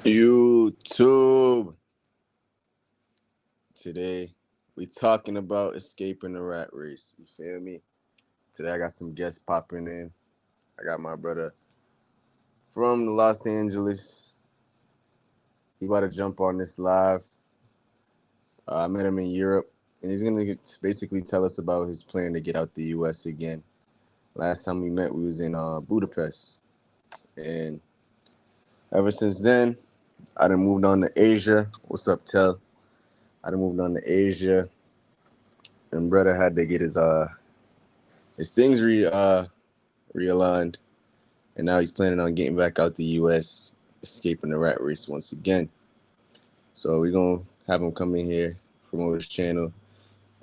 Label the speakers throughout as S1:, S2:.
S1: YouTube. Today we talking about escaping the rat race. You feel me? Today I got some guests popping in. I got my brother from Los Angeles. He about to jump on this live. I met him in Europe, and he's gonna basically tell us about his plan to get out the U.S. again. Last time we met, we was in Budapest, and ever since then, I done moved on to Asia. What's up, Tel? I done moved on to Asia, and brother had to get his things realigned, and now he's planning on getting back out the U.S., escaping the rat race once again. So we're gonna have him come in here, promote his channel,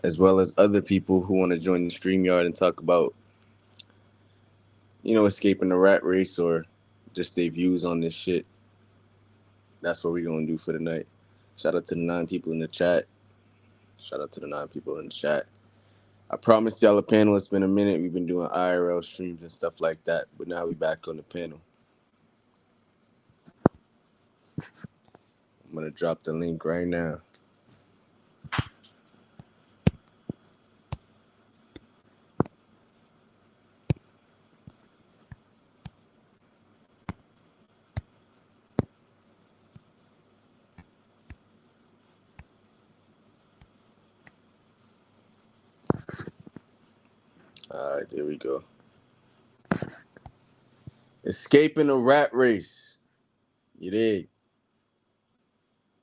S1: as well as other people who want to join the StreamYard and talk about, escaping the rat race or just their views on this shit. That's what we're gonna do for the night. Shout out to the 9 people in the chat. Shout out to the 9 people in the chat. I promised y'all a panel. It's been a minute. We've been doing IRL streams and stuff like that, but now we back on the panel. I'm gonna drop the link right now. All right, there we go. Escaping the rat race. You dig?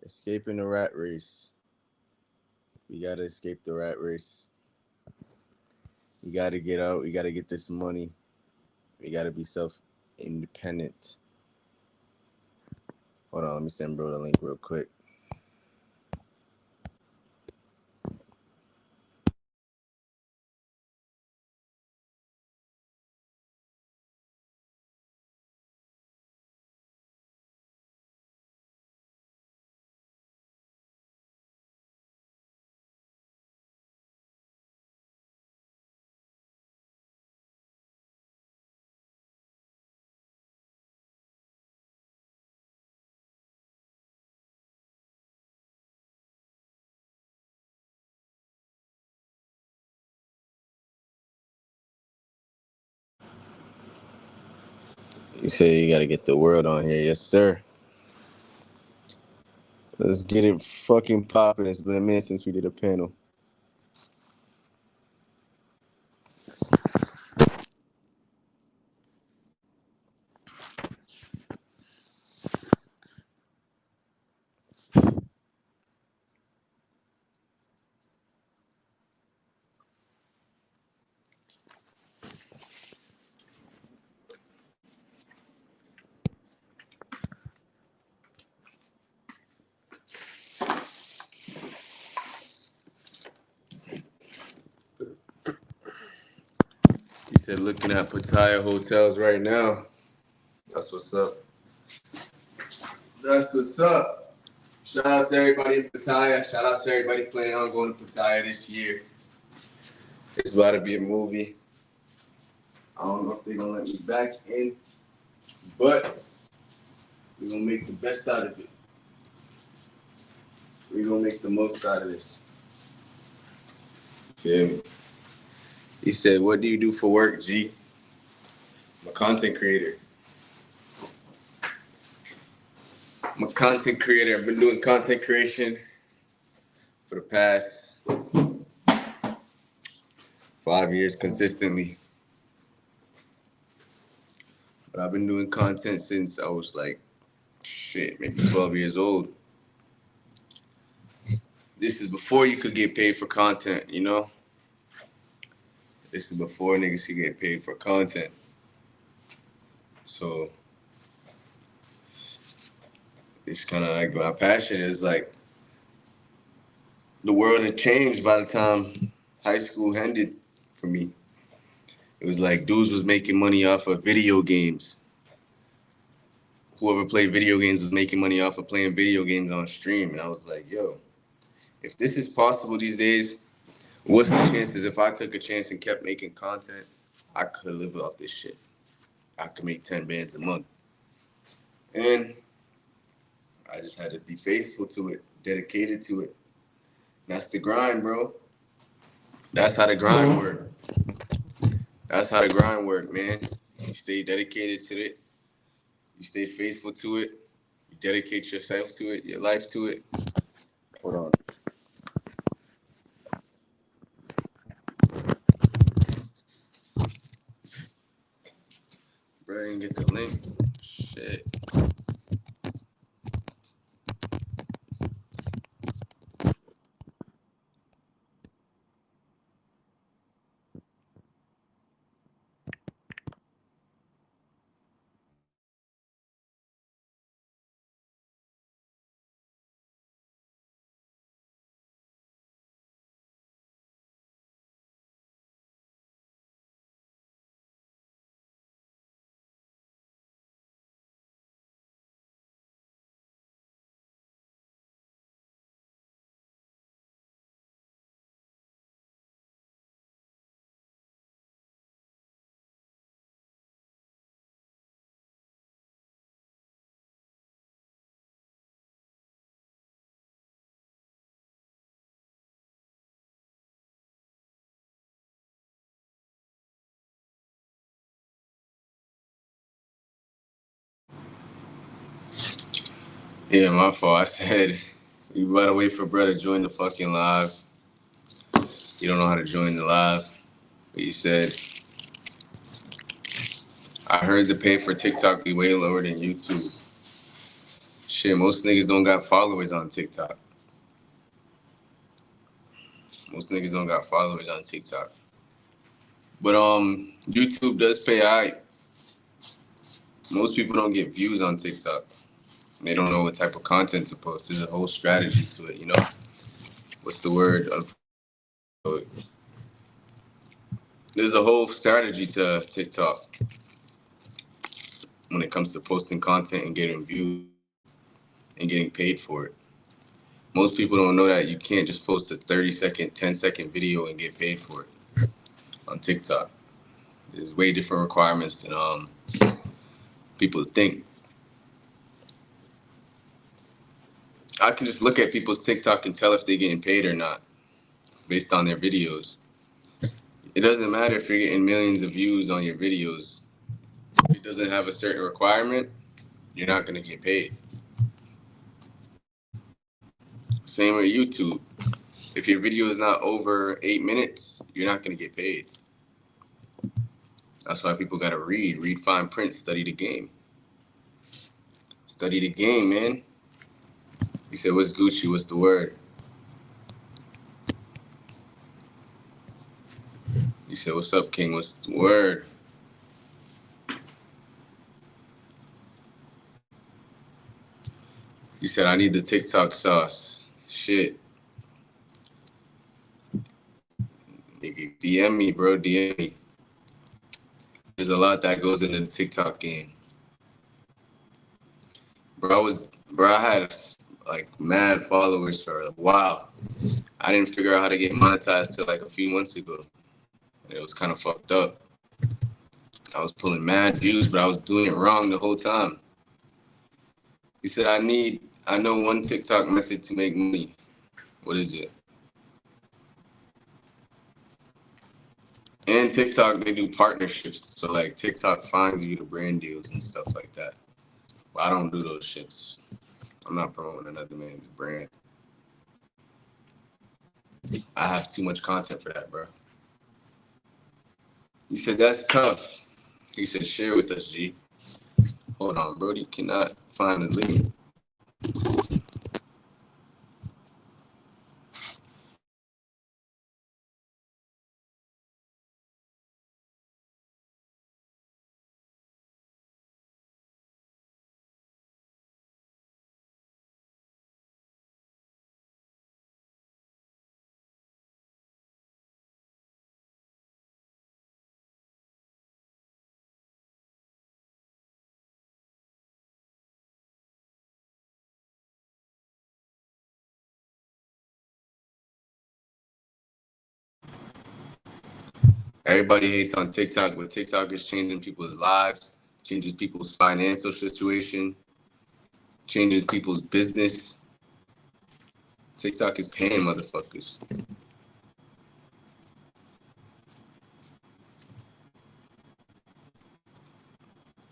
S1: Escaping the rat race. We gotta escape the rat race. You gotta get out. You gotta get this money. You gotta be self-independent. Hold on, let me send bro the link real quick. You say you gotta get the world on here. Yes, sir. Let's get it fucking popping. It's been a minute since we did a panel. He said looking at Pattaya hotels right now. That's what's up. That's what's up. Shout out to everybody in Pattaya. Shout out to everybody planning on going to Pattaya this year. It's about to be a movie. I don't know if they're gonna let me back in, but we're gonna make the best out of it. We're gonna make the most out of this. Feel me? He said, "What do you do for work, G?" I'm a content creator. I'm a content creator. I've been doing content creation for the past 5 years consistently. But I've been doing content since I was like, maybe 12 years old. This is before you could get paid for content, you know? This is before niggas could get paid for content. So it's kind of like my passion is like the world had changed by the time high school ended for me. It was like dudes was making money off of video games. Whoever played video games was making money off of playing video games on stream. And I was like, yo, if this is possible these days, what's the chances if I took a chance and kept making content, I could live off this shit. I could make 10 bands a month. And I just had to be faithful to it, dedicated to it. That's the grind, bro. That's how the grind work. That's how the grind work, man. You stay dedicated to it. You stay faithful to it. You dedicate yourself to it, your life to it. Hold on. Bro, I didn't get the link. Shit. Yeah, my fault. I said you better wait for brother to join the fucking live. You don't know how to join the live. But you said I heard the pay for TikTok be way lower than YouTube. Shit, most niggas don't got followers on TikTok. Most niggas don't got followers on TikTok. But YouTube does pay high. Most people don't get views on TikTok. They don't know what type of content to post. There's a whole strategy to it, you know? What's the word? There's a whole strategy to TikTok when it comes to posting content and getting views and getting paid for it. Most people don't know that you can't just post a 30-second, 10-second video and get paid for it on TikTok. There's way different requirements than people think. I can just look at people's TikTok and tell if they're getting paid or not based on their videos. It doesn't matter if you're getting millions of views on your videos. If it doesn't have a certain requirement, you're not going to get paid. Same with YouTube. If your video is not over 8 minutes, you're not going to get paid. That's why people got to read fine print, study the game. Study the game, man. He said, what's Gucci? What's the word? He said, what's up, King? What's the word? He said, I need the TikTok sauce. Shit. Nigga, DM me, bro. DM me. There's a lot that goes into the TikTok game. Bro, I had like mad followers for a while. I didn't figure out how to get monetized till like a few months ago. And it was kind of fucked up. I was pulling mad views, but I was doing it wrong the whole time. He said, I know one TikTok method to make money. What is it? And TikTok, they do partnerships. So like TikTok finds you the brand deals and stuff like that. But I don't do those shits. I'm not promoting another man's brand. I have too much content for that, bro. He said, that's tough. He said, share with us, G. Hold on, Brody cannot find the link. Everybody hates on TikTok, but TikTok is changing people's lives, changes people's financial situation. changing people's business. TikTok is paying motherfuckers.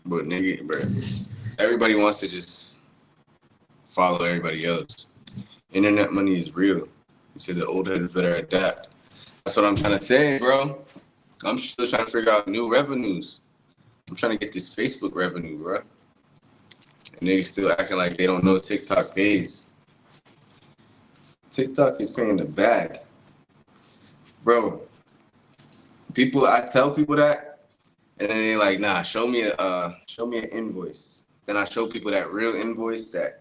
S1: But nigga, bro, everybody wants to just follow everybody else. Internet money is real. You said the old heads better adapt. That's what I'm trying to say, bro. I'm still trying to figure out new revenues. I'm trying to get this Facebook revenue, bro. And niggas still acting like they don't know TikTok pays. TikTok is paying the bag. Bro, I tell people that, and then they like, nah, show me an invoice. Then I show people that real invoice that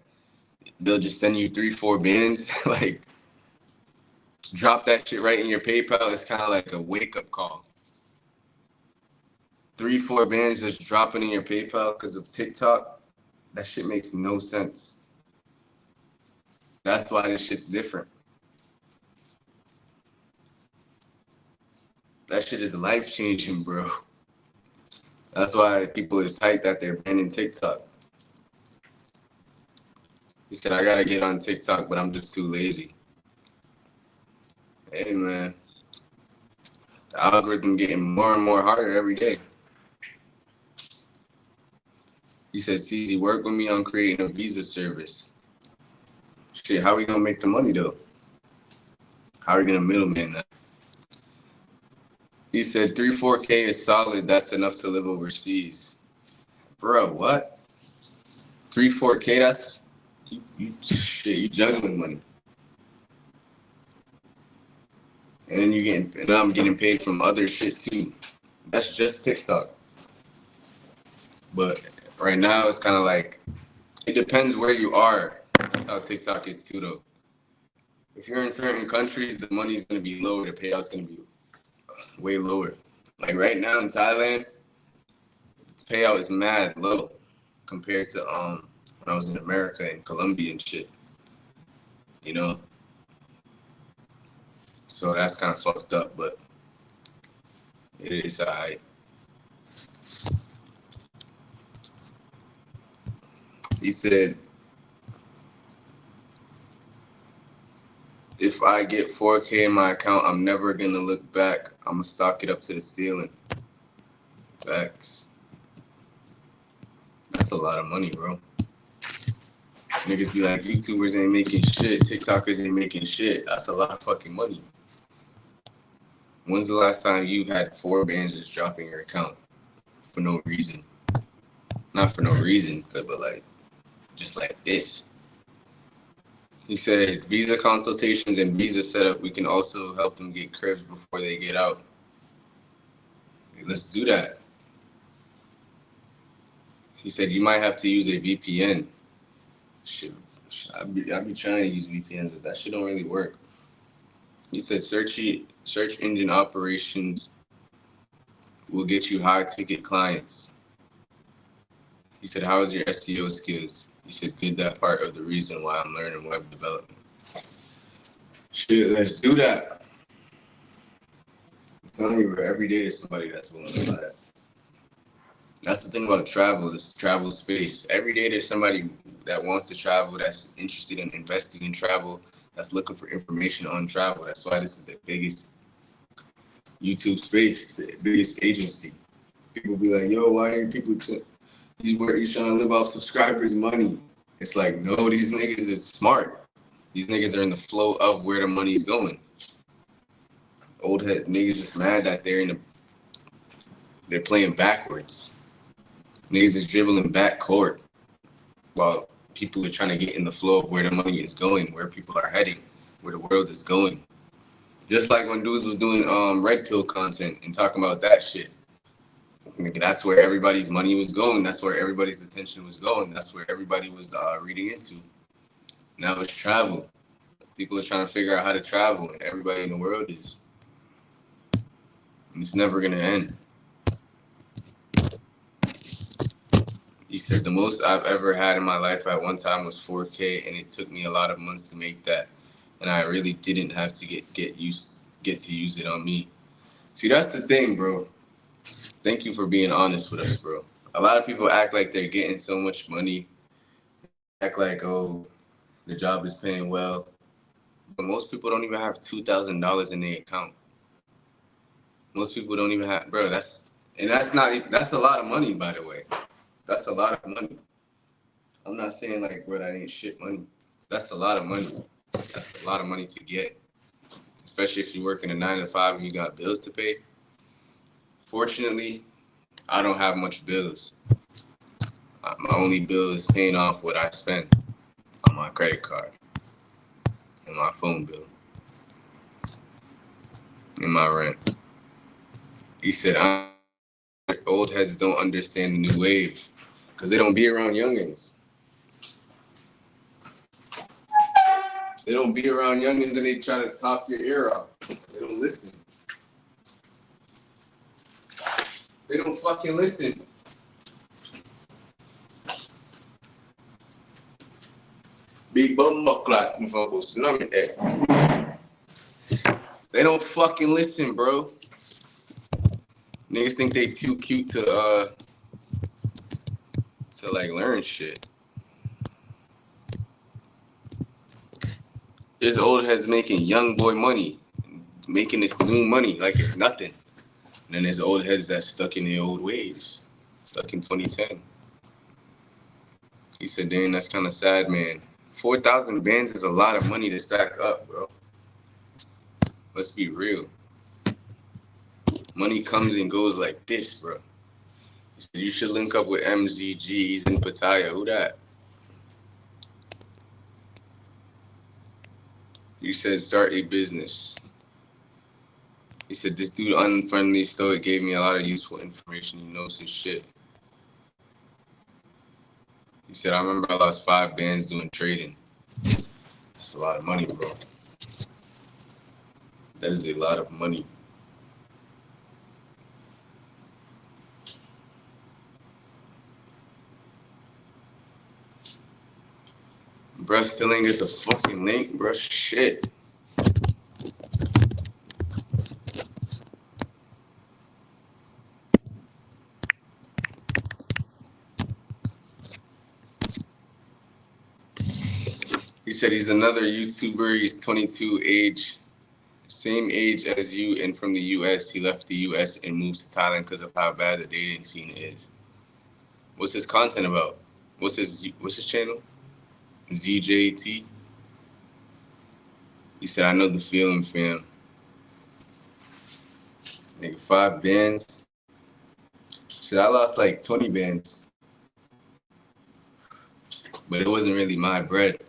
S1: they'll just send you 3-4 bands. Like, drop that shit right in your PayPal. It's kind of like a wake up call. 3-4 bands just dropping in your PayPal because of TikTok. That shit makes no sense. That's why this shit's different. That shit is life changing, bro. That's why people is tight that they're banning TikTok. He said, I gotta get on TikTok, but I'm just too lazy. Hey, man. The algorithm getting more and more harder every day. He said, Ceezy, work with me on creating a visa service. Shit, how we gonna make the money, though? How are we gonna middleman that? He said, 3-4K is solid. That's enough to live overseas. Bro, what? 3-4K, that's... you juggling money. And then I'm getting paid from other shit too. That's just TikTok. But right now it's kind of like, it depends where you are. That's how TikTok is too, though. If you're in certain countries, the money's gonna be lower. The payout's gonna be way lower. Like right now in Thailand, the payout is mad low compared to when I was in America and Colombia and shit. You know? So that's kind of fucked up, but it is alright. He said, if I get 4K in my account, I'm never gonna look back. I'm gonna stock it up to the ceiling. Facts. That's a lot of money, bro. Niggas be like, YouTubers ain't making shit, TikTokers ain't making shit. That's a lot of fucking money. When's the last time you had 4 bands just dropping your account for no reason? Not for no reason, but like, just like this. He said, visa consultations and visa setup, we can also help them get cribs before they get out. Let's do that. He said, you might have to use a VPN. Shit, I'd be trying to use VPNs, but that shit don't really work. He said, search engine operations will get you high ticket clients. He said, how is your SEO skills? He said, good, that part of the reason why I'm learning web development. Shit, let's do that. I'm telling you, bro, every day there's somebody that's willing to buy that. That's the thing about travel, this travel space. Every day there's somebody that wants to travel, that's interested in investing in travel, that's looking for information on travel. That's why this is the biggest YouTube space, the biggest agency. People be like, yo, why are people he's trying to live off subscribers' money? It's like, no, these niggas is smart. These niggas are in the flow of where the money's going. Old head niggas just mad that they're playing backwards. Niggas is dribbling back court while people are trying to get in the flow of where the money is going, where people are heading, where the world is going. Just like when dudes was doing red pill content and talking about that shit. That's where everybody's money was going. That's where everybody's attention was going. That's where everybody was reading into. Now it's travel. People are trying to figure out how to travel, and everybody in the world is. And it's never going to end. He said, the most I've ever had in my life at one time was 4K, and it took me a lot of months to make that. And I really didn't have to get to use it on me. See, that's the thing, bro. Thank you for being honest with us, bro. A lot of people act like they're getting so much money act like, oh, the job is paying well. But most people don't even have $2,000 in their account. Most people don't even have, bro. That's a lot of money, by the way. That's a lot of money. I'm not saying like, bro, that ain't shit money. That's a lot of money. That's a lot of money to get, especially if you work in a 9 to 5 and you got bills to pay. Fortunately, I don't have much bills. My only bill is paying off what I spend on my credit card and my phone bill and my rent. He said, old heads don't understand the new wave because they don't be around youngins. They don't be around youngins and they try to talk your ear off. They don't listen. They don't fucking listen. Big bum clock, they don't fucking listen, bro. Niggas think they too cute to like learn shit. There's old heads making young boy money, making this new money like it's nothing. And then there's old heads that's stuck in their old ways, stuck in 2010. He said, "Dang, that's kind of sad, man. 4,000 bands is a lot of money to stack up, bro. Let's be real. Money comes and goes like this, bro." He said, "You should link up with MZG. He's in Pattaya. Who that?" You said, "Start a business." He said, "This dude, unfriendly stoic, gave me a lot of useful information. He knows his shit." He said, "I remember I lost 5 bands doing trading." That's a lot of money, bro. That is a lot of money. Bruh, still ain't get the fucking link, bruh. Shit. He said he's another YouTuber. He's 22 age, same age as you, and from the US. He left the US and moved to Thailand because of how bad the dating scene is. What's his content about? What's his channel? ZJT. He said, "I know the feeling, fam. Nigga, 5 bands." He said, "I lost like 20 bands, but it wasn't really my bread.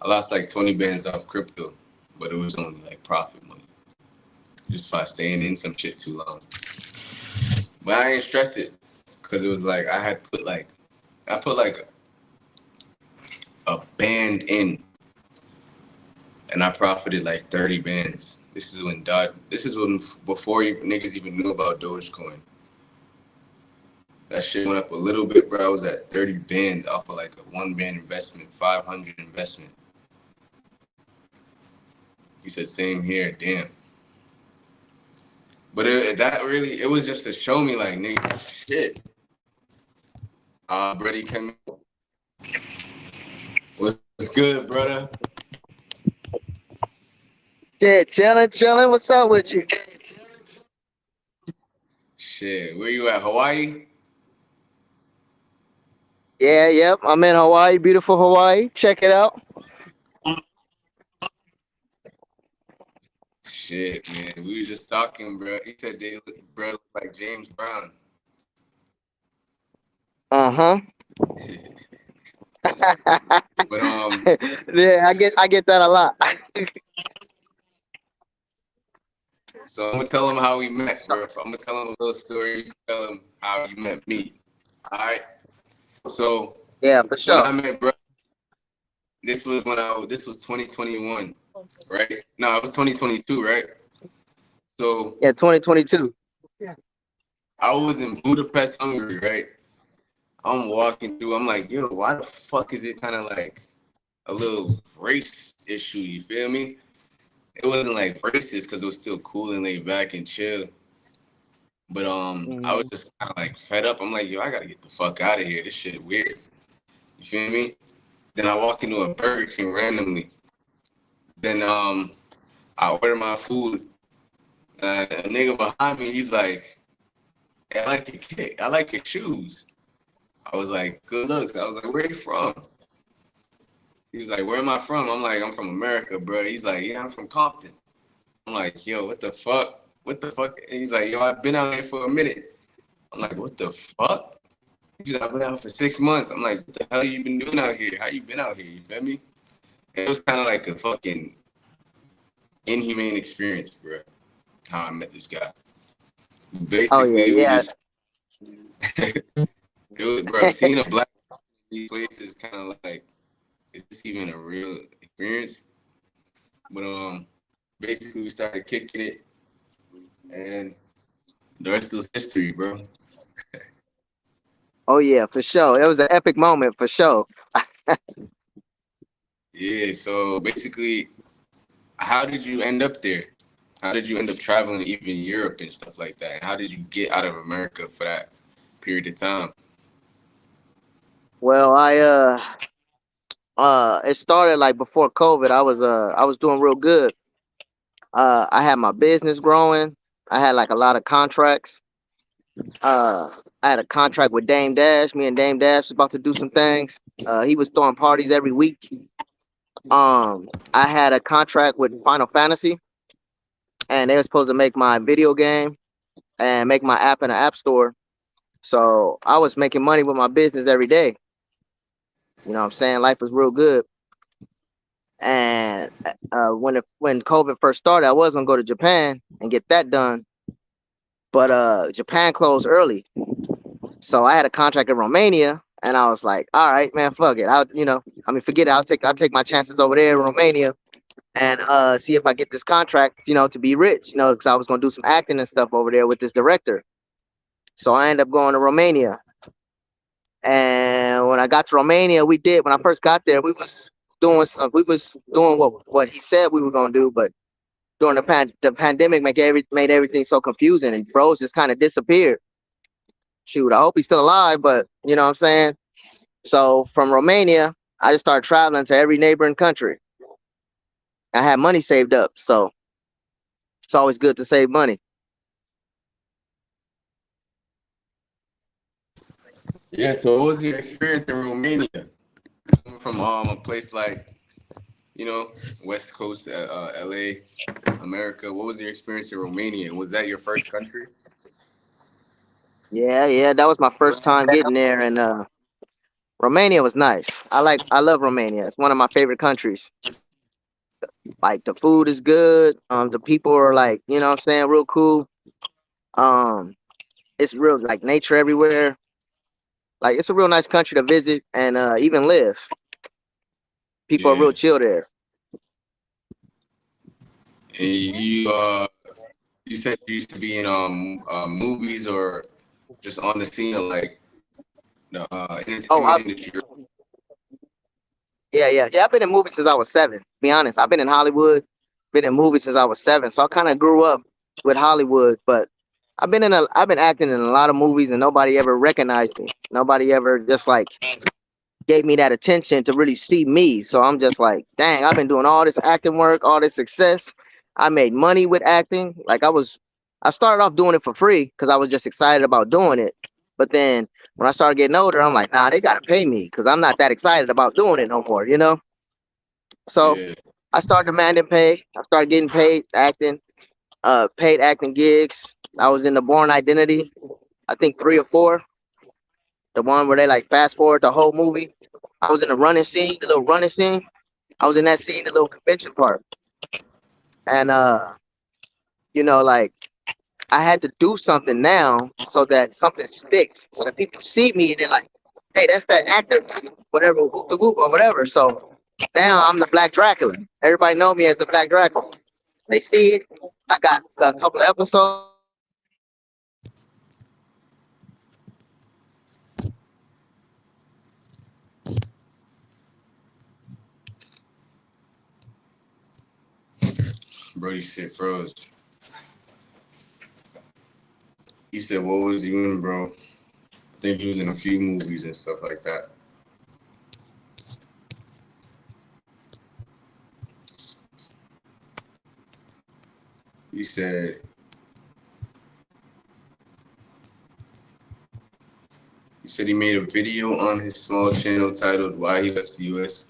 S1: I lost like 20 bands off crypto, but it was only like profit money. Just by staying in some shit too long. But I ain't stressed it because it was like I put like a band in, and I profited like 30 bands. This is when before niggas even knew about Dogecoin. That shit went up a little bit, bro. I was at 30 bands off of like a 1 band investment, 500 investment." He said, "Same here, damn." But it was just to show me like, nigga, shit. Brady came. What's good, brother?
S2: Shit, chilling. What's up with you?
S1: Shit, where you at? Hawaii?
S2: Yeah, yep. I'm in Hawaii, beautiful Hawaii. Check it out.
S1: Shit, man. We were just talking, bro. He said they look like James Brown.
S2: Uh-huh.
S1: But
S2: Yeah, I get that a lot.
S1: so I'm gonna tell him how we met, bro. I'm gonna tell him a little story. You tell him how you met me. All right. So
S2: Yeah, for
S1: when
S2: sure.
S1: I met, bro, this was 2021, right? No, it was 2022, right? So
S2: Yeah, 2022.
S1: I was in Budapest, Hungary, right? I'm walking through. I'm like, yo, why the fuck is it kind of like a little race issue? You feel me? It wasn't like racist because it was still cool and laid back and chill. But I was just kind of like fed up. I'm like, yo, I gotta get the fuck out of here. This shit weird. You feel me? Then I walk into a Burger King randomly. Then I order my food. A nigga behind me, he's like, hey, I like your shoes. I was like, good looks. I was like, where you from? He was like, where am I from? I'm like, I'm from America, bro. He's like, yeah, I'm from Compton. I'm like, yo, what the fuck? What the fuck? And he's like, yo, I've been out here for a minute. I'm like, what the fuck? He's like, I've been out for 6 months. I'm like, what the hell you been doing out here? How you been out here? You feel me? And it was kind of like a fucking inhumane experience, bro. How I met this guy.
S2: Oh yeah,
S1: Basically, we
S2: yeah.
S1: just, it was, bro, seeing a black in these places kind of like, is this even a real experience? But basically, we started kicking it, and the rest was history, bro.
S2: Oh yeah, for sure. It was an epic moment for sure.
S1: Yeah, so basically, how did you end up there? How did you end up traveling even Europe and stuff like that? And how did you get out of America for that period of time?
S2: Well, it started like before COVID. I was doing real good. I had my business growing. I had like a lot of contracts. Uh, I had a contract with Dame Dash. Me and Dame Dash was about to do some things. He was throwing parties every week. I had a contract with Final Fantasy, and they were supposed to make my video game and make my app in the App Store. So I was making money with my business every day. You know what I'm saying? Life was real good. And when COVID first started, I was gonna go to Japan and get that done, but Japan closed early, so I had a contract in Romania, and I was like, all right, man, fuck it. Forget it. I'll take my chances over there in Romania and see if I get this contract, to be rich, because I was gonna do some acting and stuff over there with this director. So I ended up going to Romania, and when I got to Romania, when I first got there, we was doing what he said we were gonna do, but during the pandemic made everything so confusing, and bros just kind of disappeared. Shoot, I hope he's still alive, but you know what I'm saying. So from Romania, I just started traveling to every neighboring country. I had money saved up, so it's always good to save money.
S1: Yeah, so what was your experience in Romania? Coming from a place like, you know, West Coast, LA, America. What was your experience in Romania? Was that your first country?
S2: Yeah, yeah, that was my first time getting there, and Romania was nice. I love Romania. It's one of my favorite countries. Like the food is good. The people are like, what I'm saying, real cool. Um, it's real like nature everywhere. Like it's a real nice country to visit and even live. People are
S1: Yeah.
S2: real chill there.
S1: And you said you used to be in movies or just on the scene of like the
S2: Oh,
S1: entertainment industry.
S2: yeah. I've been in movies since I was 7. To be honest, I've been in Hollywood, been in movies since I was 7. So I kind of grew up with Hollywood, but I've been acting in a lot of movies and nobody ever recognized me. Nobody ever just like gave me that attention to really see me. So I'm just like, dang, I've been doing all this acting work, all this success. I made money with acting. I started off doing it for free because I was just excited about doing it. But then when I started getting older, I'm like, nah, they gotta pay me because I'm not that excited about doing it no more. So
S1: Yeah,
S2: I started demanding pay. I started getting paid acting, paid acting gigs. I was in the Born Identity, I think 3 or 4. The one where they like fast forward the whole movie. I was in the running scene, the little running scene. I was in that scene, the little convention part. And like I had to do something now so that something sticks. So that people see me and they're like, hey, that's that actor, whatever, whoop the whoop or whatever. So now I'm the Black Dracula. Everybody know me as the Black Dracula. They see it. I got a couple of episodes. I got some movies coming up.
S1: Brody shit froze. He said, "What was you in, bro?" I think he was in a few movies and stuff like that. You said he said he made a video on his small channel titled "Why He Left the U.S."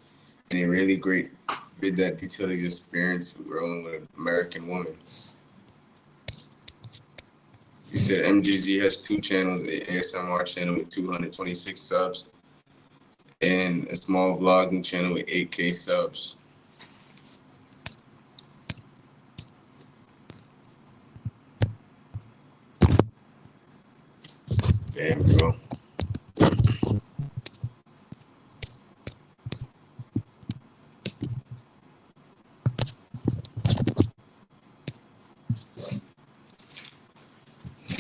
S1: and a really great vid that detailed his experience growing with an American woman. He said MGZ has two channels: an ASMR channel with 226 subs and a small vlogging channel with 8K subs. Damn, bro.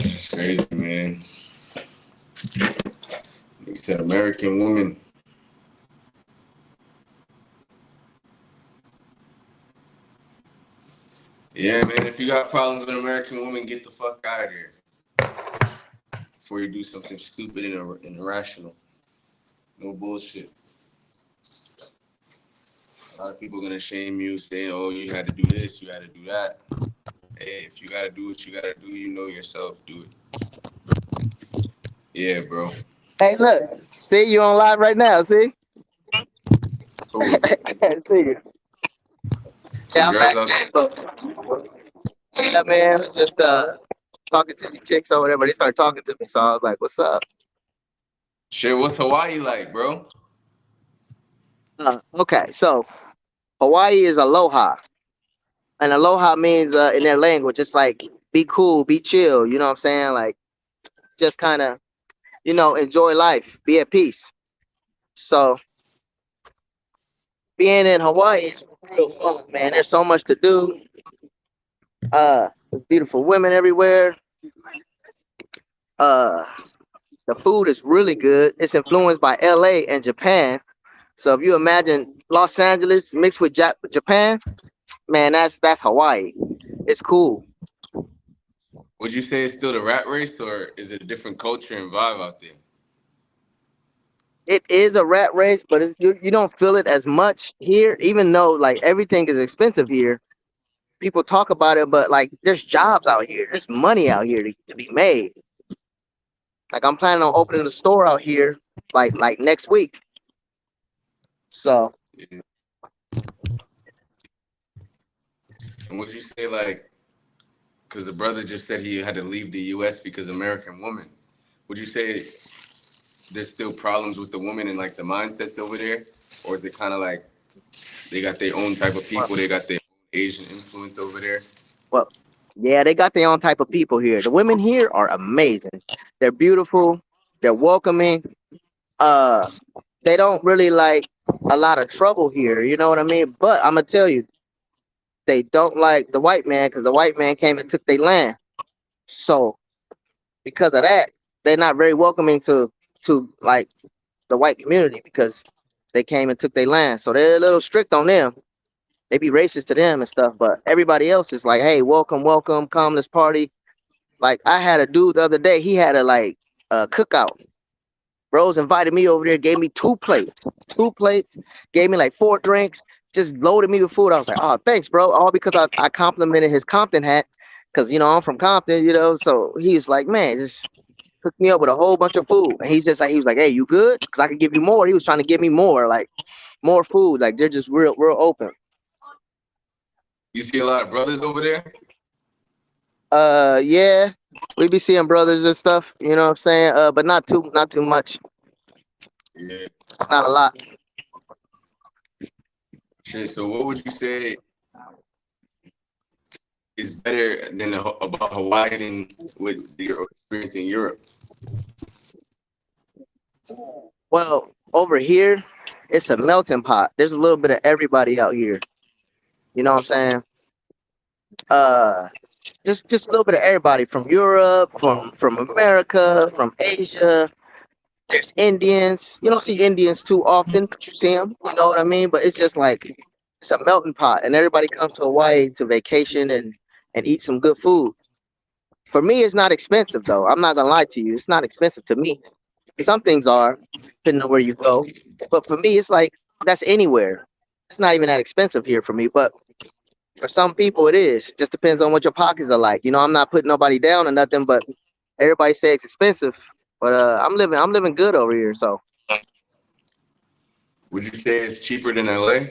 S1: It's crazy, man. He said American woman. Yeah, man, if you got problems with American women, get the fuck out of here before you do something stupid and irrational. No bullshit. A lot of people gonna shame you, saying, "Oh, you had to do this, you had to do that." Hey, if you gotta do what you gotta do, you know yourself. Do it. Yeah, bro.
S2: Hey, look, see you on live right now. See,
S1: Cool.
S2: see you. Yeah,
S1: Some
S2: I'm
S1: girls
S2: back.
S1: out.
S2: Yeah, man, I was just talking to the chicks or whatever. They started talking to me, so I was like, "What's up?"
S1: Shit, what's Hawaii like, bro?
S2: Okay, so Hawaii is aloha, and aloha means in their language, it's like be cool, be chill. You know what I'm saying? Like just kind of enjoy life, be at peace. So being in Hawaii is real fun, man. There's so much to do. There's beautiful women everywhere. Uh, the food is really good. It's influenced by LA and Japan. So if you imagine Los Angeles mixed with Japan, man, that's Hawaii. It's cool.
S1: Would you say it's still the rat race, or is it a different culture and vibe out there?
S2: It is a rat race, but you don't feel it as much here, even though like everything is expensive here. People talk about it, but like there's jobs out here, there's money out here to be made. Like I'm planning on opening a store out here, like next week. So
S1: Yeah. And would you say like, because the brother just said he had to leave the U.S. because American woman. Would you say there's still problems with the woman and like the mindsets over there, or is it kind of like they got their own type of
S2: well,
S1: people, they got their own Asian influence over there?
S2: well, yeah, they got their own type of people here. The women here are amazing. They're beautiful. They're welcoming. Uh, they don't really like a lot of trouble here. You know what I mean? But I'm gonna tell you, they don't like the white man because the white man came and took their land. So because of that, they're not very welcoming to like the white community because they came and took their land. So they're a little strict on them. They be racist to them and stuff, but everybody else is like, hey, welcome, welcome, come, let's party. Like I had a dude the other day, he had a cookout. Bros invited me over there, gave me two plates, gave me like four drinks, just loaded me with food. I was like, oh, thanks, bro. All because I complimented his Compton hat, because I'm from Compton, So he's like, man, just hooked me up with a whole bunch of food, and he was like, hey, you good? Because I could give you more. He was trying to give me more, like more food. Like they're just real open.
S1: You see a lot of brothers over there?
S2: Yeah, we be seeing brothers and stuff. You know what I'm saying? But not too much.
S1: Yeah.
S2: It's not a lot.
S1: Shit, so what would you say is better than about Hawaii than with your experience in Europe?
S2: Well, over here, it's a melting pot. There's a little bit of everybody out here. You know what I'm saying? Uh, just a little bit of everybody from Europe, from America, from Asia. There's Indians. You don't see Indians too often, but you see them. You know what I mean? But it's just like it's a melting pot, and everybody comes to Hawaii to vacation and eat some good food. For me, it's not expensive though. I'm not gonna lie to you. It's not expensive to me. Some things are, depending on where you go. But for me, it's like that's anywhere. It's not even that expensive here for me. But For some people, it is. Just depends on what your pockets are like. I'm not putting nobody down or nothing, but everybody say it's expensive. But I'm living good over here. So
S1: Would you say it's cheaper than LA?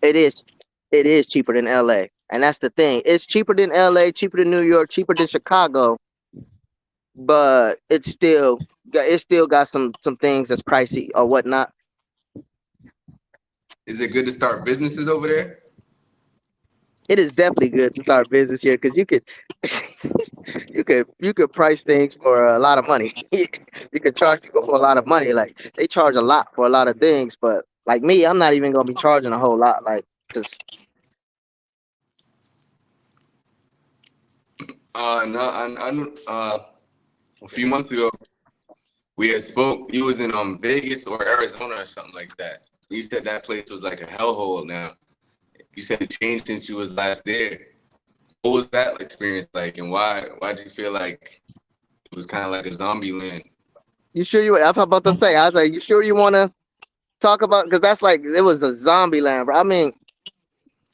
S2: it is, it is cheaper than LA, and that's the thing. It's cheaper than LA, cheaper than New York, cheaper than Chicago, but it still got some things that's pricey or whatnot.
S1: Is it good to start businesses over there?
S2: It is definitely good to start business here because you could you could price things for a lot of money. You could charge people for a lot of money. Like they charge a lot for a lot of things, but like me, I'm not even gonna be charging a whole lot. Like, cause
S1: No, I know. A few months ago, we had spoke. You was in Vegas or Arizona or something like that. You said that place was like a hellhole now. You said it changed since you was last there. What was that experience like, and why did you feel like it was kind of like a zombie land?
S2: you sure you? I'm about to say. I was like, you sure you want to talk about? Because that's like it was a zombie land, bro. I mean,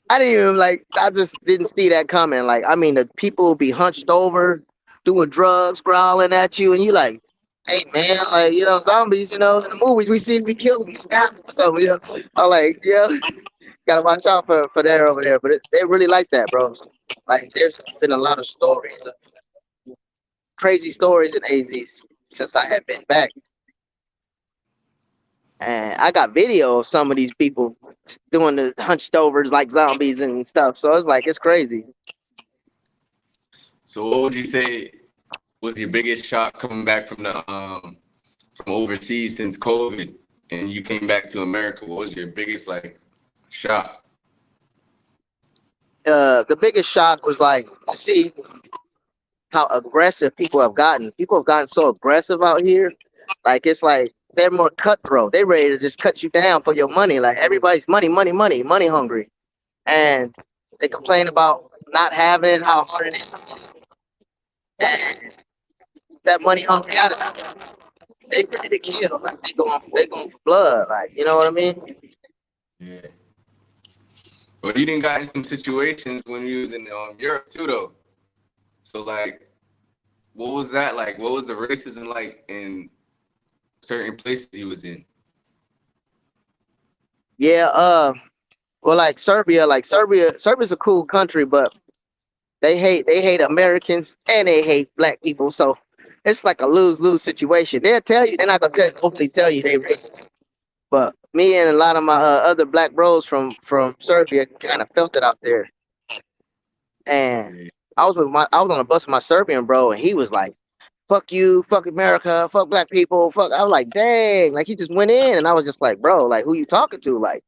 S2: I didn't even like. I just didn't see that coming. Like, I mean, the people would be hunched over, doing drugs, growling at you, and you like, hey man, like zombies. In the movies we kill them, we stab them, so I'm like, gotta watch out for that over there. But they really like that, bro. Like, there's been a lot of stories, crazy stories in AZs since I have been back, and I got video of some of these people doing the hunched overs like zombies and stuff. So it's like it's crazy.
S1: So what would you say was your biggest shock coming back from overseas since COVID, and you came back to America? What was your biggest like shock?
S2: The biggest shock was like to see how aggressive people have gotten. People have gotten so aggressive out here. Like it's like they're more cutthroat. They ready to just cut you down for your money. Like everybody's money, money, money, money hungry, and they complain about not having it, how hard it is, and that money hungry attitude. They ready to kill. Like they going for blood. Like you know what I mean?
S1: Yeah. But you didn't got in some situations when you was in Europe too, though. So like, what was that like? What was the racism like in certain places you was in?
S2: Yeah. Well, Serbia's a cool country, but they hate Americans and they hate black people. So it's like a lose lose situation. They'll tell you they're not gonna hopefully tell you they racist. But me and a lot of my other black bros from Serbia kind of felt it out there. And
S1: Yeah.
S2: I was on a bus with my Serbian bro, and he was like, "Fuck you, fuck America, fuck black people, fuck." I was like, "Dang!" Like he just went in, and I was just like, "Bro, like who you talking to? Like,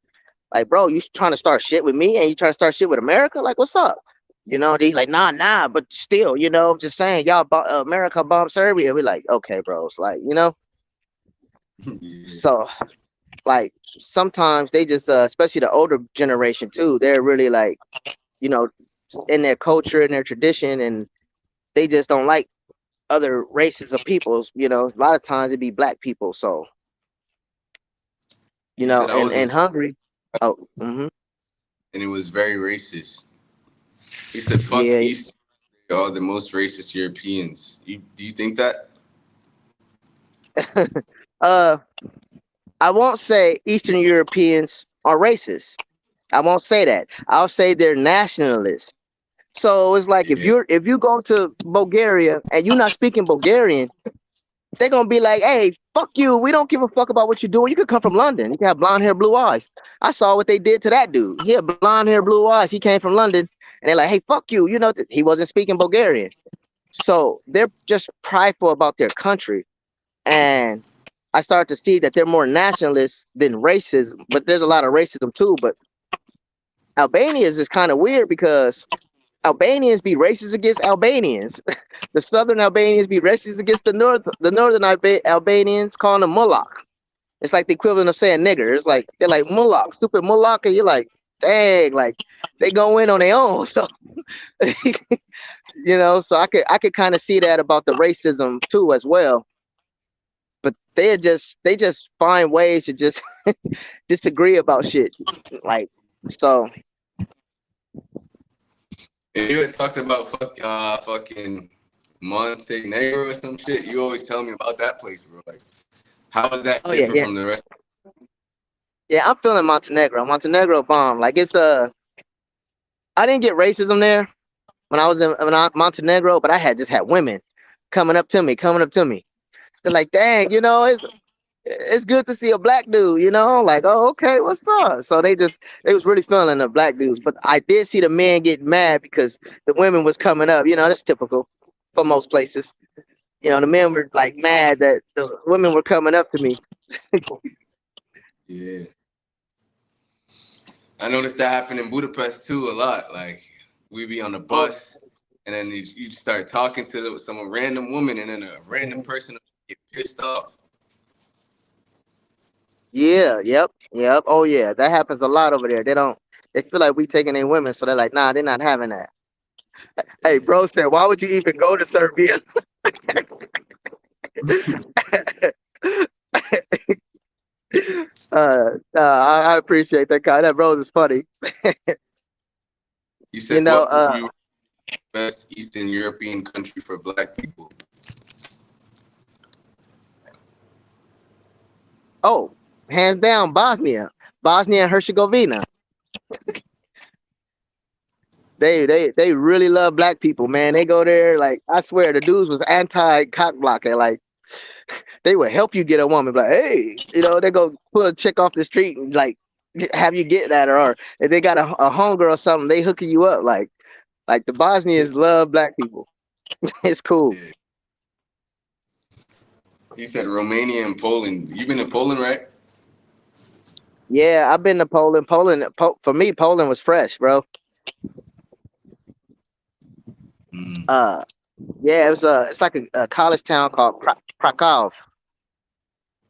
S2: bro, you trying to start shit with me, and you trying to start shit with America? Like, what's up?" He's like, nah, but still, just saying, y'all, America bombed Serbia. We like, okay, bro. It's like,
S1: Yeah.
S2: so like sometimes they just, especially the older generation too, they're really like, you know, in their culture and their tradition, and they just don't like other races of peoples. A lot of times it be black people. So,
S1: You said I was in,
S2: and Hungary. Oh,
S1: and it was very racist. He said, "Fuck
S2: yeah.
S1: East, they are the most racist Europeans." Do you think that?
S2: uh, I won't say Eastern Europeans are racist. I won't say that. I'll say they're nationalists. So it's like
S1: Yeah.
S2: if you go to Bulgaria and you're not speaking Bulgarian, they're gonna be like, "Hey, fuck you. We don't give a fuck about what you're doing. You could come from London. You can have blonde hair, blue eyes." I saw what they did to that dude. He had blonde hair, blue eyes. He came from London, and they're like, "Hey, fuck you." He wasn't speaking Bulgarian. So they're just prideful about their country, and I started to see that they're more nationalists than racism. But there's a lot of racism too. But Albanians is kind of weird because Albanians be racist against Albanians. The southern Albanians be racist against the northern Albanians, calling them mulak. It's like the equivalent of saying nigger. It's like they're like mulak, stupid mulak, and you're like, dang, like they go in on their own. So so I could kind of see that about the racism too as well. But they just find ways to just disagree about shit. Like so
S1: And you had talked about fucking Montenegro or some shit. You always tell me about that place, bro. Like, how is that
S2: Oh yeah,
S1: different
S2: yeah,
S1: from the rest?
S2: yeah. I'm feeling Montenegro. Montenegro bomb. Like it's I didn't get racism there when I was in Montenegro, but I had just had women coming up to me. They're like, dang, it's good to see a black dude, like, oh, okay, what's up? So they was really feeling the black dudes. But I did see the men get mad because the women was coming up. That's typical for most places. The men were like mad that the women were coming up to me.
S1: Yeah, I noticed that happened in Budapest too a lot. Like, we be on the
S2: Oh,
S1: bus, and then you start talking to some random woman, and then a random person get pissed off.
S2: yeah, yep, yep. Oh yeah, that happens a lot over there. They feel like we taking in women, so they're like, nah, they're not having that. Hey,
S1: Yeah.
S2: bro said, why would you even go to Serbia? I appreciate that guy. That bro is funny.
S1: You
S2: You
S1: said
S2: know,
S1: what
S2: uh,
S1: you were the best Eastern European country for black people?
S2: oh, hands down, Bosnia and Herzegovina. They really love black people, man. They go there, like, I swear, the dudes was anti cock blocker. Like, they would help you get a woman. Like, hey, they go pull a chick off the street and like have you get at her, or if they got a homegirl or something, they hooking you up. Like the Bosnians love black people. It's cool.
S1: Yeah. You said Romania and Poland. You've been to Poland, right?
S2: Yeah, I've been to Poland. For me, Poland was fresh, bro.
S1: Mm.
S2: Uh, yeah, it's like a college town called Krakow.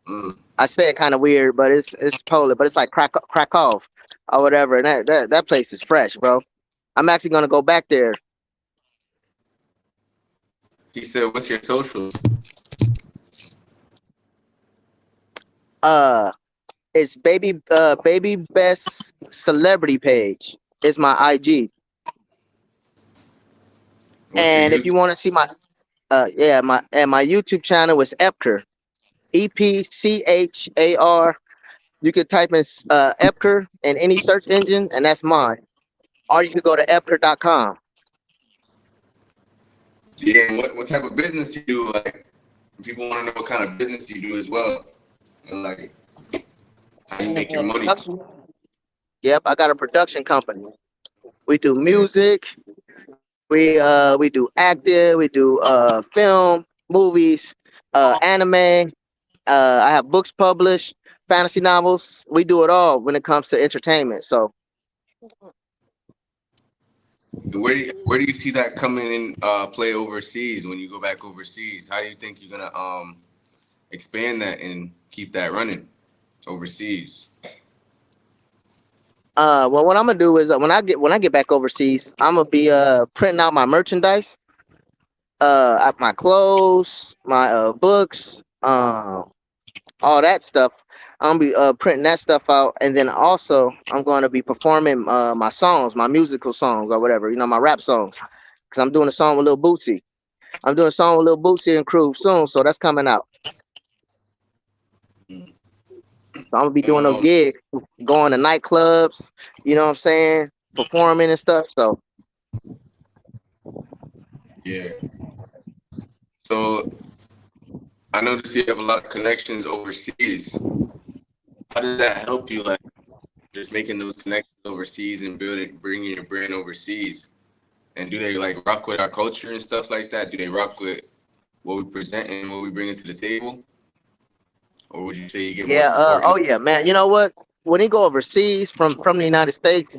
S1: Mm.
S2: I say it kind of weird, but it's Poland, but it's like Krakow or whatever. And that place is fresh, bro. I'm actually gonna go back there.
S1: He said, "What's your socials?"
S2: Uh, it's baby best celebrity page. It's my IG.
S1: What's your
S2: And if you
S1: YouTube?
S2: want to see my YouTube channel is Epker, EPCHAR. You could type in Epker in any search engine, and that's mine. Or you could go to epker.com.
S1: Yeah, and what type of business you do? Like, people want to know what kind of business you do as well, and like how you make your money.
S2: Production. Yep, I got a production company. We do
S1: Yeah.
S2: music, we do acting, we do film, movies, anime. I have books published, fantasy novels. We do it all when it comes to entertainment. So
S1: And where do you see that coming in play overseas when you go back overseas? How do you think you're gonna expand that and keep that running overseas?
S2: well, what I'm gonna do is when I get back overseas, I'm gonna be printing out my merchandise, my clothes, my books, all that stuff. I'm gonna be printing that stuff out, and then also I'm gonna be performing my songs, my musical songs or whatever, my rap songs, because I'm doing a song with Lil Bootsy. I'm doing a song with Lil Bootsy and crew soon, so that's coming out.
S1: Mm.
S2: So I'm gonna be
S1: And
S2: doing those gigs, going to nightclubs, you know what I'm saying, performing and stuff. So
S1: yeah. So I noticed you have a lot of connections overseas. How does that help you? Like, just making those connections overseas and bringing your brand overseas. And do they like rock with our culture and stuff like that? Do they rock with what we present and what we bring into the table? Or would you say you get more
S2: yeah,
S1: support in
S2: oh
S1: it?
S2: yeah, man. You know what? When you go overseas from the United States,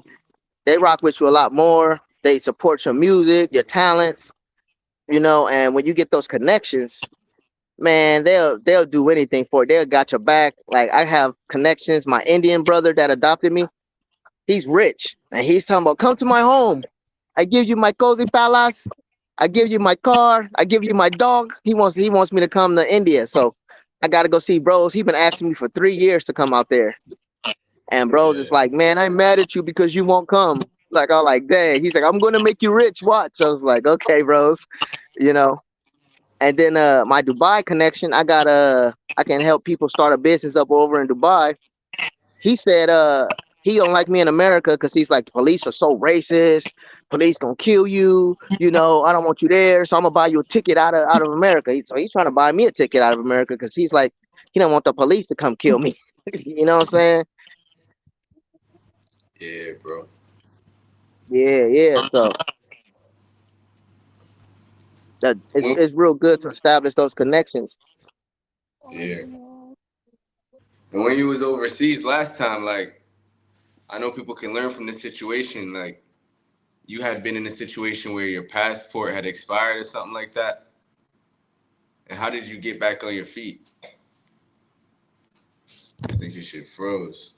S2: they rock with you a lot more. They support your music, your talents, and when you get those connections, man, they'll do anything for it. They'll got your back. Like I have connections. My Indian brother that adopted me, he's rich, and he's talking about come to my home. I give you my cozy palace. I give you my car. I give you my dog. He wants me to come to India, so I got to go see bros. He been asking me for 3 years to come out there, and bros is
S1: Yeah.
S2: like, man, I'm mad at you because you won't come. Like I'm like, dang. He's like, I'm gonna make you rich. Watch. I was like, okay, bros. You know. And then my Dubai connection, I can help people start a business up over in Dubai. He said he don't like me in America because he's like the police are so racist. Police gonna kill you. You know, I don't want you there, so I'm gonna buy you a ticket out of America. So he's trying to buy me a ticket out of America because he's like he don't want the police to come kill me. You know what I'm saying?
S1: Yeah, bro.
S2: Yeah, yeah. So that
S1: When,
S2: it's real good to establish those connections.
S1: yeah. And when you was overseas last time, like I know people can learn from this situation. Like you had been in a situation where your passport had expired or something like that. And how did you get back on your feet? I think your shit froze.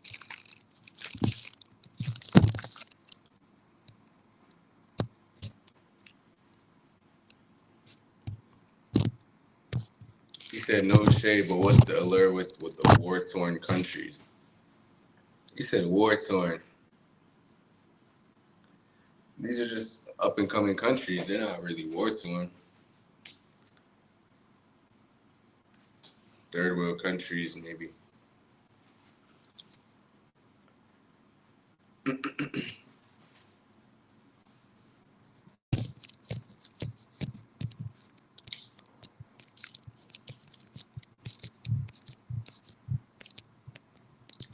S1: He said no shade, but what's the allure with the war torn countries? He said war torn. These are just up and coming countries. They're not really war torn. Third world countries, maybe.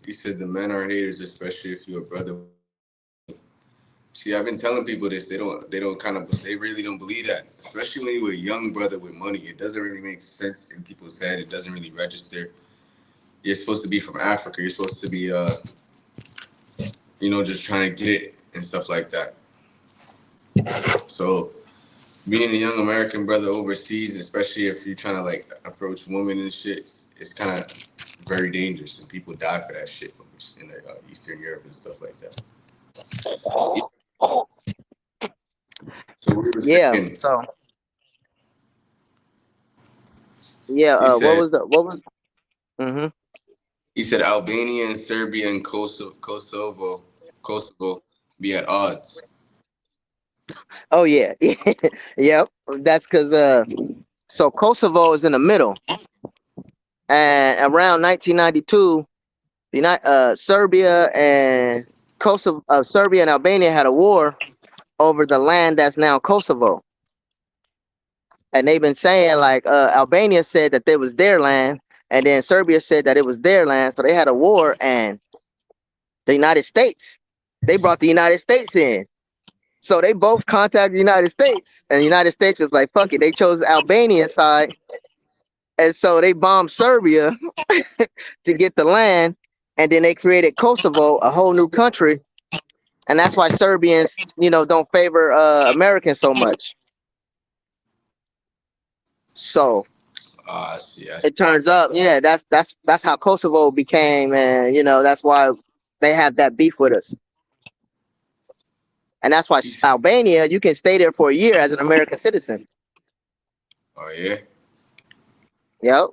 S1: He said the men are haters, especially if you're a brother with money. See, I've been telling people this. They don't kind of, they really don't believe that. Especially when you're a young brother with money, it doesn't really make sense in people's head. It doesn't really register. You're supposed to be from Africa. You're supposed to be, just trying to get it and stuff like that. So being a young American brother overseas, especially if you're trying to like approach women and shit, it's kind of very dangerous, and people die for that shit in Eastern Europe and stuff like that. So we were
S2: Yeah.
S1: saying,
S2: So yeah.
S1: he
S2: What
S1: said
S2: was the what was? Hmm.
S1: he said Albania and Serbia and Kosovo be at odds.
S2: Oh yeah. Yep. That's because so Kosovo is in the middle, and around 1992, Serbia and Albania had a war over the land that's now Kosovo, and they've been saying like Albania said that it was their land, and then Serbia said that it was their land, so they had a war, and the United States, they brought the United States in. So they both contacted the United States, and the United States was like, "Fuck it." They chose the Albanian side, and so they bombed Serbia to get the land, and then they created Kosovo, a whole new country, and that's why Serbians, don't favor Americans so much. So
S1: Ah, I see. I see.
S2: it turns up, yeah, that's how Kosovo became, and that's why they have that beef with us, and that's why
S1: He said,
S2: Albania, you can stay there for a year as an American citizen.
S1: oh yeah.
S2: Yep.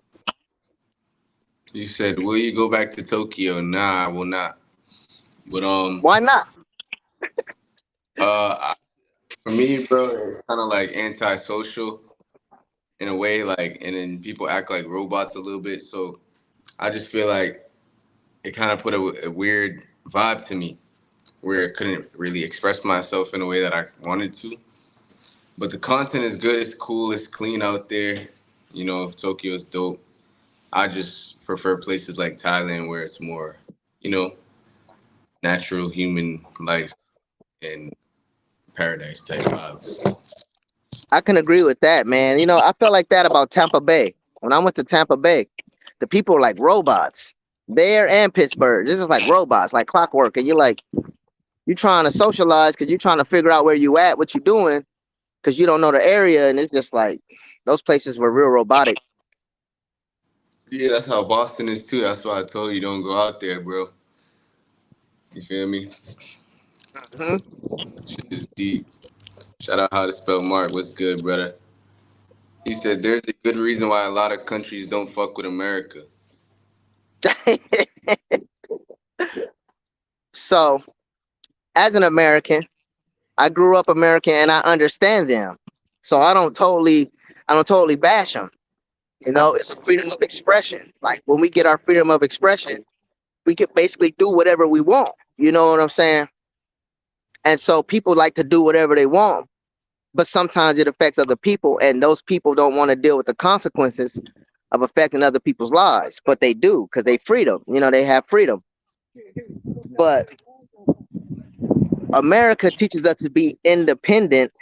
S1: He said, will you go back to Tokyo? Nah, I will not. But
S2: Why not?
S1: for me, bro, it's kind of like antisocial in a way, like, and then people act like robots a little bit. So I just feel like it kind of put a weird vibe to me where I couldn't really express myself in a way that I wanted to. But the content is good. It's cool. It's clean out there. Tokyo is dope. I just prefer places like Thailand where it's more, you know, natural human life and paradise type vibes.
S2: I can agree with that, man. I felt like that about Tampa Bay. When I went to Tampa Bay, the people are like robots. There and Pittsburgh. This is like robots, like clockwork. And you're trying to socialize because you're trying to figure out where you at, what you're doing, because you don't know the area. And it's just like those places were real robotic.
S1: Yeah, that's how Boston is too. That's why I told you don't go out there, bro. You feel me?
S2: Hmm.
S1: Shit is deep. Shout out how to spell Mark. What's good, brother? He said there's a good reason why a lot of countries don't fuck with America.
S2: So, as an American, I grew up American and I understand them. So I don't totally bash them. You know, it's a freedom of expression. Like when we get our freedom of expression, we can basically do whatever we want. You know what I'm saying? And so people like to do whatever they want, but sometimes it affects other people, and those people don't want to deal with the consequences of affecting other people's lives, but they do because they freedom. You know, they have freedom. But America teaches us to be independent,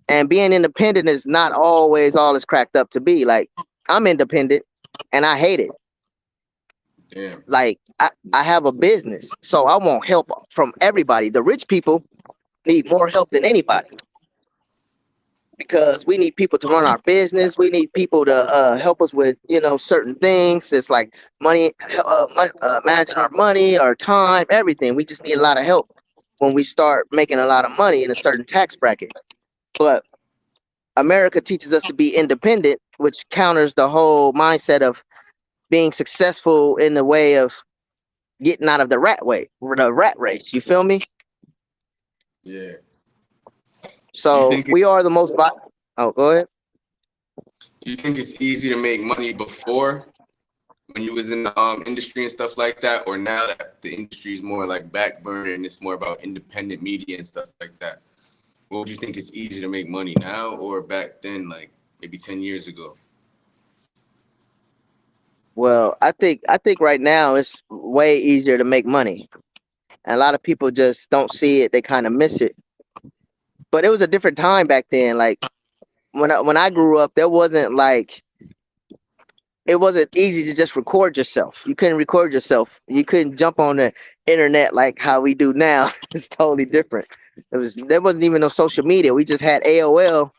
S2: and being independent is not always all it's cracked up to be. Like I'm independent, and I hate it.
S1: Damn.
S2: Like I have a business, so I want help from everybody. The rich people need more help than anybody because we need people to run our business. We need people to help us with certain things. It's like managing our money, our time, everything. We just need a lot of help when we start making a lot of money in a certain tax bracket. But America teaches us to be independent, which counters the whole mindset of being successful in the way of getting out of the rat race. You feel me?
S1: Yeah. You
S2: So
S1: think it,
S2: we are the most. Oh, go ahead.
S1: you think it's easy to make money before when you was in the industry and stuff like that, or now that the industry is more like back burner and it's more about independent media and stuff like that? What would you think is easy to make money now or back then, like maybe 10 years ago?
S2: Well, I think right now it's way easier to make money, and a lot of people just don't see it. They kind of miss it. But it was a different time back then. Like when I grew up, there wasn't like it wasn't easy to just record yourself. You couldn't record yourself. You couldn't jump on the internet like how we do now. It's totally different. There wasn't even no social media. We just had AOL,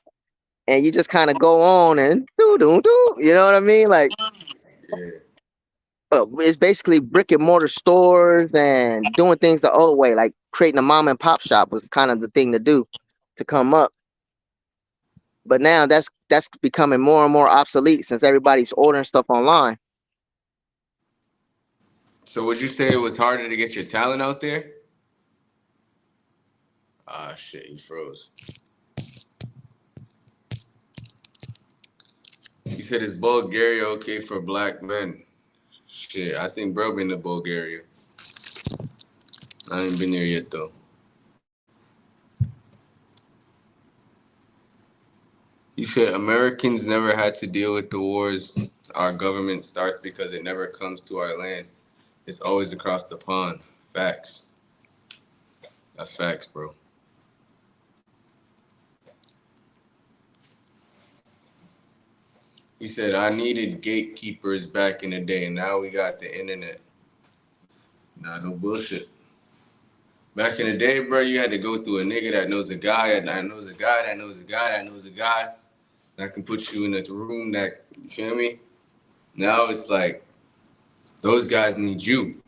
S2: and you just kind of go on and do do do. You know what I mean? Like
S1: Yeah.
S2: it's basically brick and mortar stores and doing things the old way, like creating a mom and pop shop was kind of the thing to do to come up. But now that's becoming more and more obsolete since everybody's ordering stuff online.
S1: So would you say it was harder to get your talent out there? Ah, shit, you froze. You said is Bulgaria okay for black men? Shit, I think bro been to Bulgaria. I ain't been there yet though. You said Americans never had to deal with the wars our government starts because it never comes to our land. It's always across the pond. Facts. That's facts, bro. He said I needed gatekeepers back in the day. Now we got the internet. Nah, no bullshit. Back in the day, bro, you had to go through a nigga that knows a guy, that knows a guy, that knows a guy, that knows a guy, that can put you in a room that, you feel me? Now it's like, those guys need you.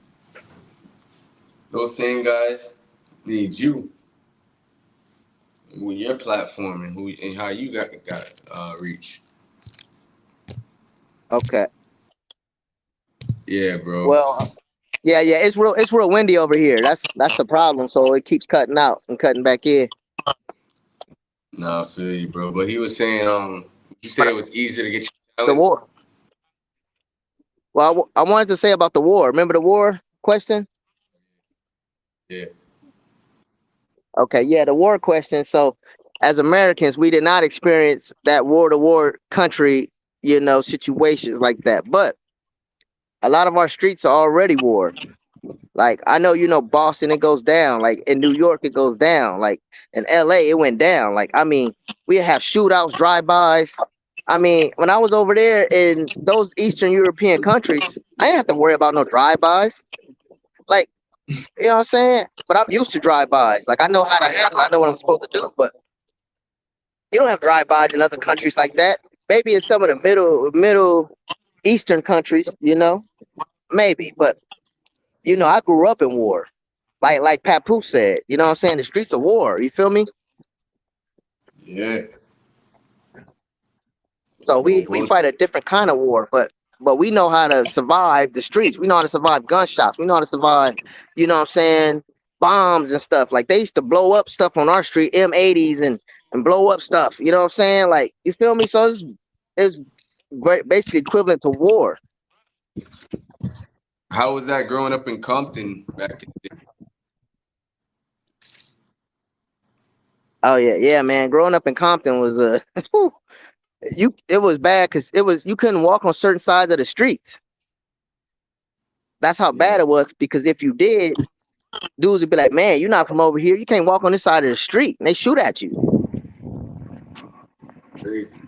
S1: Those same guys need you with your platform and who and how you got reach.
S2: Okay.
S1: Yeah, bro.
S2: Well, yeah, it's real windy over here. That's the problem. So it keeps cutting out and cutting back in.
S1: Nah, I feel you, bro. But he was saying, you say it
S2: But
S1: was easier to get your
S2: the
S1: talent?
S2: war. Well, I wanted to say about the war. Remember the war question?
S1: Yeah.
S2: Okay, yeah, the war question. So, as Americans, we did not experience that war to war country, situations like that. But a lot of our streets are already war. Like I know, Boston, it goes down. Like in New York, it goes down. Like in LA, it went down. Like I mean, we have shootouts, drive-bys. I mean, when I was over there in those Eastern European countries, I didn't have to worry about no drive-bys. Like, you know what I'm saying? But I'm used to drive-bys. Like I know how to handle. I know what I'm supposed to do. But you don't have drive-bys in other countries like that. Maybe in some of the middle Eastern countries, maybe. But I grew up in war. Like Papu said, you know what I'm saying? The streets of war. You feel me?
S1: Yeah.
S2: So
S1: No
S2: we
S1: bullshit.
S2: fight a different kind of war, but we know how to survive the streets. We know how to survive gunshots. We know how to survive. You know what I'm saying? bombs and stuff. Like they used to blow up stuff on our street, M80s and blow up stuff. You know what I'm saying? Like you feel me? So it's basically equivalent to war.
S1: How was that growing up in Compton back in the
S2: Oh yeah, yeah, man. Growing up in Compton was you it was bad because it was you couldn't walk on certain sides of the streets. That's how
S1: day? Yeah,
S2: bad it was because if you did, dudes would be like, "Man, you're not from over here. You can't walk on this side of the street." And they shoot at you.
S1: crazy.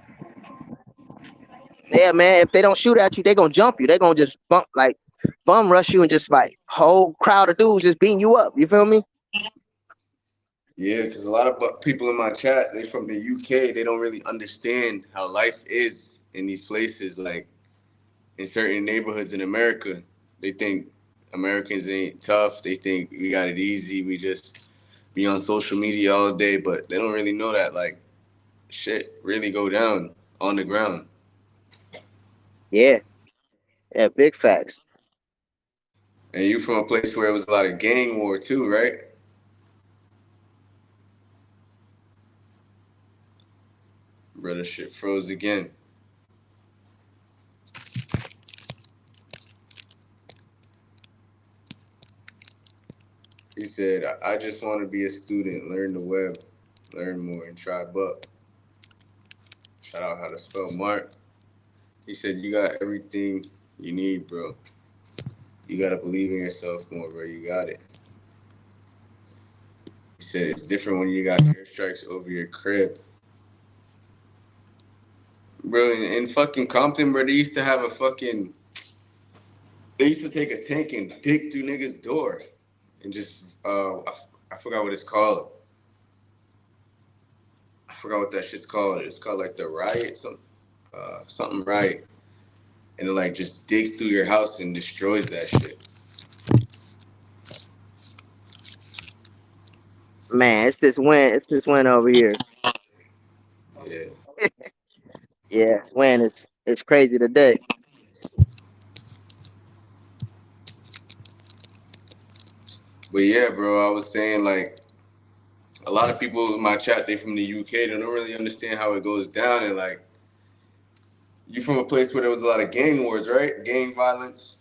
S2: Yeah, man. If they don't shoot at you, they gonna jump you. They gonna just bum rush you and just like whole crowd of dudes just beating you up. You feel me?
S1: Yeah, because a lot of people in my chat, they from the UK, they don't really understand how life is in these places, like in certain neighborhoods in America. They think Americans ain't tough. They think we got it easy. We just be on social media all day, but they don't really know that like shit really go down on the ground.
S2: Yeah, yeah. Big facts.
S1: And you from a place where it was a lot of gang war too, right? Brother, shit froze again. He said, I just want to be a student, learn the web, learn more, and try buck. Shout out how to spell Mark. He said, you got everything you need, bro. You got to believe in yourself more, bro. You got it. He said, it's different when you got airstrikes over your crib. Bro, in fucking Compton, bro, they used to have a fucking. They used to take a tank and dig through niggas' door and just. I forgot what it's called. I forgot what that shit's called. It's called like the riot, something riot. And it like just digs through your house and destroys that shit.
S2: Man, it's this win. It's this win over here.
S1: Yeah.
S2: Yeah, win is it's crazy today.
S1: But yeah, bro, I was saying like a lot of people in my chat, they from the UK, they don't really understand how it goes down. And like, you from a place where there was a lot of gang wars, right? Gang violence.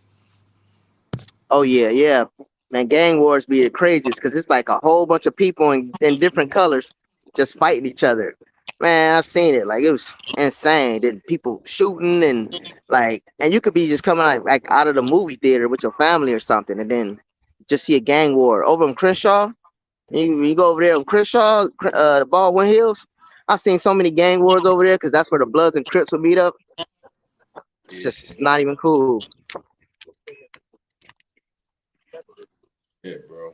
S2: Oh yeah, yeah. Man, gang wars be the craziest because it's like a whole bunch of people in different colors just fighting each other. Man, I've seen it. Like it was insane. Then people shooting and like, and you could be just coming like out of the movie theater with your family or something, and then just see a gang war over in Crenshaw. You go over there in Crenshaw, the Baldwin Hills. I've seen so many gang wars over there because that's where the Bloods and Crips would meet up. It's
S1: Yeah,
S2: just it's not even cool.
S1: yeah, bro.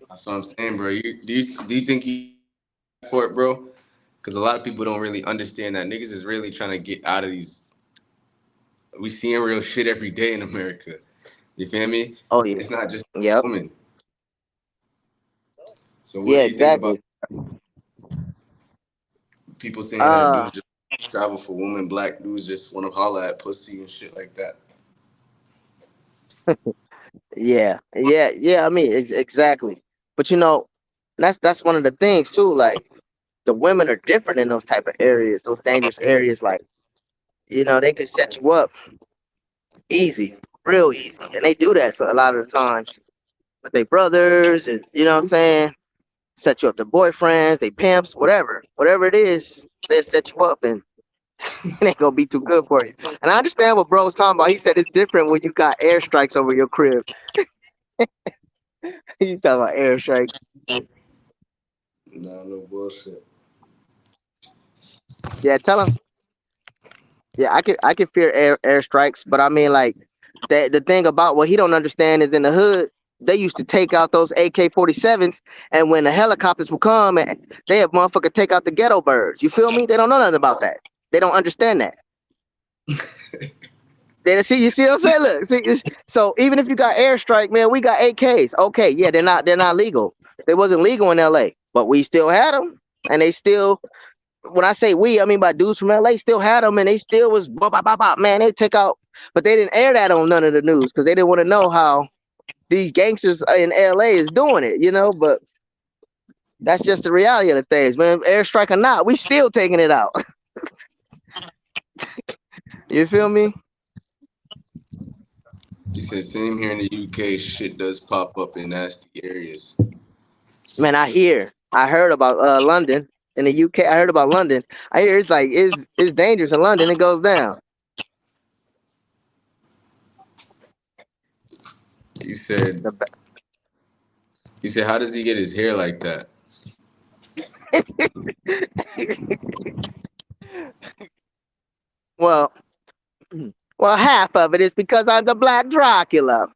S1: That's what I'm saying, bro. Do you think you got the passport, bro? Because a lot of people don't really understand that niggas is really trying to get out of these. We seeing real shit every day in America. You feel me?
S2: Oh yeah,
S1: It's not just
S2: yep,
S1: women. So what
S2: yeah,
S1: do you think about
S2: exactly.
S1: people saying that
S2: Uh,
S1: dudes just travel for women, black dudes just want to holler at pussy and shit like that?
S2: yeah, yeah, yeah. I mean, exactly. But that's one of the things too. Like the women are different in those type of areas, those dangerous areas. Like they can set you up easy, real easy, and they do that so a lot of the times with their brothers, and you know what I'm saying. Set you up to boyfriends, they pimps, whatever it is, they set you up and it ain't gonna be too good for you. And I understand what bro's talking about. He said it's different when you got airstrikes over your crib. You talking about airstrikes?
S1: Nah, no bullshit.
S2: Yeah, tell him. Yeah, I could fear airstrikes, but I mean like the thing about what he don't understand is in the hood they used to take out those AK-47s, and when the helicopters would come, and they have motherfucker take out the ghetto birds. You feel me? They don't know nothing about that. They don't understand that. They see you see what I'm saying? Look, see, so even if you got airstrike, man, we got AKs. Okay, yeah, they're not legal. They wasn't legal in LA, but we still had them, and they still. When I say we, I mean by dudes from LA still had them, and they still was bop, bop, bop, bop. Man, they take out, but they didn't air that on none of the news because they didn't want to know how. these gangsters in LA is doing it, you know, but that's just the reality of the things, man. Airstrike or not, we still taking it out. You feel me?
S1: He said, same here in the UK, shit does pop up in nasty areas.
S2: Man, I heard about London in the UK. I heard about London. I hear it's like it's dangerous in London. It goes down.
S1: He said,
S2: The
S1: he said, how does he get his hair like that?
S2: well, well, half of it is because I'm the Black Dracula.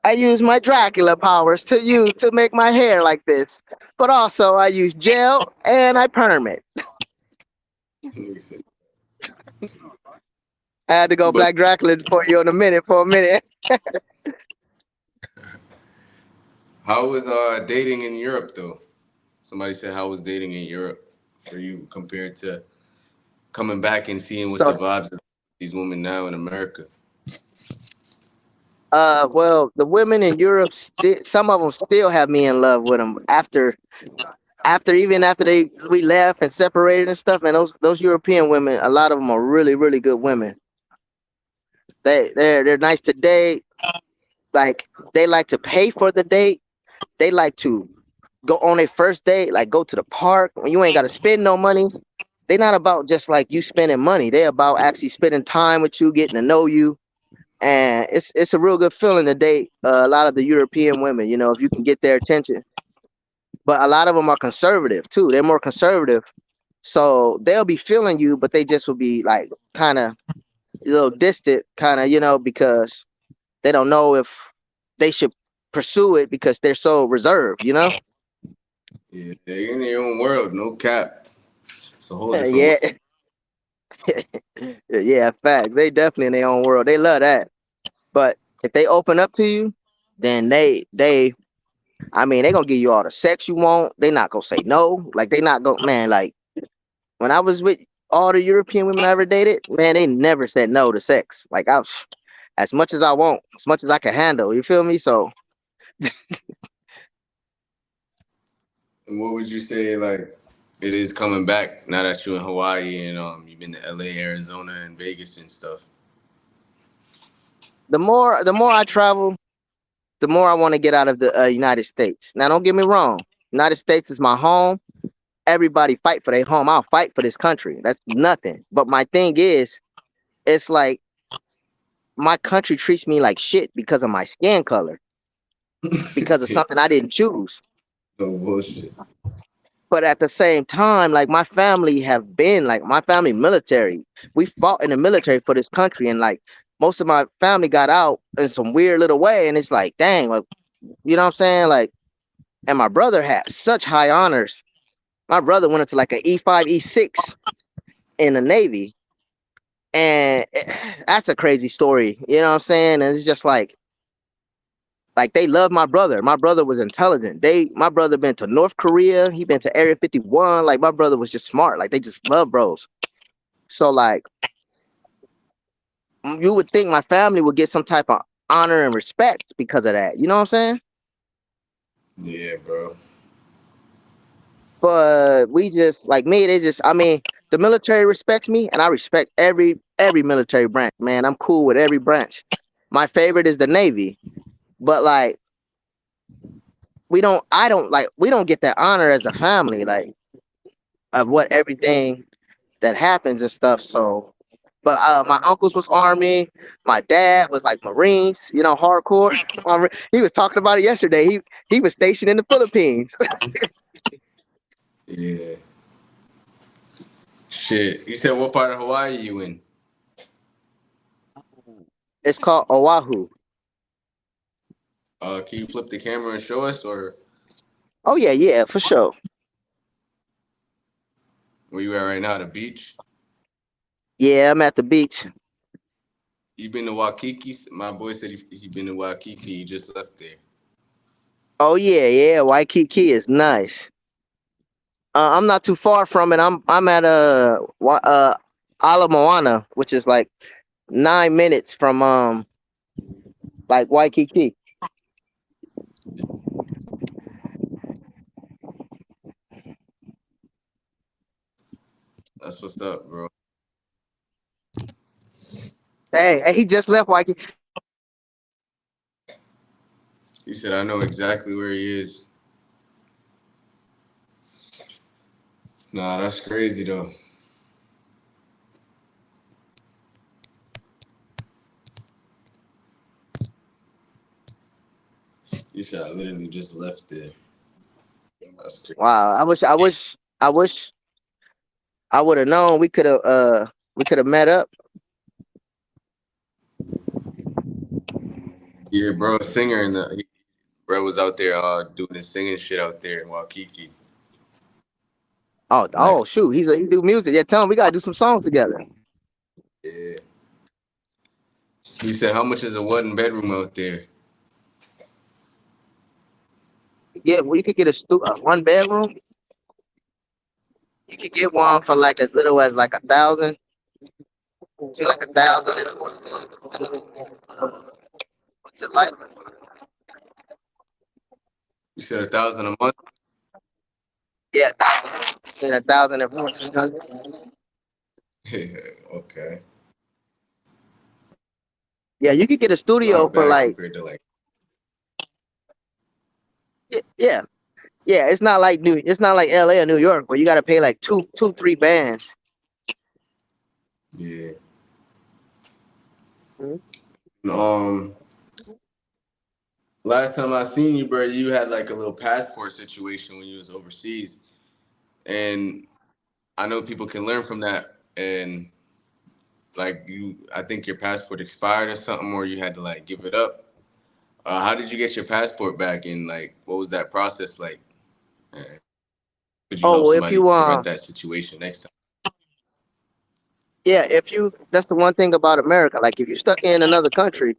S2: I use my Dracula powers to make my hair like this, but also I use gel and I perm it.
S1: He said,
S2: I had to go
S1: but
S2: Black Dracula for you in a minute. For a minute.
S1: how was dating in Europe though? Somebody said, how was dating in Europe for you compared to coming back and seeing what the
S2: So,
S1: vibes of these women now in America?
S2: well, the women in Europe, some of them still have me in love with them after we left and separated and stuff. And those European women, a lot of them are really really good women. They're nice to date. Like they like to pay for the date. They like to go on a first date, like go to the park when you ain't got to spend no money. They not about just like you spending money. They about actually spending time with you, getting to know you, and it's a real good feeling to date a lot of the European women. You know, if you can get their attention. But a lot of them are conservative too. They're more conservative, so they'll be feeling you, but they just will be like kind of a little distant, kind of because they don't know if they should pursue it because they're so reserved. You know?
S1: Yeah, they're in their own world, no cap. It's a whole different world.
S2: Yeah, yeah. Fact. They definitely in their own world. They love that. But if they open up to you, then they I mean they gonna give you all the sex you want. They not gonna say no. Like they not gonna man. Like when I was with all the European women I ever dated, man, they never said no to sex. Like as much as I want, as much as I can handle. You feel me? So
S1: And what would you say like it is coming back now that you're in Hawaii and you've been to LA, Arizona, and Vegas and stuff?
S2: the more I travel, the more I want to get out of the United States. Now, don't get me wrong. United States is my home. Everybody fight for their home. I'll fight for this country. That's nothing. But my thing is, it's like my country treats me like shit because of my skin color, because of something I didn't choose.
S1: No bullshit.
S2: But at the same time, like my family have been like my family military. We fought in the military for this country, and like most of my family got out in some weird little way. And it's like, dang, like you know what I'm saying? Like, and my brother had such high honors. My brother went into like an E5, E6 in the Navy, and that's a crazy story. You know what I'm saying? And it's just like they love my brother. My brother was intelligent. My brother been to North Korea. He been to Area 51. Like my brother was just smart. Like they just love bros. So like you would think my family would get some type of honor and respect because of that. You know what I'm saying?
S1: Yeah, bro.
S2: But we just like me. They just I mean the military respects me, and I respect every military branch. Man, I'm cool with every branch. My favorite is the Navy, but like we don't get that honor as a family. Like of what everything that happens and stuff. So, but my uncles was Army. My dad was like Marines, hardcore. He was talking about it yesterday. He was stationed in the Philippines.
S1: Yeah. Shit. You said what part of Hawaii you in?
S2: It's called Oahu.
S1: Can you flip the camera and show us, or
S2: Oh yeah, yeah, for sure.
S1: where you at right now? The beach.
S2: Yeah, I'm at the beach.
S1: You been to Waikiki? My boy said he been to Waikiki. He just left there.
S2: Oh yeah, yeah. Waikiki is nice. I'm not too far from it. I'm at Ala Moana, which is like 9 minutes from like Waikiki.
S1: What's up, bro?
S2: Hey, he just left, Mikey.
S1: He said, I know exactly where he is. Nah, that's crazy though. He said I literally just left there. That's crazy.
S2: Wow, I wish I would have known we could have met up.
S1: Yeah, bro, a singer and bro was out there doing his singing shit out there in Waikiki.
S2: Oh
S1: Like,
S2: shoot, he do music. Yeah, tell him we gotta do some songs together.
S1: yeah. He said, how much is a one bedroom out there?
S2: Yeah, we could get one bedroom. You could get one for like as little as like 1,000 to like 1,000. What's it like?
S1: You said 1,000 a month.
S2: Yeah, 1,000. Between 1,000 and 1,400.
S1: Okay,
S2: Yeah, you could get a
S1: it's
S2: studio
S1: not
S2: for
S1: bad
S2: like
S1: compared to like,
S2: yeah, yeah. It's not like LA or New York where you gotta pay like three bands.
S1: yeah.
S2: Mhm.
S1: Um, last time I seen you, bro, you had like a little passport situation when you was overseas, and I know people can learn from that. And like I think your passport expired or something, or you had to like give it up. How did you get your passport back, and like what was that process like? And could you
S2: Oh
S1: help
S2: well, if
S1: somebody
S2: you
S1: prevent that situation next time?
S2: yeah, if you that's the one thing about America. Like if you're stuck in another country,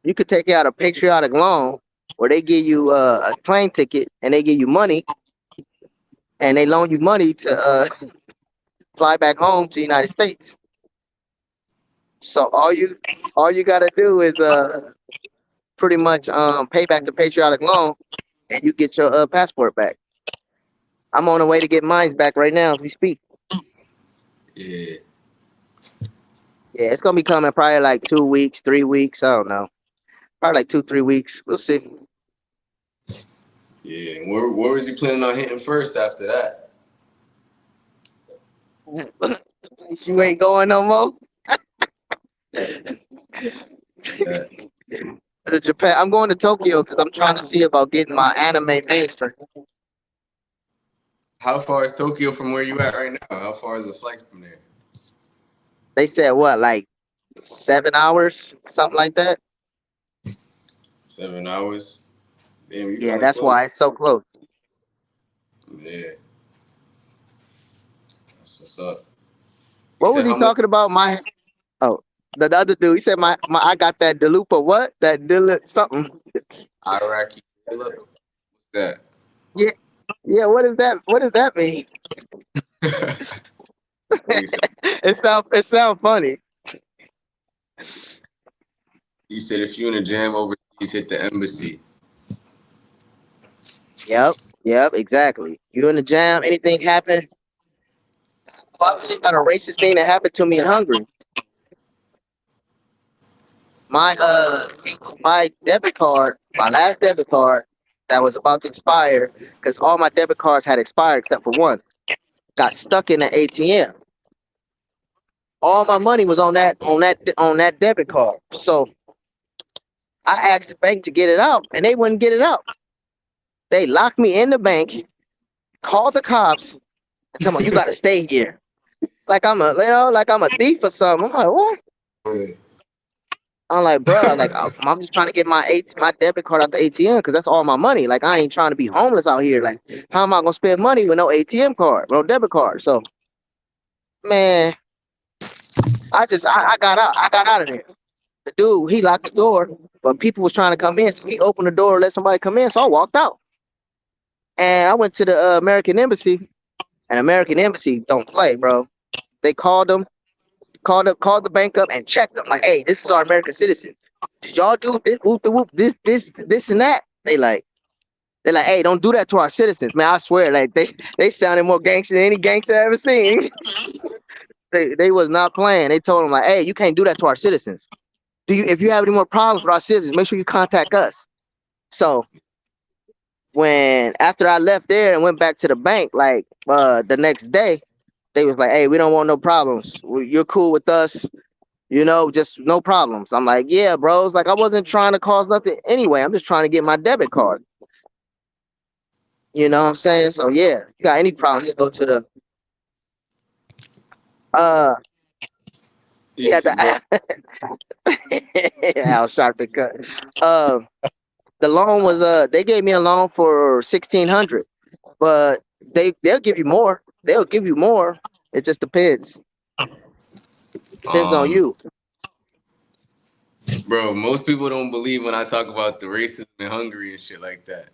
S2: you could take out a patriotic loan where they give you a plane ticket and they give you money and they loan you money to fly back home to the United States. So all you gotta do is pretty much pay back the patriotic loan and you get your passport back. I'm on the way to get mine back right now as we speak.
S1: Yeah,
S2: Yeah, it's gonna be coming probably like 2 weeks, 3 weeks. I don't know. Probably like 2, 3 weeks. We'll see.
S1: yeah. Where was he planning on hitting first after that?
S2: You ain't going no more.
S1: Uh,
S2: Japan. I'm going to Tokyo because I'm trying to see about getting my anime mainstream.
S1: how far is Tokyo from where you at right now? How far is the flight from there?
S2: They said what, like 7 hours, something like that.
S1: 7 hours. Damn, you
S2: Yeah,
S1: kind of
S2: that's
S1: close.
S2: why it's so close.
S1: Yeah, that's what's up. He
S2: What was
S1: said,
S2: he
S1: how much
S2: talking about? Oh, the other dude. He said my I got that Delupa what? That Dil something.
S1: Iraqi? What's that?
S2: Yeah, yeah. What is that? What does that mean?
S1: He said,
S2: It sound funny.
S1: if you in a jam overseas, hit the embassy.
S2: Yep, yep, exactly. You in the jam? Anything happen? I'll tell you about a racist thing that happened to me in Hungary. My my debit card, my last debit card that was about to expire, because all my debit cards had expired except for one, got stuck in the ATM. All my money was on that debit card. So I asked the bank to get it out, and they wouldn't get it out. They locked me in the bank, called the cops, and told me you got to stay here. Like I'm a thief or something. I'm like, what?
S1: Yeah.
S2: I'm like, bruh, like I'm just trying to get my debit card out the ATM because that's all my money. Like I ain't trying to be homeless out here. Like how am I gonna spend money with no ATM card, no debit card? So man, I got out. I got out of there. The dude he locked the door, but people was trying to come in, so he opened the door, let somebody come in. So I walked out, and I went to the American embassy, and American embassy don't play, bro. They called the bank up and checked them. Like, hey, this is our American citizen. Did y'all do this, whoop, the whoop, this, and that? They like. They're like, hey, don't do that to our citizens, man. I swear, like they sounded more gangster than any gangster I ever seen. They was not playing. They told them like, hey, you can't do that to our citizens. Do you if you have any more problems with our citizens, make sure you contact us. So when after I left there and went back to the bank, like the next day, they was like, hey, we don't want no problems. You're cool with us, just no problems. I'm like, yeah, bros. Like I wasn't trying to cause nothing anyway. I'm just trying to get my debit card. You know what I'm saying? So yeah, you got any problems, just go to the uh yeah,
S1: Bro,
S2: the Al Sharpton cut. Uh the loan was they gave me a loan for 1,600, but they'll give you more. They'll give you more. It just depends. Depends on
S1: um,
S2: you.
S1: bro, most people don't believe when I talk about the racism in Hungary and shit like that.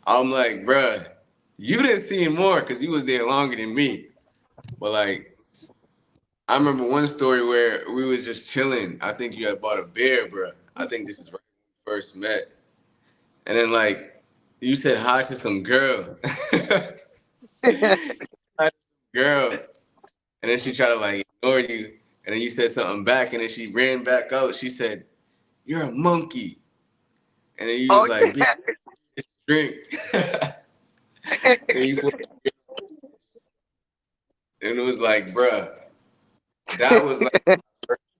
S1: I'm like, bruh, you didn't see more because you was there longer than me. But like, I remember one story where we was just chilling. I think you had bought a beer, bruh. I think this is right when we first met. And then like, you said hi to some girl. Hi to some girl. And then she tried to like ignore you. And then you said something back. And then she ran back out. She said, "You're a monkey." And then you
S2: Oh
S1: was like, "Bitch, drink." And you and it was like, bruh, that was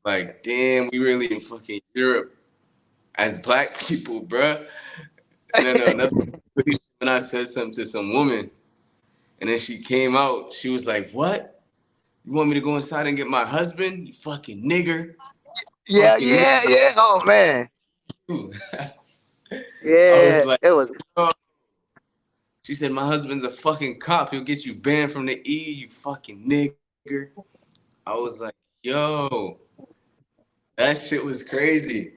S1: like, damn, we really in fucking Europe as black people, bruh. And then another situation when I said something to some woman, and then she came out, she was like, "What? You want me to go inside and get my husband? You fucking nigger,
S2: yeah,
S1: fucking
S2: yeah, yeah. Oh man.
S1: nigger." I was
S2: Yeah,
S1: like,
S2: it was.
S1: oh. She said, "My husband's a fucking cop. He'll get you banned from the E, you fucking nigger." I was like, yo, that shit was crazy.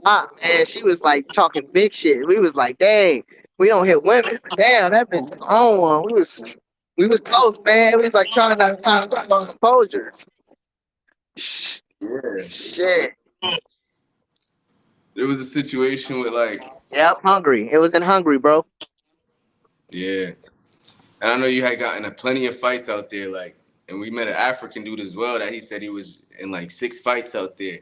S2: Ah, man, she was like talking big shit. We was like, dang, we don't hit women. Damn, that bitch was on one. We was close, man. We was like trying to talk on composures.
S1: Yeah.
S2: Shit.
S1: There was a situation with like,
S2: Yep, hungry. It was in Hungary, bro.
S1: yeah. And I know you had gotten a plenty of fights out there, like, and we met an African dude as well that he said he was in like 6 fights out there.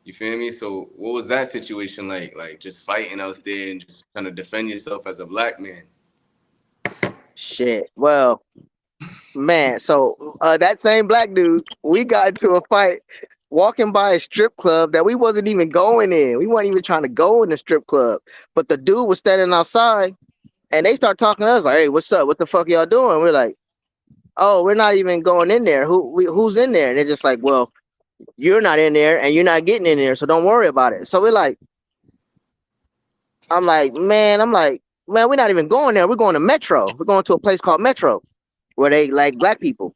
S1: You feel me? So what was that situation like? Like just fighting out there and just trying to defend yourself as a black man.
S2: Shit. Well, man, so that same black dude, we got into a fight walking by a strip club that we wasn't even going in. We weren't even trying to go in the strip club. But the dude was standing outside and they start talking to us like, hey, what's up? What the fuck y'all doing? We're like, oh, we're not even going in there. Who's in there? And they're just like, well, you're not in there and you're not getting in there, so don't worry about it. So we're like, I'm like, man, we're not even going there. We're going to Metro. We're going to a place called Metro where they like black people.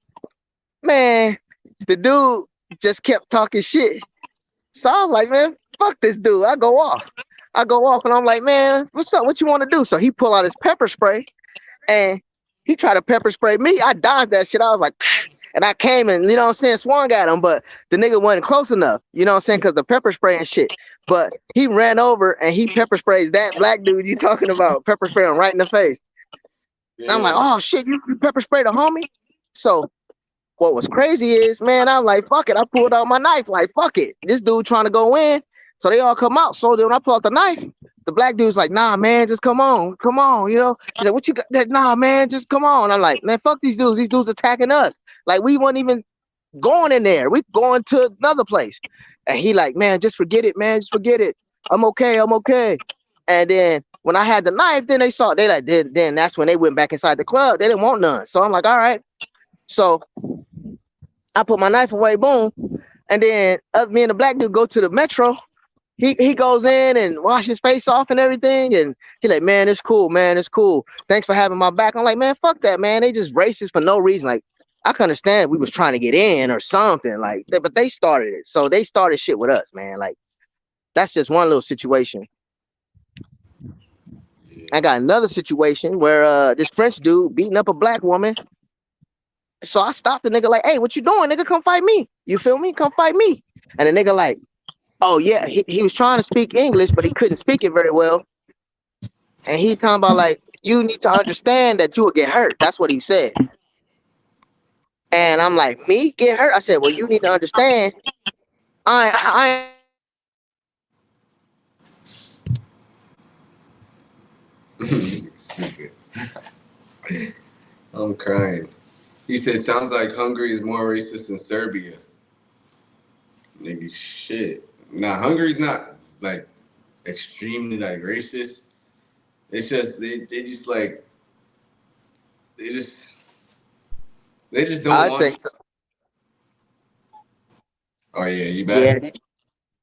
S2: Man, the dude just kept talking shit. So I was like, man, fuck this dude. I go off. And I'm like, man, what's up? What you want to do? So he pull out his pepper spray and he tried to pepper spray me. I dodged that shit. I was like, and I came and, you know what I'm saying, swung at him, but the nigga wasn't close enough, you know what I'm saying, because the pepper spray and shit. But he ran over and he pepper sprays that black dude you talking about, pepper spray him right in the face. And I'm like,
S1: Yeah.
S2: oh shit, you pepper sprayed a homie? So what was crazy is, man, I'm like, fuck it. I pulled out my knife, like, fuck it. This dude trying to go in. So they all come out. So then when I pull out the knife, the black dude's like, nah, man, just come on. Come on. You know, he's like, what you got? Nah, man, just come on. I'm like, man, fuck these dudes. These dudes attacking us. Like, we weren't even going in there. We going to another place. And he like, man, just forget it, man. Just forget it. I'm okay. I'm okay. And then when I had the knife, then they like, then that's when they went back inside the club. They didn't want none. So I'm like, all right. So I put my knife away, boom. And then us, me and the black dude go to the Metro. He goes in and wash his face off and everything. And he like, man, it's cool, man. It's cool. Thanks for having my back. I'm like, man, fuck that, man. They just racist for no reason. Like, I can understand we was trying to get in or something. Like, but they started it. So they started shit with us, man. Like, that's just one little situation. I
S1: Yeah.
S2: got another situation where this French dude beating up a black woman. So I stopped the nigga like, hey, what you doing, nigga? Come fight me. You feel me? Come fight me. And the nigga like, Oh yeah, he was trying to speak English, but he couldn't speak it very well. And he talking about like you need to understand that you will get hurt. That's what he said. And I'm like, me get hurt? I said, well, you need to understand. I ain't about to get hurt.
S1: Stupid. I'm crying. He said, sounds like Hungary is more racist than Serbia. Nigga, shit. Nah, Hungary's not like extremely like racist. It's just they just like they just they just don't
S2: I'd
S1: want.
S2: say so.
S1: Oh yeah, you back?
S2: Yeah,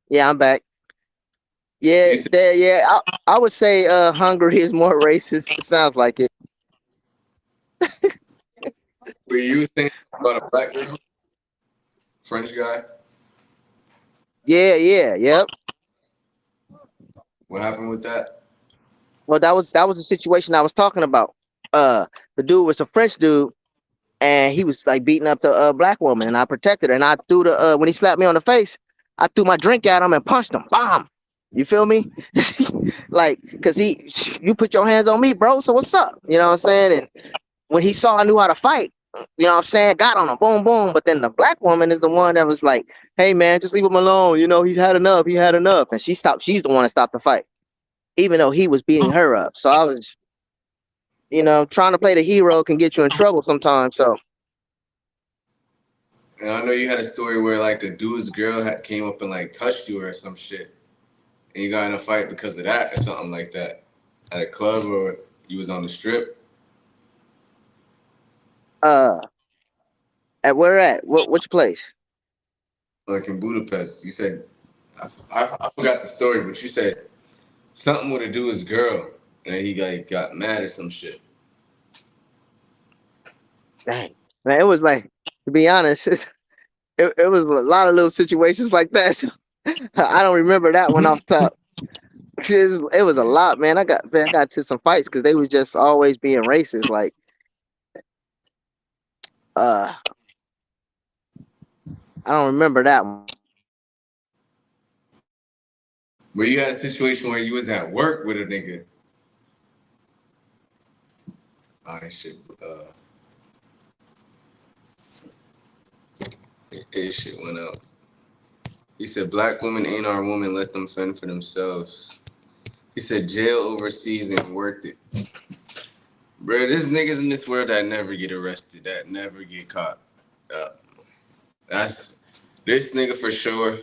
S2: yeah, I'm back. Yeah,
S1: You said
S2: yeah. I would say Hungary is more racist. It sounds like it.
S1: were you saying about a black girl, French guy?
S2: Yeah, yeah, yep.
S1: What happened with that?
S2: Well, that was the situation I was talking about. Uh, the dude was a French dude, and he was like beating up the black woman, and I protected her. And I threw the when he slapped me on the face, I threw my drink at him and punched him. Bomb. You feel me? Like, cause you put your hands on me, bro. So what's up? You know what I'm saying? And when he saw I knew how to fight, you know what I'm saying? Got on him, boom, boom. But then the black woman is the one that was like, "Hey man, just leave him alone. You know he's had enough. He had enough." And she stopped. She's the one that stopped the fight, even though he was beating her up. So I was, trying to play the hero can get you in trouble sometimes. So
S1: And I know you had a story where like a dude's girl had came up and like touched you or some shit, and you got in a fight because of that or something like that at a club or you was on the strip,
S2: uh, at where at? Which place?
S1: like in Budapest. You said I forgot the story, but you said something with a dude's girl, and he got mad or some shit.
S2: Dang, man, it was like, to be honest, it was a lot of little situations like that. So I don't remember that one off top. It was a lot, man. I got to some fights because they was just always being racist. Like, uh, I don't remember that one.
S1: But you had a situation where you was at work with a nigga. I should his shit went out. He said black women ain't our woman, let them fend for themselves. He said jail overseas ain't worth it. Bro, there's niggas in this world that never get arrested, that never get caught. Uh, that's this nigga for sure.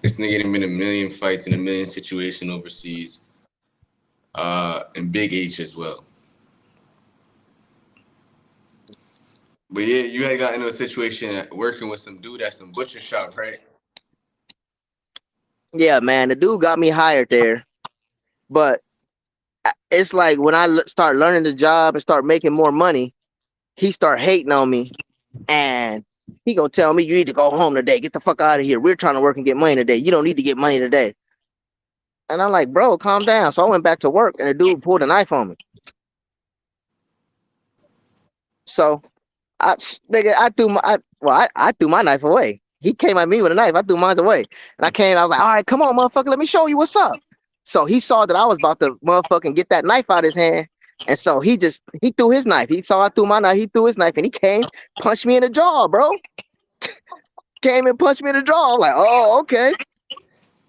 S1: This nigga done been in a million fights in a million situations overseas. And Big H as well. But yeah, you had got into a situation working with some dude at some butcher shop, right?
S2: Yeah, man, the dude got me hired there, but it's like when I start learning the job and start making more money, he start hating on me, and he gonna tell me you need to go home today. Get the fuck out of here. We're trying to work and get money today. You don't need to get money today. And I'm like, bro, calm down. So I went back to work, and the dude pulled a knife on me. So nigga, I threw my knife away. He came at me with a knife. I threw mine away, and I was like, all right, come on, motherfucker, let me show you what's up. So he saw that I was about to motherfucking get that knife out of his hand, and so he threw his knife. He saw I threw my knife. He threw his knife, and he came, punched me in the jaw, bro. Came and punched me in the jaw. I'm like, oh, okay.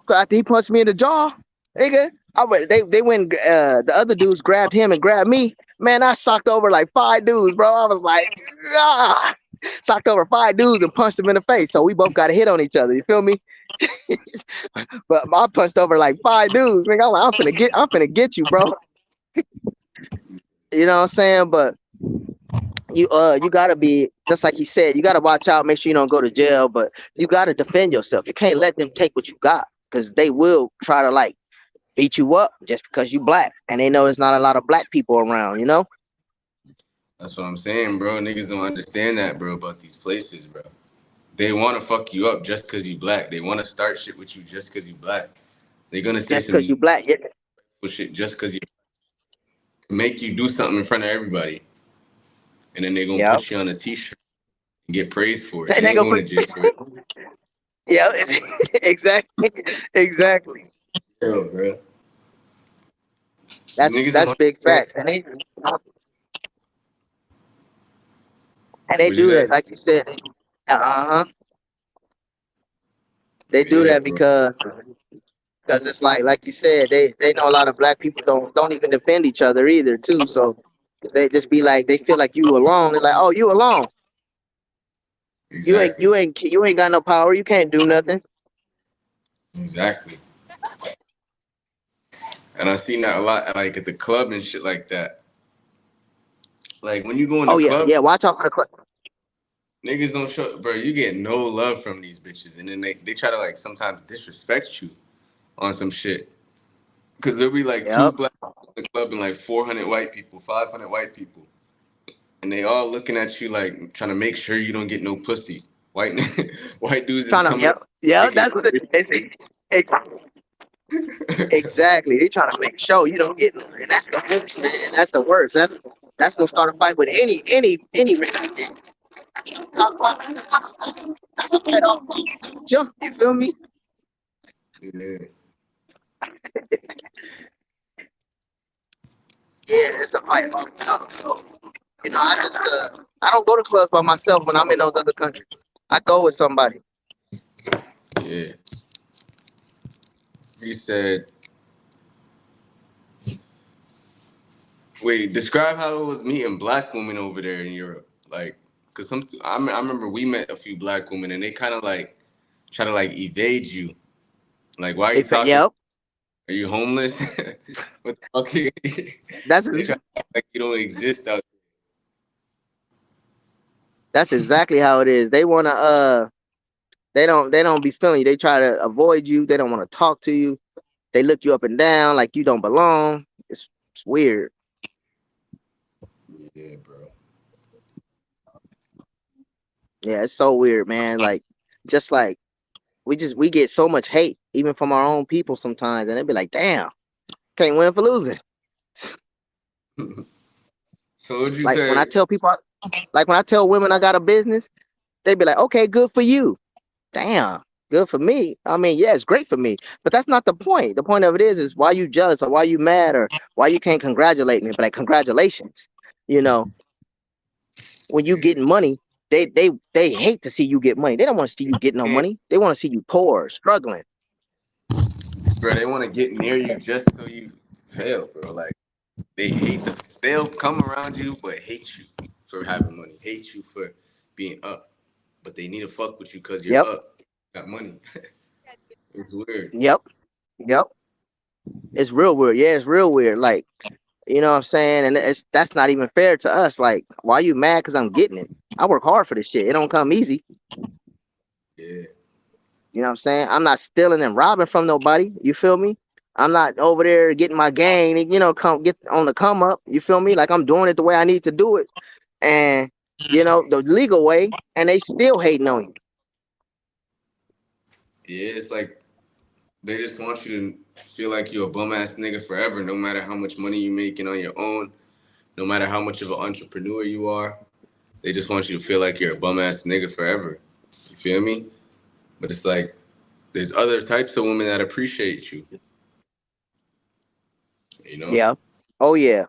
S2: So after he punched me in the jaw, nigga, they went. The other dudes grabbed him and grabbed me. Man, I socked over like five dudes, bro. I was like, ah, socked over five dudes and punched them in the face. So we both got a hit on each other. You feel me? But I punched over like five dudes. Nigga, I'm like, I'm finna get you, bro. You know what I'm saying? But you gotta be just like he said. You gotta watch out. Make sure you don't go to jail. But you gotta defend yourself. You can't let them take what you got because they will try to like beat you up just because you black and they know there's not a lot of black people around, you know?
S1: That's what I'm saying, bro. Niggas don't understand that, bro, about these places, bro. They want to fuck you up just because you black. They want to start shit with you just because you black. They're gonna say
S2: Just because
S1: some
S2: you black. Yeah.
S1: shit just because you make you do something in front of everybody, and then they're gonna
S2: Yeah.
S1: put you on a t-shirt and get praised for it.
S2: They
S1: You
S2: ain't
S1: ain't
S2: gonna
S1: going
S2: put
S1: to jail for it.
S2: Yeah, exactly, exactly.
S1: Yo, bro. Niggas
S2: That's
S1: don't
S2: big
S1: understand.
S2: facts, and they
S1: What you
S2: do
S1: say?
S2: that, like you said. Uh-huh. They do
S1: Yeah,
S2: that
S1: bro.
S2: because it's like you said, they know a lot of black people don't even defend each other either too. So they just be like they feel like you alone. They're like, oh, you alone.
S1: Exactly.
S2: You ain't got no power. You can't do nothing.
S1: Exactly. And I seen that a lot, like at the club and shit like that. Like when you go in the
S2: Oh yeah,
S1: club,
S2: yeah. Watch out for the
S1: niggas don't show, bro. You get no love from these bitches, and then they try to like sometimes disrespect you on some shit. Cause there'll be like two
S2: Yep.
S1: black people in the club and like 400 white people, 500 white people, and they all looking at you like trying to make sure you don't get no pussy. White white dudes is
S2: Trying to
S1: coming up
S2: yep. Yep.
S1: making.
S2: That's what it's exactly. They trying to make sure you don't get no. And that's the worst, man. That's the worst. That's gonna start a fight with any religion. That's a fight off jump. You feel me?
S1: Yeah,
S2: Yeah, it's a fight off jump. So I don't go to clubs by myself when I'm in those other countries. I go with somebody.
S1: yeah. He said, "Wait, describe how it was meeting black women over there in Europe. Like, cause I remember we met a few black women and they kind of like try to like evade you. Like, why are you
S2: If
S1: talking?
S2: yep,
S1: Are you homeless? What the fuck?
S2: that's
S1: They try to act like you don't exist out
S2: that's exactly how it is. They don't be feeling you. They try to avoid you. They don't want to talk to you. They look you up and down like you don't belong. It's weird.
S1: there. Yeah, bro.
S2: Yeah, it's so weird, man. Like just like we get so much hate even from our own people sometimes, and they be like, "Damn, can't win for losing."
S1: So what'd you
S2: Like when I
S1: say?
S2: tell people, like when I tell women I got a business, they be like, "Okay, good for you." Damn, good for me. I mean, yeah, it's great for me, but that's not the point. The point of it is why you jealous or why you mad or why you can't congratulate me. But like, congratulations. You know, when you
S1: Yeah.
S2: getting money, they hate to see you get money. They don't want to see you get no money. They want to see you poor, struggling.
S1: Bro, they want to get near you just so you fail, bro. Like they hate the they'll come around you but hate you for having money, hate you for being up, but they need to fuck with you because you're
S2: Yep,
S1: up, got money. It's weird.
S2: yep, yep. It's real weird. Yeah, it's real weird. Like, you know what I'm saying? And it's that's not even fair to us. Like, why you mad? Because I'm getting it. I work hard for this shit. It don't come easy.
S1: Yeah,
S2: You know what I'm saying? I'm not stealing and robbing from nobody. You feel me? I'm not over there getting my gain, you know, come get on the come up. You feel me? Like I'm doing it the way I need to do it. And, you know, the legal way, and they still hating on you.
S1: yeah. It's like they just want you to feel like you're a bum ass nigga forever, no matter how much money you making on your own, no matter how much of an entrepreneur you are. They just want you to feel like you're a bum ass nigga forever. You feel me? But it's like there's other types of women that appreciate you. You know.
S2: Yeah. Oh yeah.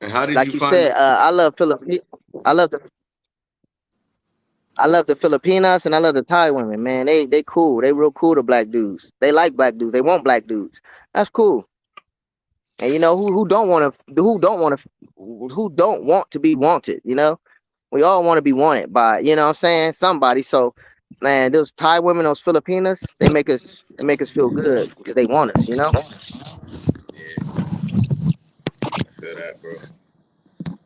S1: And how did you
S2: Like you
S1: find?
S2: said, I love the I love the Filipinas and I love the Thai women, man. They cool. They real cool to black dudes. They like black dudes. They want black dudes. That's cool. And you know who don't want to be wanted, you know? We all want to be wanted by, you know what I'm saying, somebody. So man, those Thai women, those Filipinas, they make us feel good because they want us, you know?
S1: Yeah, I feel that, bro.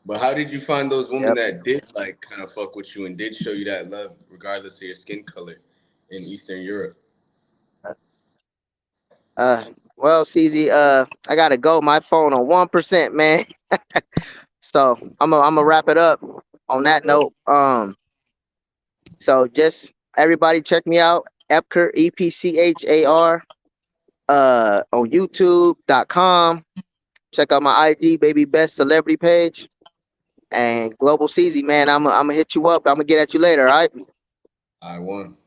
S1: But how did you find those women
S2: Yep.
S1: that did like kind of fuck with you and did show you that love, regardless of your skin color, in Eastern Europe?
S2: Uh well, CZ, I gotta go. My phone on 1%, man. So I'm gonna wrap it up on that note. So just everybody check me out, Epcher, EPCHAR, on YouTube.com. Check out my IG, baby best celebrity page, and Global CZ, man. I'm gonna hit you up. I'm gonna get at you later. All right.
S1: I won.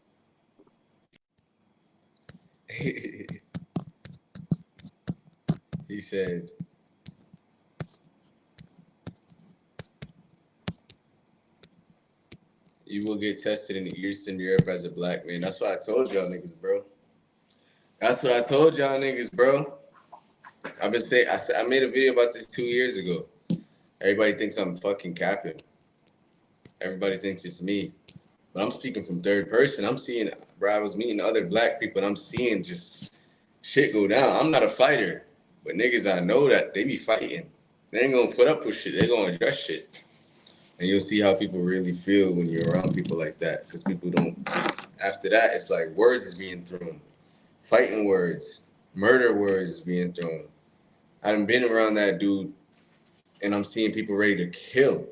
S1: He said, "You will get tested in Eastern Europe as a black man." That's what I told y'all niggas, bro. That's what I told y'all niggas, bro. I've been saying. I made a video about this 2 years ago. Everybody thinks I'm fucking capping. Everybody thinks it's me. But I'm speaking from third person. I'm seeing, bro, I was meeting other black people and I'm seeing just shit go down. I'm not a fighter, but niggas I know that they be fighting. They ain't gonna put up with shit. They gonna address shit. And you'll see how people really feel when you're around people like that. Because people don't, after that, it's like words is being thrown. Fighting words, murder words is being thrown. I done been around that dude and I'm seeing people ready to kill,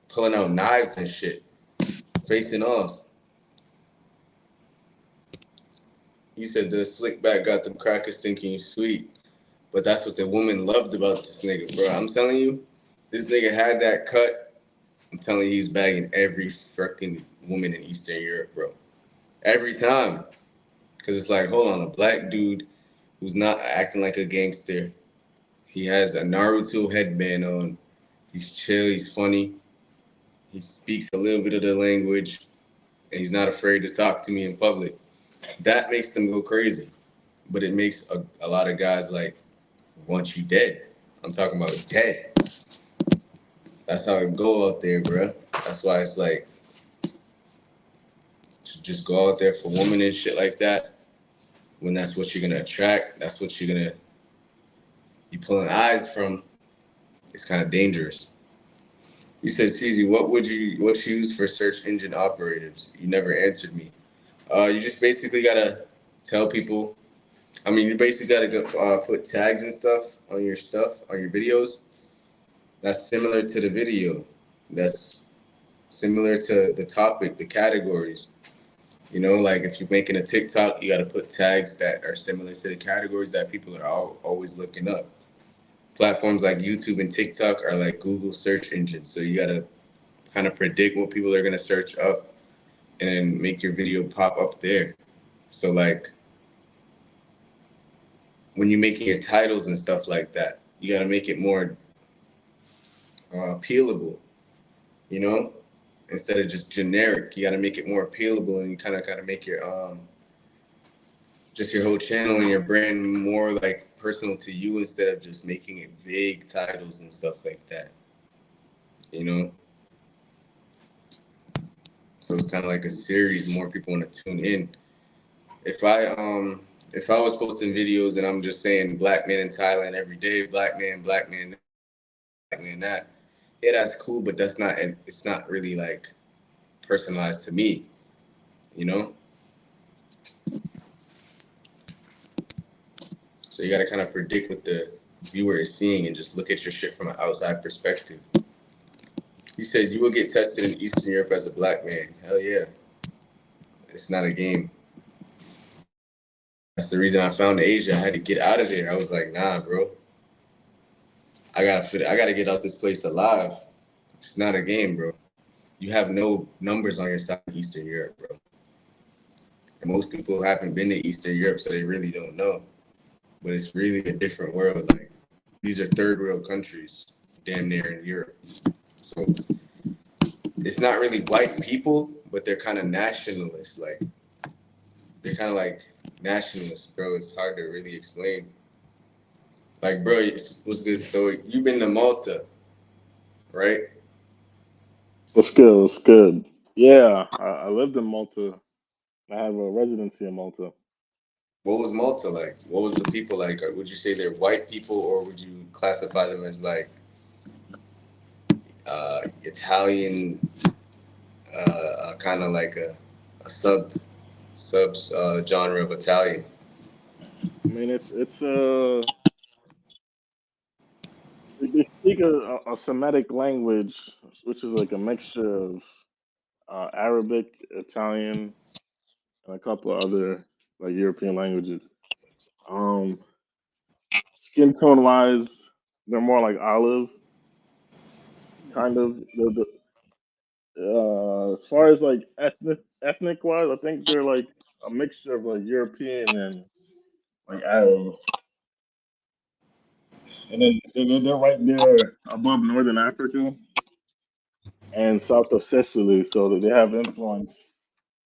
S1: pulling out knives and shit, facing off. You said the slick back got them crackers thinking you sweet, but that's what the woman loved about this nigga, bro. I'm telling you, this nigga had that cut. I'm telling you, he's bagging every freaking woman in Eastern Europe, bro. Every time. Because it's like, hold on, a black dude who's not acting like a gangster. He has a Naruto headband on. He's chill, he's funny. He speaks a little bit of the language, and he's not afraid to talk to me in public. That makes them go crazy. But it makes a lot of guys like want you dead. I'm talking about dead. That's how it go out there, bro. That's why it's like just go out there for women and shit like that. When that's what you're gonna attract, that's what you're gonna be pulling eyes from. It's kind of dangerous. You said, Ceezy, what you use for search engine operatives? You never answered me. You just basically gotta tell people. I mean, you basically gotta go put tags and stuff on your videos. That's similar to the video. That's similar to the topic, the categories. You know, like if you're making a TikTok, you got to put tags that are similar to the categories that people are always looking up. Platforms like YouTube and TikTok are like Google search engines, so you got to kind of predict what people are going to search up and then make your video pop up there. So like when you're making your titles and stuff like that, you got to make it more appealable, you know, instead of just generic. You got to make it more appealable, and you kind of got to make your just your whole channel and your brand more like personal to you instead of just making it vague titles and stuff like that. You know, so it's kind of like a series. More people want to tune in. If I if I was posting videos and I'm just saying black man in Thailand every day, black man this, black man that, yeah, that's cool, but that's not. It's not really like personalized to me. You know, so you got to kind of predict what the viewer is seeing and just look at your shit from an outside perspective. You said you will get tested in Eastern Europe as a black man. Hell yeah. It's not a game. That's the reason I found Asia. I had to get out of there. I was like, nah, bro. I gotta get out this place alive. It's not a game, bro. You have no numbers on your side in Eastern Europe, bro. And most people haven't been to Eastern Europe, so they really don't know. But it's really a different world. Like these are third world countries, damn near in Europe. So it's not really white people, but they're kind of nationalists. Like they're kind of like nationalists, bro. It's hard to really explain. Like, bro, what's good? So you've been to Malta, right?
S3: What's good? What's good? Yeah, I lived in Malta. I have a residency in Malta.
S1: What was Malta like? What was the people like? Or would you say they're white people, or would you classify them as like Italian, kind of like a sub genre of Italian?
S3: I mean, they speak a Semitic language, which is like a mixture of Arabic, Italian, and a couple of other like European languages. Um, Skin tone wise, they're more like olive, kind of. As far as like ethnic wise, I think they're like a mixture of like European and like Arab, and then they're right there above Northern Africa and south of Sicily, so that they have influence.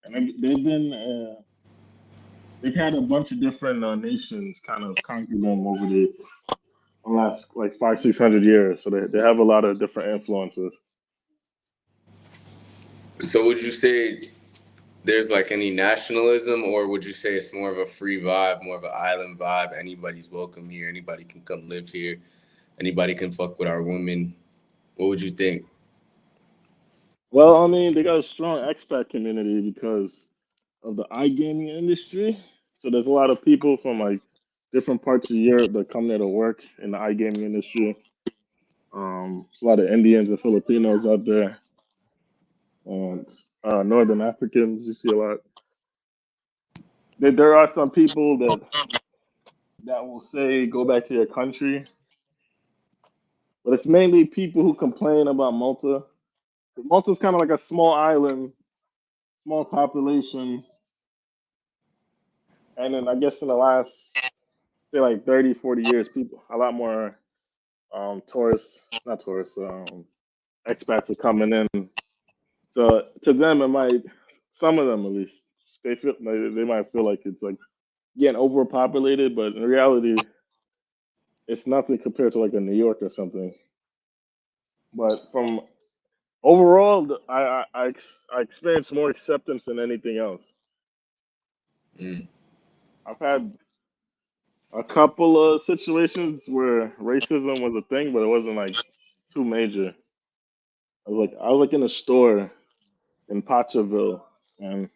S3: And they've had a bunch of different nations kind of conquer them over the last like 500-600 years. So they have a lot of different influences.
S1: So would you say there's like any nationalism, or would you say it's more of a free vibe, more of an island vibe? Anybody's welcome here. Anybody can come live here. Anybody can fuck with our women. What would you think?
S3: Well, I mean, they got a strong expat community because of the iGaming industry. So there's a lot of people from like different parts of Europe that come there to work in the iGaming industry. There's a lot of Indians and Filipinos out there, and Northern Africans. You see a lot. There are some people that will say go back to your country, but it's mainly people who complain about Malta. Malta's kind of like a small island, small population, and then I guess in the last say like 30, 40 years, people a lot more tourists, not tourists, expats are coming in. So to them, it might, some of them at least, they feel they might feel like it's like getting overpopulated, but in reality, it's nothing compared to like a New York or something. But from overall, I experienced more acceptance than anything else.
S1: Mm.
S3: I've had a couple of situations where racism was a thing, but it wasn't like too major. I was like in a store in Potterville, and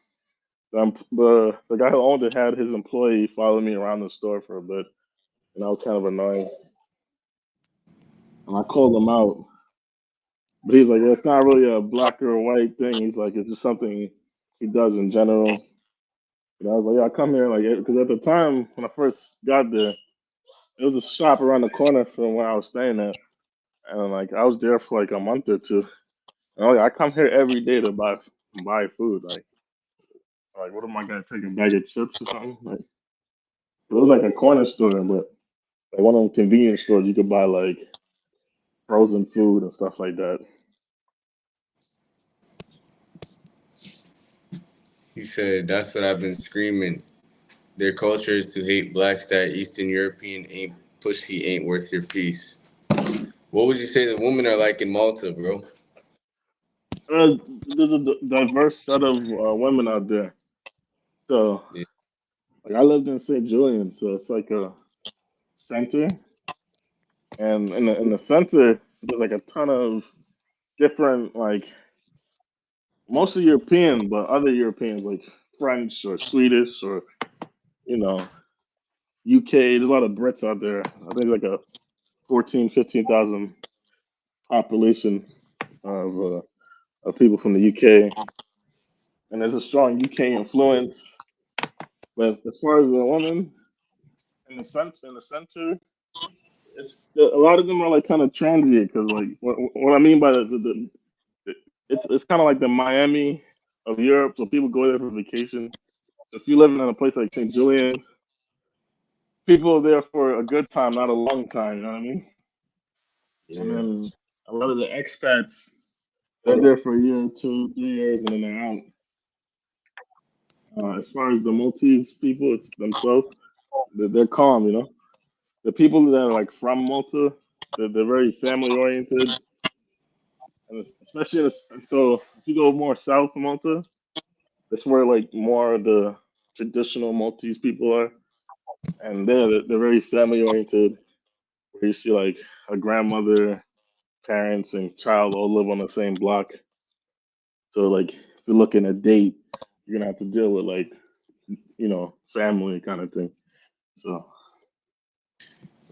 S3: the guy who owned it had his employee follow me around the store for a bit, and that was kind of annoying. And I called him out, but he's like, "It's not really a black or white thing." He's like, "It's just something he does in general." And I was like, "Yeah, I come here like because at the time when I first got there, it was a shop around the corner from where I was staying at, and like I was there for like a month or two. And I come here every day to buy food. Like what am I gonna take a bag of chips or something? Like it was like a corner store, but like one of them convenience stores you could buy like frozen food and stuff like that.
S1: He said, "That's what I've been screaming. Their culture is to hate blacks. That Eastern European ain't pussy ain't worth your peace." What would you say the women are like in Malta, bro?
S3: There's a diverse set of women out there. So
S1: Yeah.
S3: like I lived in St. Julian, so it's like a center, and in the center there's like a ton of different like mostly European, but other Europeans like French or Swedish or you know UK. There's a lot of Brits out there. I think like a 14, 15,000 population of people from the UK, and there's a strong UK influence. But as far as the women in the center, a lot of them are like kind of transient because like what I mean by it's kind of like the Miami of Europe, so people go there for vacation. So if you're living in a place like St. Julian, people are there for a good time, not a long time. You know what I mean? And
S1: Yeah.
S3: then a lot of the expats, they're there for a year, 2, 3 years, and then they're out. As far as the Maltese people it's themselves, they're calm. The people that are like from Malta, they're very family oriented, and especially so if you go more south of Malta, that's where like more of the traditional Maltese people are, and they're very family oriented. Where you see like a grandmother, parents, and child all live on the same block. So like if you're looking at date, you're gonna have to deal with like family kind of thing. So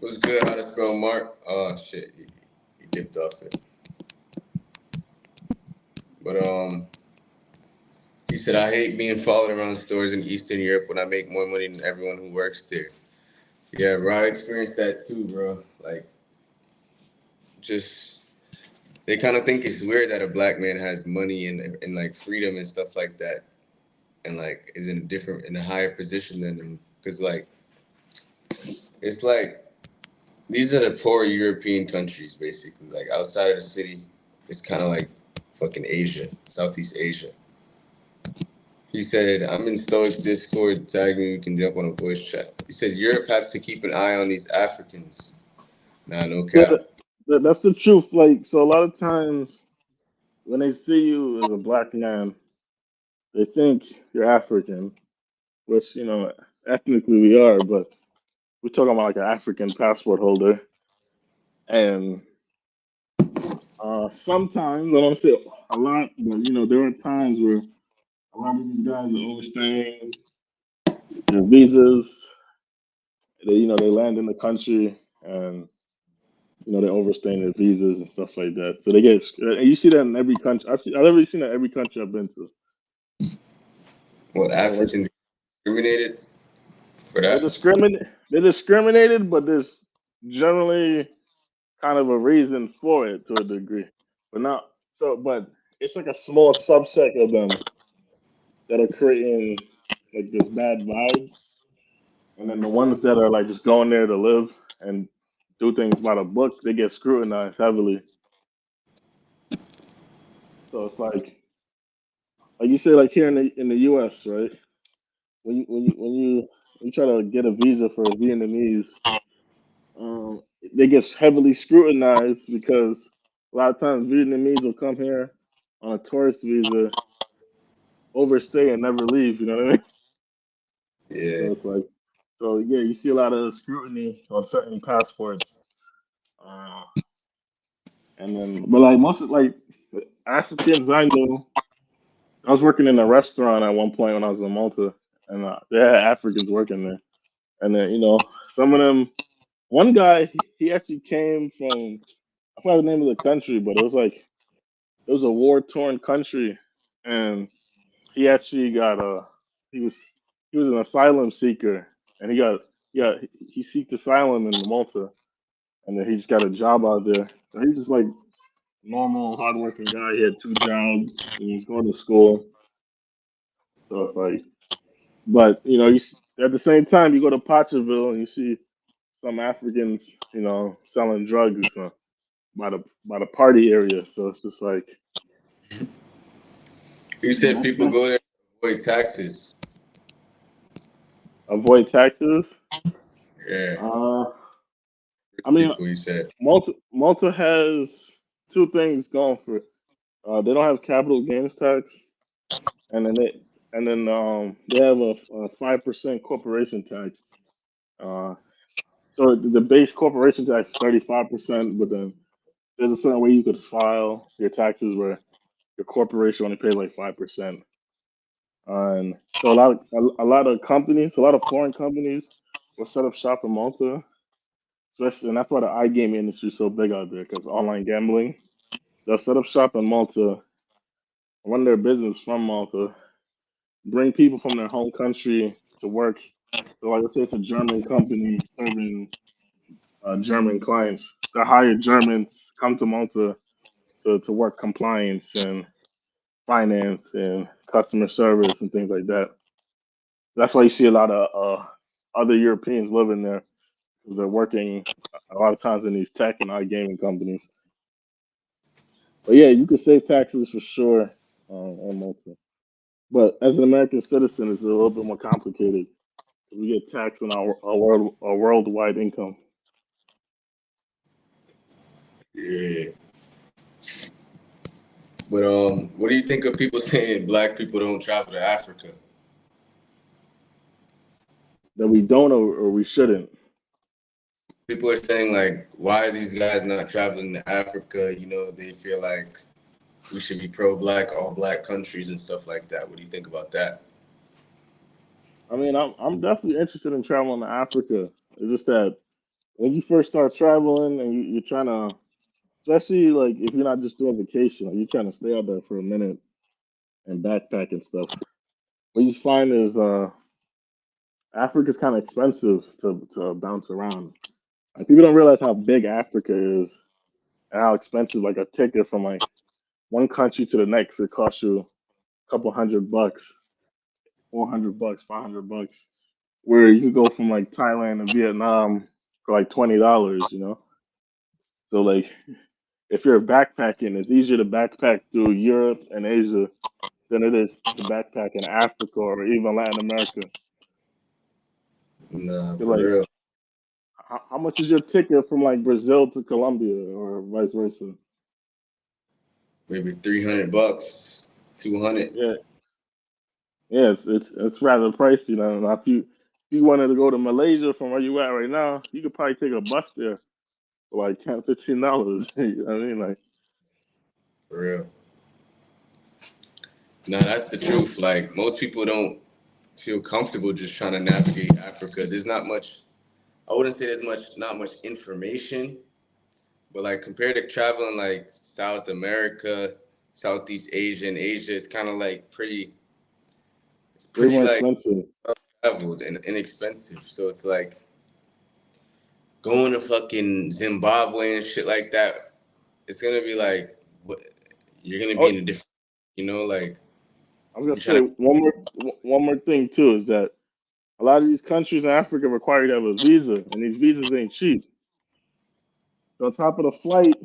S1: What's good? How to spell Mark? Oh shit, he dipped off it. But he said, "I hate being followed around stores in Eastern Europe when I make more money than everyone who works there." Yeah, bro, I experienced that too, bro. Like, just they kind of think it's weird that a black man has money and like freedom and stuff like that, and like is in a higher position than them, because like It's like these are the poor European countries, basically. Like outside of the city, it's kind of like fucking Asia, Southeast Asia. He said, "I'm in Stoic Discord. Tag me. We can jump on a voice chat." He said, "Europe have to keep an eye on these Africans." Nah, no
S3: Yeah,
S1: cap.
S3: that's the truth. Like, so a lot of times when they see you as a black man, they think you're African, which ethnically we are, but we're talking about like an African passport holder. And sometimes I don't say a lot, but there are times where a lot of these guys are overstaying their visas. They land in the country and they're overstaying their visas and stuff like that. So they get, and you see that in every country. I've already seen that in every country I've been to.
S1: What
S3: Like
S1: Africans discriminated for
S3: they're
S1: that?
S3: discriminate, they're discriminated, but there's generally kind of a reason for it to a degree, but not so. But it's like a small subset of them that are creating like this bad vibe, and then the ones that are like just going there to live and do things by the book, they get scrutinized heavily. So it's like you say, like here in the U.S., right? When you try to get a visa for Vietnamese, they get heavily scrutinized because a lot of times Vietnamese will come here on a tourist visa, overstay and never leave. You know what I mean?
S1: Yeah.
S3: So it's like, so yeah, you see a lot of scrutiny on certain passports, uh, and then but like most of like Africans I know, I was working in a restaurant at one point when I was in Malta, and they had Africans working there, and then some of them. One guy, he actually came from I forgot the name of the country, but it was a war torn country, and he actually got a he was he was an asylum seeker, and he seeked asylum in Malta, and then he just got a job out there. So he's just like normal, hardworking guy. He had two jobs. He was going to school. So it's like, but at the same time, you go to Potterville and you see some Africans, selling drugs by the party area. So it's just like,
S1: You said
S3: that's
S1: people
S3: the
S1: go there to avoid taxes.
S3: avoid taxes.
S1: Yeah.
S3: Uh,
S1: Rich
S3: I mean,
S1: people, he said.
S3: Malta has two things going for it. They don't have capital gains tax, and they have a 5% corporation tax. Uh, so the base corporation tax is 35%, but then there's a certain way you could file your taxes where your corporation only pays like 5%. And so a lot of companies, a lot of foreign companies, will set up shop in Malta, especially, and that's why the iGaming industry is so big out there because online gambling. They'll set up shop in Malta, run their business from Malta, bring people from their home country to work. So, like I say, it's a German company serving German clients. They hire Germans come to Malta to work compliance and finance and customer service and things like that. That's why you see a lot of other Europeans living there because they're working a lot of times in these tech and iGaming companies. But yeah, you could save taxes for sure on Malta. But as an American citizen, it's a little bit more complicated. We get taxed on our worldwide income.
S1: Yeah. But what do you think of people saying black people don't travel to Africa?
S3: That we don't or we shouldn't.
S1: People are saying like, why are these guys not traveling to Africa? They feel like we should be pro-black, all black countries and stuff like that. What do you think about that?
S3: I mean, I'm definitely interested in traveling to Africa. It's just that when you first start traveling and you're trying to, especially like if you're not just doing vacation, like you're trying to stay out there for a minute and backpack and stuff. What you find is Africa's kind of expensive to bounce around. Like people don't realize how big Africa is and how expensive like a ticket from like one country to the next. It costs you a couple $100, $400, $500. Where you could go from like Thailand to Vietnam for like $20. So like if you're backpacking, it's easier to backpack through Europe and Asia than it is to backpack in Africa or even Latin America.
S1: Nah,
S3: 'Cause,
S1: for
S3: like,
S1: real.
S3: how much is your ticket from like Brazil to Colombia or vice versa?
S1: Maybe $300, 200.
S3: Yeah, yeah, it's rather pricey. Now, if you wanted to go to Malaysia from where you at right now, you could probably take a bus there for like $10, $15. You know what I mean? Like,
S1: For real. Nah, that's the truth. Like most people don't feel comfortable just trying to navigate Africa. There's not much. I wouldn't say there's not much information, but like compared to traveling like South America, Southeast Asia, and Asia, it's kind of like pretty. It's
S3: way
S1: pretty
S3: more
S1: like
S3: expensive.
S1: traveled and inexpensive. So it's like going to fucking Zimbabwe and shit like that. It's gonna be like what you're gonna be
S3: Oh,
S1: in a different. Like
S3: I was gonna
S1: you're trying
S3: say one more thing too is that a lot of these countries in Africa require you to have a visa, and these visas ain't cheap. So on top of the flight,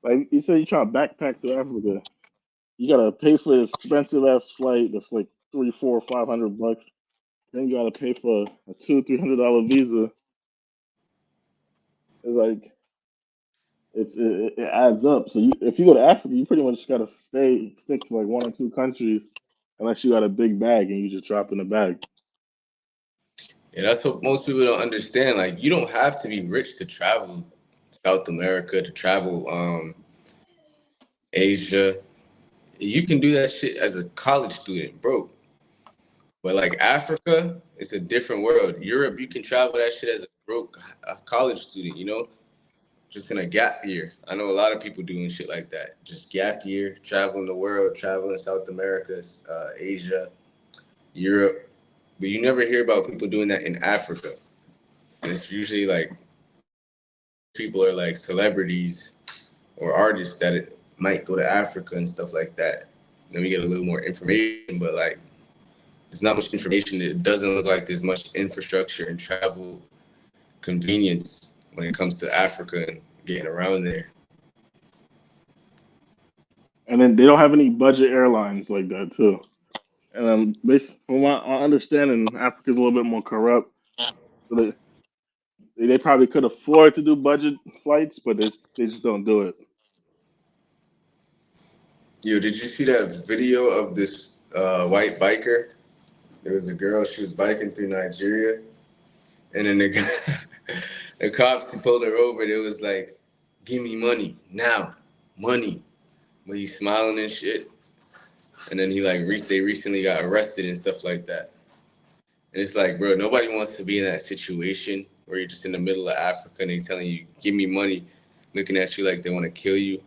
S3: like you said, you're trying to backpack to Africa, you gotta pay for this expensive ass flight that's like three, four, $500. Then you gotta pay for a $200, $300 visa. It's like it adds up. So if you go to Africa, you pretty much gotta stick to like one or two countries, unless you got a big bag and you just drop in the bag.
S1: Yeah, that's what most people don't understand. Like, you don't have to be rich to travel South America, to travel Asia. You can do that shit as a college student, bro. But like Africa, it's a different world. Europe, you can travel that shit as a broke college student, just in a gap year. I know a lot of people doing shit like that. Just gap year, traveling the world, traveling South America, Asia, Europe. But you never hear about people doing that in Africa. And it's usually like people are like celebrities or artists that it might go to Africa and stuff like that. Then we get a little more information, but like there's not much information. It doesn't look like there's much infrastructure and travel convenience when it comes to Africa and getting around there.
S3: And then they don't have any budget airlines like that too. And based from my understanding, Africa's a little bit more corrupt, so they probably could afford to do budget flights, but they just don't do it.
S1: Yo, did you see that video of this white biker? There was a girl. She was biking through Nigeria, and then the cops pulled her over. It was like, "Give me money now, money." But he's smiling and shit. And then he like they recently got arrested and stuff like that. And it's like, bro, nobody wants to be in that situation where you're just in the middle of Africa and they telling you, "Give me money," looking at you like they want to kill you,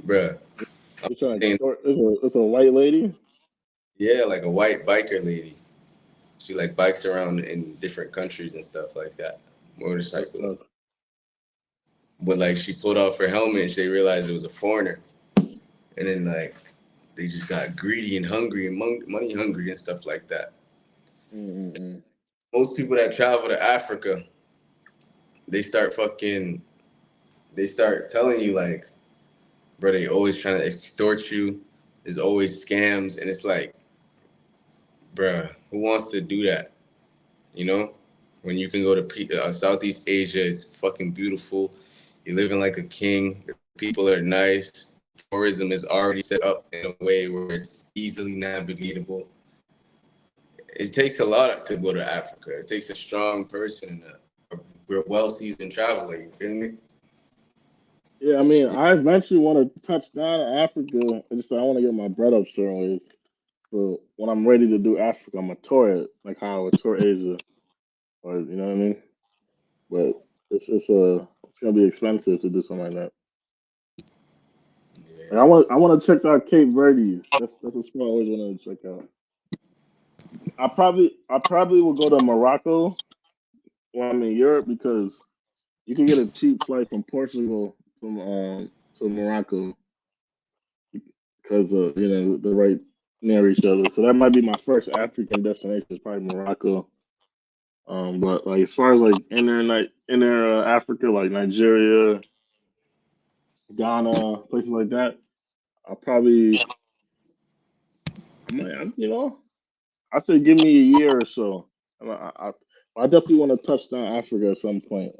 S1: bro. I'm
S3: They're trying to
S1: saying,
S3: extort. It's a white lady.
S1: yeah, like a white biker lady. She like bikes around in different countries and stuff like that,
S3: That's
S1: motorcycling.
S3: tough.
S1: But like she pulled off her helmet and they realized it was a foreigner, and then like they just got greedy and hungry and money hungry and stuff like that.
S3: Mm-mm-mm.
S1: Most people that travel to Africa, they start fucking, they start telling you like, bro, they always trying to extort you. There's always scams, and it's like, bro, who wants to do that? You know, when you can go to Southeast Asia, it's fucking beautiful. You're living like a king. The people are nice. Tourism is already set up in a way where it's easily navigatable. It takes a lot to go to Africa. It takes a strong person and a well seasoned traveler. You feel me?
S3: Yeah, I mean, I eventually want to touch down in Africa. I just I want to get my bread up certain ways. So when I'm ready to do Africa, I'm gonna tour it like how I would tour Asia, or you know what I mean. But it's gonna be expensive to do something like that. Like,
S1: Yeah.
S3: I want to check out Cape Verde. That's a spot I always wanted to check out. I probably will go to Morocco when I'm in Europe because you can get a cheap flight from Portugal to Morocco because they're right near each other. So that might be my first African destination. Is probably Morocco. But like as far as like inner Africa, like Nigeria, Ghana, places like that, I probably I might I say give me a year or so. I definitely want to touch down Africa at some point.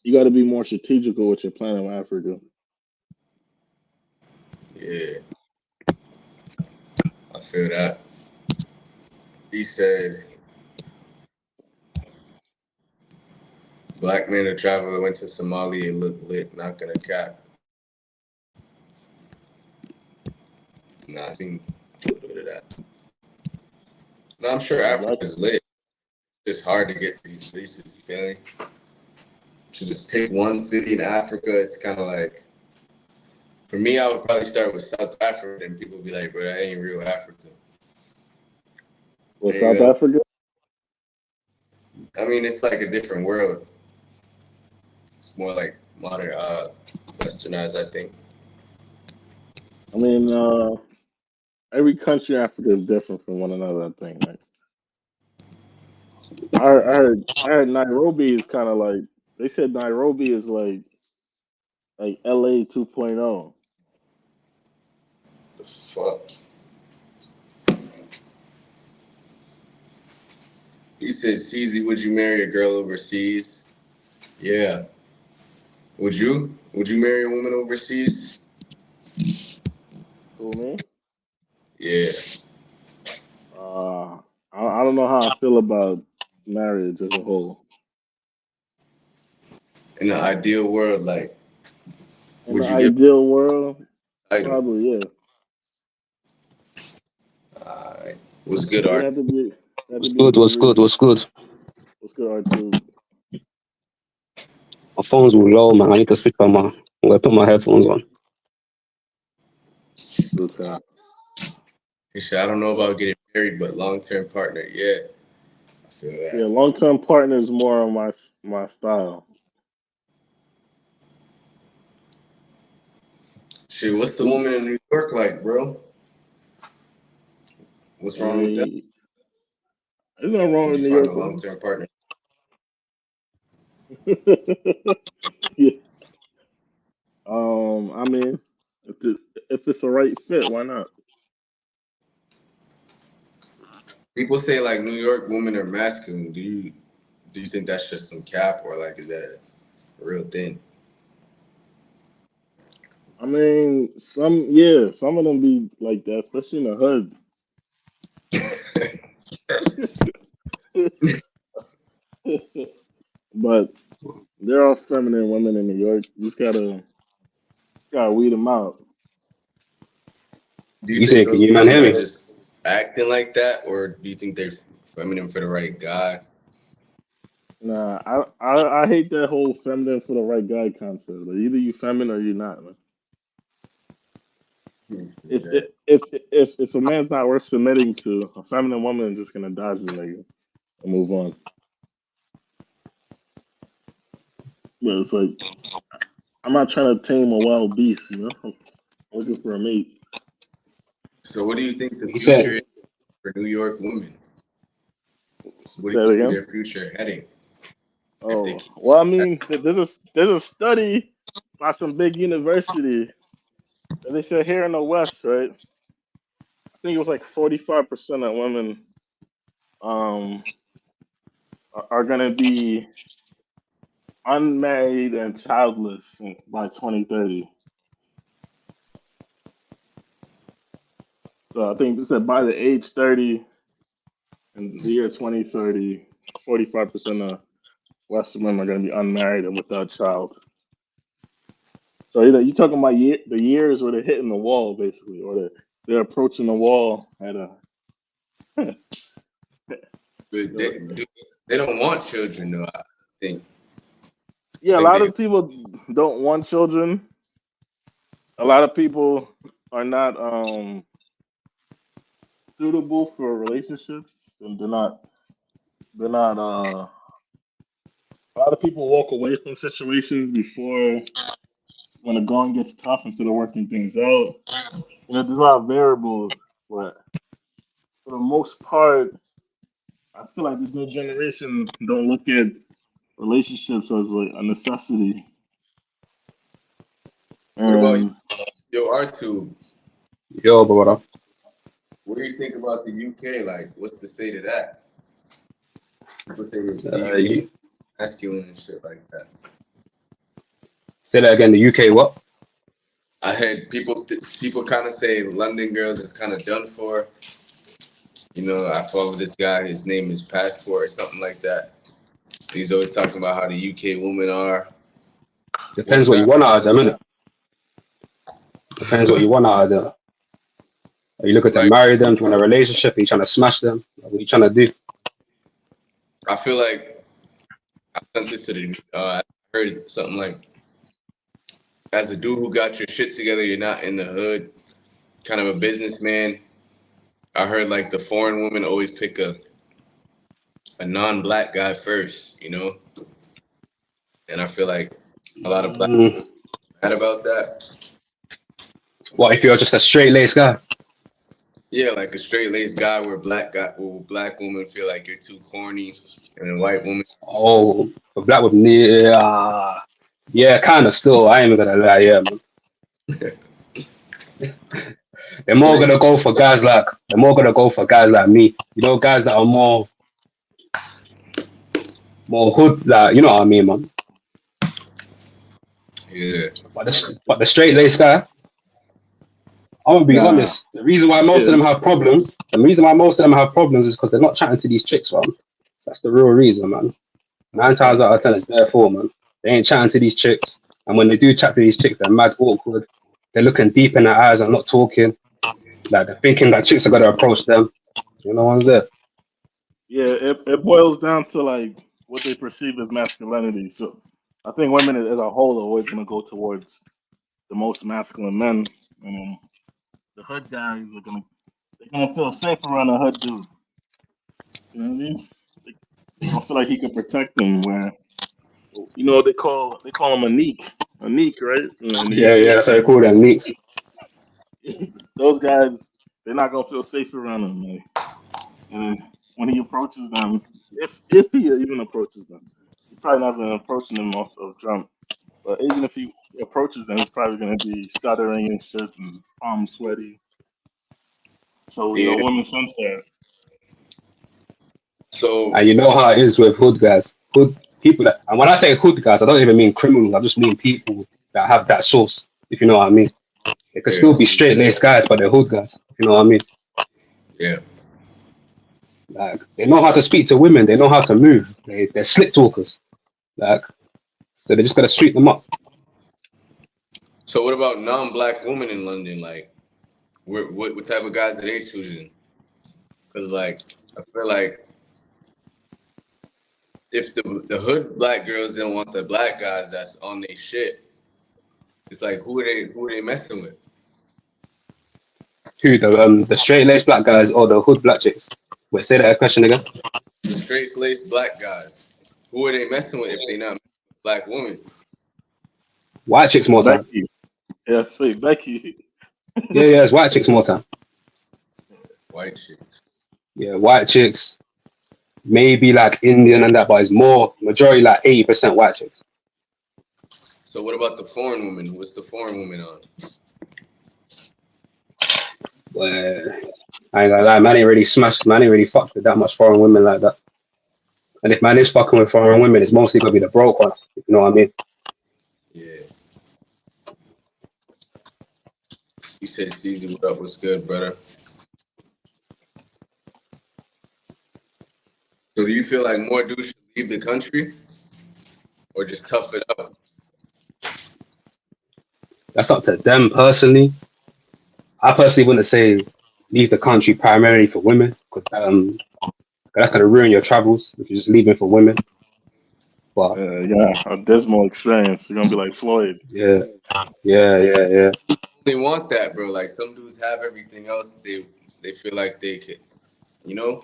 S3: You got to be more strategical with your plan of Africa.
S1: Yeah, I feel that. He said, black man or traveler went to Somalia, it looked lit, not gonna cap. Nah, I seen a little bit of that. No, I'm sure
S3: Black,
S1: Africa's lit. It's just hard to get to these places, you feel me? To just pick one city in Africa, it's kind of like, for me, I would probably start with South Africa, and people be like, bro, that ain't real Africa.
S3: well,
S1: And you
S3: South
S1: know,
S3: Africa.
S1: I mean, it's like a different world. It's more like modern, westernized, I think.
S3: I mean, every country in Africa is different from one another. I think. Like, I heard Nairobi is kind of like they said Nairobi is like LA 2.0.
S1: The fuck? He said, Ceezy, would you marry a girl overseas? Yeah. Would you? Would you marry a woman overseas?
S3: Cool, man.
S1: Yeah.
S3: Uh, I don't know how I feel about marriage as a whole.
S1: In an ideal world, like,
S3: In the
S1: would you give
S3: ideal world,
S1: a title?
S3: probably yeah.
S1: Alright. What's good,
S3: It
S1: Art?
S3: had to be had to
S4: What's
S3: be a
S4: good?
S3: good
S4: What's good?
S3: reason.
S4: What's good?
S3: What's good, R2?
S4: My phone's low, man. I need to switch on my. I'm gonna put my headphones on.
S3: Good time.
S1: He said, I don't know about getting married, but long term partner, yeah. I feel
S3: Yeah,
S1: that.
S3: long term partner is more on my style.
S1: Shit, what's the
S3: We,
S1: woman in New York like, bro? What's
S3: I
S1: wrong with that?
S3: mean, there's nothing wrong
S1: Would
S3: with
S1: you
S3: New
S1: find a
S3: York
S1: long
S3: women.
S1: term partner?
S3: Yeah. I mean, if it's the right fit, why not?
S1: People say like New York women are masculine. Do you think that's just some cap or like is that a real thing?
S3: I mean, some of them be like that, especially in the hood. But there are feminine women in New York. You just gotta weed them out.
S1: Do you
S4: You
S1: think
S4: say, can
S1: those
S4: you man
S1: women
S4: hear
S1: are
S4: me?
S1: just acting like that, or do you think they're feminine for the right guy?
S3: Nah, I hate that whole feminine for the right guy concept. Like either you feminine or you not, man. If
S1: That.
S3: if a man's not worth submitting to, a feminine woman is just gonna dodge the nigga and move on. But it's like I'm not trying to tame a wild beast, you know. I'm looking for a mate.
S1: So, what do you think the
S4: You
S1: future is
S4: said,
S1: for New York women? Where do
S3: Say it
S1: you see
S3: again.
S1: their future heading if they
S3: Oh
S1: keep?
S3: well, I mean, there's a study by some big university that they said here in the West, right? I think it was like 45% of women um are gonna be unmarried and childless by 2030. So I think they said by the age 30 in the year 2030, 45% of Western women are going to be unmarried and without a child. So you're talking about the years where they're hitting the wall, basically, or they're approaching the wall at a.
S1: But they don't want children, though. I think. I
S3: Yeah, a
S1: think
S3: lot
S1: they.
S3: of people don't want children. A lot of people are not suitable for relationships, and they're not. A lot of people walk away from situations before when the going gets tough instead of working things out. There's a lot of variables, but for the most part, I feel like this new generation don't look at relationships as like a necessity.
S1: What about
S3: And
S1: your R2?
S4: Yo, brother.
S1: What do you think about the UK? Like, what's to say to that? People say the UK
S4: You
S1: masculine and shit like that.
S4: say that again. The UK what?
S1: I heard people kind of say London girls is kind of done for. You know, I follow this guy. His name is Passport or something like that. He's always talking about how the UK women are.
S4: Depends
S1: What's
S4: what you
S1: that?
S4: want out of them, innit? Depends what you want out of them. Are you looking to
S1: Like,
S4: marry them? Do you want a relationship? Are you trying to smash them? What are you trying to do?
S1: I feel like I sent this to the. I heard something like, as a dude who got your shit together, you're not in the hood, kind of a businessman. I heard like the foreign women always pick a non-black guy first, you know, and I feel like a lot of black
S4: Mm,
S1: mad about that.
S4: what if you're just a straight laced guy?
S1: Yeah, like a straight laced guy where black women feel like you're too corny, and a white woman.
S4: Oh, a black woman, yeah, yeah, kind of. Still, I ain't even gonna lie, yeah, man. They're more
S1: They
S4: gonna go for guys like they're more gonna go for guys like me. You know, guys that are more hood, like you know what I mean, man.
S1: yeah,
S4: But the straight laced guy, I'm gonna be
S3: nah,
S4: honest. The reason why most of
S3: yeah,
S4: them have problems, is because they're not chatting to these chicks, man. That's the real reason, man. Nine times
S3: fact.
S4: out of ten, it's their fault, man. They ain't chatting to these chicks, and when they do chat to these chicks, they're mad awkward. They're looking deep in their eyes and not talking. Like they're thinking that chicks are gonna approach them. You know, one's there.
S3: Yeah, it boils down to like what they perceive as masculinity. So I think women as a whole are always gonna go towards the most masculine men, and then the hood guys are gonna feel safe around a hood dude. You know what I mean? They, they gonna feel like he can protect them. Where they call him a neek, right? And
S4: Yeah, yeah, that's how they call them, neeks.
S3: those guys, they're not gonna feel safe around him. Like, and when he approaches them, if he even approaches them, he's probably not even approaching them off of jump. But even if he approaches them, he's probably gonna be stuttering and shit and palms sweaty. So
S1: yeah.
S3: women sense that.
S1: So
S4: And you know how it is with hood guys. Hood people that, and when I say hood guys, I don't even mean criminals. I just mean people that have that source. If you know what I mean. They could
S1: yeah,
S4: still be straight laced guys, but they're hood guys. If you know what I mean.
S1: yeah.
S4: Like they know how to speak to women. They know how to move. They're slick talkers. Like so, they just gotta sweep them up.
S1: So what about non-black women in London? Like, what type of guys are they choosing? Because like I feel like if the hood black girls didn't want the black guys that's on their shit, it's like who are they messing with?
S4: Who the straight laced black guys or the hood black chicks? Wait, say that question again.
S1: The straight laced black guys. Who are they messing with if they not messing with black women?
S4: White chicks more time.
S3: Becky, yeah, say Becky.
S4: Yeah, yeah, it's white chicks more time.
S1: White chicks.
S4: Yeah, white chicks. Maybe like Indian and that, but it's more majority like 80% white chicks.
S1: So what about the foreign woman? What's the foreign woman on?
S4: But I ain't gonna lie, man ain't really smashed, man ain't really fucked with that much foreign women like that. And if man is fucking with foreign women, it's mostly gonna be the broke ones, if you know what I mean.
S1: Yeah. You said Ceezy, what up? What's good, brother? So do you feel like more dudes should leave the country or just tough it up?
S4: That's up to them personally. I personally wouldn't say leave the country primarily for women, because that's gonna ruin your travels if you're just leaving for women. But
S3: Yeah, a dismal experience. You're gonna be like Floyd.
S4: yeah, yeah, yeah, yeah.
S1: They want that, bro. Like some dudes have everything else. They feel like they could, you know.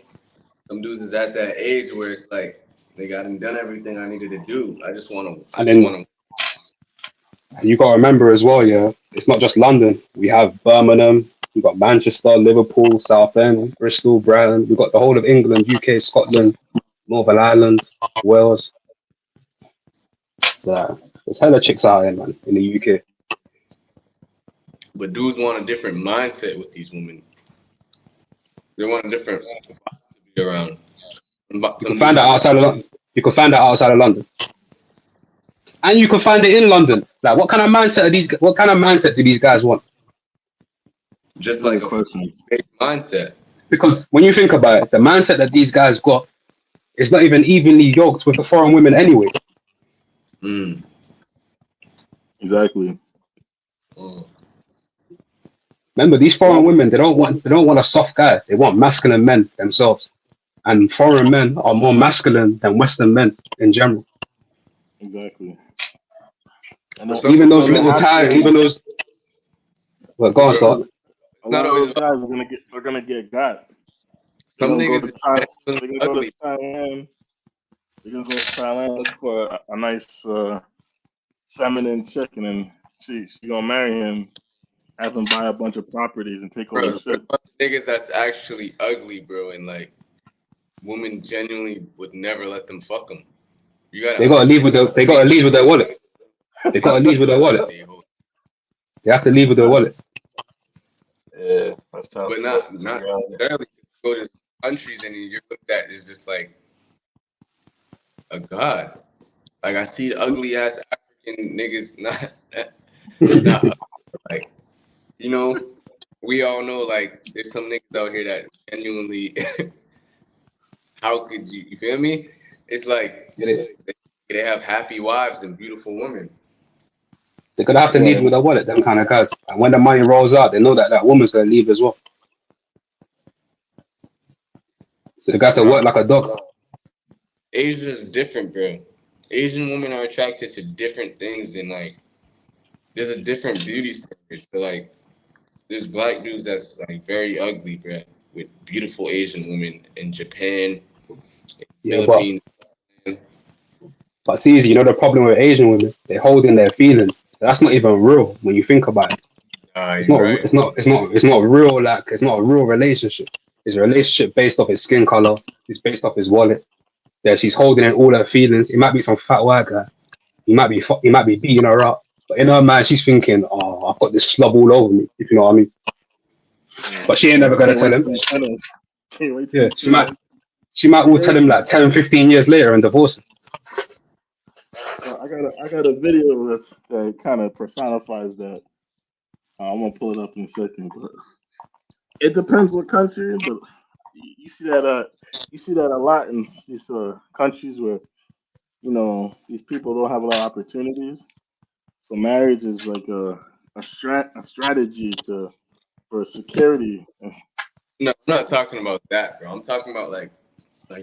S1: Some dudes is at that age where it's like they got done everything I needed to do. I just want to. I
S4: And
S1: just
S4: then
S1: want to.
S4: you gotta remember as well, yeah, it's not just London. We have Birmingham. We've got Manchester, Liverpool, Southend, Bristol, Brighton. We've got the whole of England, UK, Scotland, Northern Ireland, Wales. So there's hella chicks out here, man, in the UK.
S1: But dudes want a different mindset with these women. They want a different vibe to be around.
S4: You can
S1: Some
S4: find
S1: dudes
S4: that
S1: are
S4: outside of London. You can find that outside of London. And you can find it in London. Like, what kind of mindset are these? What kind of mindset do these guys want?
S1: just
S3: Good
S1: like a
S3: question.
S1: based mindset.
S4: Because when you think about it, the mindset that these guys got is not even evenly yoked with the foreign women anyway.
S1: Mm.
S3: Exactly.
S1: Mm.
S4: Remember, these foreign women, they don't want a soft guy. They want masculine men themselves. And foreign men are more masculine than Western men in general.
S3: Exactly. And
S1: But
S3: then,
S1: some
S4: Even
S3: and
S4: those
S3: then they
S4: little
S3: have
S4: tired,
S3: to.
S4: even those. Well, go on,
S1: bro,
S4: start.
S3: A
S1: it's not
S3: lot of
S1: always
S3: those
S1: about
S3: guys are gonna get got. They're
S1: some
S3: gonna go
S1: niggas
S3: to
S1: is
S3: Thailand.
S1: genuinely
S3: They're gonna go to
S1: ugly.
S3: Thailand. They're gonna go to Thailand look for a nice feminine chick, and then she gonna marry him, have him buy a bunch of properties and take all
S1: Bro,
S3: his
S1: but a
S3: shit.
S1: bunch of niggas that's actually ugly, bro, and like women genuinely would never let them fuck them. You gotta
S4: They gotta leave
S1: understand.
S4: with the. They gotta leave with their wallet. They gotta leave with their wallet.
S1: They hold-
S4: They have to leave with their wallet.
S3: Yeah, that's tough.
S1: But
S3: But
S1: not necessarily. Go to countries and you're looked at as just like a god. Like I see ugly ass African niggas, not like you know. We all know like there's some niggas out here that genuinely. How could you? You feel me? It's like
S4: Get it?
S1: they have happy wives and beautiful women.
S4: They're gonna have to leave
S3: yeah,
S4: with their wallet. Them kind of guys. And when the money rolls out, they know that that woman's gonna leave as well. So they got to
S1: Nah,
S4: work like a dog.
S1: Asia is different, bro. Asian women are attracted to different things than like. There's a different beauty standard. So like, there's black dudes that's like very ugly, bro, with beautiful Asian women in Japan,
S4: Yeah, but
S1: Philippines.
S4: but see, you know the problem with Asian women, they hold in their feelings. So that's not even real when you think about it.
S1: Ah,
S4: It's
S1: you're
S4: not.
S1: right.
S4: It's not real. Like it's not a real relationship. It's a relationship based off his skin color. It's based off his wallet. Yeah, she's holding in all her feelings. It might be some fat white guy. He might be beating her up. But in her mind, she's thinking, "Oh, I've got this slob all over me." If you know what I mean.
S3: yeah.
S4: But she ain't never gonna
S3: Can't
S4: tell
S3: wait
S4: him.
S3: till you finish. Can't wait till
S4: Yeah,
S3: you
S4: she
S3: finish.
S4: might. She might will tell
S3: Hey,
S4: him like 10, 15 years later and divorce him.
S3: I got a video that kind of personifies that. I'm gonna pull it up in a second, but it depends what country. But you see that a lot in these countries where these people don't have a lot of opportunities. So marriage is like a strategy for security.
S1: No, I'm not talking about that, bro. I'm talking about like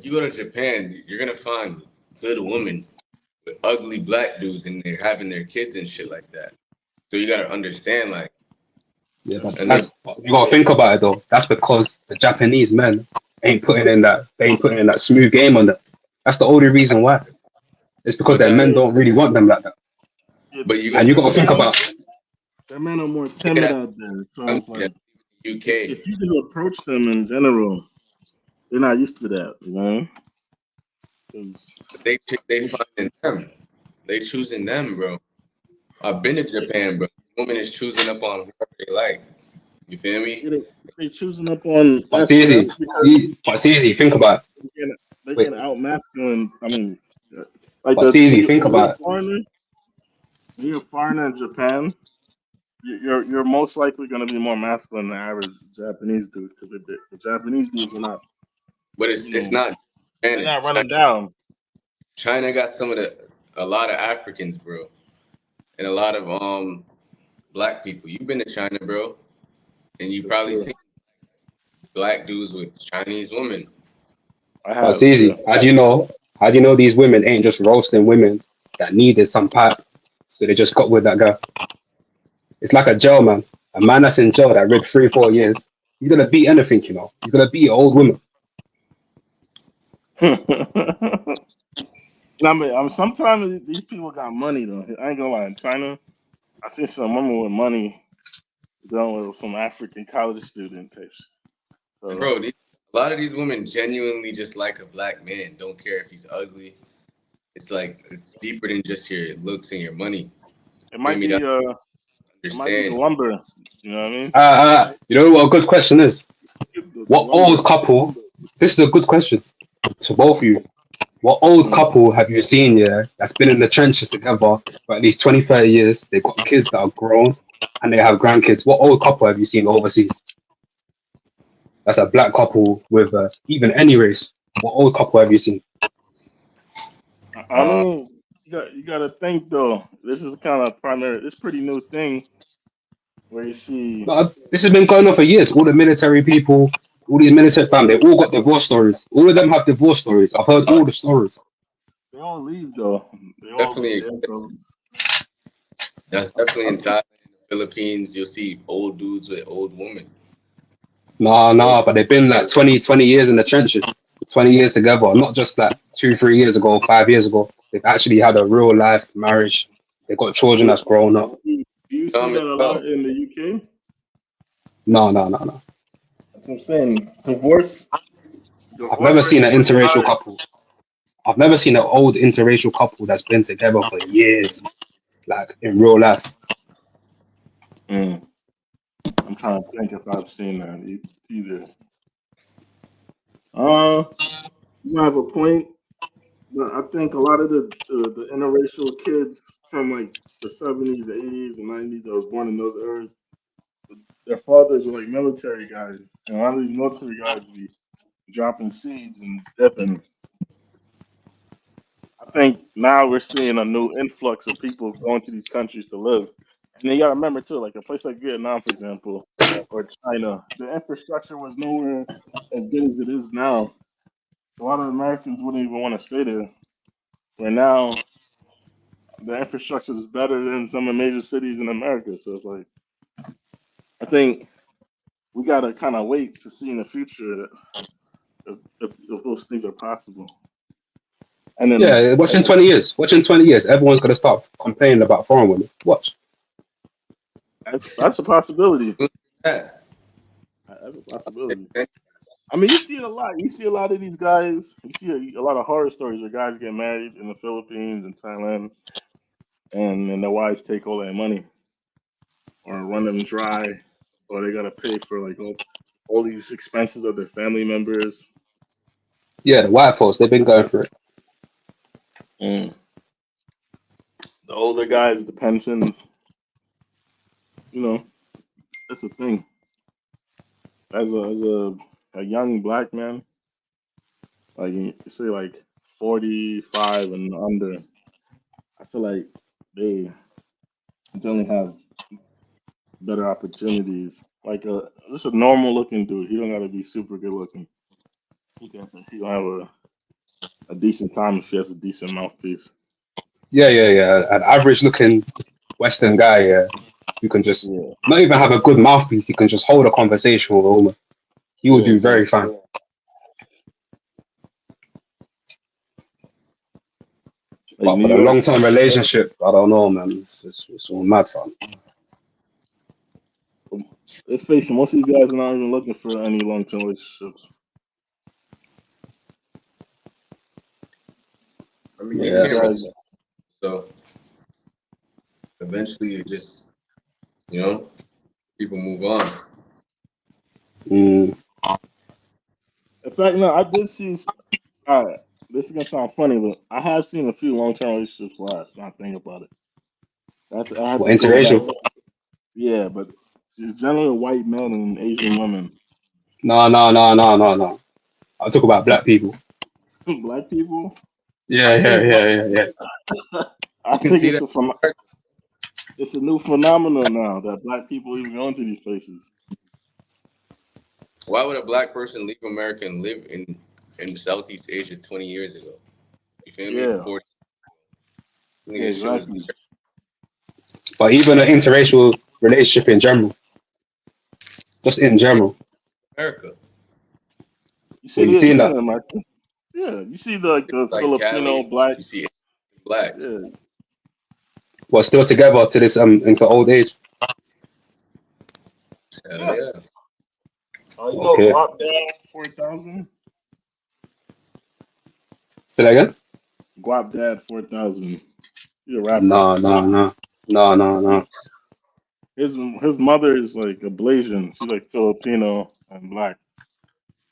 S1: you go to Japan, you're gonna find good women with ugly black dudes and they're having their kids and shit like that. So you gotta understand, like,
S4: Yeah,
S3: That's
S4: but
S1: and then
S3: true.
S4: that's you gotta think about it though. That's because the Japanese men ain't putting in that smooth game on them. That's the only reason why. It's because
S1: but
S4: their
S1: that
S4: men don't really want them like that.
S3: Yeah,
S1: but you
S4: And
S1: gotta
S4: you gotta
S3: their
S4: think
S3: men
S4: about
S3: their men are more
S1: look at
S3: timid
S1: that
S3: out there. So it's
S1: country
S3: like
S1: that's the
S3: if
S1: UK.
S3: you just approach them in general, they're not used to that, 'Cause
S1: They finding them. They choosing them, bro. I've been to Japan, bro. Women is choosing up on whoever they like. You feel me?
S3: yeah, they choosing up on
S4: but it's
S3: that's
S4: easy.
S3: because
S4: Think about it.
S3: they getting they
S4: Wait,
S3: getting out masculine. I mean, like
S4: but it's
S3: when
S4: easy.
S3: you
S4: Think
S3: when you're
S4: about
S3: a
S4: it.
S3: foreigner, in Japan, you're most likely going to be more masculine than the average Japanese dude because the Japanese dudes are not,
S1: But
S3: you
S1: it's
S3: know,
S1: not Japan,
S3: they're
S1: it's
S3: not
S1: China.
S3: running down.
S1: China got a lot of Africans, bro. And a lot of black people. You've been to China, bro. And you
S3: For
S1: probably
S3: sure,
S1: seen black dudes with Chinese women.
S3: I
S4: But it's
S3: have, yeah.
S4: easy. How do you know? How do you know these women ain't just roasting women that needed some pipe, so they just got with that guy? It's like a jail man. A man that's in jail that read 3, 4 years, he's gonna beat anything, you know. He's gonna beat an old woman.
S3: I mean, sometimes these people got money though. I ain't gonna lie. In China, I see some women with money. dealing with some African college student types. So
S1: Bro, a lot of these women genuinely just like a black man. Don't care if he's ugly. It's like it's deeper than just your looks and your money.
S3: it
S1: Feel
S3: might
S1: me? That
S3: be uh it might be the
S1: understand.
S3: lumber. You know what I mean?
S4: You know what a good question is?
S3: The
S4: What
S3: lumber.
S4: old couple? This is a good question to both of you. What old
S3: Mm.
S4: couple have you seen, yeah, that's been in the trenches together for at least 20, 30 years? They've got kids that are grown and they have grandkids. What old couple have you seen overseas? That's a black couple with even any race. What old couple have you seen?
S3: I mean, you got to think though. This is kind of primary. It's pretty new thing where you see
S4: No, this has been going on for years. All the military people, all these military family, they all got divorce stories. All of them have divorce stories. I've heard all the stories.
S3: they all leave though. They all
S1: Definitely,
S3: yeah. So
S1: that's definitely
S3: I,
S1: in Thailand, in the Philippines. You'll see old dudes with old women.
S4: No,
S1: Old,
S4: no, but they've been like 20, 20 years in the trenches, 20 years together, not just like 2, 3 years ago, 5 years ago. They've actually had a real life marriage. They've got children that's grown up.
S3: do you see
S1: dumb as
S3: that a
S1: well.
S3: lot in the UK?
S4: No, no, no, no.
S3: That's what I'm saying.
S4: I've
S3: Divorce
S4: never
S3: rates
S4: seen
S3: are
S4: an
S3: pretty
S4: interracial
S3: high.
S4: couple. I've never seen an old interracial couple that's been together for years, like in real life.
S3: Mm. I'm trying to think if I've seen that either. Uh, you have a point, but I think a lot of the interracial kids from like the 70s, the 80s, and 90s that was born in those eras, their fathers were like military guys, and a lot of these military guys be dropping seeds and dipping. I think now we're seeing a new influx of people going to these countries to live. And you got to remember too, like a place like Vietnam, for example, or China, the infrastructure was nowhere as good as it is now. A lot of Americans wouldn't even want to stay there. Where now the infrastructure is better than some of the major cities in America. So it's like I think we got to kind of wait to see in the future if those things are possible. And then
S4: Yeah, watching 20 years. Watching 20 years, everyone's gonna start complaining about foreign women. Watch.
S3: that's a possibility.
S1: Yeah.
S3: That's a possibility. I mean, you see it a lot. You see a lot of these guys. You see a lot of horror stories where guys get married in the Philippines and Thailand, and then their wives take all their money or run them dry, or they gotta pay for like all these expenses of their family members.
S4: Yeah, the white folks, they've been going for it.
S3: Mm. The older guys, the pensions. You know, that's the thing. As a young black man, like you say, like 45 and under, I feel like they generally have better opportunities. Like just a normal looking dude. He don't gotta be super good looking. He gonna have a decent time if he has a decent mouthpiece.
S4: Yeah, yeah, yeah. An average looking Western guy, yeah, who can just
S3: Yeah,
S4: not even have a good mouthpiece, he can just hold a conversation with a woman. He will
S3: yeah,
S4: do very
S3: exactly.
S4: fine.
S3: Like
S4: But
S3: New
S4: for the
S3: York,
S4: long term relationship, I don't know, man. It's all mad fun.
S3: let's face it, most of these guys are not even looking for any long term relationships.
S1: I mean, you
S3: These
S4: Yeah,
S1: can't really.
S3: guys,
S4: so
S1: So eventually, it just you know people move on.
S4: mm,
S3: in fact, no, I did see. All right, this is gonna sound funny, but I have seen a few long term relationships last. Now I think about it. I have
S4: what
S3: to go back.
S4: interracial?
S3: Yeah, but it's generally white men and Asian women.
S4: No, no, no, no, no, no. I'll talk about black people.
S3: Black people. I
S4: Yeah, yeah,
S3: think
S4: yeah, yeah, yeah.
S3: I
S1: You can
S3: think
S1: see that.
S3: it's a new phenomenon now that black people even go into these places.
S1: Why would a black person leave America and live in Southeast Asia 20 years ago? You feel me?
S3: Yeah,
S1: 40.
S3: yeah,
S1: Nigga, shit was
S3: exactly.
S4: But even an interracial relationship in general, just in general,
S1: America.
S4: what you
S3: You
S4: seeing
S3: see it in
S4: that?
S3: America. Yeah, you see the like the
S1: Like
S3: Filipino
S1: Cali,
S3: black.
S1: you see Asian blacks.
S3: Yeah,
S4: We're still together to this into old age.
S1: Hell
S3: Yeah.
S1: yeah.
S3: You know
S4: Okay.
S3: Guap Dad 4000?
S4: Say that again?
S3: Guap Dad 4000. He's a rapper.
S4: No, no, no. No, no, no.
S3: His his mother is like a Blasian. She's like Filipino and black.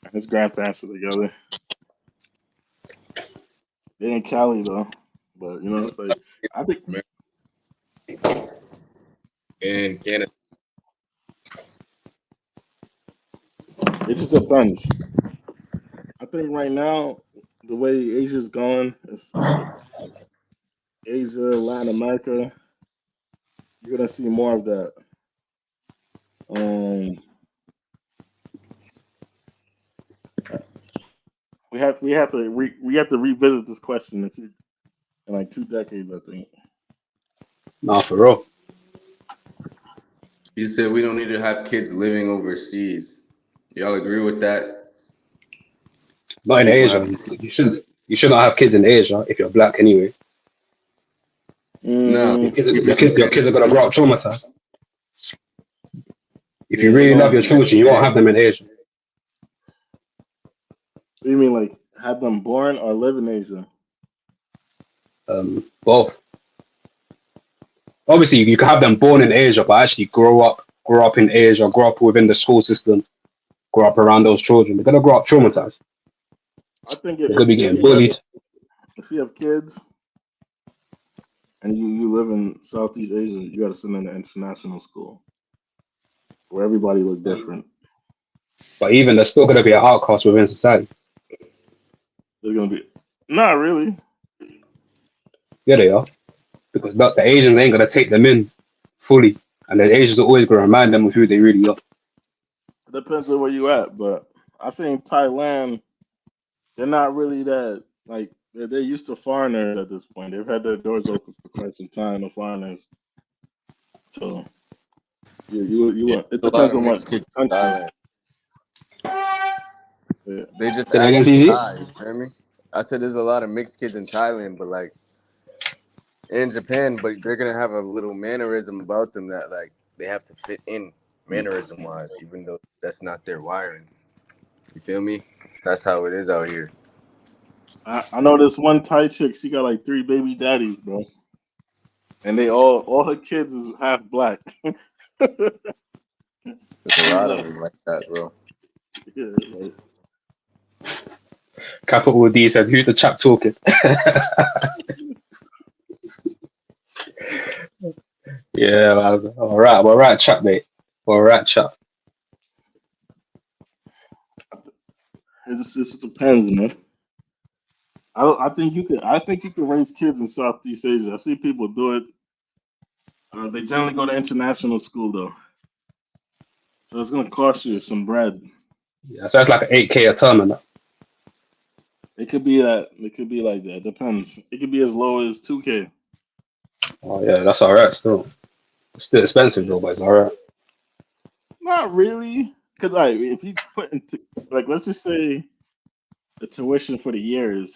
S3: And his grandparents are together. They in Cali though. But you know, it's like I think
S1: In Canada.
S3: it just depends. I think right now the way Asia's going, it's like Asia, Latin America, you're gonna see more of that. Um, we have to revisit this question in like 2 decades, I think.
S4: Nah, for real.
S1: You said we don't need to have kids living overseas. Y'all agree with that?
S4: Not in
S1: People
S4: Asia.
S1: have
S4: You should not have kids in Asia if you're black anyway.
S1: no
S3: Mm,
S1: people
S4: Your kids are gonna grow up traumatized. If you
S3: yeah, they're
S4: really love
S3: gonna.
S4: your children, you won't have them in Asia.
S3: You mean like have them born or live in Asia?
S4: Both. Obviously, you can have them born in Asia, but actually grow up in Asia, grow up within the school system, grow up around those children. They're gonna grow up traumatized.
S3: I think
S4: They're gonna be
S3: if
S4: getting
S3: you have
S4: bullied.
S3: kids and you live in Southeast Asia, you got to send them to international school where everybody look different.
S4: But even they're still gonna be an outcast within society.
S3: There's gonna be not really.
S4: Yeah, they are. Because the Asians ain't gonna take them in fully. And the Asians are always gonna remind them of who they really are.
S3: It depends on where you at, but I think Thailand, they're not really that like they're used to foreigners at this point. They've had their doors open for quite some time to foreigners. So
S1: yeah,
S3: it
S1: there's a lot
S3: depends
S1: of
S3: on what
S1: mixed kids in
S3: country.
S1: Thailand.
S3: Yeah.
S1: They just
S4: Say that
S1: act
S4: again, CZ?
S1: shy, you feel me? I said there's a lot of mixed kids in Thailand, but like in Japan, but they're gonna have a little mannerism about them that like they have to fit in mannerism wise, even though that's not their wiring. You feel me? That's how it is out here.
S3: I know this one Thai chick. She got like three baby daddies, bro, and they all her kids is half black.
S1: There's a
S3: She's
S1: lot of
S3: like,
S1: them like that, bro.
S3: yeah, like
S4: Capital D said, who's the chap talking? Yeah, man. All right, chap, mate. All right, chap.
S3: it just depends, man. I think you could. I think you can raise kids in Southeast Asia. I see people do it. They generally go to international school though, so it's gonna cost you some bread.
S4: Yeah, so that's like an 8K a term and that.
S3: It could be that. It could be like that. Depends. It could be as low as 2K.
S4: Oh yeah, that's all right still. It's still expensive
S3: Yeah.
S4: though, but it's all right.
S3: Not really, because like if you put into like let's just say the tuition for the year is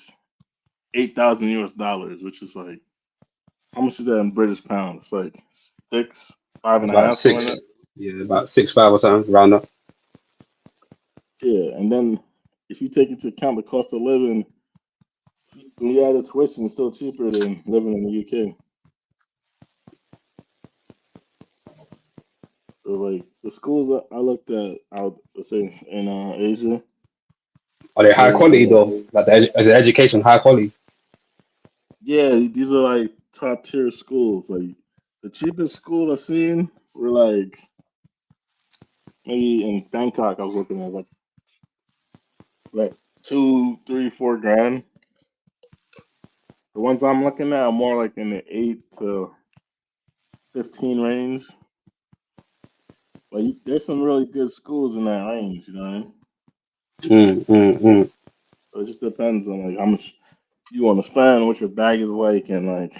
S3: 8,000 US dollars, which is like how much is that in British pounds? Like six, five
S4: It's
S3: and a
S4: about
S3: half, something
S4: six,
S3: like that.
S4: yeah, about 6, 5 or something, around that.
S3: Yeah, and then if you take into account the cost of living, when you add the tuition, it's still cheaper than living in the UK. So like the schools that I looked at out, let's say in Asia,
S4: Are they high
S3: there's
S4: quality though? Like is the education high quality?
S3: yeah, these are like top tier schools. Like the cheapest school I've seen were like maybe in Bangkok. I was looking at like two, three, 4 grand. The ones I'm looking at are more like in the 8 to 15 range. Like there's some really good schools in that range, you know what I mean?
S4: Mm.
S3: So it just depends on like how much you want to spend, what your bag is like, and like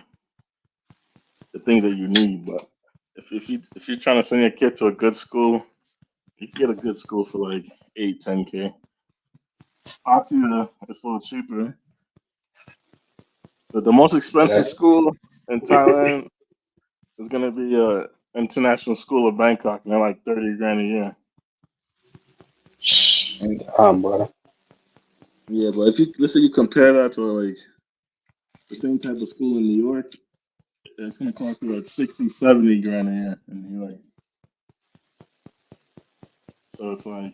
S3: the things that you need. But if you're trying to send your kid to a good school, you can get a good school for like 8, 10K. Patia is a little cheaper. But the most
S4: So
S3: expensive
S4: that,
S3: school in Thailand is gonna be International School of Bangkok, and they're like 30 grand a year. And
S4: Bro.
S3: yeah, but if you let's say you compare that to like the same type of school in New York, it's gonna cost you like 60, 70 grand a year in New York. So it's like,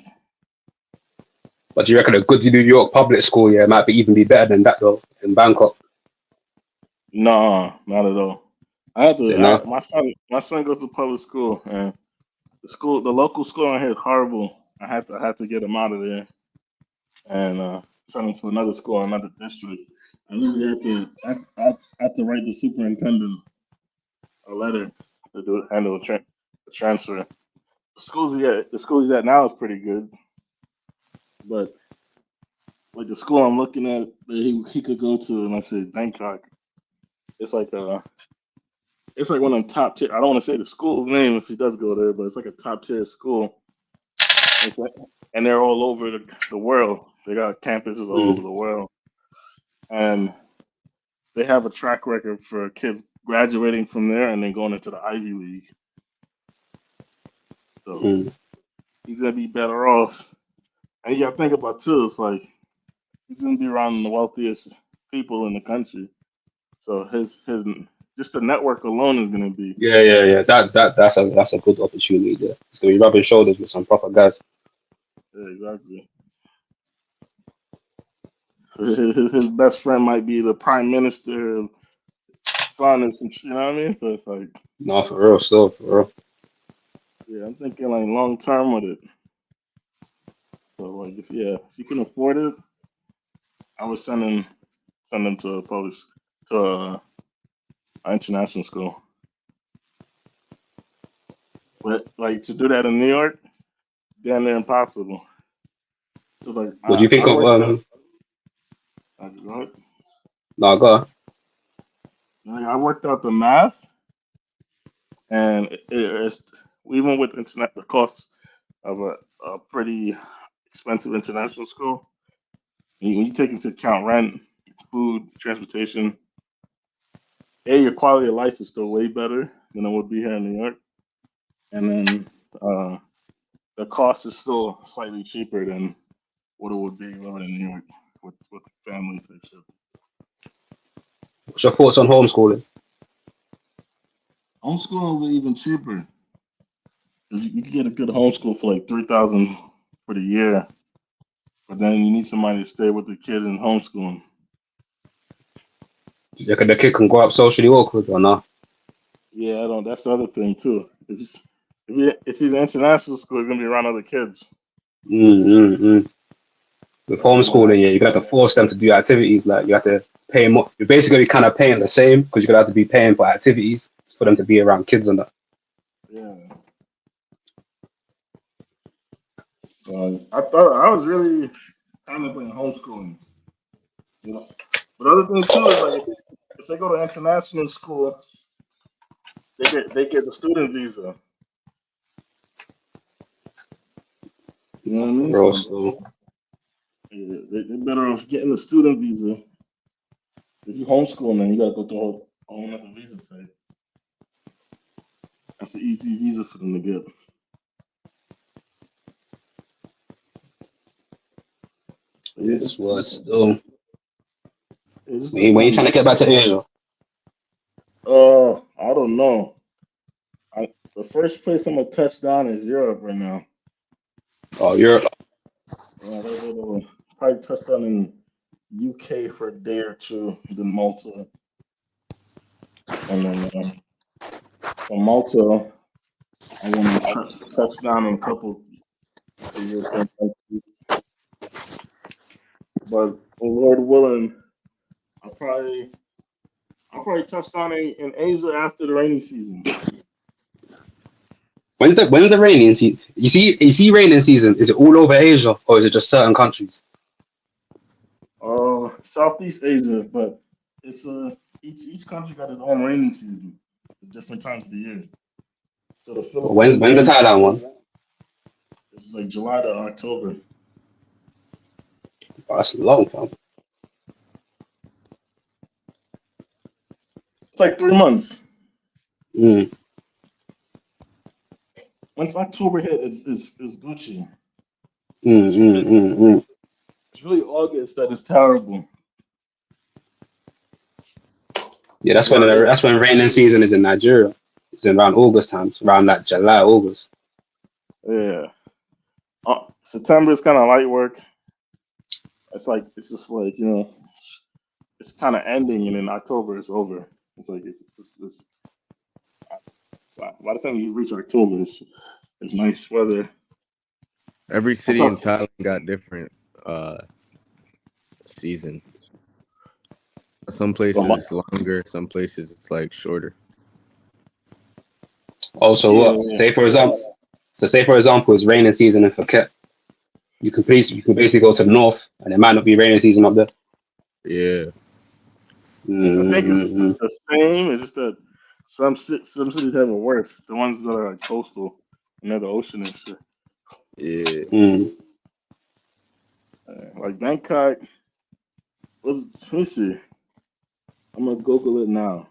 S4: But do you reckon a good New York public school, yeah, might be even be better than that though in Bangkok?
S3: nah, not at all. I had
S4: So
S3: to.
S4: no.
S3: My son goes to public school, and the local school I here is horrible. I had to get him out of there and send him to another school, another district. I literally had to write the superintendent a letter to handle the transfer. The school he's at now is pretty good, but like the school I'm looking at that he could go to, and I said Bangkok. It's like it's like one of them top tier. I don't want to say the school's name if he does go there, but it's like a top tier school. And, it's like, and they're all over the world. They got campuses all over
S4: Mm,
S3: the world, and they have a track record for kids graduating from there and then going into the Ivy League. So
S4: mm.
S3: he's gonna be better off. And you gotta think about too. It's like he's gonna be around the wealthiest people in the country. So his just the network alone is gonna be
S4: Yeah. That's a good opportunity there. It's gonna be rubbing shoulders with some proper guys.
S3: yeah, exactly. His best friend might be the prime minister son or some shit. You know what I mean? So it's like,
S4: No, for real, still for real.
S3: yeah, I'm thinking like long term with it. So like, if you can afford it, I would send him to a public to international school. But like to do that in New York, damn near impossible. So like
S4: What do you think
S3: I
S4: of
S3: worked out. I, go ahead.
S4: no go on.
S3: Like, I worked out the math, and it's even with internet the cost of a pretty expensive international school. When you take into account rent, food, transportation, your quality of life is still way better than it would be here in New York. And then uh, the cost is still slightly cheaper than what it would be living in New York with family type shit.
S4: What's your thoughts on homeschooling?
S3: Homeschooling would be even cheaper. You could get a good homeschool for like 3,000 for the year, but then you need somebody to stay with the kid in homeschooling.
S4: Do you reckon the kid can grow up socially awkward or not?
S3: Yeah, I don't. That's the other thing too. If he's in international school, he's gonna be around other kids.
S4: Mm. With
S3: So he's gonna have
S4: homeschooling, yeah, you're gonna have to force them to do activities. Like you have to pay more. You're basically kind of paying the same because you're gonna have to be paying for activities for them to be around kids and that.
S3: yeah. I thought I was really contemplating homeschooling. You know, but the other thing too is like if they go to international school, they get the student visa. You know what I mean?
S4: For real,
S3: So
S4: so
S3: yeah, they're better off getting the student visa. If you homeschool, then you gotta go through a whole other visa type. That's an easy visa for them to get. But yeah,
S4: this was still.
S3: just
S4: When you trying to
S3: depends.
S4: get back to Asia?
S3: I don't know. The first place I'm gonna touch down is Europe right now.
S4: Oh, Europe.
S3: Yeah, I gotta go to probably touch down in UK for a day or two, then Malta, and then from Malta I want to touch down in a couple of European countries. But Lord willing, I'll probably I'll probably touch down in Asia after the rainy season.
S4: When's the raining season? You see raining season. Is it all over Asia or is it just certain countries?
S3: Southeast Asia, but it's each country got its own rainy season at different times of the year. So the
S4: When's the
S3: Philippines
S4: Thailand one?
S3: is like July to October.
S4: Oh, that's long, fam.
S3: It's like 3 months.
S4: Mm.
S3: once October hit, it's Gucci.
S4: Mm,
S3: It's
S4: mm,
S3: really
S4: mm, mm.
S3: it's really August that is terrible.
S4: Yeah,
S3: That's why they,
S4: that's when raining season is in Nigeria. It's in around August times, around like July, August.
S3: yeah. September is kind of light work. It's like it's just like it's kind of ending, and then October is over. It's like it's by the time you reach October, it's nice weather.
S1: Every
S3: I
S1: city
S3: thought
S1: in Thailand got different uh season. Some
S3: so.
S1: places longer, some places it's like shorter.
S4: Also,
S3: Yeah,
S4: what?
S3: yeah,
S4: Say for example, it's raining season in Phuket. You can basically go to the north, and it might not be raining season up there.
S1: Yeah.
S3: I think it's
S4: Mm-hmm.
S3: the same. It's just that some cities have it worse. The ones that are like coastal near the ocean and shit.
S1: Yeah.
S4: Mm.
S3: Like Bangkok. Let me see. I'm gonna Google it now.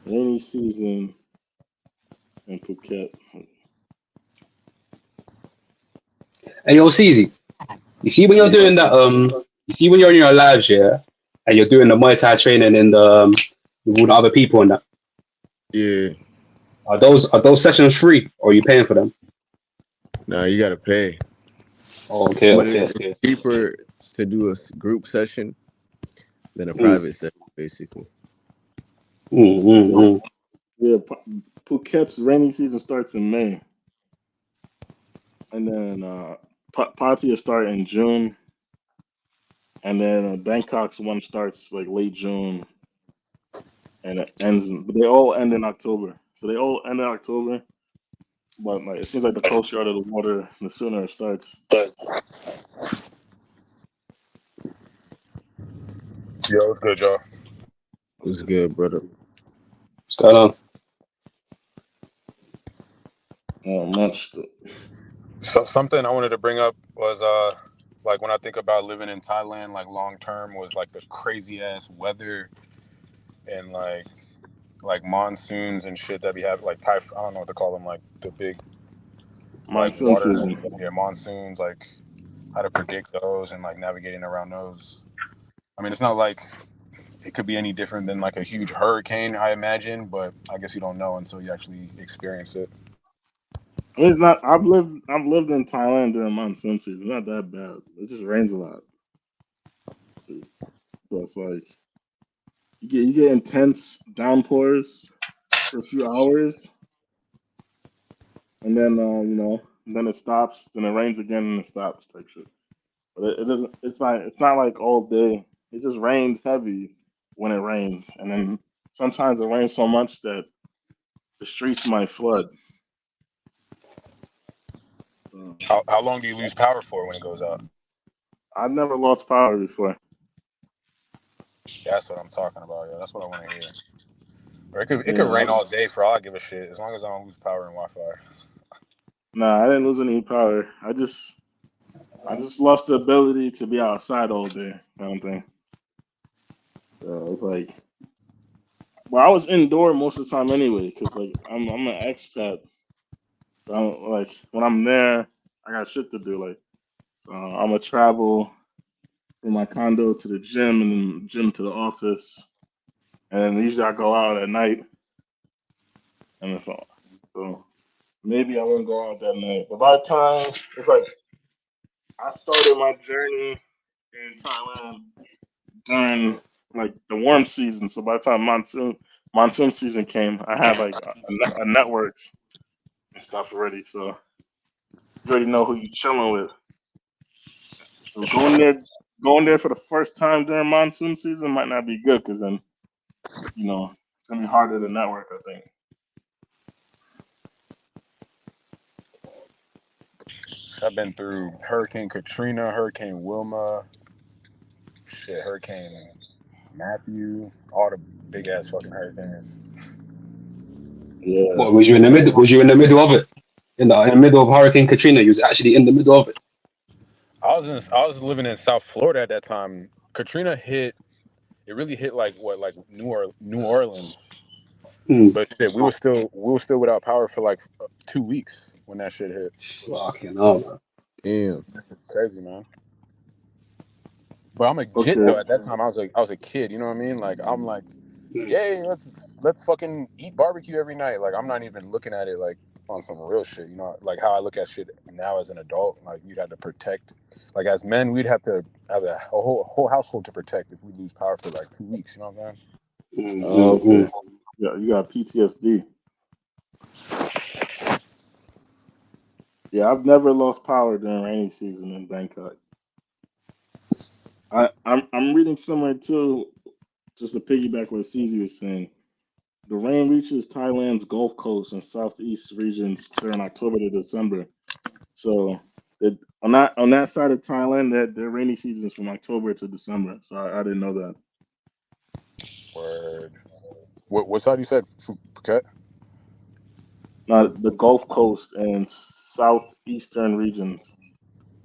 S3: Rainy season in Phuket.
S4: And yo, Ceezy, you see when you're
S1: Yeah.
S4: doing that, you see when you're in your lives, yeah, and you're doing the Muay Thai training in the with all the other people and that.
S1: Yeah.
S4: Are those sessions free, or are you paying for them?
S1: Now you gotta pay.
S4: Oh, okay,
S1: But
S4: okay,
S1: it's
S4: okay.
S1: cheaper to do a group session than a
S4: Mm,
S1: private session, basically.
S4: mm, mm,
S3: Yeah,
S4: mm.
S3: yeah. Phuket's rainy season starts in May, and then Pattaya start in June, and then Bangkok's one starts like late June, and it ends. But they all end in October. So they all end in October. But like it seems like the closer you are to the water, the sooner it starts.
S5: Yo, what's good, y'all?
S1: It's good, brother.
S4: What's going on?
S3: Much.
S5: So something I wanted to bring up was like when I think about living in Thailand, like long term, was like the crazy ass weather and like monsoons and shit that we have, like I don't know what to call them, like the big like
S3: Monsoon
S5: water,
S3: season.
S5: yeah, monsoons, like how to predict those and like navigating around those. I mean, it's not like it could be any different than like a huge hurricane, I imagine, but I guess you don't know until you actually experience it.
S3: I mean, it's not. I've lived in Thailand during monsoon season. It's not that bad. It just rains a lot. So, so it's like you get intense downpours for a few hours, and then then it stops. Then it rains again, and it stops. Type shit. But it doesn't. It's not like all day. It just rains heavy when it rains, and then sometimes it rains so much that the streets might flood. So
S5: How long do you lose power for when it goes out?
S3: I've never lost power before.
S5: That's what I'm talking about. Yeah, that's what I want to hear. Or it could
S3: Yeah,
S5: rain all day for all I give a shit, as long as I don't lose power and Wi-Fi.
S3: nah, I didn't lose any power. I just lost the ability to be outside all day. Kind of thing. So it's like, well, I was indoor most of the time anyway, cause like I'm an expat, so like when I'm there, I got shit to do. Like I'm gonna travel from my condo to the gym, and then gym to the office, and usually I go out at night, and so maybe I won't go out that night. But by the time it's like I started my journey in Thailand during like the warm season. So by the time monsoon season came, I had like a network and stuff already. So you already know who you chilling with. So going there for the first time during monsoon season might not be good because then it's gonna be harder to network. I think.
S5: I've been through Hurricane Katrina, Hurricane Wilma, shit, Hurricane Matthew, all the big ass fucking hurricanes.
S3: Yeah.
S4: What was you in the middle? Was you in the middle of it? In the middle of Hurricane Katrina, you was actually in the middle of it.
S5: I was living in South Florida at that time. Katrina hit. It really hit like what, like New Orleans. But shit, we were still without power for like 2 weeks when that shit hit.
S4: Fucking hell, man.
S1: Damn.
S5: It's crazy, man. But I'm legit
S3: Okay.
S5: though. At that time, I was a kid. You know what I mean? Like I'm like,
S4: Mm,
S5: yay, let's fucking eat barbecue every night. Like I'm not even looking at it like on some real shit. You know, like how I look at shit now as an adult. Like we'd have to protect. Like as men, we'd have to have a whole household to protect if we lose power for like 2 weeks. You know what I'm saying?
S3: Okay. Yeah, you got PTSD. Yeah, I've never lost power during rainy season in Bangkok. I'm reading somewhere too, just to piggyback what Ceezy was saying. The rain reaches Thailand's Gulf Coast and southeast regions during October to December. So on that side of Thailand, that their rainy season is from October to December. So I didn't know that.
S5: Word. What side you said? Phuket.
S3: Now the Gulf Coast and southeastern regions,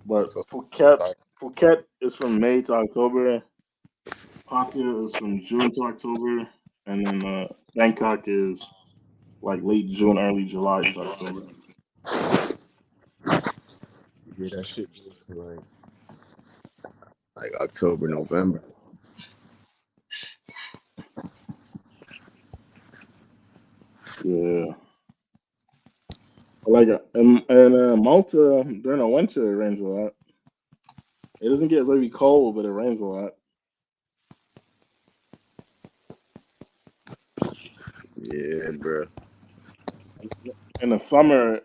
S3: but
S5: So
S3: Phuket
S5: sorry.
S3: Phuket is from May to October. Pattaya is from June to October, and then Bangkok is like late June, early July to October.
S1: Yeah, that shit goes to like October, November.
S3: Yeah, like in Malta during the winter it rains a lot. It doesn't get very cold, but it rains a lot.
S1: Yeah, bro.
S3: In the summer,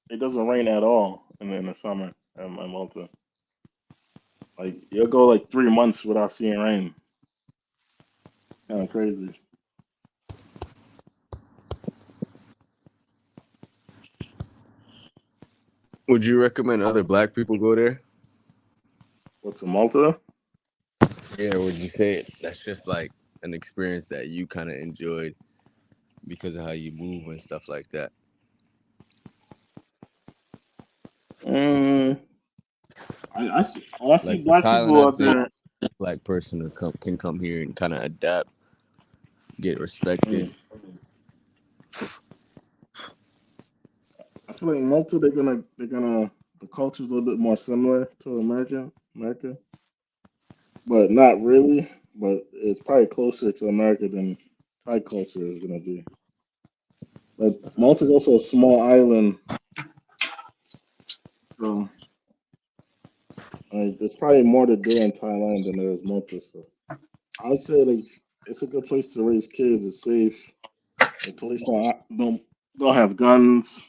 S3: it doesn't rain at all. In the summer in Malta, like you'll go like 3 months without seeing rain. Kind of crazy.
S1: Would you recommend other black people go there?
S3: What's in Malta?
S1: Yeah, would you say that's just like an experience that you kind of enjoyed because of how you move and stuff like that?
S3: Mm, I see
S1: Like for
S3: black
S1: Thailand,
S3: people
S1: I'd
S3: out
S1: say
S3: there.
S1: a black person can come here and kind of adapt, get respected.
S3: Mm, I feel like Malta they're gonna the culture's a little bit more similar to America, but not really. But it's probably closer to America than Thai culture is gonna be. But Malta's also a small island, so like there's probably more to do in Thailand than there is Malta. So I would say like it's a good place to raise kids. It's safe. The police don't have guns.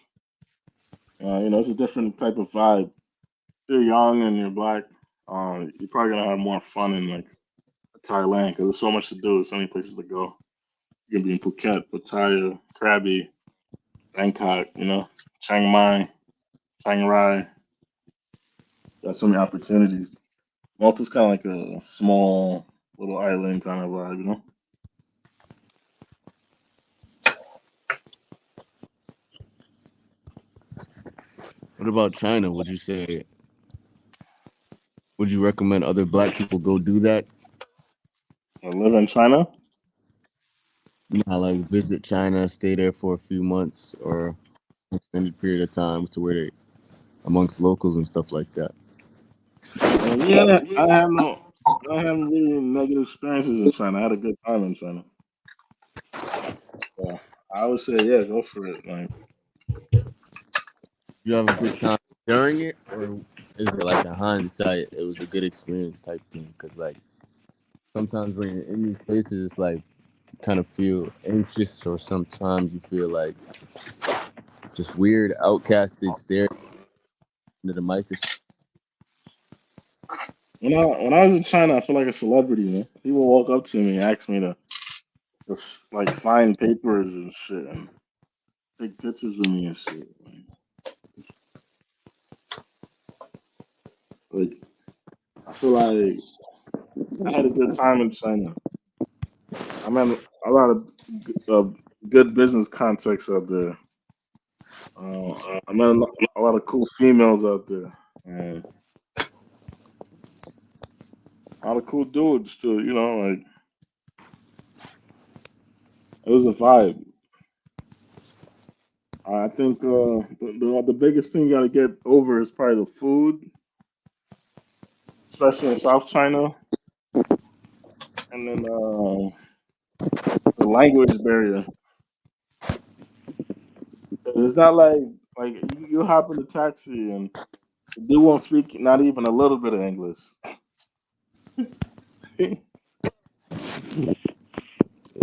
S3: It's a different type of vibe. If you're young and you're black, you're probably gonna have more fun in like Thailand because there's so much to do. There's so many places to go. You can be in Phuket, Pattaya, Krabi, Bangkok. Chiang Mai, Chiang Rai. Got so many opportunities. Malta's kind of like a small little island kind of vibe.
S1: What about China? Would you recommend other black people go do that?
S3: I live in China.
S1: You know, how, like visit China, stay there for a few months or extended period of time to where they amongst locals and stuff like that.
S3: Yeah, I don't have really negative experiences in China. I had a good time in China. So I would say, yeah, go for it. Like,
S1: You have a good time during it, or is it like a hindsight? It was a good experience type thing. Because like sometimes when you're in these places, it's like you kind of feel anxious, or sometimes you feel like just weird, outcasted, staring into the microscope.
S3: when I was in China, I felt like a celebrity. People walk up to me, and ask me to just like sign papers and shit, and take pictures with me and shit. Like, I feel like I had a good time in China. I met a lot of good business contacts out there. I met a lot of cool females out there, and a lot of cool dudes too. Like it was a vibe. I think the biggest thing you got to get over is probably the food, especially in South China, and then the language barrier. 'Cause it's not like you hop in the taxi and they won't speak not even a little bit of English. And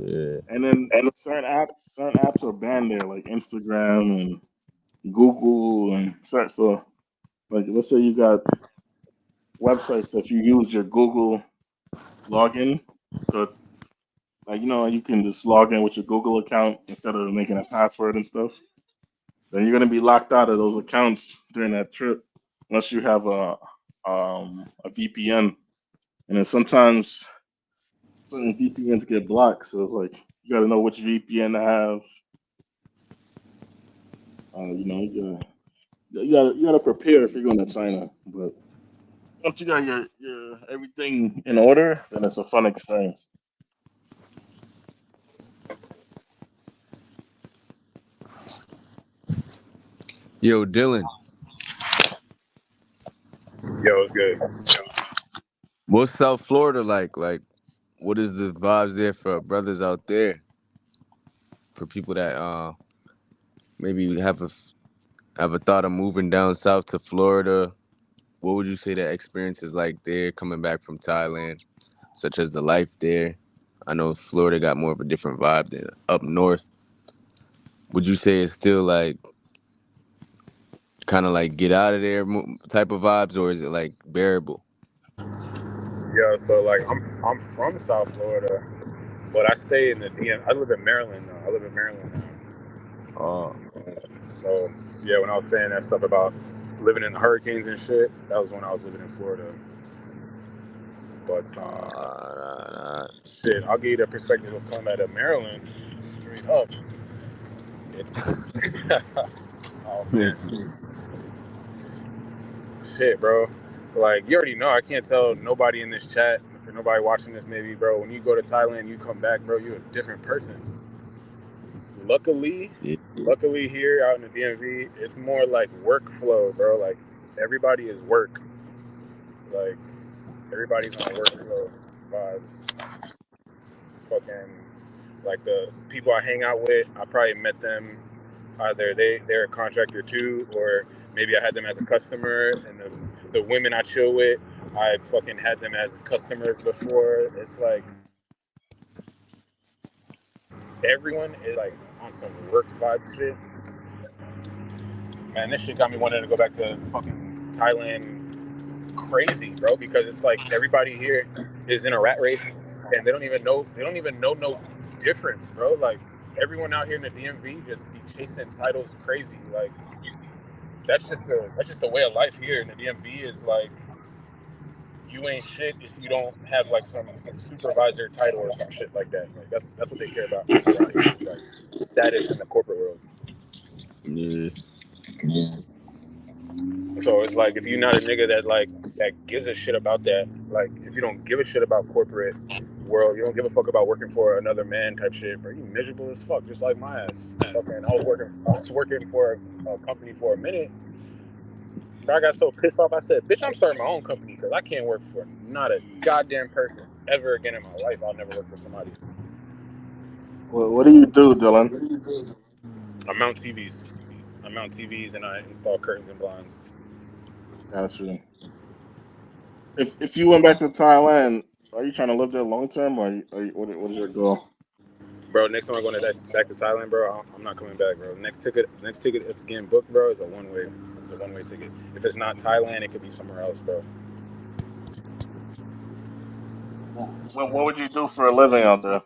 S1: Yeah.
S3: then certain apps are banned there, like Instagram and Google and such. So like let's say you got websites that you use your Google login. So like you can just log in with your Google account instead of making a password and stuff. Then you're gonna be locked out of those accounts during that trip unless you have a VPN. And then sometimes certain VPNs get blocked, so it's like you gotta know which VPN to have. You gotta prepare if you're going to China. But once you got your everything in order, then it's a fun experience.
S1: Yo, Dylan,
S5: Yo, it's good.
S1: what's South Florida like? Like, what is the vibes there for brothers out there? For people that maybe have a thought of moving down south to Florida, what would you say that experience is like there coming back from Thailand, such as the life there? I know Florida got more of a different vibe than up north. Would you say it's still like kind of like get out of there type of vibes, or is it like bearable?
S5: Yeah, so like I'm from South Florida, but I stay in the DM. I live in Maryland now. I live in Maryland now.
S1: Oh,
S5: So yeah, when I was saying that stuff about living in the hurricanes and shit, that was when I was living in Florida. But
S1: nah,
S5: shit, I'll give you the perspective of coming out of Maryland. Straight up, it's oh
S1: nah.
S5: man, shit, bro. Like you already know, I can't tell nobody in this chat or nobody watching this maybe, bro. When you go to Thailand, you come back, bro. You're a different person. Luckily,
S1: Yeah,
S5: luckily here out in the DMV, it's more like workflow, bro. Like everybody is work. Like everybody's on workflow vibes. Fucking like the people I hang out with, I probably met them either they're a contractor too, or maybe I had them as a customer. And the women I chill with, I fucking had them as customers before. It's like everyone is like on some work vibe shit. Man, this shit got me wanting to go back to fucking Thailand crazy, bro, because it's like everybody here is in a rat race and they don't even know no difference, bro. Like everyone out here in the DMV just be chasing titles crazy. Like that's just the way of life here in the DMV is like you ain't shit if you don't have like some supervisor title or some shit like that. Like that's what they care about around here. It's like status in the corporate world.
S1: yeah,
S5: So it's like if you're not a nigga that gives a shit about that, like if you don't give a shit about corporate world, you don't give a fuck about working for another man type shit, bro. You miserable as fuck, just like my ass. Fucking, I was working for a company for a minute. Bro, I got so pissed off. I said, "Bitch, I'm starting my own company because I can't work for not a goddamn person ever again in my life. I'll never work for somebody."
S3: What do you do, Dylan?
S5: I mount TVs. I mount TVs and I install curtains and blinds.
S3: Got you. If you went back to Thailand, are you trying to live there long term, or what is your goal?
S5: Bro, next time I go back to Thailand, bro, I'm not coming back, bro. Next ticket that's getting booked, bro, is a one way. It's a one way ticket. If it's not Thailand, it could be somewhere else, bro.
S3: What would you do for a living out there?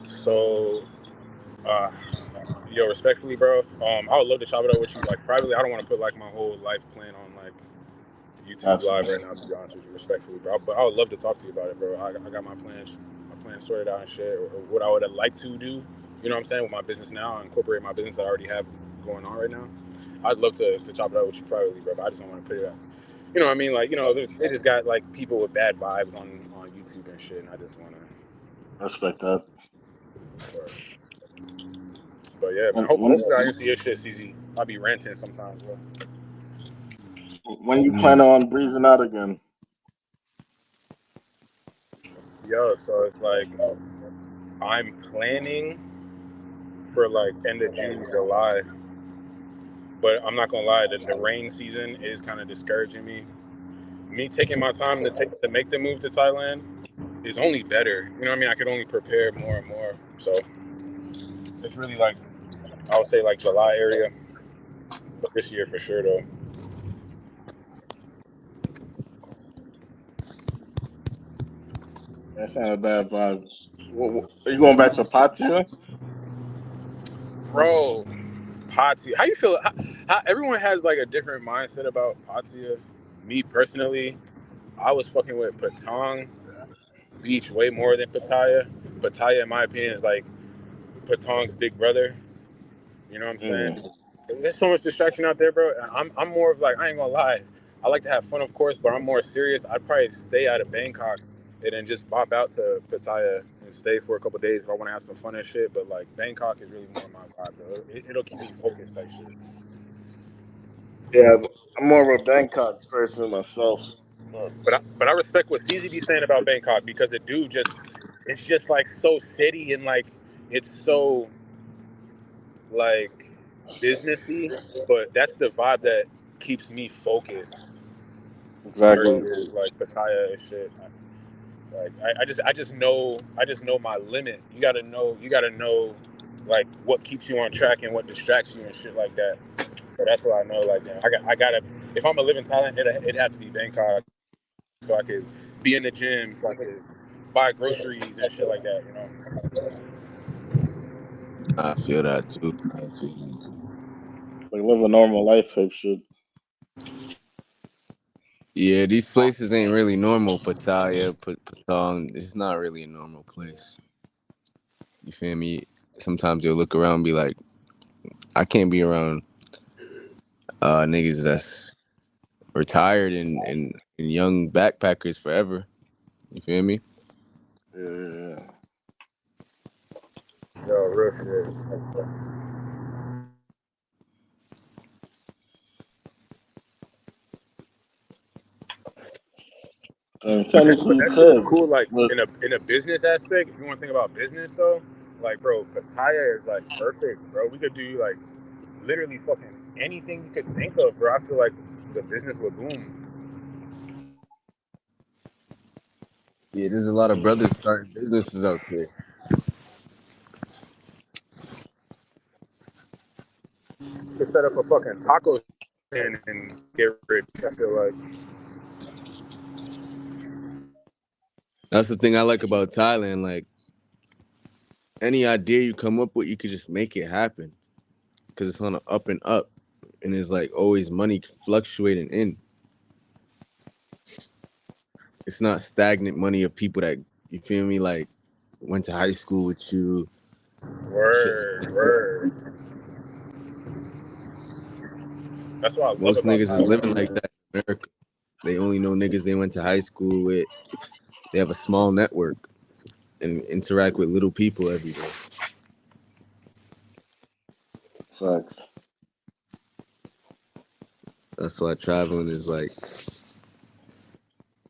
S5: So, uh, yo, respectfully, bro, I would love to chop it up with you, like privately. I don't want to put like my whole life plan on like YouTube
S3: Got you.
S5: live right now, to be honest with you, respectfully, bro. But I would love to talk to you about it, bro. I got my plans sorted out and shit, or what I would like to do. You know what I'm saying with my business now, incorporate my business that I already have going on right now. I'd love to chop it up with you privately, bro. But I just don't want to put it out. You know what I mean? Like they just got like people with bad vibes on YouTube and shit, and I just want to.
S3: I respect that.
S5: But But yeah, man.
S3: When
S5: Hopefully I can see your shit, CZ. I be ranting sometimes, bro.
S3: when you plan
S1: Nah,
S3: on breezing out again?
S5: Yo, so it's like I'm planning for like end of June, July. But I'm not gonna lie, the rain season is kind of discouraging me. Me taking my time to make the move to Thailand is only better. You know what I mean? I could only prepare more and more. So it's really like I would say like July area, but this year for sure though.
S3: That's not a bad vibe. Are you going back to Patia?
S5: Bro, Patia, how you feel? How everyone has like a different mindset about Patia. Me personally, I was fucking with Patong Beach way more than Pattaya. Pattaya, in my opinion, is like Patong's big brother. You know what I'm saying?
S3: Mm.
S5: There's so much distraction out there, bro. I'm more of like I ain't gonna lie. I like to have fun, of course, but I'm more serious. I'd probably stay out of Bangkok and then just bop out to Pattaya and stay for a couple days if I want to have some fun and shit. But like Bangkok is really more my vibe, though. It'll keep me focused, type shit.
S3: Yeah, I'm more of a Bangkok person myself. But
S5: But I respect what CZ be saying about Bangkok because the dude just it's just like so city and like it's so like businessy, but that's the vibe that keeps me focused
S3: exactly,
S5: versus like Pattaya and shit. Like I just know my limit. You gotta know like what keeps you on track and what distracts you and shit like that. So that's what I know. Like man, I gotta if I'm gonna live in Thailand, it'd have to be Bangkok so I could be in the gym, so I could buy groceries and shit like that. You know.
S1: I feel that too.
S3: like live a normal life type shit.
S1: Yeah, these places ain't really normal. Pattaya, Patong, it's not really a normal place. You feel me? Sometimes you'll look around and be like, I can't be around niggas that's retired and young backpackers forever. You feel me?
S3: Yeah, yeah, yeah.
S5: Yo, real shit.
S3: Technically,
S5: But
S3: you
S5: that shit is
S3: could,
S5: cool. Like
S3: but
S5: in a business aspect, if you want to think about business though, like bro, Pattaya is like perfect, bro. We could do like literally fucking anything you could think of, bro. I feel like the business would boom.
S1: Yeah, there's a lot of brothers starting businesses out there.
S5: You could set up a fucking taco stand and get rich. I feel like
S1: That's the thing I like about Thailand. Like any idea you come up with, you could just make it happen because it's on an up and up, and there's like always money fluctuating in. It's not stagnant money of people that you feel me like went to high school with you, shit like
S5: word,
S1: that.
S5: word. That's what I love
S1: Most
S5: about
S1: niggas is living
S5: Thailand.
S1: like that in America. They only know niggas they went to high school with. They have a small network and interact with little people every day.
S3: facts.
S1: That's why traveling is like.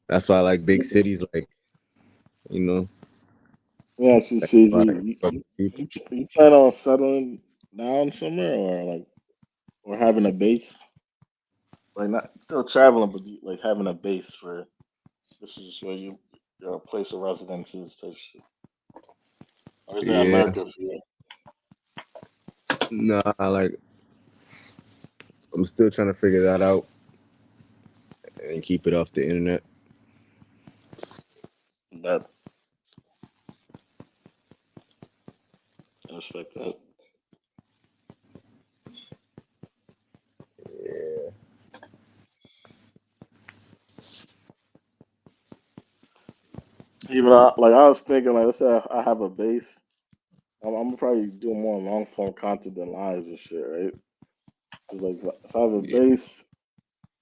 S1: That's why I like big cities. Like you know,
S3: Yeah, so
S1: like
S3: see,
S1: a lot of
S3: you,
S1: people.
S3: you plan on settling down somewhere, or or having a base, like not still traveling, but like having a base for this is where your place of residence is type shit. Or is that
S1: Yeah,
S3: America for you?
S1: nah. Like I'm still trying to figure that out and keep it off the internet.
S3: That I respect that.
S1: Yeah,
S3: Even like I was thinking, like let's say I have a base, I'm probably doing more long form content than lives and shit, right? Cause like if I have a
S1: yeah,
S3: base,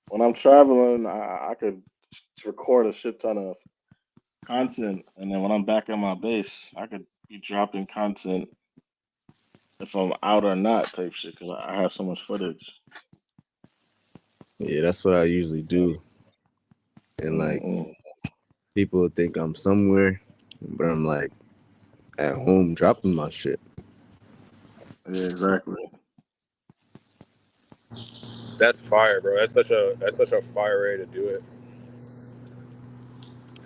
S3: when I'm traveling, I could record a shit ton of content, and then when I'm back at my base, I could be dropping content if I'm out or not type shit because I have so much footage.
S1: Yeah, that's what I usually do. And like
S3: Mm-mm.
S1: people think I'm somewhere, but I'm like at home dropping my shit.
S3: Yeah, exactly.
S5: That's fire, bro. That's such a fire way to do it,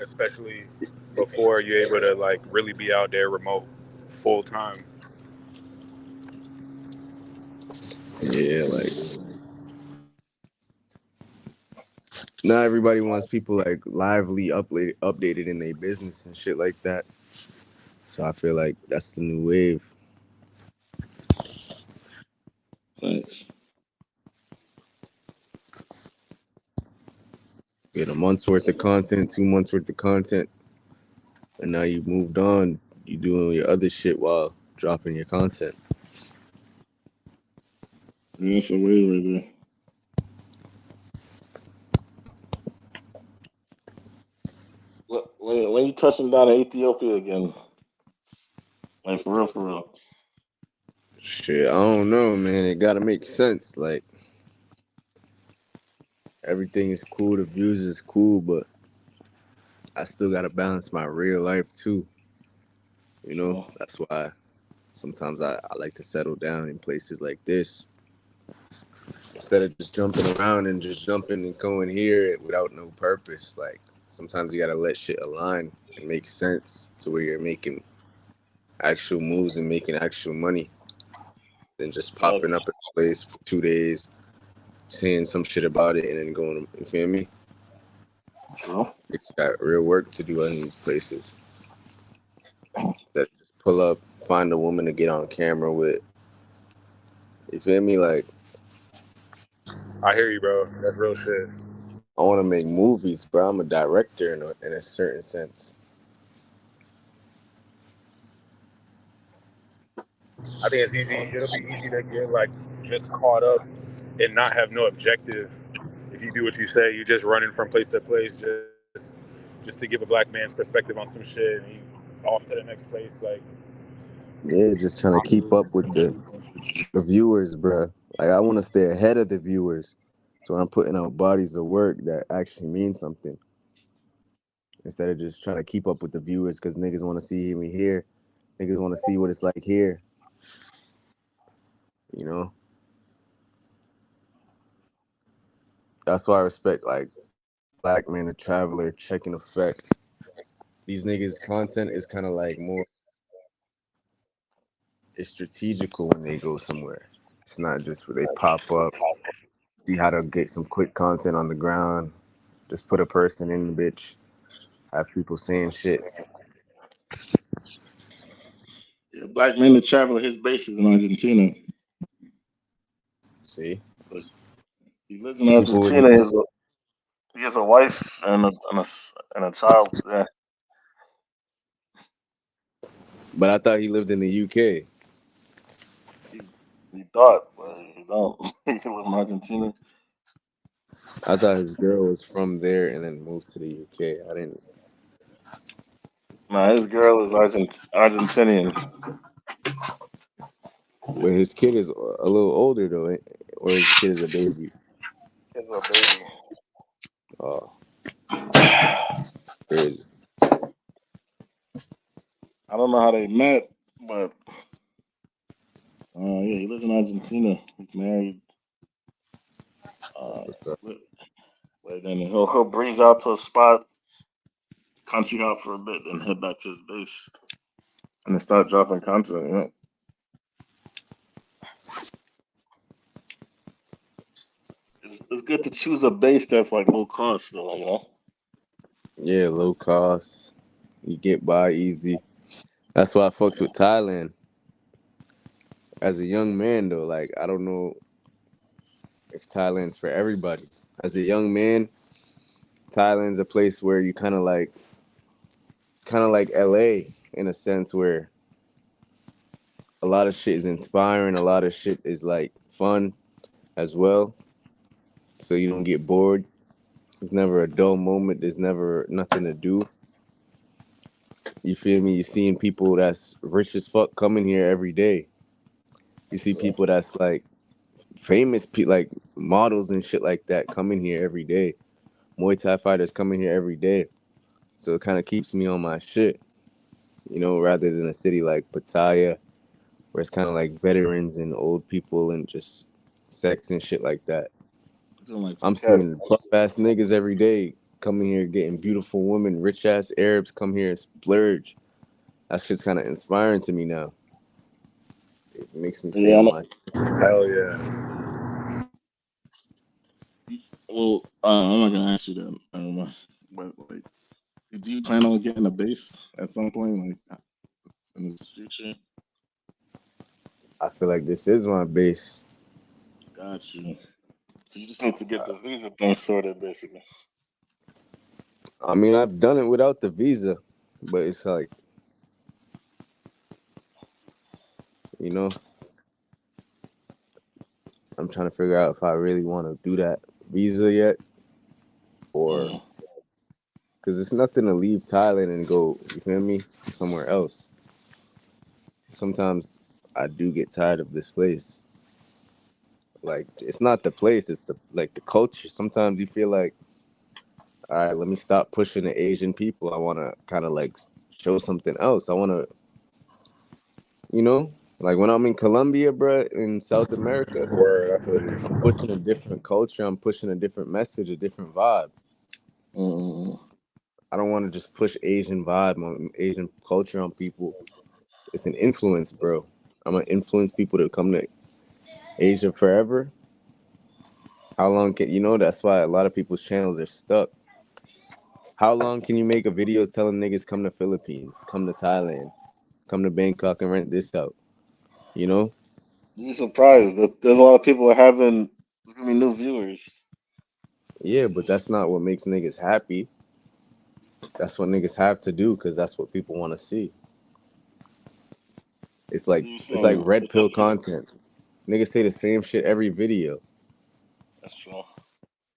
S5: especially before you're able to like really be out there remote full time.
S1: Yeah, like not everybody wants people like lively updated in their business and shit like that. So I feel like that's the new wave.
S3: Thanks.
S1: Get a month's worth of content, 2 months worth of content, and now you moved on. You doing your other shit while dropping your content.
S3: Yeah, that's a wave right there. When you touching down in Ethiopia again, like for real,
S1: Shit, I don't know, man. It gotta make sense. Like everything is cool, the views is cool, but I still gotta balance my real life too. You know,
S3: yeah.
S1: that's why sometimes I like to settle down in places like this instead of just jumping around and just jumping and going here without no purpose. Like sometimes you gotta let shit align and make sense to where you're making actual moves and making actual money than just popping
S3: Thanks.
S1: up at a place for 2 days, saying some shit about it, and then going. You feel me?
S3: True.
S1: You got real work to do in these places. That just pull up, find a woman to get on camera with. You feel me? Like
S5: I hear you, bro. That's real shit.
S1: I want to make movies, bro. I'm a director in a certain sense.
S5: I think it's easy. It'll be easy to get like just caught up and not have no objective. If you do what you say, you're just running from place to place, just to give a black man's perspective on some shit, and you off to the next place. Like,
S1: Yeah, just trying to keep up with the viewers, bro. Like I want to stay ahead of the viewers, so I'm putting out bodies of work that actually mean something instead of just trying to keep up with the viewers because niggas want to see me here. Niggas want to see what it's like here. You know, that's why I respect like Black Man, the Traveler, Checking Effect. These niggas' content is kind of like more. It's strategical when they go somewhere. It's not just where they pop up, see how to get some quick content on the ground, just put a person in the bitch, have people saying shit.
S3: Yeah, black man to travel. His base is in Argentina.
S1: See,
S3: But he lives in
S1: people would
S3: Argentina.
S1: be,
S3: He has a wife and a child. Yeah,
S1: but I thought he lived in the UK.
S3: he he thought, but he don't. He lives in Argentina.
S1: I thought his girl was from there and then moved to the UK. I didn't.
S3: Nah, his girl is Argentinian.
S1: But his kid is a little older though, or his kid is a baby.
S3: He's a baby.
S1: Oh, crazy.
S3: I don't know how they met, but yeah, he lives in Argentina. He's married. Uh,
S1: What's up?
S3: but but then he'll breeze out to a spot, country hop for a bit, then head back to his base and then start dropping content. You know? It's good to choose a base that's like low cost, though. You know.
S1: Yeah, low cost. You get by easy. That's why I fucked with Thailand. As a young man though, like I don't know if Thailand's for everybody. As a young man, Thailand's a place where you kind of like LA in a sense where a lot of shit is inspiring, a lot of shit is like fun as well. So you don't get bored. There's never a dull moment. There's never nothing to do. You feel me? You're seeing people that's rich as fuck coming here every day. You see
S3: So,
S1: people that's like famous, like models and shit like that coming here every day. Muay Thai fighters coming here every day. So it kind of keeps me on my shit, rather than a city like Pattaya, where it's kind of like veterans and old people and just sex and shit like that.
S3: feeling like
S1: I'm
S3: Phuket.
S1: seeing buff ass niggas every day coming here getting beautiful women, rich ass Arabs come here and splurge. That shit's kind of inspiring to me now. It makes me stay
S3: Yeah, I
S1: on
S3: know.
S1: my.
S5: Hell yeah.
S3: Well, I'm not gonna ask you that, but like, do you plan on getting a base at some point, like in the future?
S1: I feel like this is my base.
S3: Got you. So you just need to get the visa thing sorted, basically.
S1: I mean, I've done it without the visa, but it's like, you know, I'm trying to figure out if I really want to do that visa yet, or
S3: Mm.
S1: because it's nothing to leave Thailand and go, you feel me, somewhere else. Sometimes I do get tired of this place. Like, it's not the place, it's the culture. Sometimes you feel like, all right, let me stop pushing the Asian people. I want to kind of like show something else. I want to, you know, like when I'm in Colombia, bro, in South America,
S5: Word, I feel
S1: I'm
S5: you.
S1: pushing a different culture. I'm pushing a different message, a different vibe.
S3: Mm.
S1: I don't want to just push Asian vibe, Asian culture on people. It's an influence, bro. I'm gonna influence people to come to Asia forever. How long can you know? That's why a lot of people's channels are stuck. How long can you make a videos telling niggas come to Philippines, come to Thailand, come to Bangkok and rent this out? You know?
S3: You'd be surprised. There's a lot of people that having. There's gonna be new viewers.
S1: Yeah, but that's not what makes niggas happy. That's what niggas have to do because that's what people want to see. It's like
S3: You
S1: it's like
S3: saying
S1: red pill
S3: because you?
S1: content. Niggas say the same shit every video.
S3: That's true.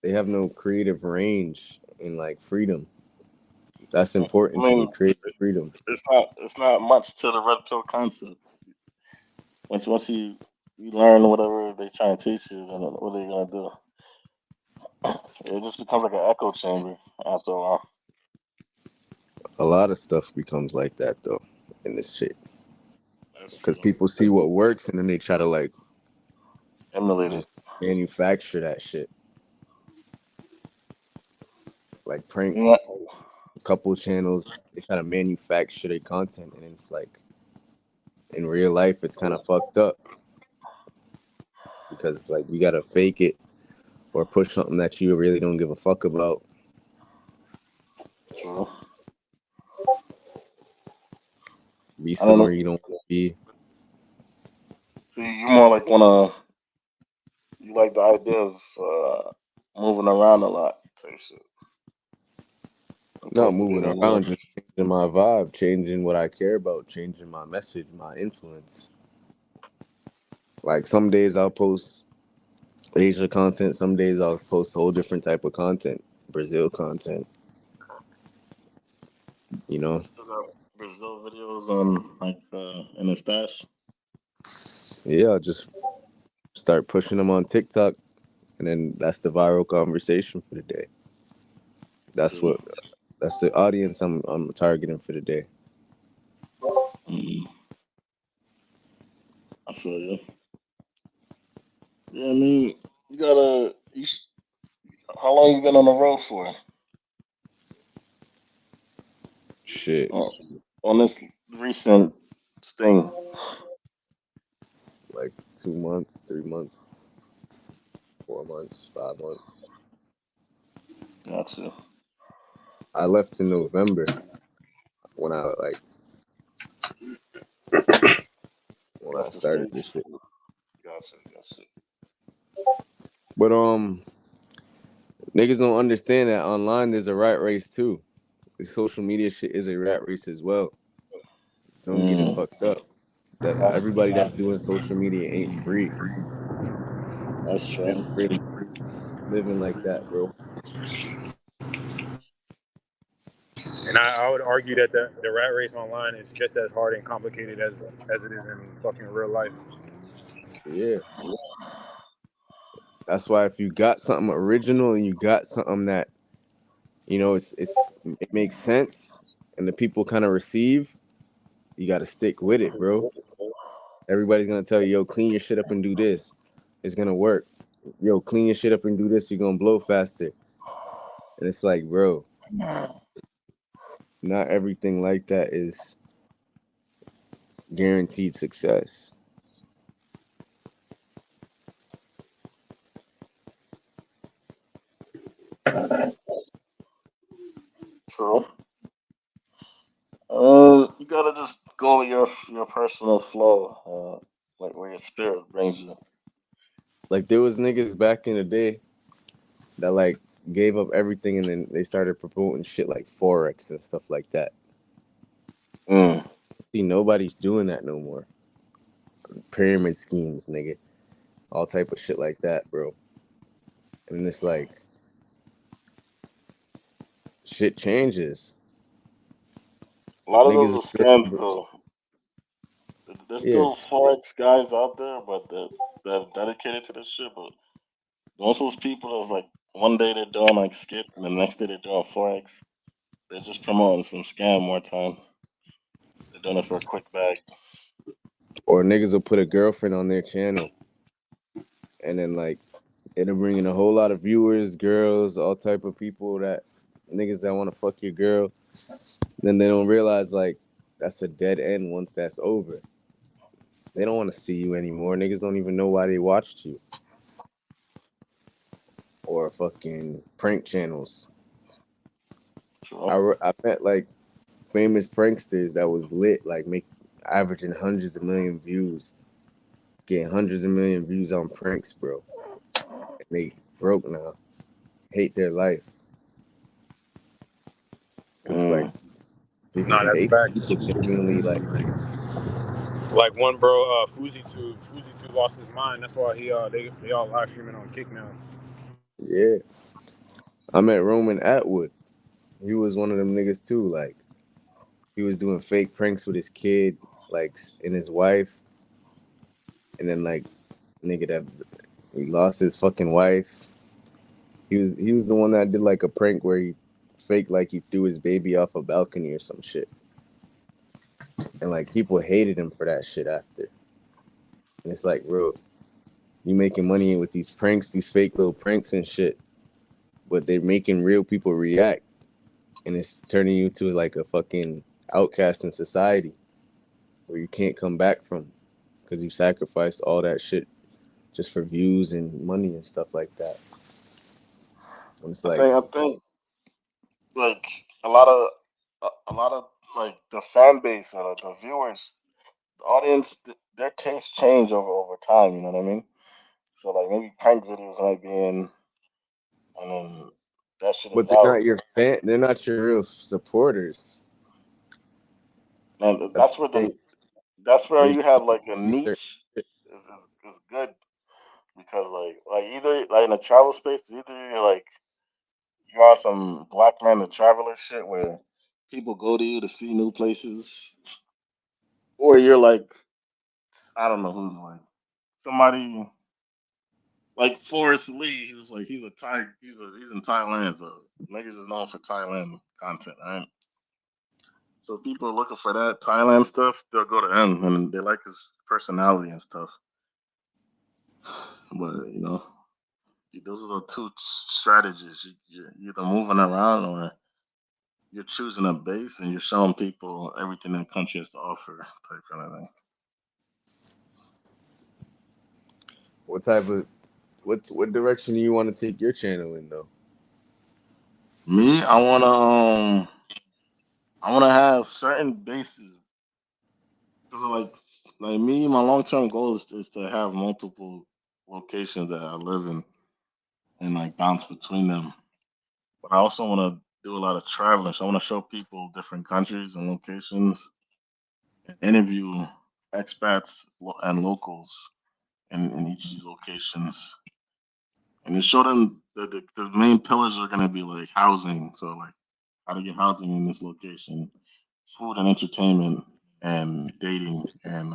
S1: They have no creative range and like freedom. That's
S3: I
S1: important to me.
S3: mean,
S1: Creative freedom.
S3: it's not much to the red pill concept. Once you learn whatever they try and teach you, then what are you gonna do? It just becomes like an echo chamber after a while.
S1: A lot of stuff becomes like that though in this shit
S3: That's
S1: because
S3: true.
S1: people see what works and then they try to like
S3: Emulate it.
S1: just manufacture that shit. Like prank
S3: Yeah.
S1: couple channels, they try to manufacture their content and it's like in real life it's kind of fucked up because like you gotta fake it or push something that you really don't give a fuck about.
S3: True.
S1: Be
S3: I don't
S1: somewhere
S3: know.
S1: you don't want to be.
S3: See, you more like wanna. You like the idea of moving around a lot, type shit,
S1: Not
S3: opposed to
S1: moving
S3: being in one.
S1: around, just changing my vibe, changing what I care about, changing my message, my influence. Like some days I'll post Asia content, some days I'll post a whole different type of content, Brazil content, you
S3: You
S1: know?
S3: still got Brazil videos on like in the stash.
S1: Yeah, I'll just start pushing them on TikTok and then that's the viral conversation for the day. That's
S3: True.
S1: what that's the audience I'm targeting for the day.
S3: Mm, I feel you. Yeah, I mean, you gotta. How long you been on the road for?
S1: Shit.
S3: Oh, on this recent sting.
S1: Like 2 months, 3 months, 4 months, 5 months.
S3: Gotcha.
S1: I left in November when I like when I
S3: Left the
S1: started this
S3: states.
S1: shit.
S3: Gotcha. Gotcha.
S1: But niggas don't understand that online there's a rat race too. The social media shit is a rat race as well. Don't get it
S3: Mm,
S1: fucked up. That
S3: that's
S1: everybody that's doing social media ain't free.
S3: that's
S1: They
S3: true.
S1: don't really living like that, bro.
S5: And I would argue that the rat race online is just as hard and complicated as it is in fucking real life.
S1: Yeah, that's why if you got something original and you got something that it makes sense and the people kind of receive, you got to stick with it, bro. Everybody's gonna tell you, yo, clean your shit up and do this. It's gonna work. Yo, clean your shit up and do this. You're gonna blow faster. And it's like, bro, not everything like that is guaranteed success.
S3: True. You gotta just go with your personal flow, like where your spirit brings you.
S1: Like there was niggas back in the day that like gave up everything and then they started promoting shit like forex and stuff like that.
S3: Mm.
S1: See, nobody's doing that no more. Pyramid schemes, nigga, all type of shit like that, bro. And it's like shit changes.
S3: A lot of
S1: Niggas
S3: those
S1: is
S3: are scams,
S1: really,
S3: though. There's still
S1: yes,
S3: forex guys out there, but they're dedicated to this shit. But most of those people is like one day they're doing like skits, and the next day they're doing forex. They're just promoting some scam more time. They're doing it for a quick bag.
S1: or niggas will put a girlfriend on their channel and then like it'll bring in a whole lot of viewers, girls, all type of people that niggas that want to fuck your girl. Then they don't realize like that's a dead end once that's over. They don't want to see you anymore. Niggas don't even know why they watched you. Or fucking prank channels.
S3: True.
S1: I met like famous pranksters that was lit, like make averaging hundreds of million views, getting hundreds of million views on pranks, bro. And they broke now, hate their life because it's like
S3: Mm.
S1: people
S5: Nah, that's
S1: hate
S5: facts.
S1: people genuinely like.
S5: Like one bro, Fuzi Tube lost his mind. That's why they all live streaming on Kick now.
S1: Yeah, I met Roman Atwood. He was one of them niggas too. Like he was doing fake pranks with his kid, like and his wife, and then like nigga that he lost his fucking wife. He was the one that did like a prank where he faked like he threw his baby off a balcony or some shit, and like people hated him for that shit after. And it's like, bro, you making money with these pranks, these fake little pranks and shit, but they're making real people react, and it's turning you to like a fucking outcast in society where you can't come back from because you sacrificed all that shit just for views and money and stuff like that. And it's like,
S3: I think like a lot of a lot of like the fan base or the viewers, the audience, their tastes change over time. You know what I mean? So like maybe prank videos might be in, and then that shit is
S1: but they're
S3: out.
S1: not your fan. They're not your real supporters.
S3: And
S1: That's the thing.
S3: that's where
S1: They
S3: you have like a
S1: do certain
S3: niche
S1: shit.
S3: is good because like either like in a travel space, either you're like you're on some black man the traveler shit where people go to you to see new places, or you're like I don't know who's like somebody like Forrest Lee. He was like he's in Thailand, so niggas is known for Thailand content, right? So people are looking for that Thailand stuff. They'll go to him, and they like his personality and stuff. But those are the two strategies. You're either moving around or you're choosing a base and you're showing people everything that country has to offer, type kind of thing.
S1: What type of what direction do you want to take your channel in though?
S3: Me, I wanna have certain bases because like me, my long term goal is to have multiple locations that I live in and like bounce between them. But I also want to do a lot of traveling, so I want to show people different countries and locations and interview expats and locals in each of these locations, and to show them the main pillars are going to be like housing, so like how to get housing in this location, food and entertainment, and dating, and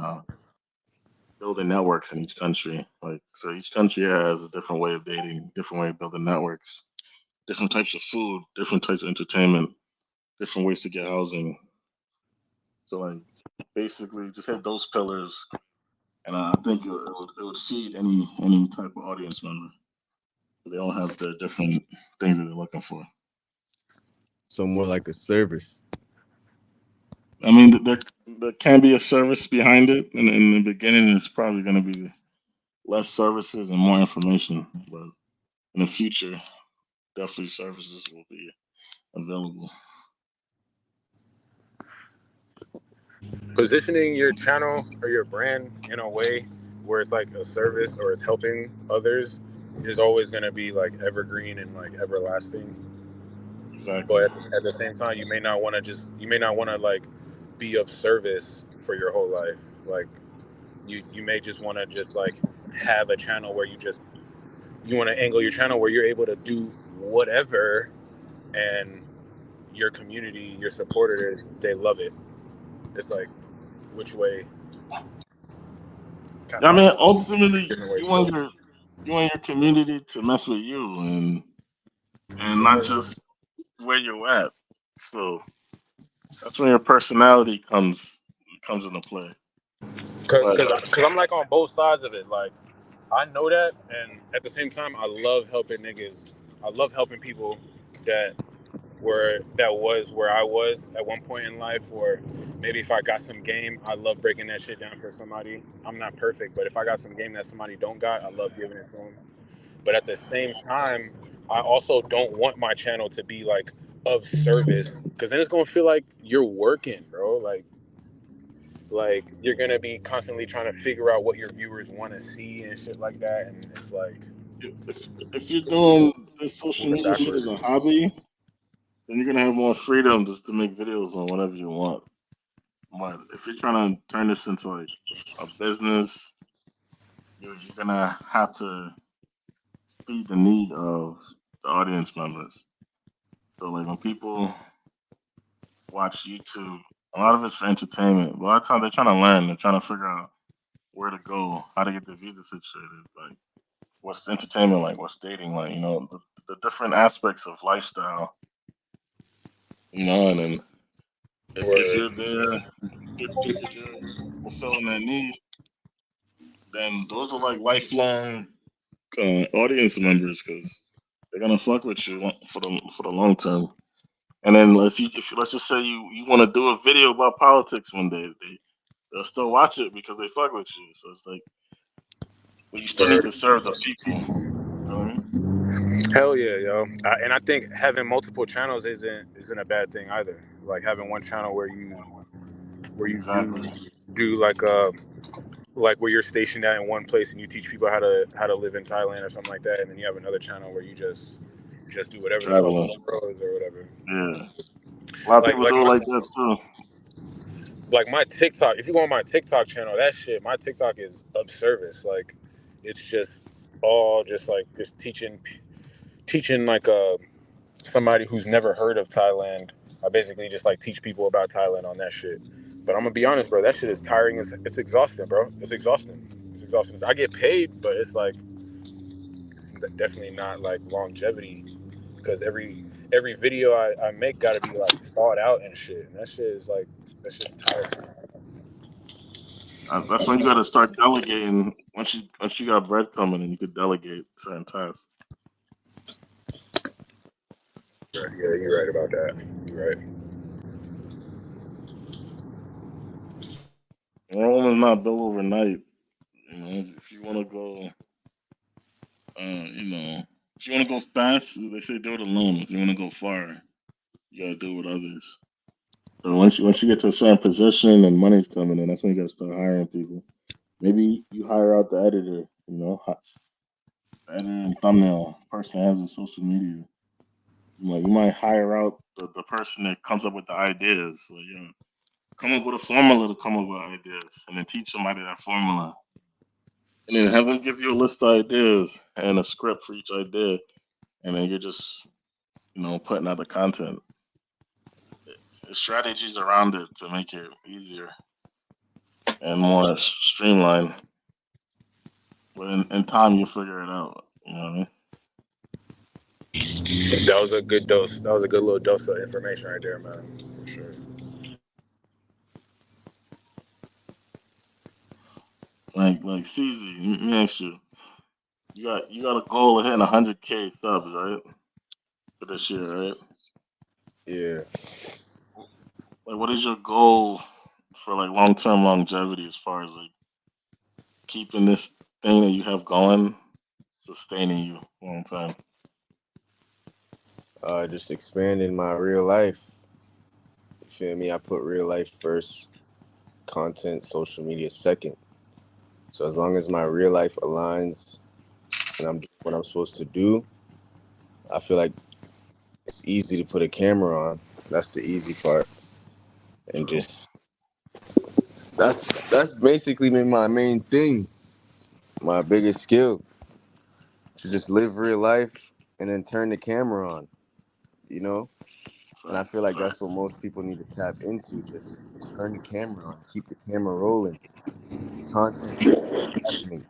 S3: building networks in each country. Like so, each country has a different way of dating, different way of building networks, different types of food, different types of entertainment, different ways to get housing. So like basically, just hit those pillars, and I think it would feed any type of audience member. They all have their different things that they're looking for.
S1: So more like a service.
S3: I mean, there can be a service behind it, and in the beginning, it's probably going to be less services and more information. But in the future, definitely services will be available.
S5: Positioning your channel or your brand in a way where it's like a service or it's helping others is always going to be like evergreen and like everlasting.
S3: Exactly.
S5: But at the same time, you may not want to like be of service for your whole life. Like you may just want to just like have a channel where you want to angle your channel where you're able to do whatever, and your community, your supporters, they love it. It's like which way, kind
S3: I
S5: of
S3: mean,
S5: like
S3: ultimately,
S5: different ways
S3: you
S5: to go.
S3: want your community to mess with you, and not just where you're at. So that's when your personality comes into play. But
S5: Cause I'm like on both sides of it. Like I know that, and at the same time, I love helping niggas. I love helping people that that was where I was at one point in life, or maybe if I got some game, I love breaking that shit down for somebody. I'm not perfect, but if I got some game that somebody don't got, I love giving it to them. But at the same time, I also don't want my channel to be like of service, because then it's gonna feel like you're working, bro. Like you're gonna be constantly trying to figure out what your viewers want to see and shit like that, and it's like
S3: if you're doing this social
S5: moving
S3: media shit as
S5: backwards.
S3: a hobby, then you're gonna have more freedom just to make videos on whatever you want. But if you're trying to turn this into like a business, you're gonna have to feed the need of the audience members. So like when people watch YouTube, a lot of it's for entertainment. But a lot of times they're trying to learn. They're trying to figure out where to go, how to get the visa situated, like what's entertainment like, what's dating like, the different aspects of lifestyle, and then if
S5: Word.
S3: you're there, if you're there fulfilling that need, then those are like lifelong audience members because they're gonna fuck with you for the long term. And then if you let's just say you want to do a video about politics one day, they'll still watch it because they fuck with you. So it's like, but you still need to
S5: Word.
S3: serve the people. You know what I mean?
S5: Hell yeah, yo. And I think having multiple channels isn't a bad thing either. Like having one channel where you
S3: Exactly.
S5: do like where you're stationed at in one place and you teach people how to live in Thailand or something like that, and then you have another channel where you just do whatever the fuck
S3: Traveling.
S5: grows or whatever.
S3: Yeah. A lot of
S5: Like
S3: people
S5: like
S3: do it
S5: my
S3: like that too.
S5: like my TikTok. If you go on my TikTok channel, that shit, my TikTok is of service. Like it's just all just like just teaching like somebody who's never heard of Thailand. I basically just like teach people about Thailand on that shit. But I'm gonna be honest, bro. That shit is tiring. It's exhausting, bro. It's exhausting. It's exhausting. I get paid, but it's like it's definitely not like longevity, because every video I make got to be like thought out and shit. And that shit is like that's just tiring.
S3: That's when you got to start delegating. Once you got bread coming, and you could delegate certain tasks.
S5: Yeah, you're right about that. You're right.
S3: Rome is not built overnight. If you want to go, you know, if you want to go fast, they say do it alone. If you want to go far, you gotta do it with others. So once you get to a certain position and money's coming in, that's when you gotta start hiring people. Maybe you hire out the editor, the editor and thumbnail, person that has a social media. You might hire out the person that comes up with the ideas. So come up with a formula to come up with ideas, and then teach somebody that formula, and then have them give you a list of ideas and a script for each idea, and then you're just putting out the content. Strategies around it to make it easier and more streamlined. But in time, you figure it out. You know what I mean?
S5: That was a good dose. That was a good little dose of information right there, man. For sure.
S3: Like CZ, let me ask you. You got a goal of hitting 100K subs, right? For this year, right?
S1: Yeah.
S3: Like, what is your goal for like long term longevity as far as like keeping this thing that you have going, sustaining you long time?
S1: Just expanding my real life. You feel me? I put real life first, content, social media second. So as long as my real life aligns and I'm doing what I'm supposed to do, I feel like it's easy to put a camera on. That's the easy part. And
S3: True.
S1: just that's basically been my main thing, my biggest skill. To just live real life and then turn the camera on, you know? And I
S3: Fact.
S1: feel like
S3: Fact.
S1: that's what most people need to tap into. Just turn the camera on, keep the camera rolling. Content is happening.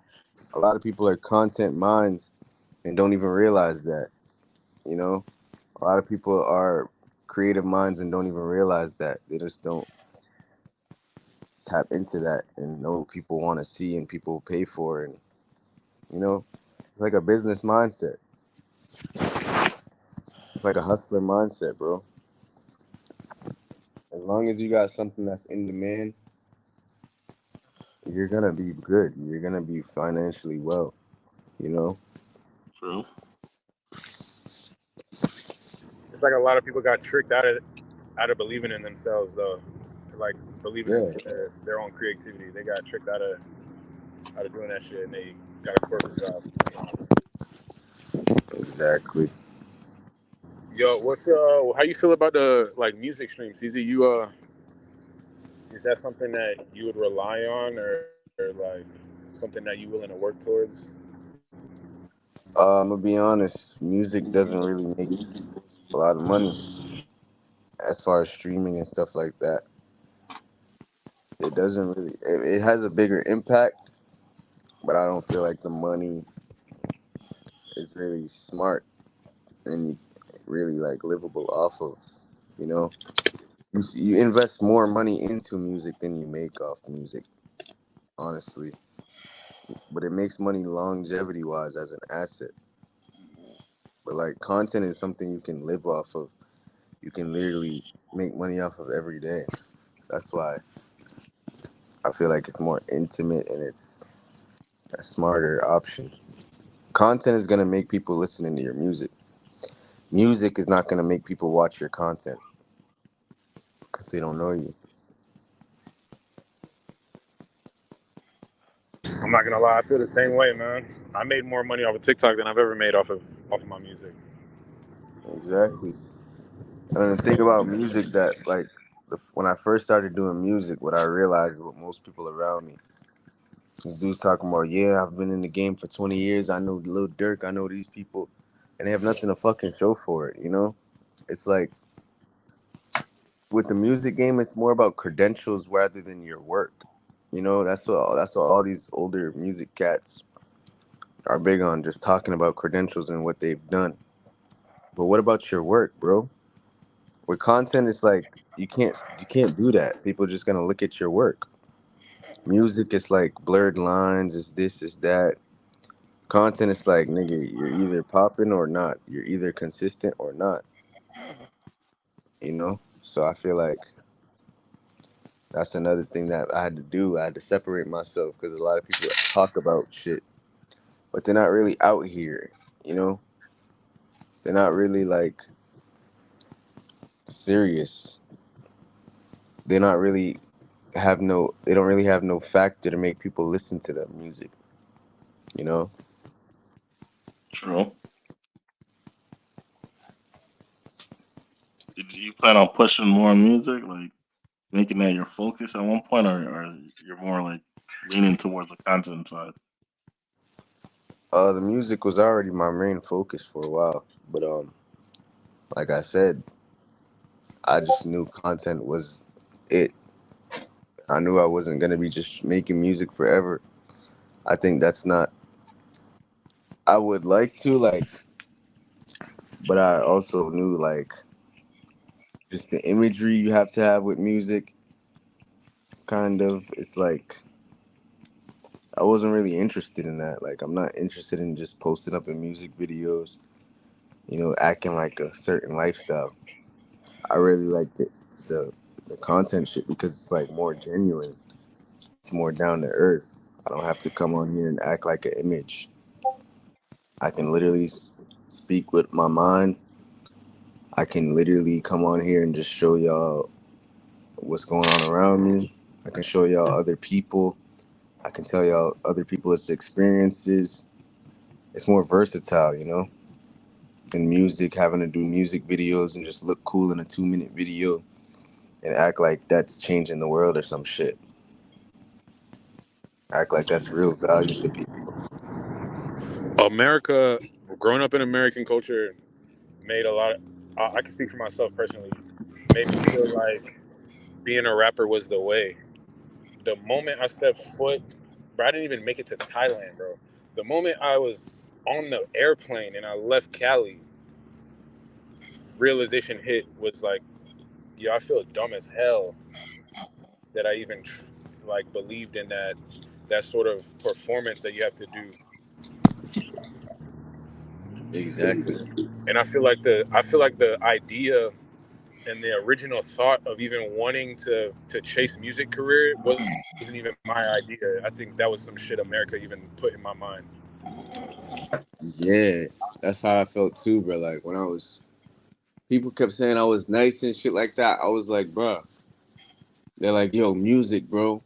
S1: A lot of people are content minds and don't even realize that, you know? A lot of people are creative minds and don't even realize that. They just don't tap into that and know what people want to see and people pay for. And, you know, it's like a business mindset. It's like a hustler mindset, bro. As long as you got something that's in demand, you're gonna be good. You're gonna be financially well, you know?
S3: True.
S5: It's like a lot of people got tricked out of believing in themselves, though. Like believing
S1: Yeah,
S5: into their own creativity. They got tricked out of doing that shit, and they got a corporate job.
S1: exactly.
S5: Yo, what's how you feel about the like music streams? Easy, you is that something that you would rely on, or like something that you willing to work towards?
S1: I'm gonna be honest, music doesn't really make a lot of money as far as streaming and stuff like that. It doesn't really, it has a bigger impact, but I don't feel like the money is really smart and really like livable off of, you know? You invest more money into music than you make off music, honestly. But it makes money longevity wise as an asset. But like content is something you can live off of. You can literally make money off of every day. That's why I feel like it's more intimate and it's a smarter option. Content is gonna make people listening to your music. Music is not gonna make people watch your content if they don't know you.
S5: I'm not gonna lie, I feel the same way, man. I made more money off of TikTok than I've ever made off of my music.
S1: Exactly. And then the thing about music that like when I first started doing music, what I realized with most people around me, these dudes talking about, yeah, I've been in the game for 20 years. I know Lil Durk. I know these people, and they have nothing to fucking show for it. You know, it's like with the music game, it's more about credentials rather than your work. You know, that's what all these older music cats are big on, just talking about credentials and what they've done. But what about your work, bro? With content, it's like you can't do that. People are just gonna look at your work. Music is like blurred lines, is this, is that. Content is like, nigga, you're either popping or not. You're either consistent or not, you know? So I feel like that's another thing that I had to do. I had to separate myself because a lot of people talk about shit, but they're not really out here, you know? They're not really like serious. They're not really they don't really have no factor to make people listen to their music, you know?
S3: True. Do you plan on pushing more music, like making that your focus at one point, or you're more like leaning towards the content side?
S1: The music was already my main focus for a while, but like I said, I just knew content was it. I knew I wasn't gonna be just making music forever. I think that's not. I would like to like, but I also knew like just the imagery you have to have with music. Kind of, it's like I wasn't really interested in that. Like, I'm not interested in just posting up in music videos, acting like a certain lifestyle. I really like the the content shit because it's like more genuine. It's more down to earth. I don't have to come on here and act like an image. I can literally speak with my mind. I can literally come on here and just show y'all what's going on around me. I can show y'all other people. I can tell y'all other people's experiences. It's more versatile, than music, having to do music videos and just look cool in a 2 minute video and act like that's changing the world or some shit. Act like that's real value to people.
S5: America, growing up in American culture, made a lot of. I can speak for myself personally. Made me feel like being a rapper was the way. The moment I stepped foot, bro, I didn't even make it to Thailand, bro. The moment I was on the airplane and I left Cali, realization hit was like, yo, I feel dumb as hell that I even like believed in that sort of performance that you have to do.
S1: Exactly.
S5: And I feel like the idea and the original thought of even wanting to chase music career wasn't even my idea. I think that was some shit America even put in my mind.
S1: Yeah, that's how I felt too, bro. Like when I was, people kept saying I was nice and shit like that. I was like, bro. They're like, yo, music, bro.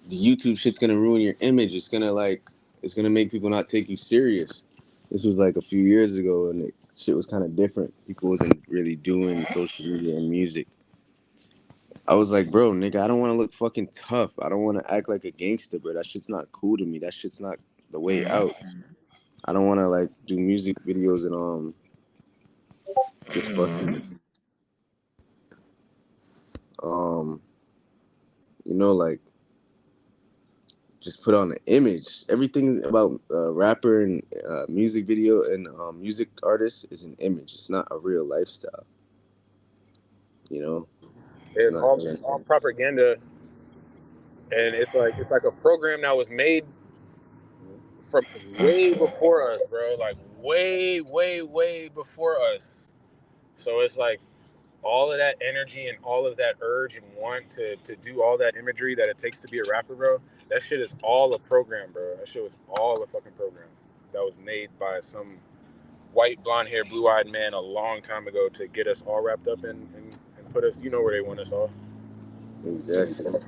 S1: The YouTube shit's gonna ruin your image. It's gonna make people not take you serious. This was like a few years ago, and shit was kind of different. People wasn't really doing social media and music. I was like, bro, nigga, I don't want to look fucking tough. I don't want to act like a gangster, bro. That shit's not cool to me. That shit's not the way out. I don't want to like do music videos and just fucking um like just put on an image. Everything about rapper and music video and music artist is an image. It's not a real lifestyle. You know, it's
S5: It's
S1: not
S5: all
S1: gonna.
S5: it's all propaganda, and it's like a program that was made from way before us, bro. Like way, way, way before us. So it's like all of that energy and all of that urge and want to do all that imagery that it takes to be a rapper, bro. That shit is all a program, bro. That shit was all a fucking program that was made by some white, blonde haired, blue eyed man a long time ago to get us all wrapped up and put us, you know where they want us all.
S1: Exactly.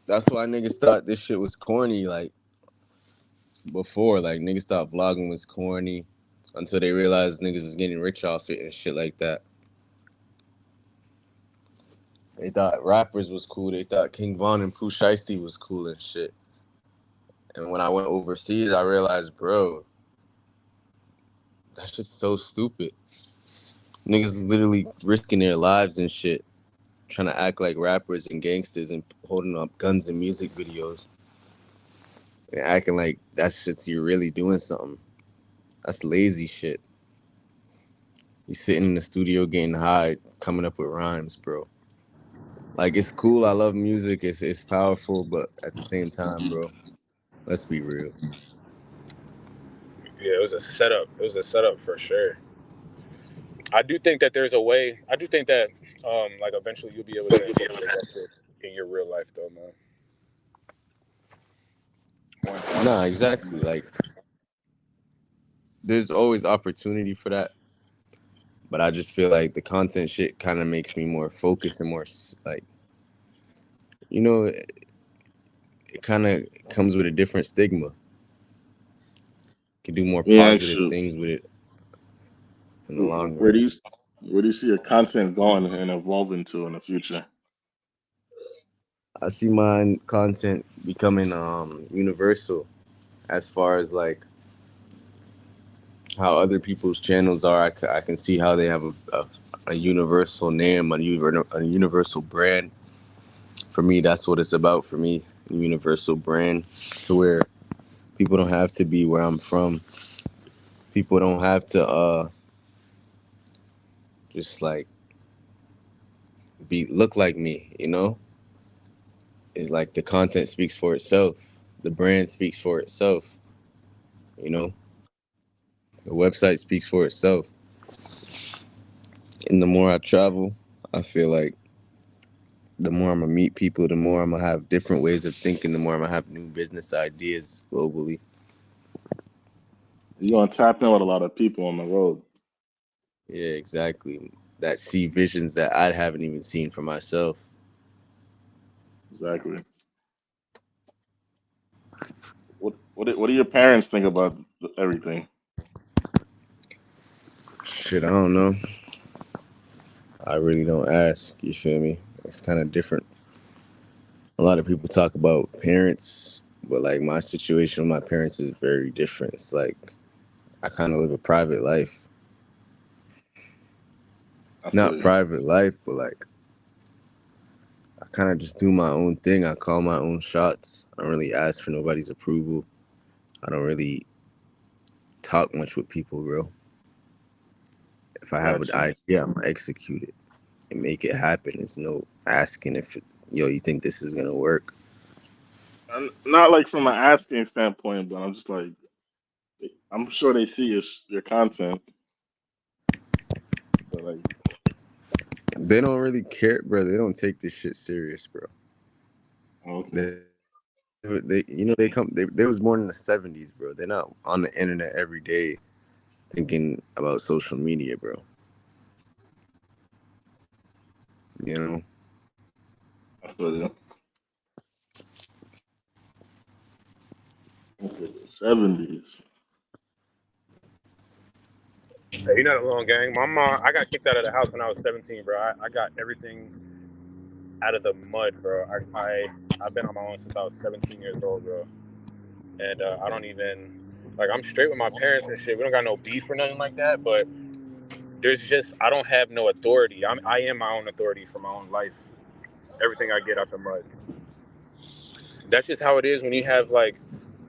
S1: That's why niggas thought this shit was corny. Like before, like niggas thought vlogging was corny until they realized niggas is getting rich off it and shit like that. They thought rappers was cool. They thought King Von and Pooh Shiesty was cool and shit. And when I went overseas, I realized, bro, that shit's so stupid. Niggas literally risking their lives and shit, trying to act like rappers and gangsters and holding up guns in music videos and acting like that shit's you're really doing something. That's lazy shit. You sitting in the studio getting high, coming up with rhymes, bro. Like it's cool. I love music. It's powerful, but at the same time, bro, let's be real.
S5: Yeah, it was a setup. It was a setup for sure. I do think that there's a way. I do think that like eventually you'll be able to incorporate that shit in your real life though, man. 100.
S1: Nah, exactly. Like there's always opportunity for that, but I just feel like the content shit kind of makes me more focused and more like it kind of comes with a different stigma. You can do more
S3: Let me ask
S1: positive
S3: you,
S1: things with it in the long
S3: where
S1: run.
S3: do you where do you see your content going and evolving to in the future?
S1: I see my content becoming universal as far as like how other people's channels are. I can see how they have a universal name, a universal brand. For me, that's what it's about. For me, a universal brand to where People don't have to be where I'm from. People don't have to just like be look like me, you know? It's like the content speaks for itself. The brand speaks for itself, you know? The website speaks for itself. And the more I travel, I feel like the more I'm gonna meet people, the more I'm gonna have different ways of thinking, the more I'm gonna have new business ideas globally.
S3: You're gonna tap in with a lot of people on the road.
S1: Yeah, exactly. That see visions that I haven't even seen for myself.
S3: Exactly. What do your parents think about everything?
S1: Shit, I don't know. I really don't ask. You feel me? It's kind of different. A lot of people talk about parents, but like my situation with my parents is very different. It's like I kind of live a private life.
S3: I feel
S1: Not
S3: you.
S1: private life, but like I kind of just do my own thing. I call my own shots. I don't really ask for nobody's approval. I don't really talk much with people, bro. If I have an
S3: Got you.
S1: idea, I'm gonna execute it and make it happen. It's no asking if, yo, you think this is gonna work.
S3: And not like from an asking standpoint, but I'm just like, I'm sure they see your content, but like,
S1: They don't really care, bro. They don't take this shit serious, bro.
S3: okay,
S1: They come. They was born in the '70s, bro. They're not on the internet every day thinking about social media, bro. You know.
S3: I feel you. Okay, the 70s.
S5: Hey, you're not alone, gang. My mom, I got kicked out of the house when I was 17, bro. I got everything out of the mud, bro. I've been on my own since I was 17 years old, bro. And I don't even like I'm straight with my parents and shit. We don't got no beef or nothing like that. But there's just I don't have no authority. I am my own authority for my own life. Everything I get out the mud. That's just how it is when you have like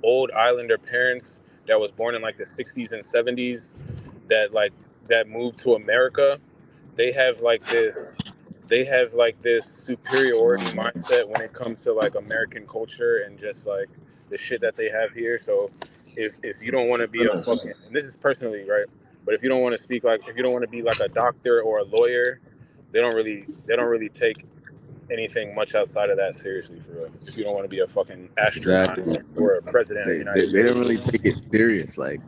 S5: old Islander parents that was born in like the 60s and 70s that like that moved to America. They have like this they have like this superiority mindset when it comes to like American culture and just like the shit that they have here. So if you don't want to be a
S3: Finish.
S5: fucking and this is personally right, but if you don't want to speak like if you don't want to be like a doctor or a lawyer, they don't really take anything much outside of that seriously for real. If you don't want to be a fucking astronaut
S1: Exactly.
S5: or a president of the United
S1: They don't
S5: States.
S1: really take it serious. Like,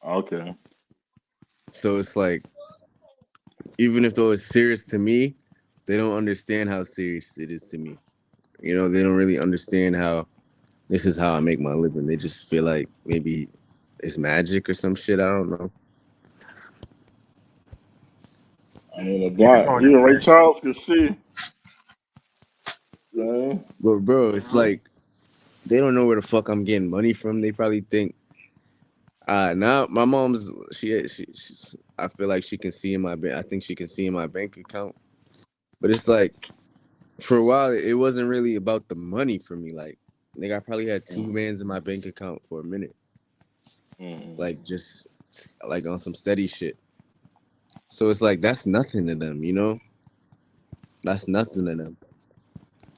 S3: Okay.
S1: so it's like even if though it's serious to me, they don't understand how serious it is to me. You know, they don't really understand how this is how I make my living. They just feel like maybe it's magic or some shit. I don't know.
S3: I mean, the
S5: You be
S3: blind.
S5: going
S3: Even
S5: in,
S3: Ray
S5: man.
S3: Charles could see. Yeah.
S1: But bro, it's like they don't know where the fuck I'm getting money from. They probably think, now my mom's she's, I feel like she can see in my bank. I think she can see in my bank account. But it's like for a while, it wasn't really about the money for me. Like, nigga, I probably had two
S3: Mm,
S1: bands in my bank account for a minute,
S3: mm,
S1: like just like on some steady shit. So it's like that's nothing to them, you know. That's nothing to them.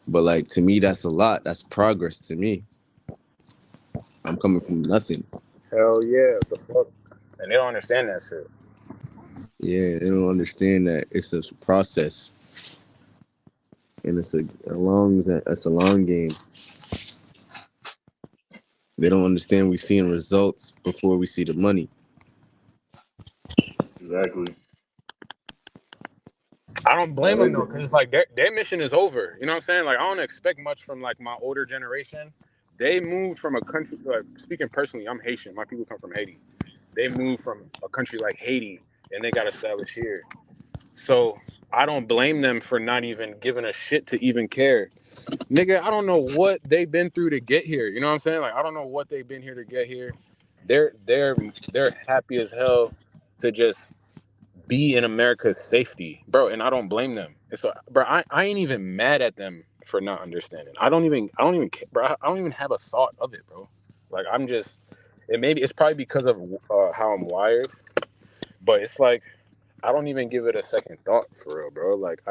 S1: But like to me, that's a lot. That's progress to me. I'm coming from nothing.
S5: Hell yeah, the fuck. And they don't understand that shit.
S1: Yeah, they don't understand that it's a process and it's a long game. They don't understand we seeing results before we see the money.
S3: exactly.
S5: I don't blame
S3: Yeah,
S5: them though, because it's like their mission is over. You know what I'm saying? Like I don't expect much from like my older generation. They moved from a country like speaking personally, I'm Haitian. My people come from Haiti. They moved from a country like Haiti and they got established here. So I don't blame them for not even giving a shit to even care. Nigga, I don't know what they've been through to get here. You know what I'm saying? Like I don't know what they've been here to get here. They're happy as hell to just be in America's safety, bro. And I don't blame them. And so, bro, I ain't even mad at them for not understanding. I don't even, bro. I don't even have a thought of it, bro. Like I'm just, it maybe it's probably because of how I'm wired, but it's like I don't even give it a second thought for real, bro. Like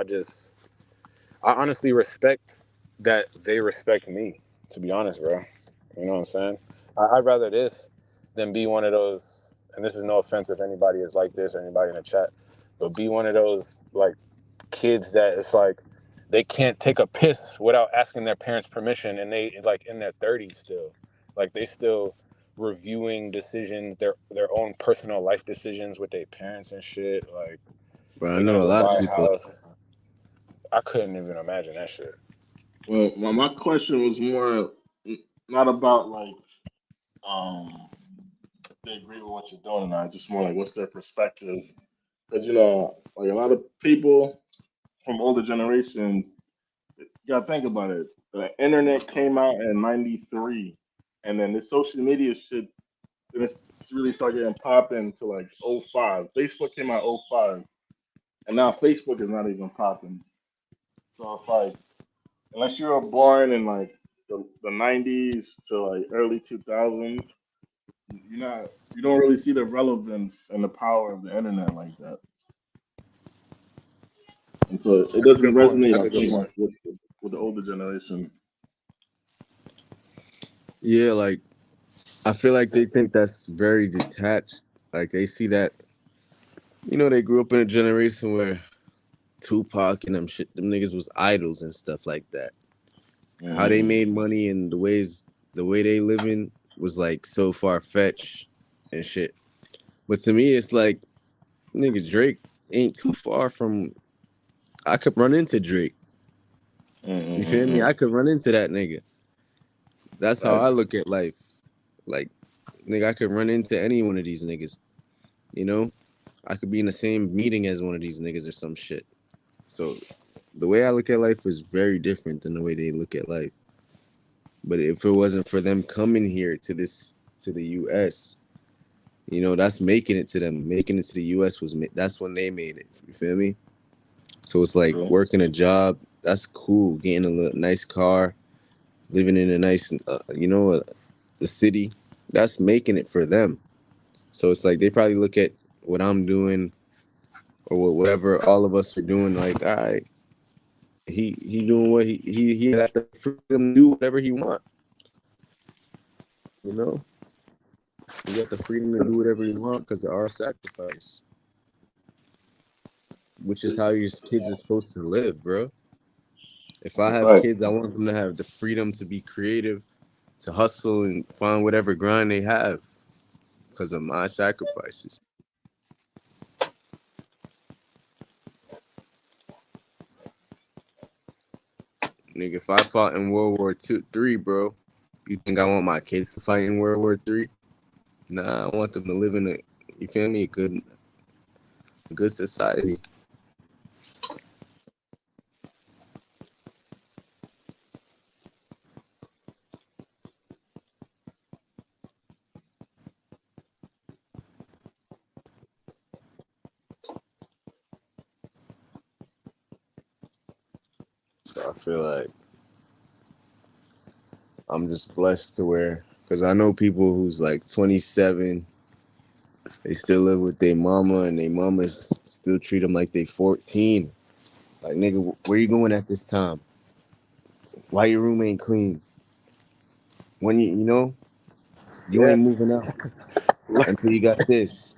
S5: I honestly respect that they respect me. To be honest, bro. You know what I'm saying? I'd rather this than be one of those. And this is no offense if anybody is like this or anybody in the chat, but be one of those like kids that it's like they can't take a piss without asking their parents' permission, and they like in their 30s still, like they still reviewing decisions, their own personal life decisions with their parents and shit. Like
S1: But I
S5: they're gonna
S1: know a
S5: go
S1: lot of
S5: buy a
S1: people.
S5: house. I couldn't even imagine that shit.
S3: Well, my question was more not about like um they agree with what you're doing, and I just more like what's their perspective. Because like a lot of people from older generations, you gotta think about it. The internet came out in '93, and then the social media shit didn't really start getting popping to like '05. Facebook came out '05, and now Facebook is not even popping. So it's like unless you were born in like the '90s to like early 2000s, you don't really see the relevance and the power of the internet like that. And so it
S5: That's a
S3: doesn't
S5: good point.
S3: resonate,
S5: That's
S3: I
S5: a good
S3: think,
S5: point.
S3: with the older generation.
S1: Yeah, like I feel like they think that's very detached. Like they see that, they grew up in a generation where Tupac and them shit, them niggas was idols and stuff like that. How they
S3: Hmm.
S1: made money and the way they living was like so far fetched and shit. But to me, it's like, nigga, Drake ain't too far from. I could run into Drake. You feel me?
S3: Mm-mm-mm-mm.
S1: I could run into that nigga. That's how I
S3: Facts.
S1: look at life. Like, nigga, I could run into any one of these niggas. You know, I could be in the same meeting as one of these niggas or some shit. So the way I look at life is very different than the way they look at life. But if it wasn't for them coming here to the U.S., that's making it to them. Making it to the U.S. that's when they made it. You feel me? So it's like
S3: True.
S1: working a job. That's cool. Getting a nice car, living in a nice, the city. That's making it for them. So it's like they probably look at what I'm doing or whatever all of us are doing. Like, all right, he doing what he got the freedom to do whatever he want. You know, he got the freedom to do whatever he want because of our sacrifice, which is how your kids are supposed to live, bro. If
S3: That's
S1: I
S3: a
S1: have
S3: fact.
S1: kids, I want them to have the freedom to be creative, to hustle and find whatever grind they have because of my sacrifices. Nigga, if I fought in World War II, 3, bro, you think I want my kids to fight in World War III? Nah, I want them to live in you feel me, a good society. So I feel like I'm just blessed to where, because I know people who's like 27, they still live with their mama, and their mama still treat them like they 14. Like, nigga, where you going at this time? Why your room ain't clean? When you
S5: Yeah.
S1: ain't moving out until you got this.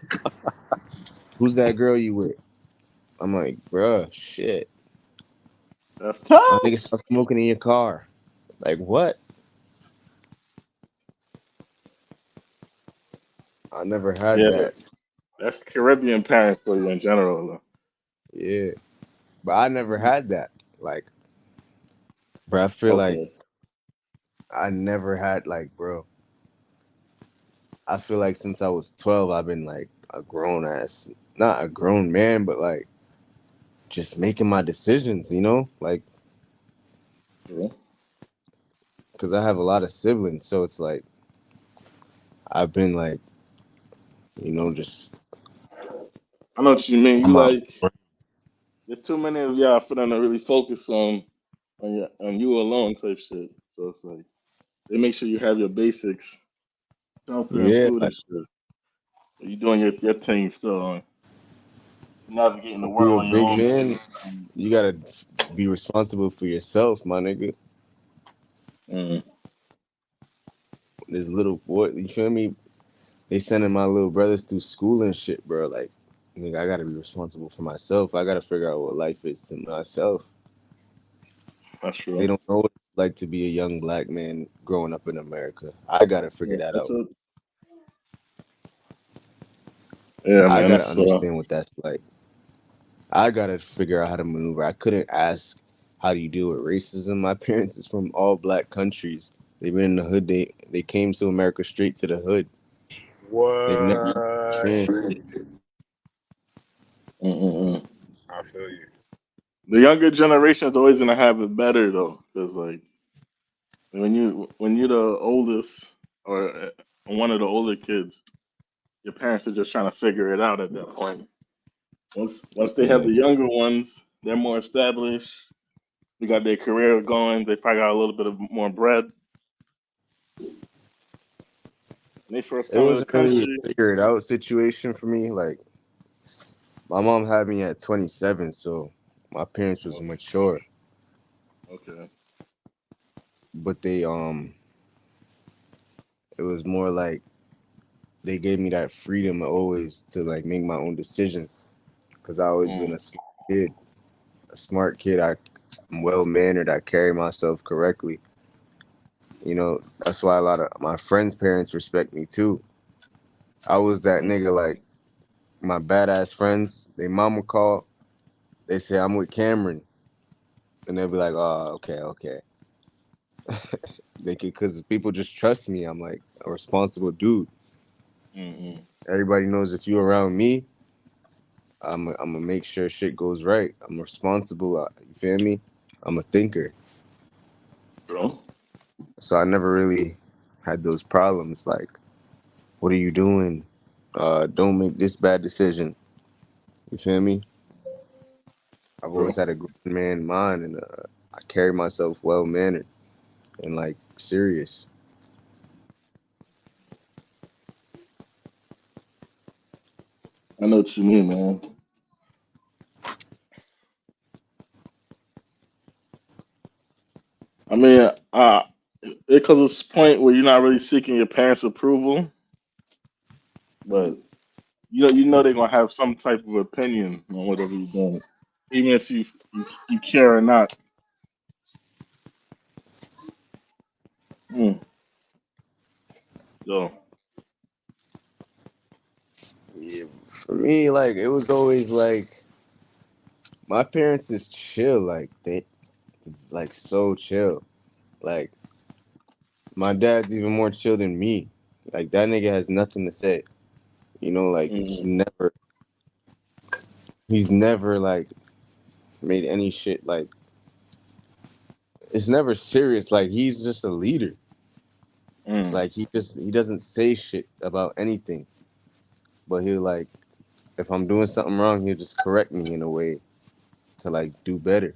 S1: Who's that girl you with? I'm like, bruh, shit.
S3: That's tough.
S1: Nigga, stop smoking in your car. Like, what? I never had
S3: Yeah,
S1: that.
S3: that's Caribbean parents for you in general.
S1: Yeah, but I never had that. Like, bro, I feel like
S3: Okay.
S1: I never had, like, bro. I feel like since I was 12, I've been like a grown ass, not a grown man, but like just making my decisions, like
S3: True.
S1: because I have a lot of siblings, so it's like I've been like, just
S3: I know what you mean.
S1: on
S3: You
S1: my
S3: like there's too many of y'all for them to really focus on you alone type shit. So it's like they make sure you have your basics. healthy and
S1: Yeah,
S3: food
S1: like
S3: and shit. But you doing your thing still on navigating the
S1: when you
S3: world
S1: a
S3: on your
S1: big
S3: own.
S1: man, you gotta be responsible for yourself, my nigga.
S3: Mm,
S1: This little boy, you feel me? They sending my little brothers through school and shit, bro. Like, nigga, I gotta be responsible for myself. I gotta figure out what life is to myself.
S3: that's
S1: They
S3: true.
S1: don't know what it's like to be a young black man growing up in America. I gotta figure
S3: Yeah,
S1: that
S3: that's
S1: out.
S3: it. Yeah,
S1: I
S3: man.
S1: gotta
S3: It's
S1: understand what that's like. I gotta figure out how to maneuver. I couldn't ask how do you deal with racism. My parents is from all black countries. They've been in the hood. They came to America straight to the hood. They've never
S5: What?
S1: experienced it.
S3: mm-mm-mm.
S5: I feel you.
S3: The younger generation is always gonna have it better though, because like when you're the oldest or one of the older kids, your parents are just trying to figure it out at that point. Once they have
S1: Yeah.
S3: the younger ones, they're more established. They got their career going. They probably got a little bit of more bread. When they first
S1: It
S3: come to the
S1: wasn't really
S3: country,
S1: a figure it out situation for me. Like my mom had me at 27, so my parents was
S3: okay,
S1: mature,
S3: okay,
S1: but it was more like they gave me that freedom always to like make my own decisions because I always been
S3: mm,
S1: a smart kid. I'm well mannered. I carry myself correctly. You know, that's why a lot of my friends' parents respect me too. I was that
S3: okay,
S1: nigga like my badass friends. They mama call. They say I'm with Cameron, and they'll be like, "Oh, okay, okay." They could, cause people just trust me. I'm like a responsible dude.
S3: mm-mm,
S1: Everybody knows if you around me, I'm gonna make sure shit goes right. I'm responsible. You feel me? I'm a thinker,
S3: bro.
S1: so I never really had those problems. Like, what are you doing? Don't make this bad decision. You feel me? I've always
S3: Bro,
S1: had a grown man mind, and I carry myself well mannered and like serious.
S3: I know what you mean, man. I mean, it comes to this point where you're not really seeking your parents' approval, but you know they're gonna have some type of opinion on whatever you're doing, even if you care or not. Mm. So,
S1: Yeah, for me, like it was always like my parents is chill, like they like so chill. Like my dad's even more chill than me. Like that nigga has nothing to say. You know, like
S3: mm,
S1: he's never like made any shit like it's never serious. Like he's just a leader.
S3: mm,
S1: Like he doesn't say shit about anything. But he'll like if I'm doing something wrong, he'll just correct me in a way to like do better.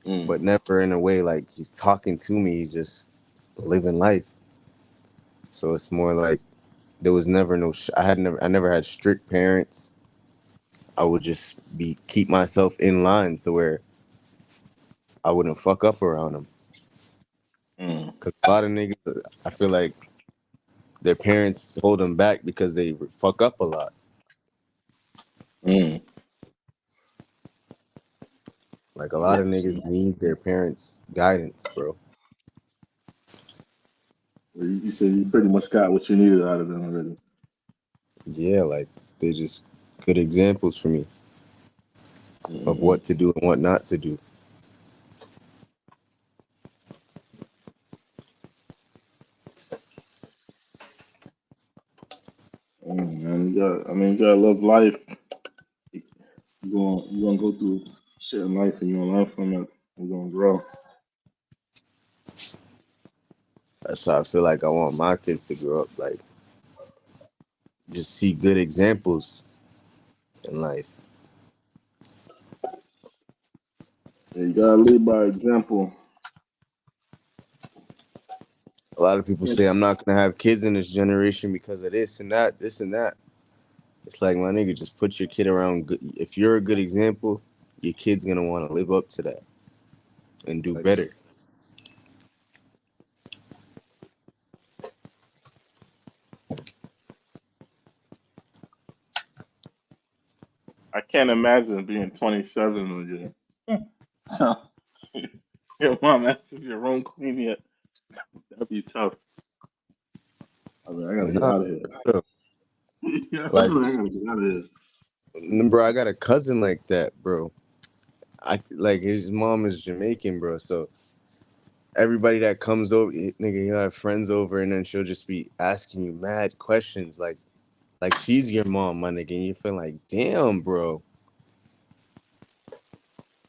S3: mm,
S1: But never in a way like he's talking to me, he's just living life. So it's more like there was never no I never had strict parents. I would just be keep myself in line so where I wouldn't fuck up around them.
S3: mm,
S1: Cause a lot of niggas, I feel like their parents hold them back because they fuck up a lot.
S3: mm.
S1: Like a lot
S3: Yeah,
S1: of
S3: so
S1: niggas need their parents' guidance, bro.
S3: you said you pretty much got what you needed out of them already.
S1: Yeah, like they're just good examples for me of
S3: Mm-mm.
S1: what to do and what not to do.
S3: Man, I mean, you gotta love life. You gonna go through shit in life, and you gonna learn from it. You're gonna grow.
S1: That's how I feel like I want my kids to grow up. Like just see good examples in life.
S3: Yeah, you gotta lead by example.
S1: A lot of people say I'm not gonna have kids in this generation because of this and that, this and that. It's like my nigga, just put your kid around. Good. If you're a good example, your kid's gonna want to live up to that and do
S3: Like,
S1: better.
S3: I can't imagine being 27 when you your mom asks if your room clean yet. That'd be tough. I mean, I gotta get
S1: Nah,
S3: out of here.
S1: bro.
S3: Yeah, I
S1: Like,
S3: gotta get out of here.
S1: bro, I got a cousin like that, bro. I like his mom is Jamaican, bro. So everybody that comes over, nigga, he'll have friends over, and then she'll just be asking you mad questions, like she's your mom, my nigga. And you feel like, damn, bro.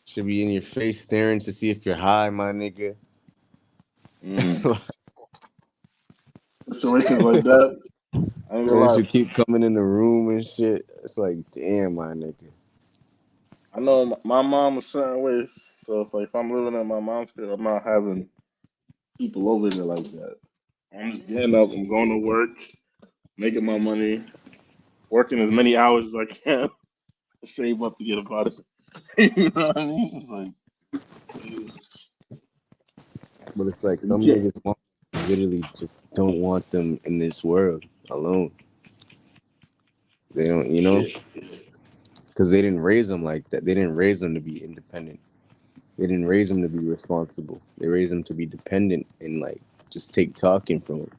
S1: Should be in your face staring to see if you're high, my nigga.
S3: Mm. Situations like that, I ain't
S1: And
S3: gonna
S1: then
S3: lie.
S1: she'll keep coming in the room and shit. It's like, damn, my nigga.
S3: I know my mom a certain ways, so if I'm living at my mom's crib, I'm not having people over there like that. I'm just getting up, I'm going to work, making my money, working as many hours as I can to save up to get about it. You know what I mean? It's like
S1: But it's like
S3: you
S1: some
S3: can't.
S1: niggas literally just don't want them in this world alone. They don't,
S3: Shit.
S1: because they didn't raise them like that. They didn't raise them to be independent. They didn't raise them to be responsible. They raised them to be dependent and like just take talking from them.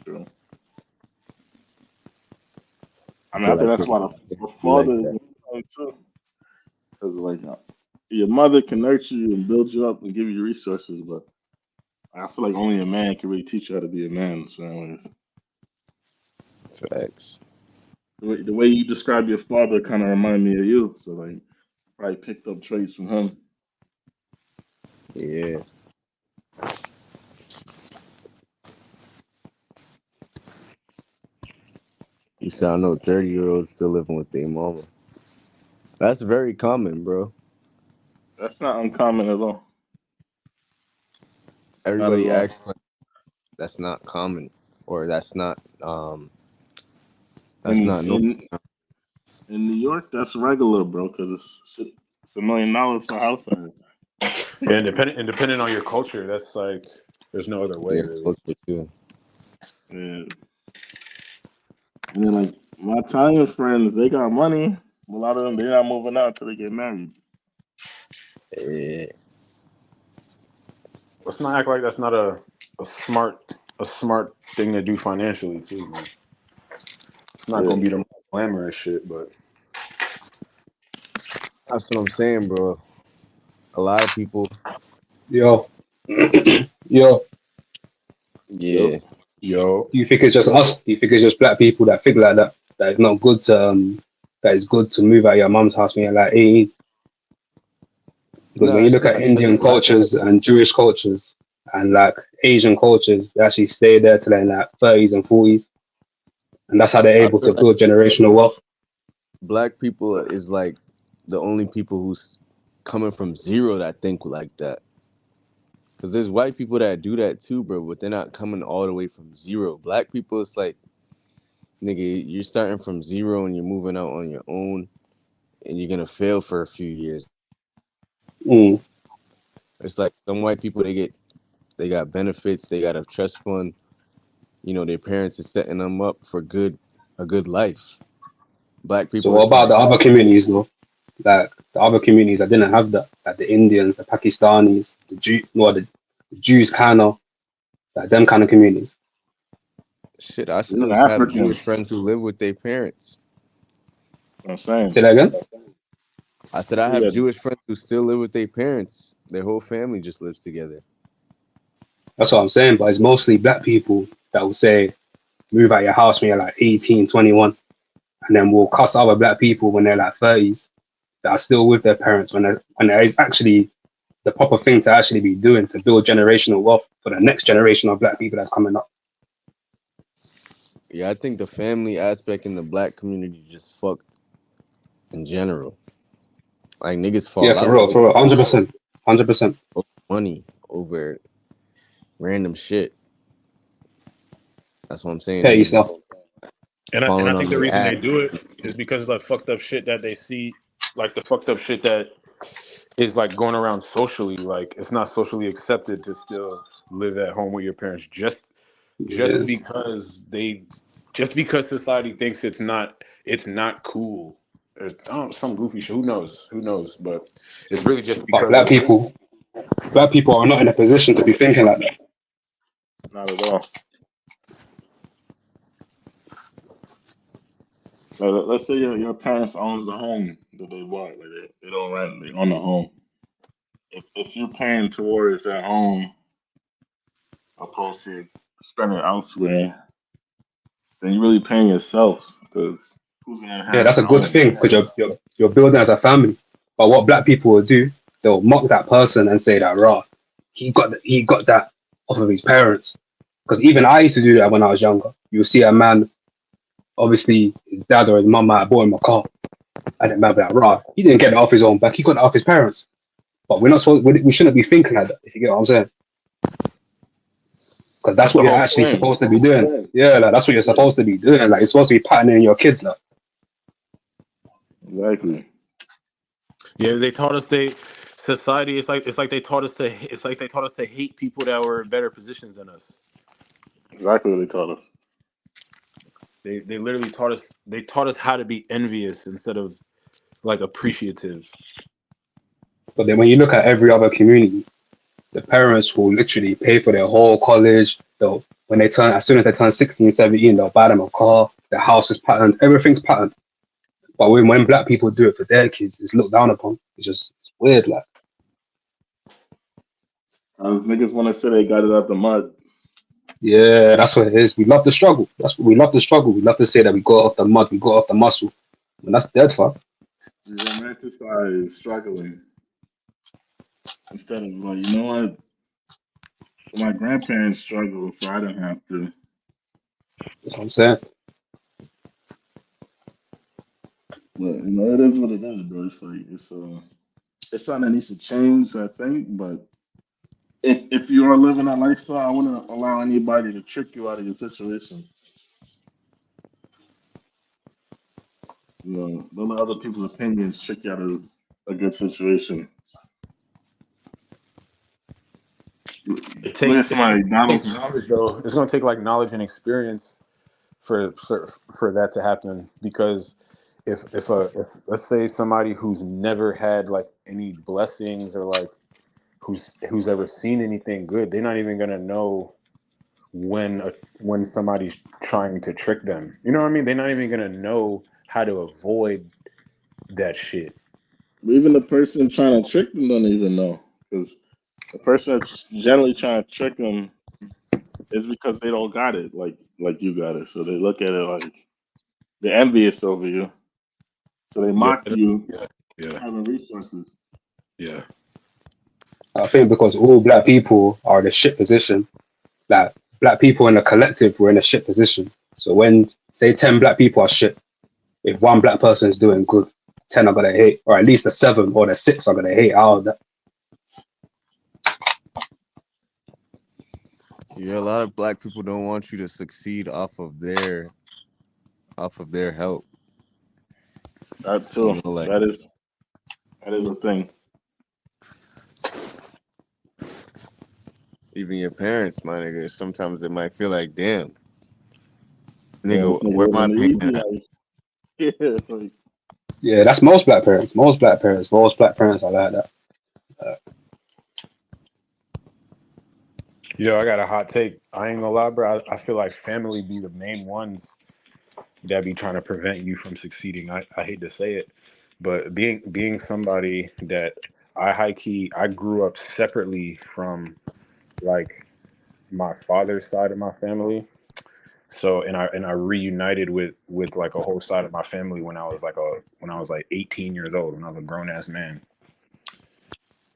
S3: True. I
S1: I
S3: mean, I
S1: feel
S3: think
S1: like
S3: that's
S1: niggas
S3: why the
S1: be like
S3: father is
S1: that.
S3: important too, because like your mother can nurture you and build you up and give you resources, but I feel like only a man can really teach you how to be a man in certain ways.
S1: Facts.
S3: The way you describe your father kind of remind me of you, so like probably picked up traits from him.
S1: Yeah. You said I know 30-year-olds still living with their mama. That's very common, bro.
S3: That's not uncommon at all. Not at
S1: Everybody
S3: all.
S1: acts like that's not common or that's
S3: In
S1: not normal.
S3: in in New York, that's regular, bro, because it's $1 million for a house out here.
S5: Yeah, and depending on your culture, that's like there's no other way
S1: Yeah,
S5: really.
S1: culture too.
S3: And, and then like my Italian friends, they got money. A lot of them, they're not moving out until they get married.
S1: Yeah.
S5: Let's not act like that's not a smart a smart thing to do financially too, man. It's not
S3: Yeah,
S5: gonna be the most glamorous shit, but
S1: That's what I'm saying, bro. A lot of people,
S4: Yo, yo,
S3: yep.
S1: yeah.
S5: yo,
S4: do you think it's just us? Do you think it's just black people that think like that? That it's not good to that it's good to move out your mum's house when you're like 18? Because
S1: No,
S4: when you
S1: I
S4: look
S1: said
S4: at
S1: because
S4: Indian
S1: black
S4: cultures and Jewish cultures and like Asian cultures, they actually stay there till they're in like 30s and 40s, and that's how they're
S1: I
S4: able
S1: feel
S4: to
S1: like
S4: build generational wealth.
S1: black people is like the only people who's coming from zero that think like that. Cause there's white people that do that too, bro, but they're not coming all the way from zero. Black people, it's like, nigga, you're starting from zero and you're moving out on your own, and you're gonna fail for a few years.
S4: Mm.
S1: It's like some white people, they got benefits, they got a trust fund. Their parents are setting them up for a good life. Black
S4: So
S1: people,
S4: what
S1: it's
S4: about
S1: like,
S4: the other communities though? Like the other communities that didn't have that, like the Indians, the Pakistanis, the Jews kind of, like them kind of communities.
S1: shit. I
S3: Even
S1: still
S3: the
S1: have Jewish
S3: Africans.
S1: friends who live with their parents.
S3: You know what I'm saying.
S4: Say that again?
S1: I said I
S3: So
S1: have
S3: yeah,
S1: Jewish friends who still live with their parents. Their whole family just lives together.
S4: That's what I'm saying. But it's mostly black people that will say, move out your house when you're like 18, 21, and then we'll cuss other black people when they're like 30s that are still with their parents when there is actually the proper thing to actually be doing to build generational wealth for the next generation of black people that's coming up.
S1: Yeah, I think the family aspect in the black community just fucked in general. Like niggas
S4: Yeah,
S1: fall out with
S4: for real, 100%, 100%.
S1: over money over random shit. That's what I'm saying.
S4: Pay
S1: Niggas is
S4: yourself.
S5: And I
S1: falling
S5: think
S1: on
S5: the
S1: their
S5: reason they
S1: ass.
S5: do it is because of the fucked up shit that they see, like the fucked up shit that is like going around socially. Like it's not socially accepted to still live at home with your parents just
S4: Yeah.
S5: because they just because society thinks it's not cool. There's some goofy shit. Who knows? But it's really just
S4: But
S5: because of
S4: black people are not in a position to be thinking like that.
S3: Not at all. Like, let's say your parents owns the home that they bought. Like they don't rent, they own the home. If you're paying towards that home opposed to spending elsewhere, then you're really paying yourself because who's gonna
S4: Yeah,
S3: inherit
S4: that's
S3: the
S4: a good
S3: home?
S4: thing because you're building as a family. But what black people will do, they'll mock that person and say that raw, he got that off of his parents. Because even I used to do that when I was younger. You'll see a man, obviously his dad or his mum might have bought him a car, and then man be like, raw, he didn't get it off his own back, he got it off his parents. But we're not supposed, we shouldn't be thinking like that. If you get what I'm saying, because that's
S3: That's
S4: what
S3: the
S4: you're
S3: whole
S4: actually
S3: point.
S4: supposed to be doing. Yeah, like that's what you're supposed to be doing. Like you're supposed to be patterning your kids. Like
S3: Exactly.
S5: yeah. They taught us they society. It's like they taught us to hate people that were in better positions than us.
S3: Exactly what they taught us.
S5: They literally taught us how to be envious instead of like appreciative.
S4: but then when you look at every other community, the parents will literally pay for their whole college. They'll when they turn as soon as they turn 16, 17, they'll buy them a car. The house is patterned, everything's patterned. But when black people do it for their kids, it's looked down upon. It's weird, like
S3: Niggas want to say they got it out the mud.
S4: yeah, that's what it is. We love the struggle. That's what we love the struggle. We love to say that we got off the mud, we got off the muscle. And that's dead fuck.
S3: We romanticize struggling instead of like, you know what? My grandparents struggled, so I don't have to.
S4: That's what I'm saying.
S3: But you know, it is what it is, bro. It's like it's something that needs to change, I think. But if you are living that lifestyle, I wouldn't allow anybody to trick you out of your situation. You know, don't let other people's opinions trick you out of a good situation.
S5: It
S3: Look
S5: takes
S3: at
S5: it,
S3: somebody,
S5: it
S3: Donald.
S5: takes knowledge though. It's gonna take like knowledge and experience for that to happen because if let's say somebody who's never had like any blessings or like who's ever seen anything good, they're not even gonna know when somebody's trying to trick them. You know what I mean? They're not even gonna know how to avoid that shit.
S3: Even the person trying to trick them don't even know because the person that's generally trying to trick them is because they don't got it like you got it. So they look at it like they're envious over you. So they
S5: Yeah,
S3: mock you
S5: yeah, yeah,
S3: having resources.
S5: yeah.
S4: I think because all black people are in a shit position, like black people in a collective were in a shit position. So when say 10 black people are shit, if one black person is doing good, 10 are gonna hate, or at least the seven or the six are gonna hate out of that.
S1: Yeah, a lot of black people don't want you to succeed off of their help.
S3: That
S1: You
S3: too.
S1: know, like
S3: That is a thing.
S1: even your parents, my nigga. Sometimes it might feel like, damn,
S3: Damn,
S1: nigga,
S3: this nigga
S1: where my
S3: living the
S1: payment
S3: easy
S1: at?
S3: life. Yeah, like,
S4: Yeah, that's most black parents. Most black parents. Most black parents are like that.
S5: Yo, I got a hot take. I ain't gonna lie, bro. I feel like family be the main ones that be trying to prevent you from succeeding. I hate to say it, but being somebody that I high key I grew up separately from like my father's side of my family. So and I reunited with like a whole side of my family when I was like 18 years old when I was a grown ass man.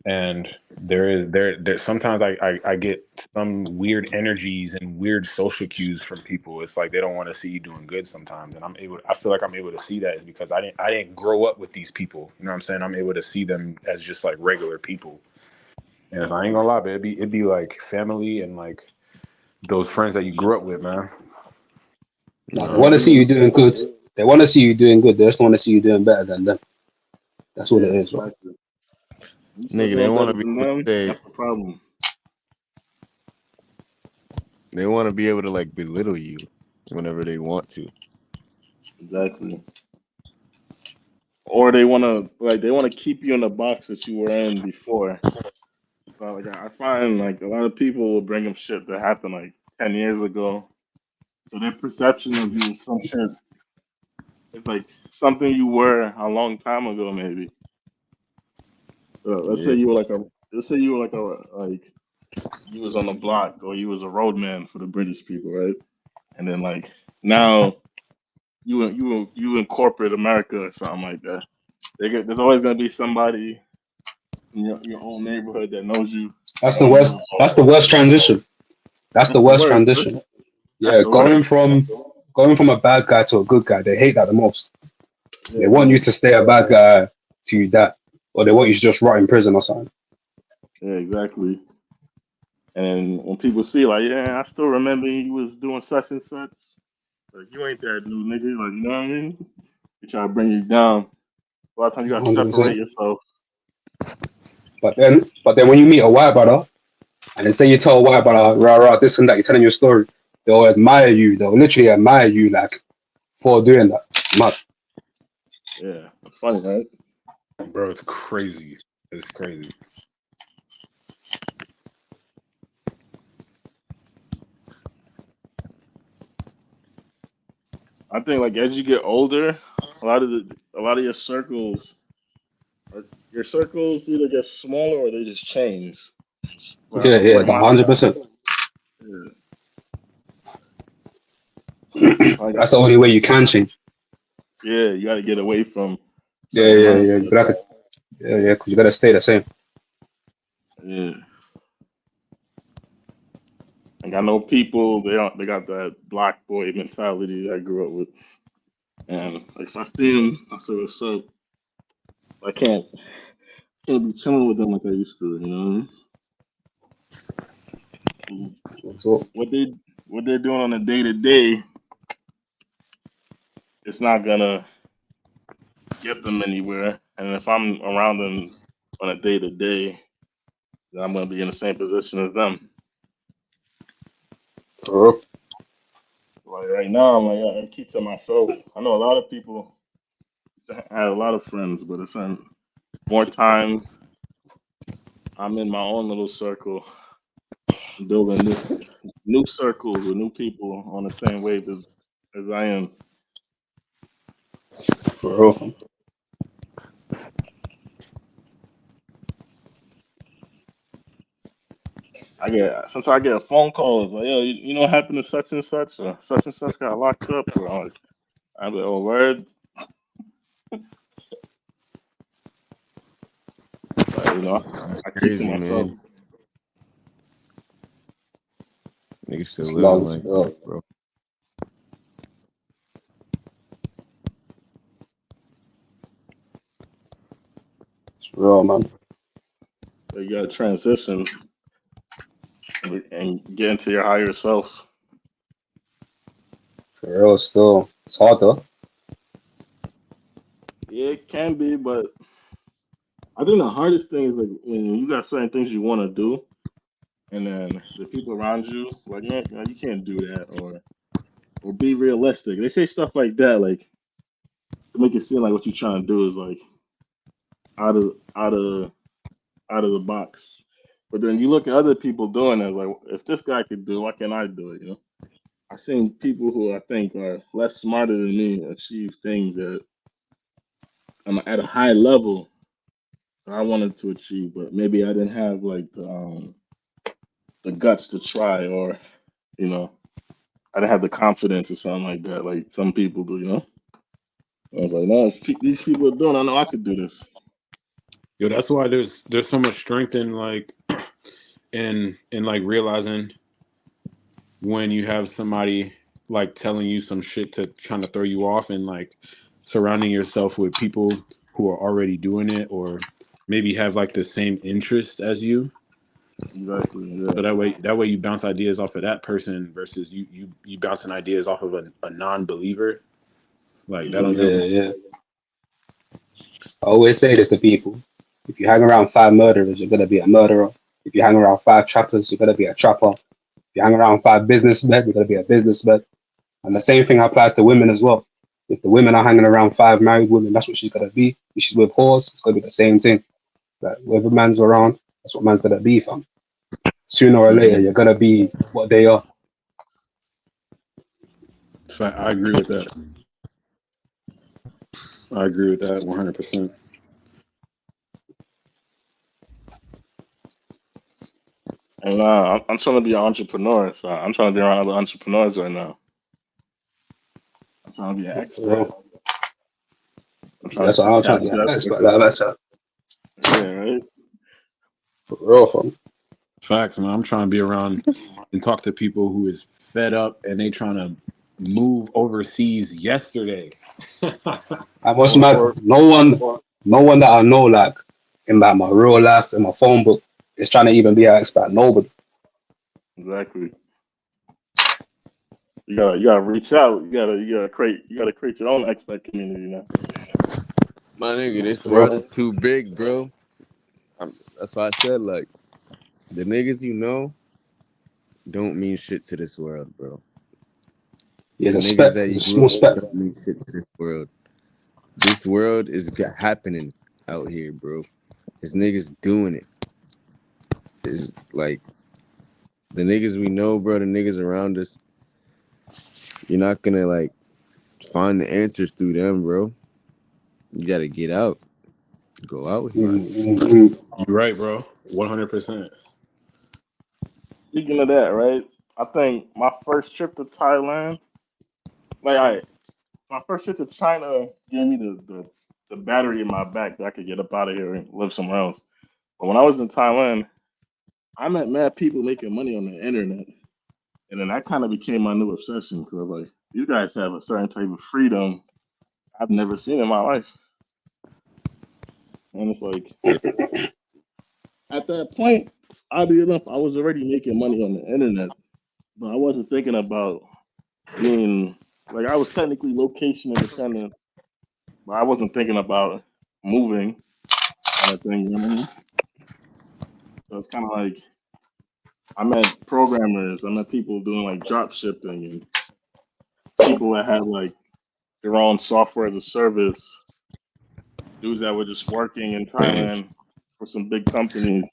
S5: And there sometimes I get some weird energies and weird social cues from people. It's like they don't want to see you doing good sometimes, and I feel like I'm able to see that is because I didn't grow up with these people. You know what I'm saying? I'm able to see them as just like regular people. And I ain't gonna lie, but it'd be like family and like those friends that you grew up with, man.
S4: No, they
S1: No,
S4: want to see you doing good. They want to see you doing good. They just want to see you doing better than them. That's what
S3: Yeah,
S4: it is, bro.
S3: exactly. You start
S1: nigga, they
S3: doing
S1: want
S3: better
S1: to be
S3: than
S1: able to
S3: them,
S1: say
S3: that's the problem.
S1: they want to be able to like belittle you whenever they want to.
S3: Exactly. Or they want to keep you in the box that you were in before. So like I find like a lot of people will bring up shit that happened like 10 years ago. So their perception of you is some shit. It's like something you were a long time ago, maybe. Let's say
S1: Yeah,
S3: you were like a let's say you were like you was on the block or you was a roadman for the British people, right? And then like now you in corporate America or something like that. There's always gonna be somebody in your own neighborhood that knows you
S4: That's the
S3: and you
S4: worst. That's the worst transition. That's the
S3: that's the
S4: worst
S3: worst.
S4: transition.
S3: That's
S4: Yeah,
S3: the worst.
S4: going from a bad guy to a good guy. They hate that the most. They
S3: Yeah,
S4: want you to stay a bad guy till you die, or they want you to just rot in prison or something.
S3: yeah, exactly. And when people see like, yeah, I still remember he was doing such and such. Like you ain't that new nigga. Like you know what I mean? They try to bring you down. A lot of times you gotta
S4: 100%.
S3: separate yourself.
S4: But then when you meet a white brother, and then say you tell a white brother, rah rah, this and that, you're telling your story, they'll admire you. They'll literally admire you like for doing that. Mad.
S3: Yeah, it's funny, right?
S5: Bro, it's crazy. It's crazy.
S3: I think like as you get older, a lot of your circles either get smaller or they just change.
S4: Yeah,
S3: For
S4: yeah,
S3: like my
S4: 100%.
S3: yeah, like
S4: That's the only way you can change.
S3: yeah, you got to get away from
S4: Yeah,
S3: certain
S4: yeah, yeah. You
S3: mindsets.
S4: gotta, yeah, yeah, because you gotta stay the same.
S3: Yeah, like I know people they got that black boy mentality that I grew up with, and like, if I see them, I say what's up. I can't be chilling with them like I used to. You know what I mean?
S4: So,
S3: What they're doing on a day to day, it's not gonna get them anywhere. And if I'm around them on a day to day, then I'm gonna be in the same position as them.
S4: bro,
S3: Like right now, I'm like I keep to myself. I know a lot of people. I had a lot of friends, but it's more time I'm in my own little circle, building new circles with new people on the same wave as I am.
S4: bro,
S3: Sometimes I get a phone call it's like, yo, you know what happened to such or such and such got locked up, or I'm like, oh word, but I keep to
S1: crazy
S3: myself.
S1: man. Niggas still
S4: it's
S1: living
S4: long
S1: like that,
S4: still.
S1: bro.
S4: It's real, man.
S3: So you gotta transition and get into your higher self.
S4: For real, still. It's hard though.
S3: Yeah, it can be, but I think the hardest thing is like when you got certain things you want to do, and then the people around you like, no, you can't do that, or be realistic. They say stuff like that, like to make it seem like what you're trying to do is like out of out of out of the box. But then you look at other people doing it, like if this guy could do, it, why can't I do it? I've seen people who I think are less smarter than me achieve things that at a high level that I wanted to achieve, but maybe I didn't have like the guts to try, or you know, I didn't have the confidence or something like that, like some people do. I was like, no, if these people are doing, I know I could do this.
S5: Yo, that's why there's so much strength in like in like realizing when you have somebody like telling you some shit to kind of throw you off, and like surrounding yourself with people who are already doing it or maybe have like the same interest as you.
S3: Exactly. Yeah.
S5: So that way you bounce ideas off of that person versus you bouncing ideas off of a non-believer. Like that don't
S3: Exactly.
S5: never.
S4: Yeah, yeah. I always say this to people. If you hang around five murderers, you're gonna be a murderer. If you hang around five trappers, you're gonna be a trapper. If you hang around five businessmen, you're gonna be a businessman. And the same thing applies to women as well. If the women are hanging around five married women, that's what she's gonna be. If she's with whores, it's gonna be the same thing. Like whoever man's around, that's what man's gonna be, fam. Sooner or later,
S3: Mm-hmm.
S4: you're gonna be what they are.
S5: Fact, I agree with that. I agree with that 100%.
S3: And I'm trying to be an entrepreneur, so I'm trying to be around other entrepreneurs right now. I'm trying to be an
S4: For
S3: expert.
S4: real.
S3: I'm trying
S4: That's
S3: to
S4: what
S3: see
S4: I'm trying to
S3: cash
S4: be an
S3: up.
S4: expert. Like that.
S3: Yeah, right.
S4: For real, fam.
S5: Facts, man. I'm trying to be around and talk to people who is fed up and they trying to move overseas yesterday.
S4: And what's
S3: Or,
S4: mad?
S3: or
S4: No one that I know, like in like my real life, in my phone book, is trying to even be an expert. Nobody.
S3: exactly. You gotta reach out. You gotta create your own expert community now.
S1: My nigga, this
S4: For
S1: world
S4: real.
S1: is too big, bro. That's why I said like the niggas you know don't mean shit to this world, bro.
S4: There's
S1: The
S4: a
S1: niggas
S4: spec.
S1: that
S4: There's
S1: you
S4: a
S1: grew
S4: small
S1: up with
S4: spec.
S1: don't mean shit to this world. This world is happening out here, bro. There's niggas doing it. It's like the niggas we know, bro. The niggas around us. You're not gonna like find the answers through them, bro. You gotta get out, go out here.
S4: Mm-hmm.
S5: You're right, bro. 100%.
S3: Speaking of that, right? I think my first trip to Thailand, like my first trip to China gave me the battery in my back that I could get up out of here and live somewhere else. But when I was in Thailand, I met mad people making money on the internet. And then that kind of became my new obsession because I was like, these guys have a certain type of freedom I've never seen in my life. And it's like, at that point, oddly enough, I was already making money on the internet, but I wasn't thinking about being like I was technically location independent, but I wasn't thinking about moving kind of thing. You know what I mean? So it's kind of like I met programmers, I met people doing like drop shipping, and people that had like their own software as a service, dudes that were just working in Thailand for some big companies.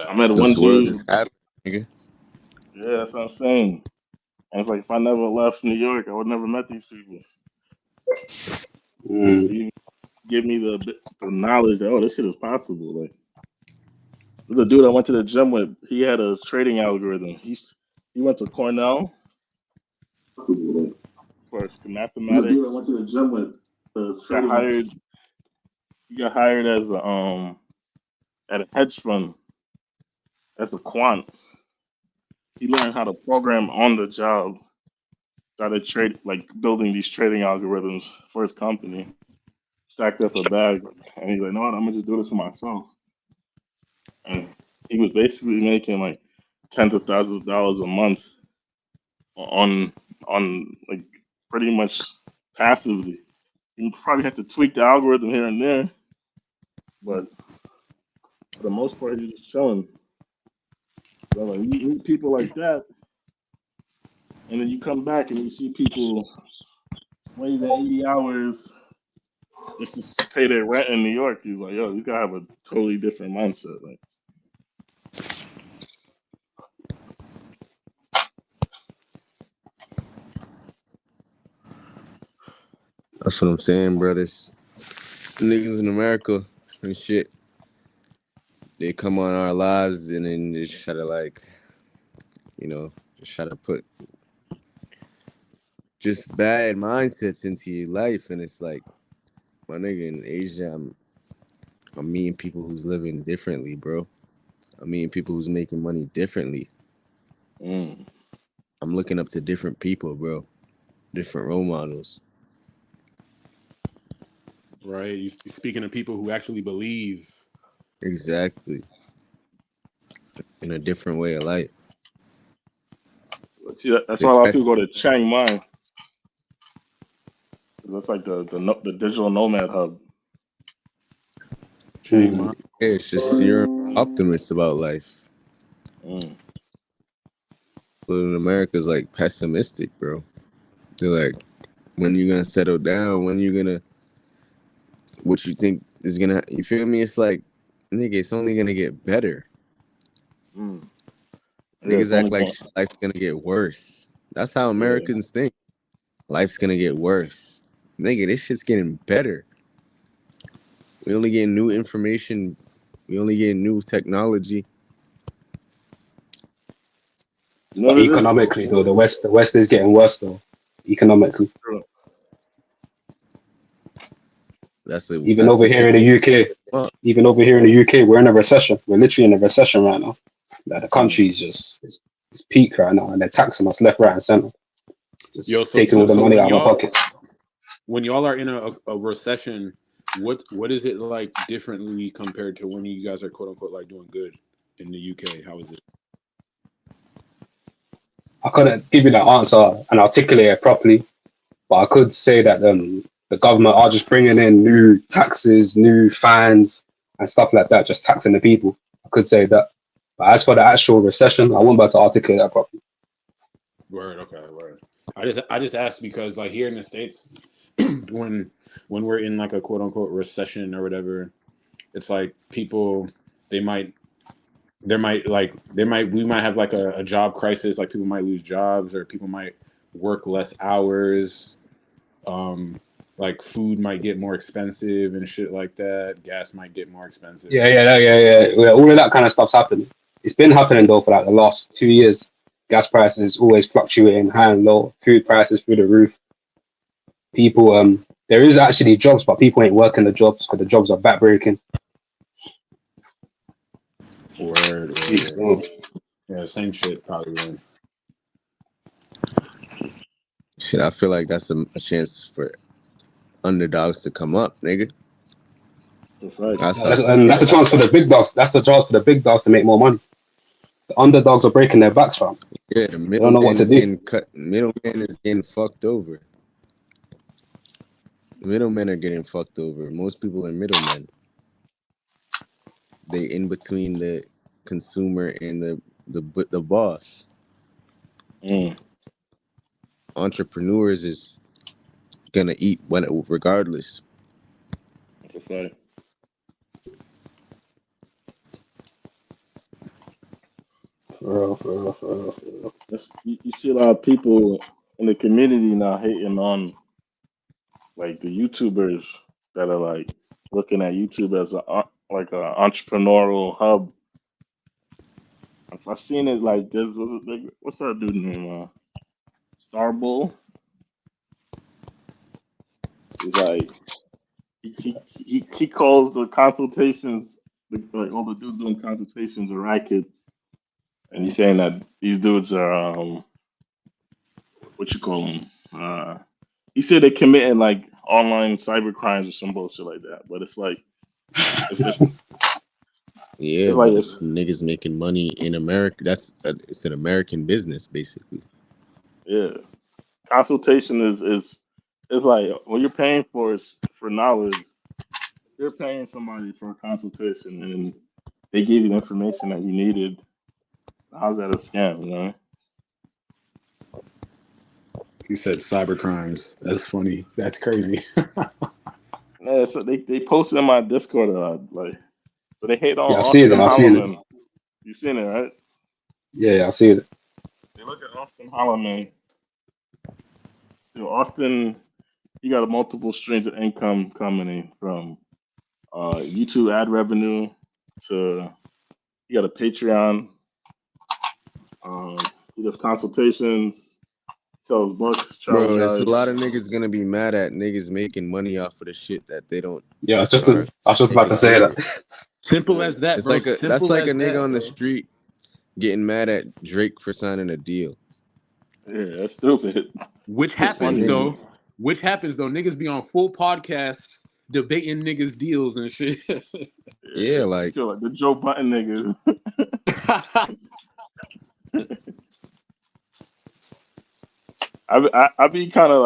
S3: I met
S5: Facts.
S3: one
S1: This world is
S3: dude.
S1: happening, nigga.
S3: Yeah, that's what I'm saying. And it's like if I never left New York, I would never met these people.
S4: Mm.
S3: They give me the knowledge that oh, this shit is possible. Like there's a dude I went to the gym with. He had a trading algorithm. He went to Cornell for
S4: There's a
S3: mathematics.
S4: dude I went to the gym with.
S3: Got
S4: Trading.
S3: hired. He got hired as a at a hedge fund as a quant. He learned how to program on the job. Started trade like building these trading algorithms for his company. Stacked up a bag, and he's like, "No, I'm gonna just do this for myself." And he was basically making like tens of thousands of dollars a month on like pretty much passively. You probably have to tweak the algorithm here and there, but for the most part, he's just chilling. So like you meet people like that, and then you come back and you see people waiting 80 hours just to pay their rent in New York. He's like, yo, you gotta have a totally different mindset. Like,
S1: That's what I'm saying, brothers. Niggas in America and shit. They come on our lives and then they try to like, just try to put just bad mindsets into your life, and it's like, my nigga in Asia, I'm meeting people who's living differently, bro. I'm meeting people who's making money differently.
S3: mm,
S1: I'm looking up to different people, bro. Different role models.
S5: Right. You speaking to people who actually believe.
S1: Exactly. in a different way of life.
S3: See, that's
S1: The
S3: why a lot of people
S1: test,
S3: go to Chiang Mai. 'Cause that's like the digital nomad hub.
S5: Chiang
S4: Mm.
S5: Mai.
S1: yeah, it's just you're an optimist about life.
S3: Mm.
S1: But in America is like pessimistic, bro. They're like, when you gonna settle down? When you gonna, what you think is gonna, you feel me? It's like, nigga, it's only gonna get better.
S3: Mm. Yeah, it's
S1: Niggas act
S3: only
S1: like
S3: going.
S1: life's gonna get worse. That's how
S3: Yeah.
S1: Americans think. Life's gonna get worse. Nigga, this shit's getting better. We only getting new information. We only getting new technology.
S3: You know
S4: But
S3: what it is?
S4: economically, though, the West is getting worse, though. Economically,
S3: True.
S4: even
S1: That's
S4: over
S1: the thing.
S4: here in the UK,
S1: Well,
S4: we're in a recession. We're literally in a recession right now. Like the
S3: Mm.
S4: country is just it's peak right now, and they're taxing us left, right, and center,
S5: Yo,
S4: just
S5: so
S4: taking
S5: so
S4: all the
S5: so
S4: money out of my pockets.
S5: when y'all are in a recession, what is it like differently compared to when you guys are quote unquote like doing good in the UK? How is it?
S4: I couldn't give you that answer and articulate it properly, but I could say that the government are just bringing in new taxes, new fines, and stuff like that, just taxing the people. I could say that. But as for the actual recession, I wouldn't be able to articulate that properly.
S5: Word, okay, word. I just asked because like here in the States, when we're in like a quote unquote recession or whatever, it's like people they might we might have like a job crisis, like people might lose jobs or people might work less hours. Um like food might get more expensive and shit like that. Gas might get more
S4: Yeah,
S5: expensive.
S4: yeah, yeah, yeah, yeah. All of that kind of stuff's happening. It's been happening though for like the last 2 years. Gas prices always fluctuating high and low. Food prices through the roof. People, there is actually jobs, but people ain't working the jobs because the jobs are backbreaking.
S5: Word,
S4: It's
S5: word,
S4: peak
S5: word.
S4: still.
S5: Yeah, same shit probably then.
S1: shit, I feel like that's a chance for underdogs to come up, nigga.
S3: That's right.
S1: That's
S4: Yeah,
S1: how I
S4: and
S1: look
S4: that's
S1: at
S4: a
S1: it.
S4: chance for the big dogs. That's the chance for the big dogs to make more money. The underdogs are breaking their backs, fam.
S1: Yeah, the
S4: They don't know what
S1: middleman
S4: to
S1: is
S4: do.
S1: getting cut. Middleman is getting fucked over. Middlemen are getting fucked over. Most people are middlemen. They in between the consumer and the boss.
S3: Mm.
S1: Entrepreneurs is gonna eat when regardless.
S3: That's a fact.
S4: For real, for real, for real, for real.
S3: You see a lot of people in the community now hating on like the YouTubers that are like looking at YouTube as like a entrepreneurial hub. I've seen it like this. What's that dude name? Starbull. He's like he calls the consultations like all the dudes doing consultations a racket, and he's saying that these dudes are what you call them. He said they're committing like online cyber crimes or some bullshit like that. But it's like it's
S1: Yeah,
S3: it's like
S1: but
S3: it's
S1: it's niggas making money in America. It's an American business basically.
S3: yeah. Consultation is like what you're paying for is for knowledge. If you're paying somebody for a consultation and they give you the information that you needed, how's that a scam? You know?
S5: You said cyber crimes. That's funny. That's crazy.
S3: Yeah, so they posted in my Discord like so they hate on
S4: Yeah, I see it.
S3: Austin
S4: I see it.
S3: Holloman. You seen it, right?
S4: Yeah, yeah, I see it.
S3: They look at Austin Holloman. You know, Austin, he got a multiple streams of income coming in from YouTube ad revenue to he got a Patreon. He does consultations, sells books, travel
S1: Bro, it's a
S3: guides.
S1: lot of niggas gonna be mad at niggas making money off of the shit that they don't
S4: Yeah,
S1: aren't
S4: I was just about
S1: making
S4: to say that.
S1: period.
S5: Simple
S3: Yeah,
S5: as that,
S1: It's
S5: bro.
S1: like that's
S5: Simple
S1: like a
S5: as
S1: nigga
S5: that,
S1: on the
S5: bro.
S1: street getting mad at Drake for signing a deal.
S3: yeah, that's stupid.
S5: Which
S3: It's
S1: Like
S5: happens
S3: funny.
S1: nigga,
S5: though. Which happens though. Niggas be on full podcasts debating niggas deals and shit.
S1: Yeah,
S3: You
S1: like
S3: feel like the Joe Button nigga. I be kind of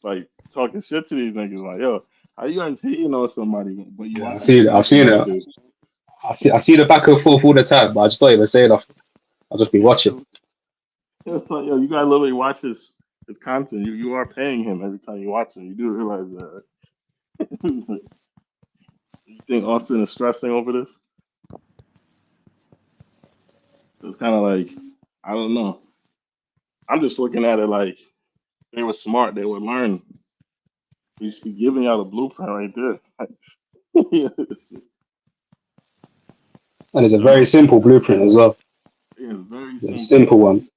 S3: like talking shit to these niggas like, yo, how you guys hating on somebody, but you
S4: Yeah, I
S3: watching
S4: see it. I've
S3: some
S4: seen
S3: other
S4: it.
S3: dude?
S4: I see the back and forth all the time, but I just don't even say nothing. I'll just be watching.
S3: It's like, yo, you gotta literally watch his content. You are paying him every time you watch him. You do realize that. Right? You think Austin is stressing over this? It's kind of like, I don't know. I'm just looking at it like they were smart. They would learn. He's giving y'all the blueprint right there. Yes.
S4: And it's a very
S3: Uh,
S4: simple blueprint as well.
S3: yeah, very
S4: It's a
S3: simple.
S4: simple one.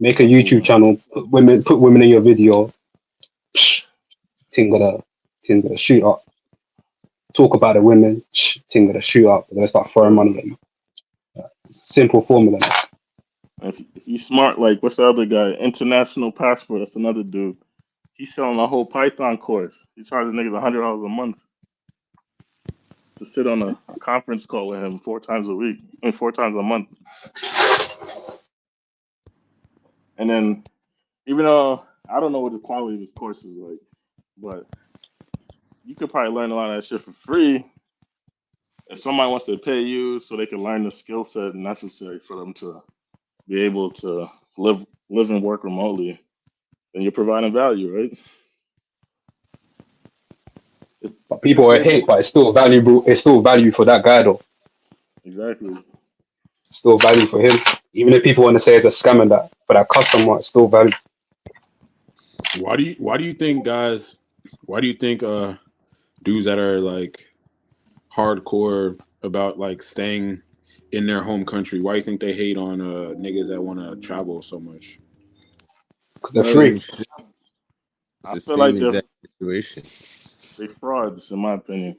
S4: Make a
S3: Simple
S4: YouTube
S3: one.
S4: channel. Put women in your video. Psh, ting gonna shoot up. Talk about the women. Psh, ting gonna shoot up. They're gonna start throwing
S3: Uh,
S4: money at you. It's a simple formula.
S3: if you smart, like what's the other guy? International Passport. That's another dude. He's selling a whole Python course. He charges niggas $100 a month to sit on a conference call with him 4 times a week. I mean, 4 times a month. And then even though I don't know what the quality of his course is like, but you could probably learn a lot of that shit for free if somebody wants to pay you so they can learn the skill set necessary for them to be able to live and work remotely. Then you're providing value, right?
S4: But
S3: It's
S4: people are
S3: good.
S4: hate, but it's still valuable. It's still value for that guy though.
S3: Exactly.
S4: Still value for him. Even if people want to say it's a scam and that, for that customer, it's still value.
S5: why do you think guys why do you think dudes that are like hardcore about like staying in their home country, why do you think they hate on niggas that want to travel so much?
S4: 'Cause they're
S3: Because
S4: free.
S1: same shit. It's
S3: I
S1: the
S3: feel
S1: same
S3: like
S1: exact situation.
S3: they frauds, in my opinion.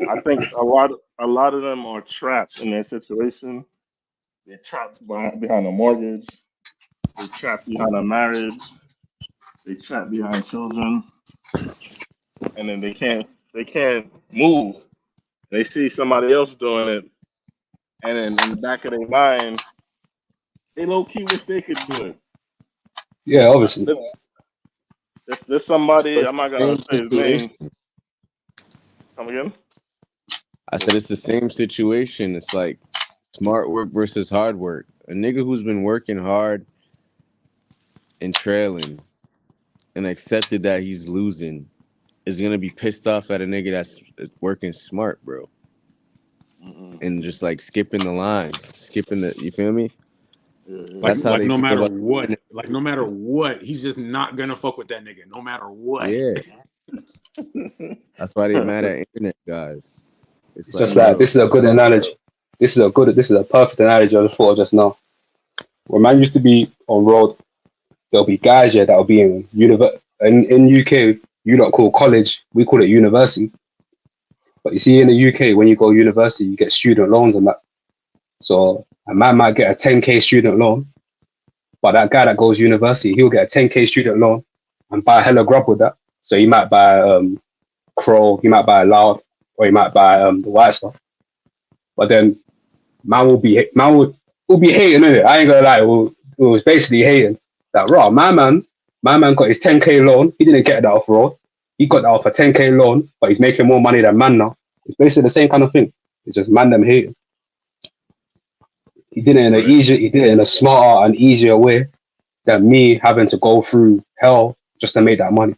S3: I think a lot of them are trapped in their situation. They're trapped behind a mortgage. They trapped behind a marriage. They trapped behind children, and then they can't move. They see somebody else doing it, and then in the back of their mind, they low key wish they could do it.
S4: Yeah,
S3: I,
S4: obviously.
S3: there's somebody
S1: But
S3: I'm not
S1: it's
S3: gonna
S1: the
S3: say
S1: same
S3: his name.
S1: situation.
S3: Come again?
S1: I said it's the same situation. It's like smart work versus hard work. A nigga who's been working hard and trailing and accepted that he's losing is gonna be pissed off at a nigga that's working smart, bro,
S3: Mm-mm.
S1: and just like skipping the line, skipping the. You feel me?
S3: Yeah,
S5: Like
S1: That's how
S5: like
S1: they
S5: no
S1: feel
S5: matter
S1: about
S5: what,
S1: women.
S5: like no matter what, he's just not gonna fuck with that nigga, no matter what.
S1: Yeah, that's why they
S3: yeah.
S1: mad at internet guys. It's
S4: It's just
S1: like,
S3: Mm.
S4: like
S1: bro,
S4: this is a good analogy. This is a perfect analogy I just thought of just now. When man used to be on road, there'll be guys here that'll be in in UK, you don't call college, we call it university. But you see in the UK when you go university you get student loans and that. So a man might get a 10k student loan, but that guy that goes university, he'll get a 10k student loan and buy hella grub with that. So he might buy Crow, he might buy Loud, or he might buy the white stuff. But then will be hating it. I ain't gonna lie. It was basically hating that raw. My man got his 10k loan. He didn't get that off road. He got that off a 10k loan, but he's making more money than man now. It's basically the same kind of thing. It's just man them hating. He did it in an
S5: Right.
S4: easier, he did it in a smarter and easier way than me having to go through hell just to make that money.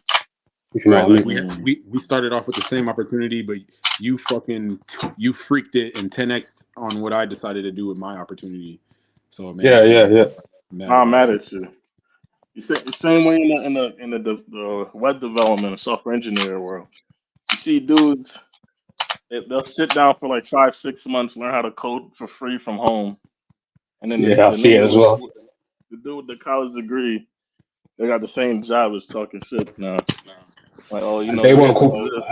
S4: If you know
S5: Right,
S4: what I
S5: like
S4: mean.
S5: we
S3: Mm.
S5: we started off with the same opportunity, but you freaked it and 10x on what I decided to do with my opportunity. So it made me
S4: Yeah,
S5: feel
S4: yeah, yeah.
S5: mad
S3: Now I'm
S5: about
S3: mad
S5: it.
S3: at you. You say the same way in the web development and software engineering world. You see dudes, they'll sit down for like 5 6 months, learn how to code for free from home, and then
S4: Yeah, I
S3: the
S4: see it
S3: nigga
S4: as well.
S3: the dude with the college degree, they got the same job as talking shit now. Like, oh,
S4: And they
S3: we
S4: won't
S3: got to
S4: call
S3: do this.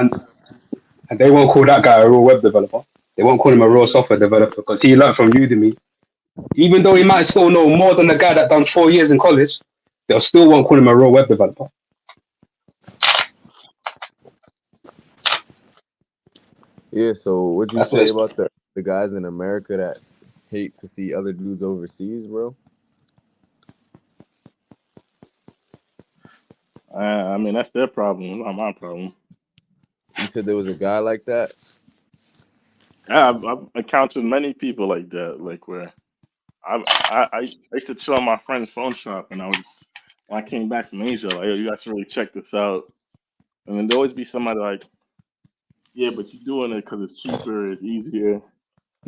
S4: and they won't call that guy a real web developer. They won't call him a real software developer because he learned from Udemy. Even though he might still know more than the guy that done 4 years in college, they'll still won't call him a real web developer.
S1: Yeah. So what'd you
S4: That's what
S1: say
S4: it's.
S1: about the guys in America that hate to see other dudes overseas, bro?
S3: I mean, that's their problem, not my problem.
S1: You said there was a guy like that.
S3: Yeah, I've encountered many people like that, like where I used to chill on my friend's phone shop, and when I came back from Asia, like, yo, you guys should really check this out. And then there always be somebody like, yeah, but you're doing it because it's cheaper, it's easier.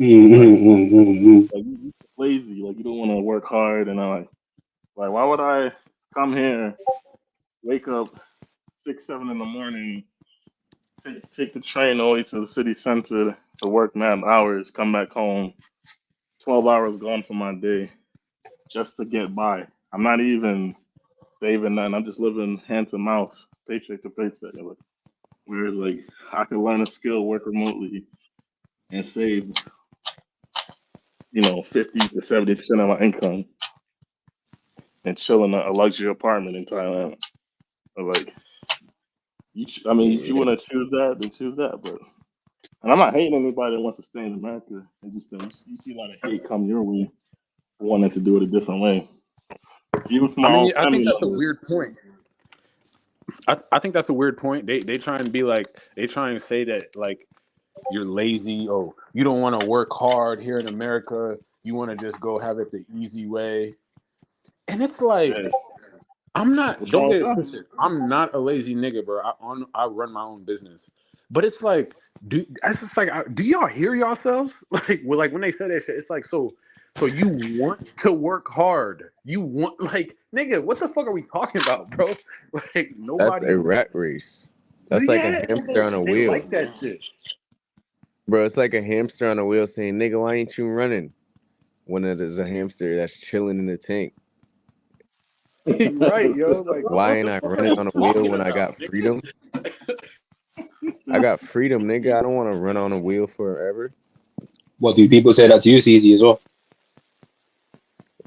S4: Mm,
S3: Like,
S4: mm, mm, mm, mm.
S3: you lazy, like you don't want to work hard, and I'm like, why would I come here, wake up 6, 7 in the morning, take the train all the way to the city center to work mad hours, come back home, 12 hours gone from my day just to get by. I'm not even saving nothing. I'm just living hand to mouth, paycheck to paycheck. Whereas like I could learn a skill, work remotely, and save 50 to 70% of my income and chill in a luxury apartment in Thailand. But like I mean, if you
S1: Yeah,
S3: want to choose that, then choose that. But and I'm not hating anybody that wants to stay in America. It's just that you see a lot of hate come your way for wanting to do it a different way. Even for
S5: I
S3: my own
S5: mean, I think
S3: family
S5: that's a
S3: members.
S5: weird point. I think that's a weird point. They try and be like they try and say that like you're lazy. Oh, you don't want to work hard here in America. You want to just go have it the easy way. And it's like
S3: Yeah,
S5: I'm not.
S3: what's
S5: Don't
S3: wrong with
S5: get it
S3: that?
S5: twisted. I'm not a lazy nigga, bro. I run my own business. But it's like, it's just like, do y'all hear yourselves? Like when they say that shit, it's like, so you want to work hard? You want like, nigga, what the fuck are we talking about, bro? Like
S1: that's a
S5: nobody.
S1: rat race. That's like a
S5: Yeah,
S1: hamster on a
S5: they
S1: wheel,
S5: like that shit.
S1: bro. It's like a hamster on a wheel saying, "Nigga, why ain't you running?" When it is a hamster that's chilling in the tank.
S5: Right, yo. Like,
S1: Why
S5: what
S1: ain't
S5: the
S1: I
S5: fuck are
S1: running
S5: you
S1: on a wheel
S5: talking
S1: when I
S5: about,
S1: got
S5: nigga?
S1: freedom? I got freedom, nigga. I don't want to run on a wheel forever.
S4: What do people say that to you, Ceezy, as well?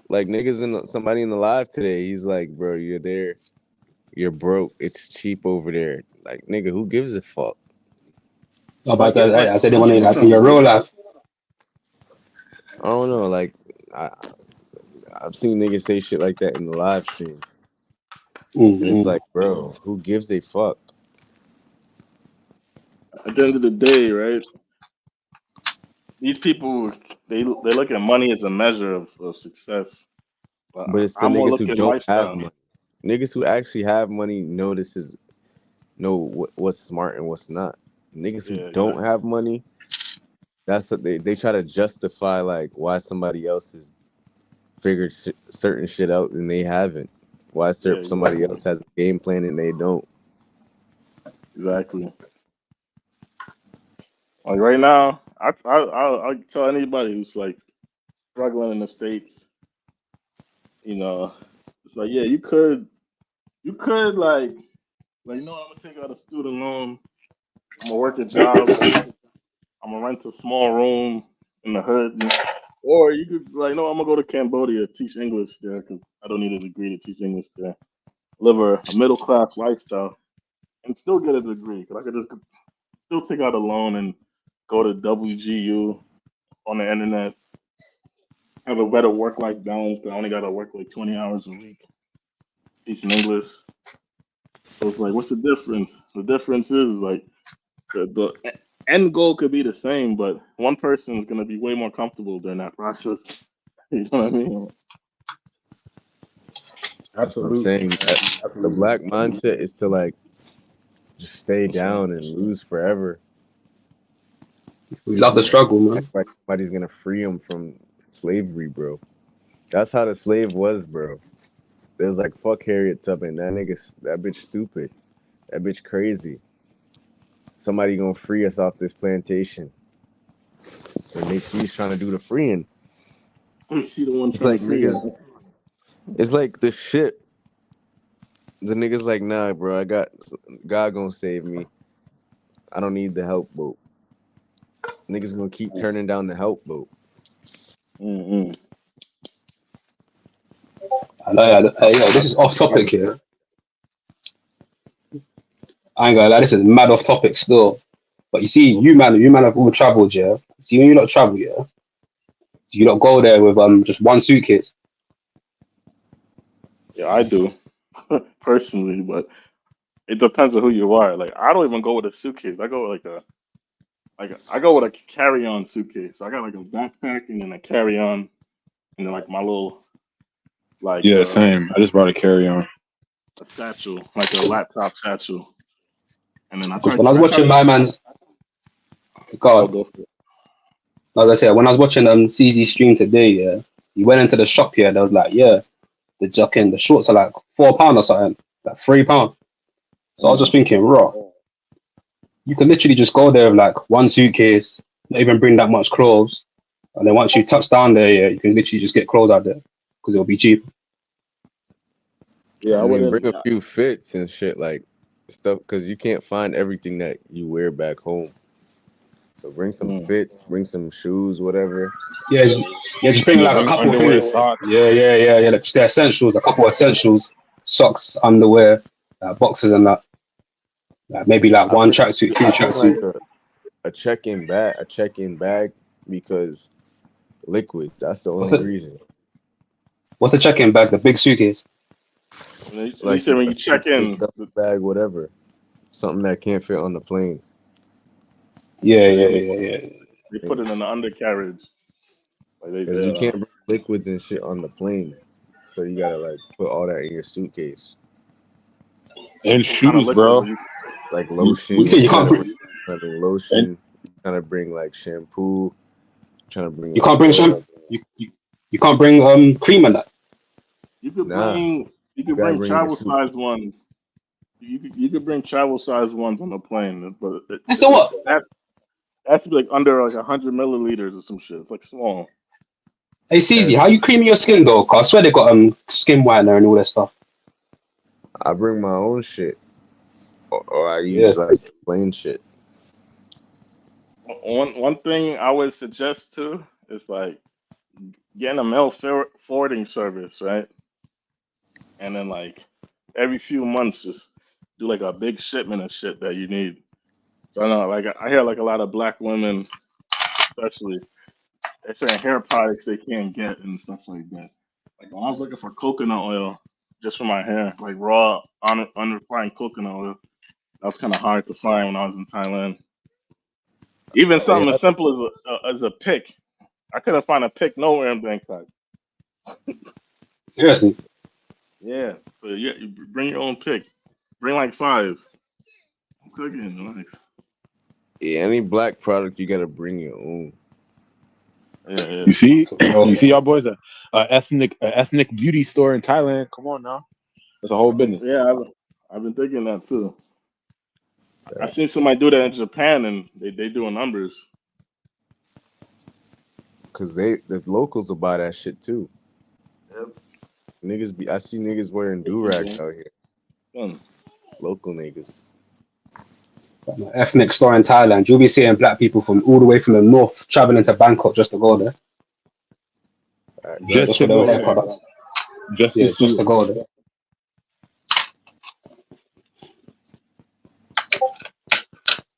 S1: Like niggas somebody in the live today. He's like, bro, you're there. You're broke. It's cheap over there. Like, nigga, who gives a fuck?
S4: Oh,
S5: Like,
S4: but
S5: yo,
S4: I
S5: like
S4: said they
S5: you
S4: want to like in
S5: wanna
S4: your real
S5: wake
S4: life.
S5: up.
S1: I don't know. Like, I I've seen niggas say shit like that in the live stream,
S4: Mm,
S1: and it's
S4: mm.
S1: like, bro, who gives a fuck?
S3: At the end of the day, right? These people they look at money as a measure of success, but
S1: But it's the
S3: I'm more
S1: niggas who
S3: looking at
S1: don't have
S3: lifestyle.
S1: money. Niggas who actually have money know what's smart and what's not. Niggas who
S3: Yeah,
S1: don't
S3: exactly.
S1: have money, that's what they try to justify like why somebody else has figured certain shit out and they haven't. Why
S3: Yeah,
S1: somebody
S3: exactly.
S1: else has a game plan and they don't.
S3: Exactly. Like right now, I tell anybody who's like struggling in the states, you know, it's like yeah, you could like I'm gonna take out a student loan. I'm gonna work a job. I'm gonna rent a small room in the hood, or you could like no, I'm gonna go to Cambodia teach English there because I don't need a degree to teach English there. Live a middle class lifestyle and still get a degree. 'Cause I could just still take out a loan and go to WGU on the internet, have a better work life balance. 'Cause I only gotta work like 20 hours a week teaching English. So it's like, what's the difference? The difference is like the end goal could be the same, but one person is gonna be way more comfortable during that process. You know what I mean?
S1: That's what I'm
S5: Absolutely,
S1: saying.
S5: man.
S1: The
S5: Absolutely.
S1: black mindset is to like just stay
S3: What's up?
S1: down and lose forever.
S4: We love the
S1: And
S4: struggle,
S1: act
S4: man.
S1: like somebody's gonna free them from slavery, bro. That's how the slave was, bro. They was like, fuck Harriet Tubman. That bitch stupid. That bitch crazy. Somebody gonna free us off this plantation. And she's trying to do the freeing.
S3: She the one
S1: It's
S3: trying to
S1: like
S3: free
S1: niggas.
S3: us.
S1: It's like the shit. The niggas like, nah, bro. I got God gonna save me. I don't need the help boat. Niggas gonna keep turning down the help boat.
S3: Mm-hmm.
S4: I know, yo, this is off topic here. I ain't gonna lie, this is mad off topic still. But you see, you man have all travelled, yeah. See, when you not travel, yeah, do you not go there with just one suitcase?
S3: Yeah, I do personally, but it depends on who you are. Like I don't even go with a suitcase. I go with I go with a carry-on suitcase. I got like a backpack and then a carry-on and then like my little like
S5: Yeah, same. I just brought a carry on.
S3: a satchel, like a laptop satchel. And then
S4: Because when I was
S3: I try
S4: watching
S3: to
S4: my man's
S3: oh
S4: God,
S3: go for it.
S4: as I said, when I was watching CZ stream today, yeah, he went into the shop here. There was like, yeah, the shorts are like £4 or something, like £3. So I was just
S3: Mm.
S4: thinking, raw, you can literally just go there with like one suitcase, not even bring that much clothes, and then once you touch down there, yeah, you can literally just get clothes out there because it'll be cheap.
S3: Yeah,
S1: I
S3: I
S1: mean, bring
S3: wouldn't
S1: a few fits and shit like stuff because you can't find everything that you wear back home. So bring some
S3: mm.
S1: fits, bring some shoes, whatever.
S4: Yeah, just bring
S5: Yeah,
S4: like a
S5: bring
S4: couple
S5: underwear,
S4: things.
S5: socks.
S4: Yeah. Like, the essentials, a couple essentials, socks, underwear, boxes, and that. Like maybe like
S1: I
S4: one
S1: bring
S4: tracksuit, two
S1: I bring like
S4: tracksuit.
S1: a check-in bag because liquids. That's the
S4: What's
S1: only
S4: it?
S1: reason.
S4: What's the check-in bag? The big suitcase.
S3: So you
S1: Like
S3: said when
S1: a
S3: you check
S1: suitcase,
S3: in,
S1: duffel bag, whatever. Something that can't fit on the plane.
S4: Yeah,
S1: You
S4: yeah,
S1: feel me?
S4: yeah, yeah.
S3: they put it in the undercarriage. Like
S1: Because you can't bring liquids and shit on the plane. So you gotta like put all that in your suitcase.
S5: And
S3: what kind of
S5: shoes,
S3: liquid
S5: bro.
S3: would you
S1: Like
S4: You
S1: lotion,
S4: see,
S1: if
S4: you
S1: you
S4: can't
S1: gotta
S4: bring,
S1: bring, trying to bring
S5: And
S1: lotion, you trying to bring like shampoo, trying to bring
S4: you
S1: like
S4: can't bring
S1: deodorant.
S4: some. You can't bring cream and that.
S1: Nah,
S3: you
S1: you
S3: could
S1: gotta
S3: bring
S1: bring your
S3: travel
S1: suit.
S3: size ones. You could bring travel size ones on the plane, but
S4: That's the what?
S3: that's has to be like under like 100 milliliters or some shit. It's like small.
S4: Hey, Ceezy,
S1: That's
S4: how you creaming your skin though? 'Cause I swear they got skin whitener and all that stuff.
S1: I bring my own shit, or I
S4: Yeah.
S1: use like plain shit.
S3: One thing I would suggest too is like getting a forwarding service, right? And then like every few months, just do like a big shipment of shit that you need. So I know, like I hear like a lot of black women, especially, they're saying hair products they can't get and stuff like that. Like when I was looking for coconut oil just for my hair, like raw, unrefined coconut oil, that was kind of hard to find when I was in Thailand. Even
S1: They
S3: something as
S1: have
S3: simple as a pick, I couldn't find a pick nowhere in Bangkok.
S4: Seriously.
S3: Yeah, so yeah, you bring your own pick. Bring like five. I'm cooking, nice.
S1: any black product, you gotta bring your own.
S3: Yeah, yeah.
S5: you see,
S4: For
S5: you
S4: real.
S5: see, y'all boys, a ethnic beauty store in Thailand. Come on now, that's a whole business.
S3: Yeah, I've been thinking that too. I seen
S1: Facts.
S3: somebody do that in Japan, and they doing numbers.
S1: Cause the locals will buy that shit too.
S3: Yep.
S1: Niggas be I see niggas wearing do
S3: Local
S1: rags
S3: game.
S1: out here.
S3: Fun.
S1: Local niggas.
S4: Ethnic store in Thailand. You'll be seeing black people from all the way from the north traveling to Bangkok just to go there,
S1: Facts.
S5: Just
S4: just
S3: Exactly.
S5: to
S4: for their
S5: go
S4: hair
S5: there,
S4: products.
S5: just to
S4: Yeah,
S5: see
S4: just to
S5: it.
S4: go there.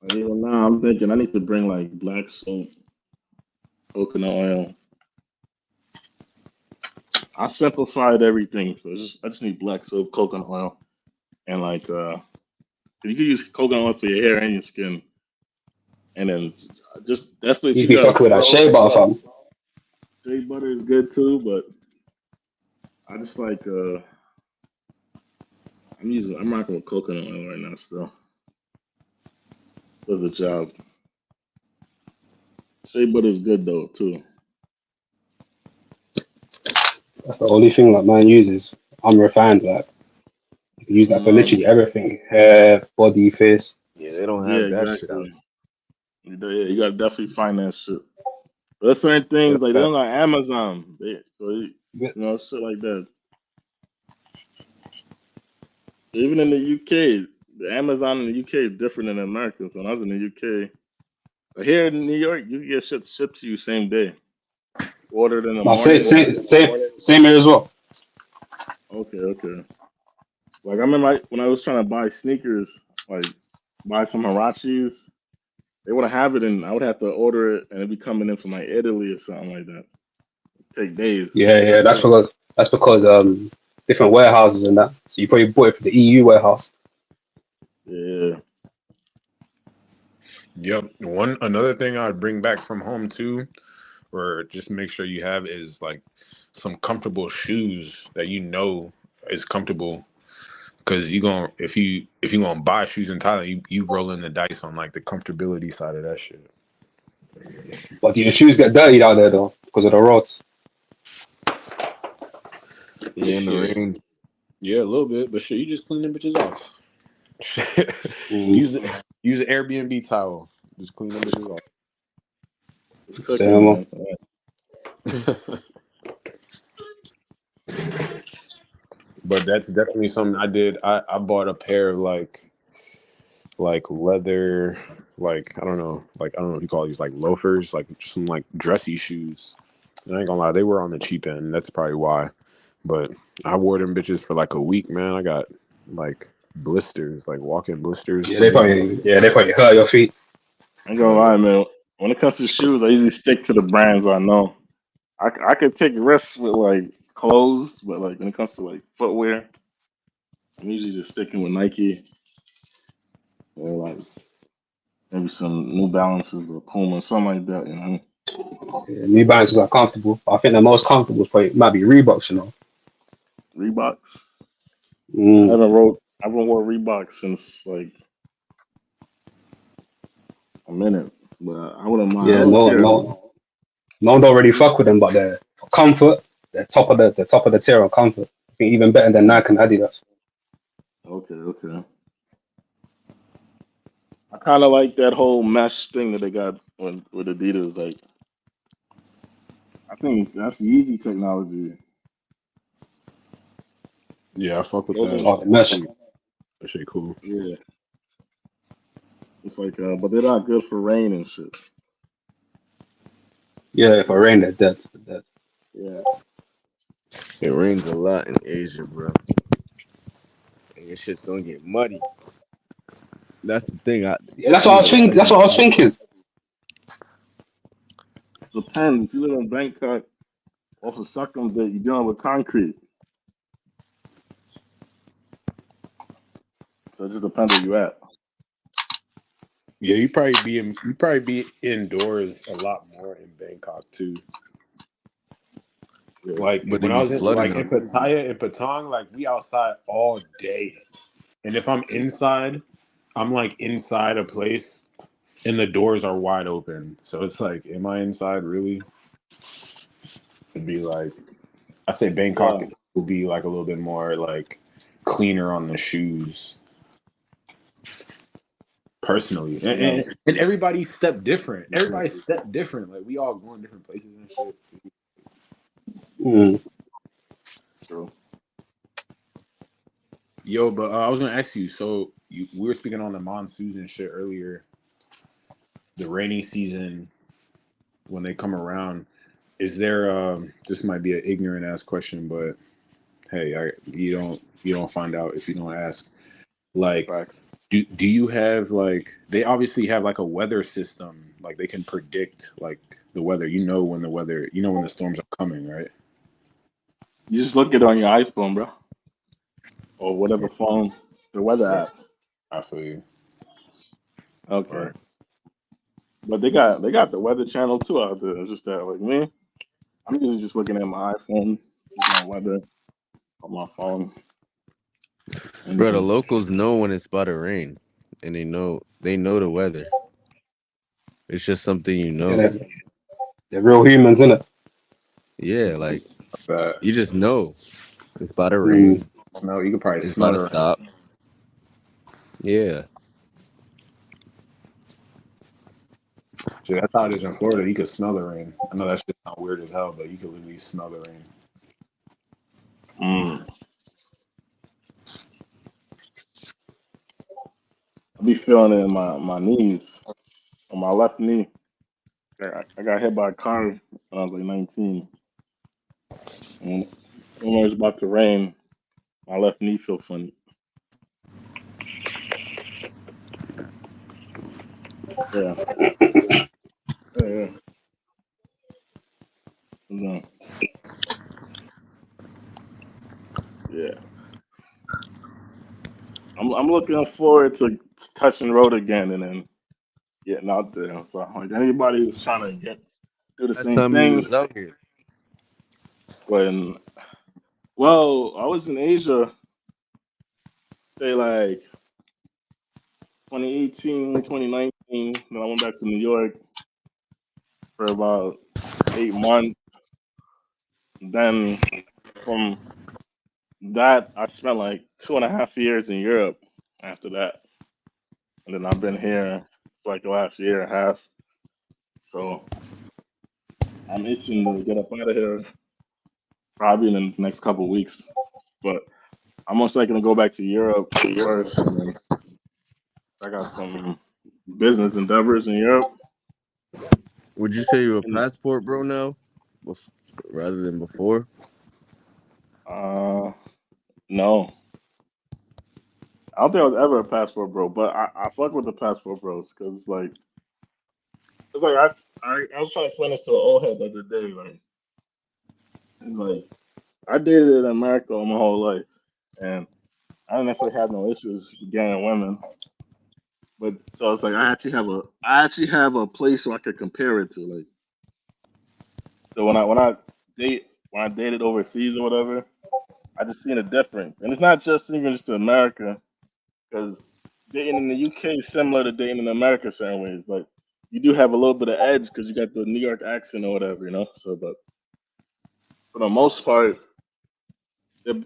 S3: Like, even now, I'm thinking I need to bring like black soap, coconut oil. I simplified everything, so I just need black soap, coconut oil, and like you can use coconut oil for your hair and your skin, and then just definitely if
S4: You
S3: you
S4: be
S3: got a
S4: fucking with that
S3: fro,
S4: shea butter, fam.
S3: shea butter is good too. But I just like I'm rocking with coconut oil right now still. Does the job. Shea butter is good though too.
S4: That's the only thing that man uses. Unrefined, like you can use that for literally everything. Hair, body, face.
S1: Yeah, they don't
S3: Yeah,
S1: have that shit out.
S3: exactly. You gotta definitely find that shit. But there's certain
S1: They
S3: things
S1: don't
S3: like they
S1: got
S3: don't got Amazon.
S4: Yeah,
S3: Shit like that. Even in the UK, the Amazon in the UK is different than America. So when I was in the UK, but here in New York, you can get shit shipped to you same day. Ordered in the
S4: but same,
S3: morning.
S4: same, same, same here as well.
S3: Okay, okay. Like I remember when I was trying to buy sneakers, like buy some Harachis. They want to have it, and I would have to order it, and it'd be coming in from like Italy or something like that. Take days.
S4: Yeah, that's because different warehouses and that. So you probably bought it for the EU warehouse.
S3: Yeah.
S5: Yep. One another thing I'd bring back from home too, or just make sure you have is like some comfortable shoes that you know is comfortable. Cause you gonna if you gonna buy shoes in Thailand, you rolling the dice on like the comfortability side of that shit.
S4: But do your shoes get dirtied out there though because of the roads?
S1: Yeah, in the
S5: Shit.
S1: rain.
S5: Yeah, a little bit, but shit, you just clean them bitches off.
S4: Mm.
S5: use it. Use an Airbnb towel. Just clean them bitches
S3: It's cooking,
S4: Same.
S3: man. Yeah.
S5: off. But that's definitely something I did. I bought a pair of like leather, like I don't know if you call these like loafers, like some like dressy shoes. And I ain't gonna lie, they were on the cheap end. That's probably why. But I wore them bitches for like a week, man. I got like blisters, like walking blisters
S4: Yeah,
S5: from
S4: they
S5: these.
S4: probably hurt your feet.
S3: I ain't gonna
S5: But
S3: lie, man. When it comes to shoes, I usually stick to the brands I know. I could take risks with like clothes, but like when it comes to like footwear, I'm usually just sticking with Nike or like maybe some New Balances or Puma, something like that. You know,
S4: Yeah, New Balances are comfortable. I think the most comfortable probably might be Reeboks, you know.
S3: Reeboks.
S4: Mm.
S3: I haven't wore Reeboks since like a minute, but I wouldn't mind. I
S4: Yeah,
S3: don't
S4: no,
S3: care.
S4: no, no one don't really fuck with them, but they're comfort, they're top of the tier on comfort. I think even better than
S3: Mm,
S4: Nike and Adidas.
S3: okay, okay. I kind of like that whole mesh thing that they got with Adidas. Like, I think that's the easy technology.
S5: yeah, I fuck with
S3: Those
S5: that.
S3: are,
S4: Oh, the mesh.
S5: That shit cool.
S3: yeah. It's like, but they're not good for rain and shit.
S4: Yeah, if I rain, they're dead. They're dead.
S3: Yeah.
S1: It rains a lot in Asia, bro. And your shit's gonna get muddy. That's the thing.
S4: Yeah, that's what I was
S1: People
S4: thinking. That's
S1: argue.
S4: what I was thinking.
S3: Japan, if you live in Bangkok, off of Sukhum, you're dealing with concrete. So it just depends where you at.
S5: Yeah, you probably be indoors a lot more in Bangkok too.
S3: Yeah.
S5: Like
S1: But they
S5: when I
S1: be
S5: was in
S1: flooding
S5: like
S1: them.
S5: in Pattaya and Patong, like we outside all day. And if I'm inside, I'm like inside a place and the doors are wide open. So it's like, am I inside really? It'd be like I say Bangkok
S3: Yeah.
S5: would be like a little bit more like cleaner on the shoes personally.
S3: Yeah.
S5: And everybody step different. Everybody step different. Like we all going different places and shit.
S4: Mm.
S3: True.
S5: Yo, but I was gonna ask you. So we were speaking on the monsoons and shit earlier. The rainy season when they come around, is there? This might be an ignorant ass question, but hey, you don't find out if you don't ask. Like,
S3: Facts.
S5: do you have like they obviously have like a weather system, like they can predict like the weather. You know when the storms are coming, right?
S3: You just look it on your iPhone, bro, or whatever phone, the weather
S5: Right.
S3: app.
S5: I feel you.
S3: Okay.
S5: Right.
S3: But they got the weather channel too out there. It's just that like me, I'm usually just looking at my iPhone, looking at weather on my phone.
S1: Bro, the
S3: And
S1: locals know when it's about to rain, and they know the weather. It's just something you
S4: Yeah,
S1: know.
S4: they're real humans, innit?
S1: Yeah, like
S5: But
S1: you just know it's about to
S4: Mm.
S1: rain.
S5: smell. You could probably
S1: It's about
S5: smell
S1: to
S5: the rain.
S1: stop. Yeah,
S5: Shit, that's how it is in Florida. You could smell the rain. I know that shit sound weird as hell, but you could literally smell the rain.
S3: mm, I be feeling it in my knees, on my left knee. I got hit by a car when I was like 19. And when it was about to rain, my left knee feel funny. Yeah. Yeah. No. Yeah. I'm looking forward to touching road again and then getting out there. So like anybody who's trying to do the
S1: Last
S3: same
S1: time you
S3: thing.
S1: was out here.
S3: When well, I was in Asia, say like 2018, 2019. Then I went back to New York for about 8 months. Then from that, I spent like 2.5 years in Europe after that. And then I've been here for like the last year and a half. So I'm itching to get up out of here probably in the next couple of weeks. But I'm most likely gonna go back to Europe first, and then I got some business endeavors in Europe.
S1: Would you say you're a
S3: And
S1: passport bro now, Bef- rather than before?
S3: uh, no, I don't think I was ever a passport bro, but I fuck with the passport bros because it's like I was trying to explain this to an old head the other day. Like it's like I dated in America all my whole life, and I didn't necessarily have no issues getting women. But so it's like I actually have a place where I could compare it to. Like so when I dated overseas or whatever, I just seen a difference. And it's not just even just to America, because dating in the UK is similar to dating in America certain ways, but you do have a little bit of edge because you got the New York accent or whatever, you know. So, but for the most part, the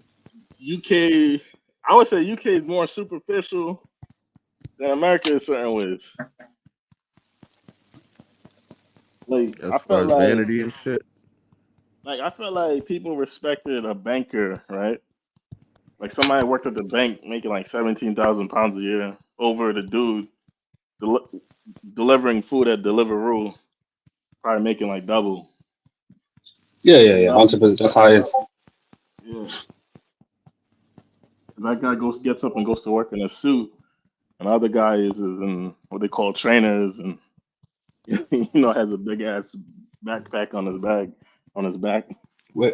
S3: UK, I would say UK is more superficial than America in certain ways. Like
S1: As far as vanity and shit.
S3: I felt like people respected a banker, right? Like somebody worked at the bank making like 17,000 pounds a year over the dude del- delivering food at Deliveroo, probably making like double.
S4: Yeah, yeah,
S3: You
S4: yeah.
S3: know?
S4: 100%. That's how it is.
S3: Yeah. That guy gets up and goes to work in a suit, and the other guy is in what they call trainers, and has a big ass backpack on his back.
S4: We're,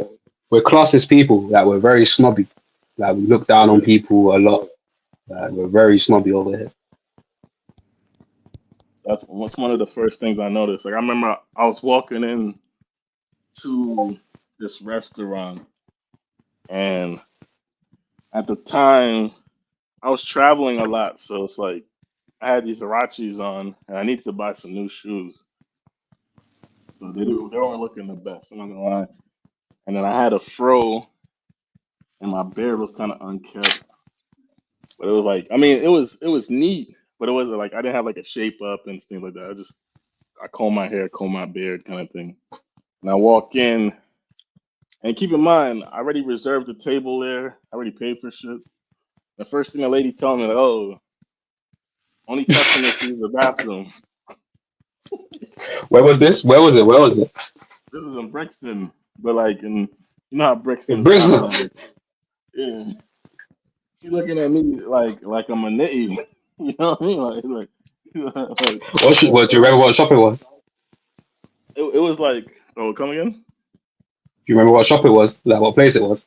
S4: we're classist people. Like, we're very snobby. Like, we look down on
S3: Yeah,
S4: people a lot. Like, we're very snobby over here.
S3: that's one of the first things I noticed. Like I remember I was walking in to this restaurant, and at the time I was traveling a lot, so it's like I had these Hirachis on, and I needed to buy some new shoes. So they weren't looking the best. I'm not gonna lie. And then I had a fro, and my beard was kind of unkept. But it was like, I mean, it was neat, but it wasn't like I didn't have like a shape up and things like that. I comb my hair, comb my beard, kind of thing. And I walk in, and keep in mind, I already reserved the table there. I already paid for shit. The first thing the lady told me, like, oh, only customers use the bathroom.
S4: Where was this? Where was it? Where was it?
S3: This is in Brixton, but like in you know how
S4: In
S3: Brixton's kind of
S4: Bristol.
S3: like, yeah. She looking at me like I'm a nitty. You know what I mean? Like
S4: What, do you remember what shop it was? Do
S3: it was like, oh, come again?
S4: you remember what shop it was? Like, what place it was?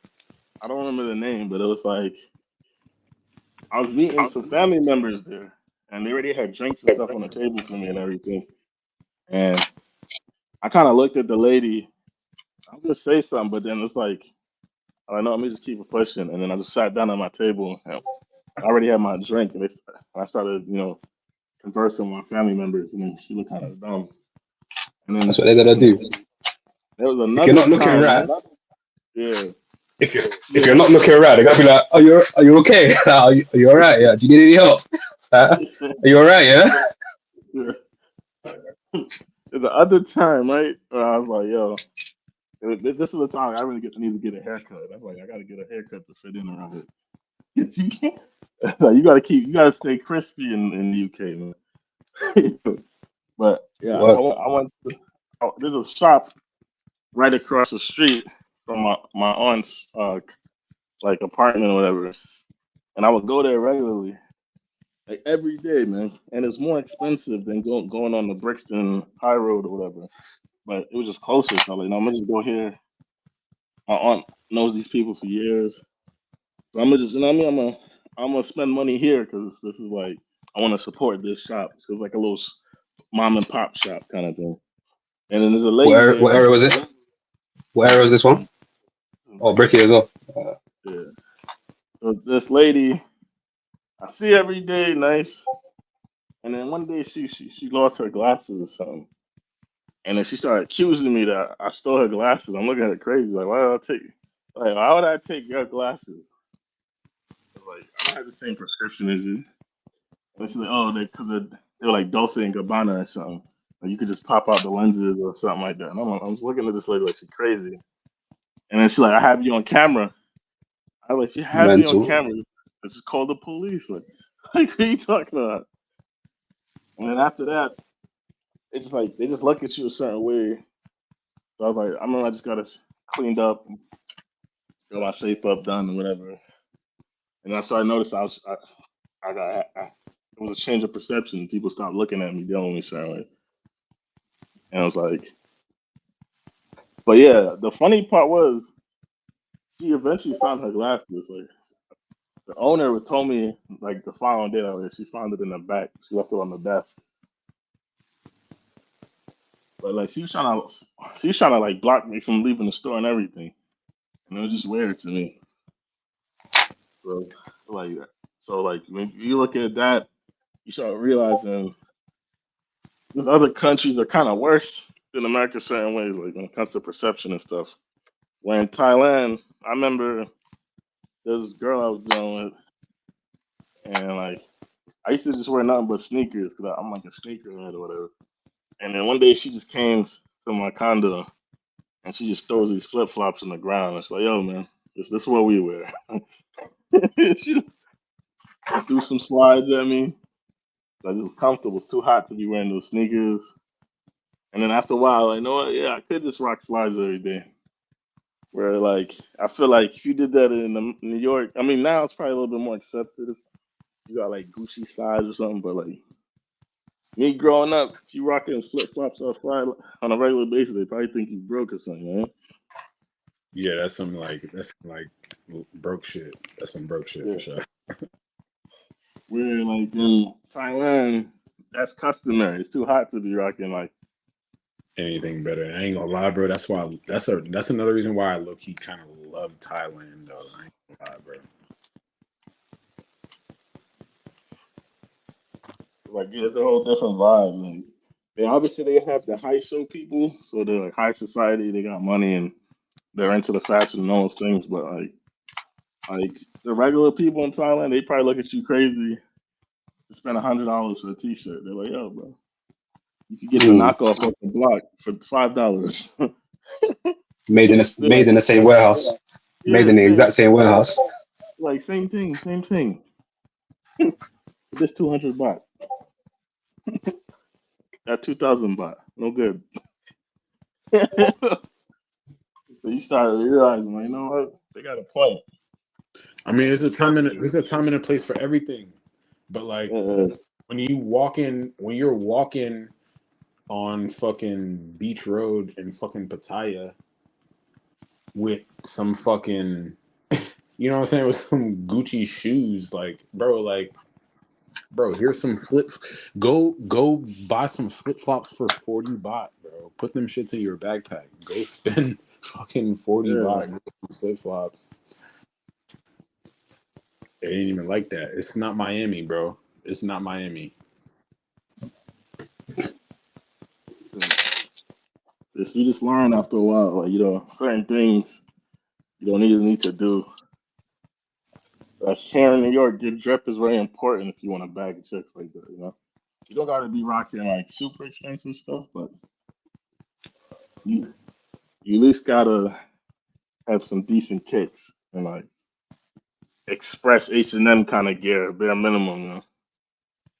S3: I don't remember the name, but it was like I was meeting some family members there, and they already had drinks and stuff on the table for me and everything. And I kind of looked at the lady. I was gonna say something, but then it's like, I don't know. Let me just keep it pushing. And then I just sat down at my table. And I already had my drink, and I started, conversing with my family members, and then she looked kind of dumb. And
S4: That's
S3: then
S4: what they're gonna do.
S3: there was
S4: If you're
S3: another
S4: not looking
S3: time,
S4: right,
S3: right? Yeah,
S4: if
S3: yeah,
S4: you're not looking right, they're gonna be like, are you okay? Are you alright? Yeah. Do you need any help? Are you alright? Yeah.
S3: yeah. The other time, right? Where I was like, yo, this is the time I really need to get a haircut. I was like, I got to get a haircut to fit in around it. You can't. Like, you gotta stay crispy in the UK, man. But yeah,
S4: What?
S3: I went to, there's a shop right across the street from my aunt's like apartment or whatever, and I would go there regularly. like every day, man. And it's more expensive than going on the Brixton High Road or whatever. But it was just closer, so like, I'm gonna just go here. My aunt knows these people for years, so I'm gonna just, I'm gonna spend money here because this is like I want to support this shop. So it's like a little mom and pop shop kind of thing. And then there's a lady
S4: What
S3: there.
S4: area was it? What
S3: In
S4: area was this one?
S3: Brixton. In
S4: Oh, Bricky
S3: Brixton.
S4: as well.
S3: Yeah. So this lady, I see every day, nice. And then one day she lost her glasses or something. And then she started accusing me that I stole her glasses. I'm looking at her crazy, like, why would I take your glasses? I was like, I don't have the same prescription as you. And she's like, oh, because they were like Dolce and Gabbana or something. Like you could just pop out the lenses or something like that. And I'm just looking at this lady like she's crazy. And then she's like, I have you on camera. I was like, if you have me on
S4: Mental.
S3: camera, let's just call the police. Like what are you talking about? And then after that, it's just like they just look at you a certain way. So I was like, I just got it cleaned up, got my shape up done and whatever. And I started noticing I got it was a change of perception. People stopped looking at me, dealing with me certain way. And I was like, but yeah, the funny part was she eventually found her glasses. Like the owner was told me like the following day that she found it in the back. She left it on the desk. But like she was trying to like block me from leaving the store and everything. And it was just weird to me. So like when you look at that, you start realizing these other countries are kind of worse than America certain ways, like when it comes to perception and stuff. Where in Thailand, I remember there was this girl I was dealing with, and like I used to just wear nothing but sneakers because I'm like a sneakerhead or whatever. And then one day she just came to my condo and she just throws these flip flops on the ground. It's like, yo, man, this is what we wear. She threw some slides at me. Like it was comfortable. It's too hot to be wearing those sneakers. And then after a while, like, you know what? Yeah, I could just rock slides every day. Where like I feel like if you did that in New York, I mean now it's probably a little bit more accepted. If you got like Gucci slides or something, but like me growing up, if you rocking flip flops outside on a regular basis, they probably think you broke or something, man.
S5: Yeah, that's some like broke shit. That's some broke shit for
S3: Yeah.
S5: sure.
S3: Where like in Thailand, that's customary. It's too hot to be rocking like
S5: Anything better. I ain't gonna lie, bro. That's another reason why I low key kind of love Thailand, though. I ain't gonna lie, bro.
S3: yeah, it's a whole different vibe. Like they have the high show people, so they're like high society. They got money and they're into the fashion and all those things. But like the regular people in Thailand, they probably look at you crazy to spend $100 for a T-shirt. They're like, yo, bro, you could get the
S4: Mm.
S3: knockoff off the block for $5. They're
S4: Made
S3: like,
S4: in the same warehouse. Made
S3: yeah,
S4: in the
S3: same,
S4: exact same warehouse.
S3: like same thing, same thing. Just 200 baht. That 2,000 baht, no good. So you start realizing, like, you know what? They got a point.
S5: I mean, there's a time and a place for everything. But like
S3: Uh,
S5: when you're walking on fucking Beach Road in fucking Pattaya with some fucking, you know what I'm saying, with some Gucci shoes, bro, here's some go buy some flip flops for 40 baht, bro. Put them shits in your backpack. Go spend fucking 40
S3: yeah,
S5: baht, get some flip flops. It ain't even like that. It's not Miami, bro. It's not Miami.
S3: you just learn after a while, like certain things you don't even need to do. Here in New York, your drip is very important if you want to bag chicks like that. You don't got to be rocking like super expensive stuff, but you you at least gotta have some decent kicks and like express H&M kind of gear, bare minimum.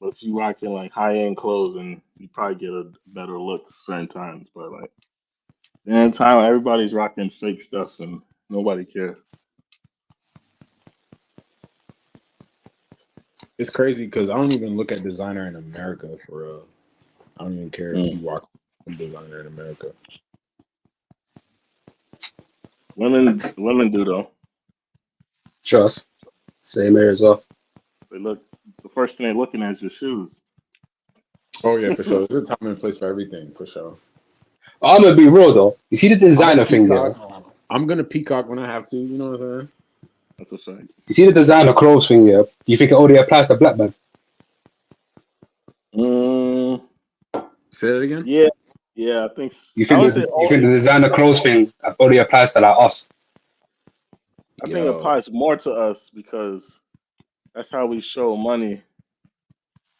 S3: But if you rocking like high end clothes, and you probably get a better look certain times. But like in Thailand, everybody's rocking fake stuff, and nobody cares.
S5: It's crazy because I don't even look at designer in America for real. I don't even care if
S3: Mm.
S5: you walk some designer in America.
S3: Women do though.
S4: Trust. Same here as well.
S3: They look. The first thing they're looking at is your shoes.
S5: Oh yeah, for sure. There's a time and place for everything, for sure.
S4: I'm gonna be real though. You see the
S5: I'm a
S4: designer thing, yeah.
S5: peacock. I'm gonna peacock when I have to. You know what I'm saying?
S3: That's a fact.
S4: You see the designer clothes thing, yeah. You think it only applies to black men?
S3: Mm,
S5: Say that again.
S3: yeah, yeah. I would say
S4: You think the
S3: only.
S4: designer clothes thing only applies to like us?
S3: I think it
S5: Yo,
S3: applies more to us because that's how we show money.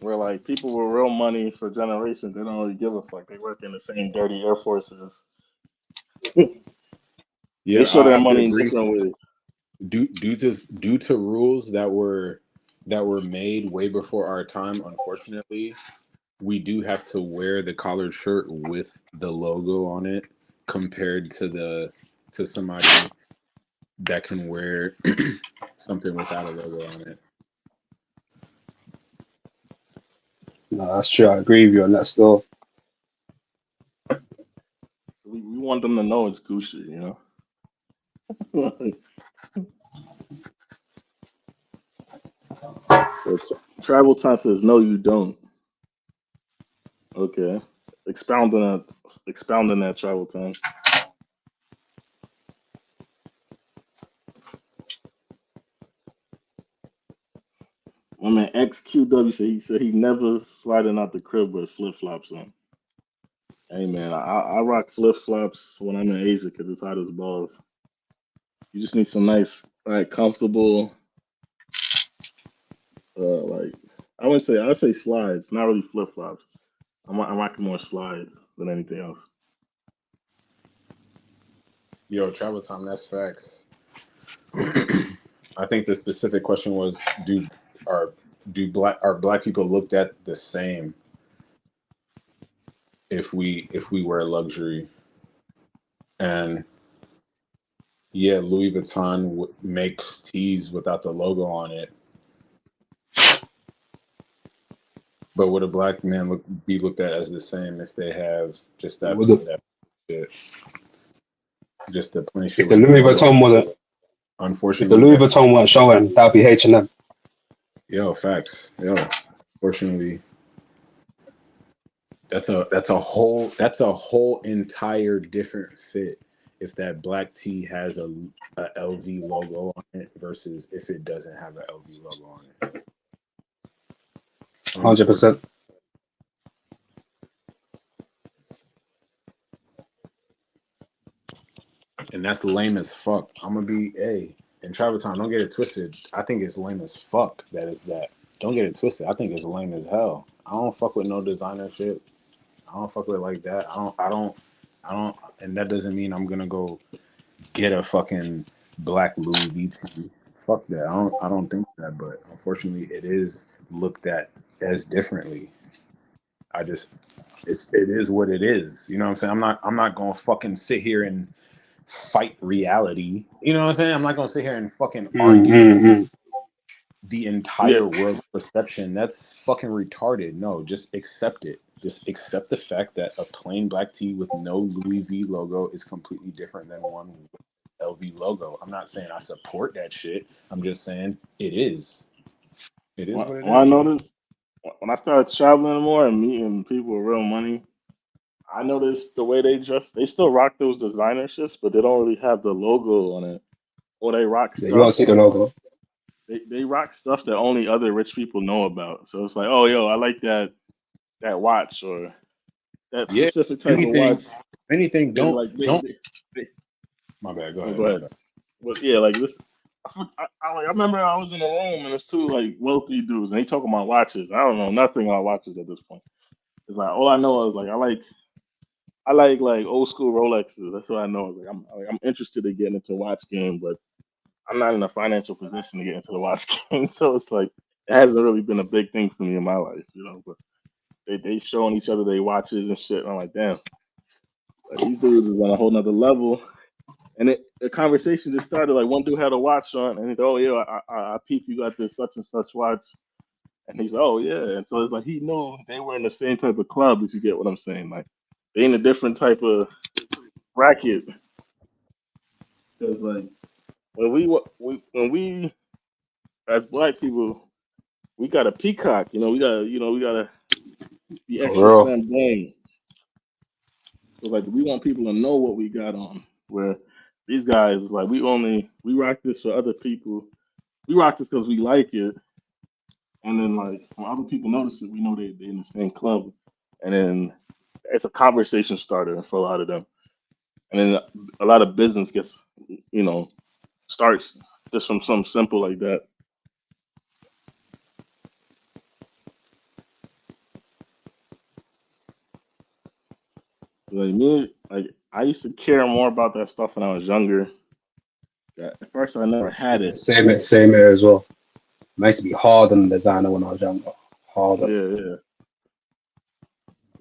S3: We're like people with real money for generations. They don't really give a fuck. They work in the same dirty air forces.
S5: yeah,
S3: They show
S5: I
S3: their
S5: have to
S3: money in
S5: agree.
S3: different ways.
S5: Due to rules that were made way before our time, unfortunately, we do have to wear the collared shirt with the logo on it compared to somebody that can wear something without a logo on it.
S4: No, that's true. I agree with you on that still.
S3: We want them to know it's Gucci, So travel time says no, you don't. Okay, expound on that. Expound on that travel time. My man XQW said he never sliding out the crib with flip flops on. Hey man, I rock flip flops when I'm in Asia because it's hot as balls. You just need some nice, like comfortable, like I would say slides, not really flip flops. I'm rocking more slides than anything else.
S5: Yo, travel time, that's facts. I think the specific question was are do black people looked at the same if we wear luxury? And yeah, Louis Vuitton makes tees without the logo on it, but would a black man be looked at as the same if they have just that
S4: Would the,
S5: that shit, just the plain shit
S4: if the
S5: with no
S4: Louis
S5: logo on
S4: Vuitton
S5: it?
S4: wasn't if the
S5: Unfortunately,
S4: Louis
S5: that's
S4: Vuitton weren't showing, that'd be H&M.
S5: yo facts. Yo, unfortunately, that's a whole entire different fit if that black tee has a LV logo on it versus if it doesn't have a LV logo on it.
S4: 100%.
S5: Unfortunately, and that's lame as fuck. I'm gonna be in travel time. Don't get it twisted. I think it's lame as fuck. That is that. Don't get it twisted. I think it's lame as hell. I don't fuck with no designer shit. I don't fuck with it like that. I don't. And that doesn't mean I'm gonna go get a fucking black Louis V tee. Fuck that. I don't think that. But unfortunately, it is looked at as differently. I just it is what it is. You know what I'm saying? I'm not gonna fucking sit here and fight reality. You know what I'm saying? I'm not gonna sit here and fucking argue
S4: Mm-hmm.
S5: the
S3: Yeah,
S5: entire world's perception. That's fucking retarded. No, just accept it. Just accept the fact that a plain black tee with no Louis V logo is completely different than one with LV logo. I'm not saying I support that shit. I'm just saying it is. It is what it
S3: when I
S5: is.
S3: noticed when I started traveling more and meeting people with real money, I noticed the way they dress. They still rock those designer shits, but they don't really have the logo on it, or they rock
S4: Yeah, you won't
S3: stuff.
S4: see the logo.
S3: They rock stuff that only other rich people know about. So it's like, oh yo, I like that watch or that
S5: Yeah.
S3: specific type of
S5: Anything.
S3: watch.
S5: Anything.
S3: They
S5: Don't
S3: like
S5: don't.
S3: they
S5: My bad. Go
S3: oh
S5: ahead.
S3: go
S5: My
S3: ahead.
S5: bad.
S3: But yeah, like this. I remember I was in a room and it's two like wealthy dudes and they talking about watches. I don't know nothing about watches at this point. It's like all I know is like I like old school Rolexes. That's what I know. I'm interested in getting into a watch game, but I'm not in a financial position to get into the watch game. So it's like it hasn't really been a big thing for me in my life. But they showing each other their watches and shit. And I'm like, damn, like these dudes is on a whole nother level. And the conversation just started like one dude had a watch on, and he go, "Oh yeah, I peep you got this such and such watch." And he's like, oh yeah. And so it's like he knew they were in the same type of club, if you get what I'm saying. Like they in a different type of bracket. Because like when we as black people, we got a peacock. We gotta be
S4: For
S3: extra
S4: real.
S3: flamboyant. So like we want people to know what we got on. Where these guys is like we rock this for other people. We rock this because we like it. And then like when other people notice it, we know they in the same club. And then it's a conversation starter for a lot of them. And then a lot of business gets you know starts just from something simple like that. Like me, like I used to care more about that stuff when I was younger. At first, I never had
S4: Yeah,
S3: it.
S4: same here as well. I used to be hard on the designer when I was younger. Harder.
S3: Yeah, yeah.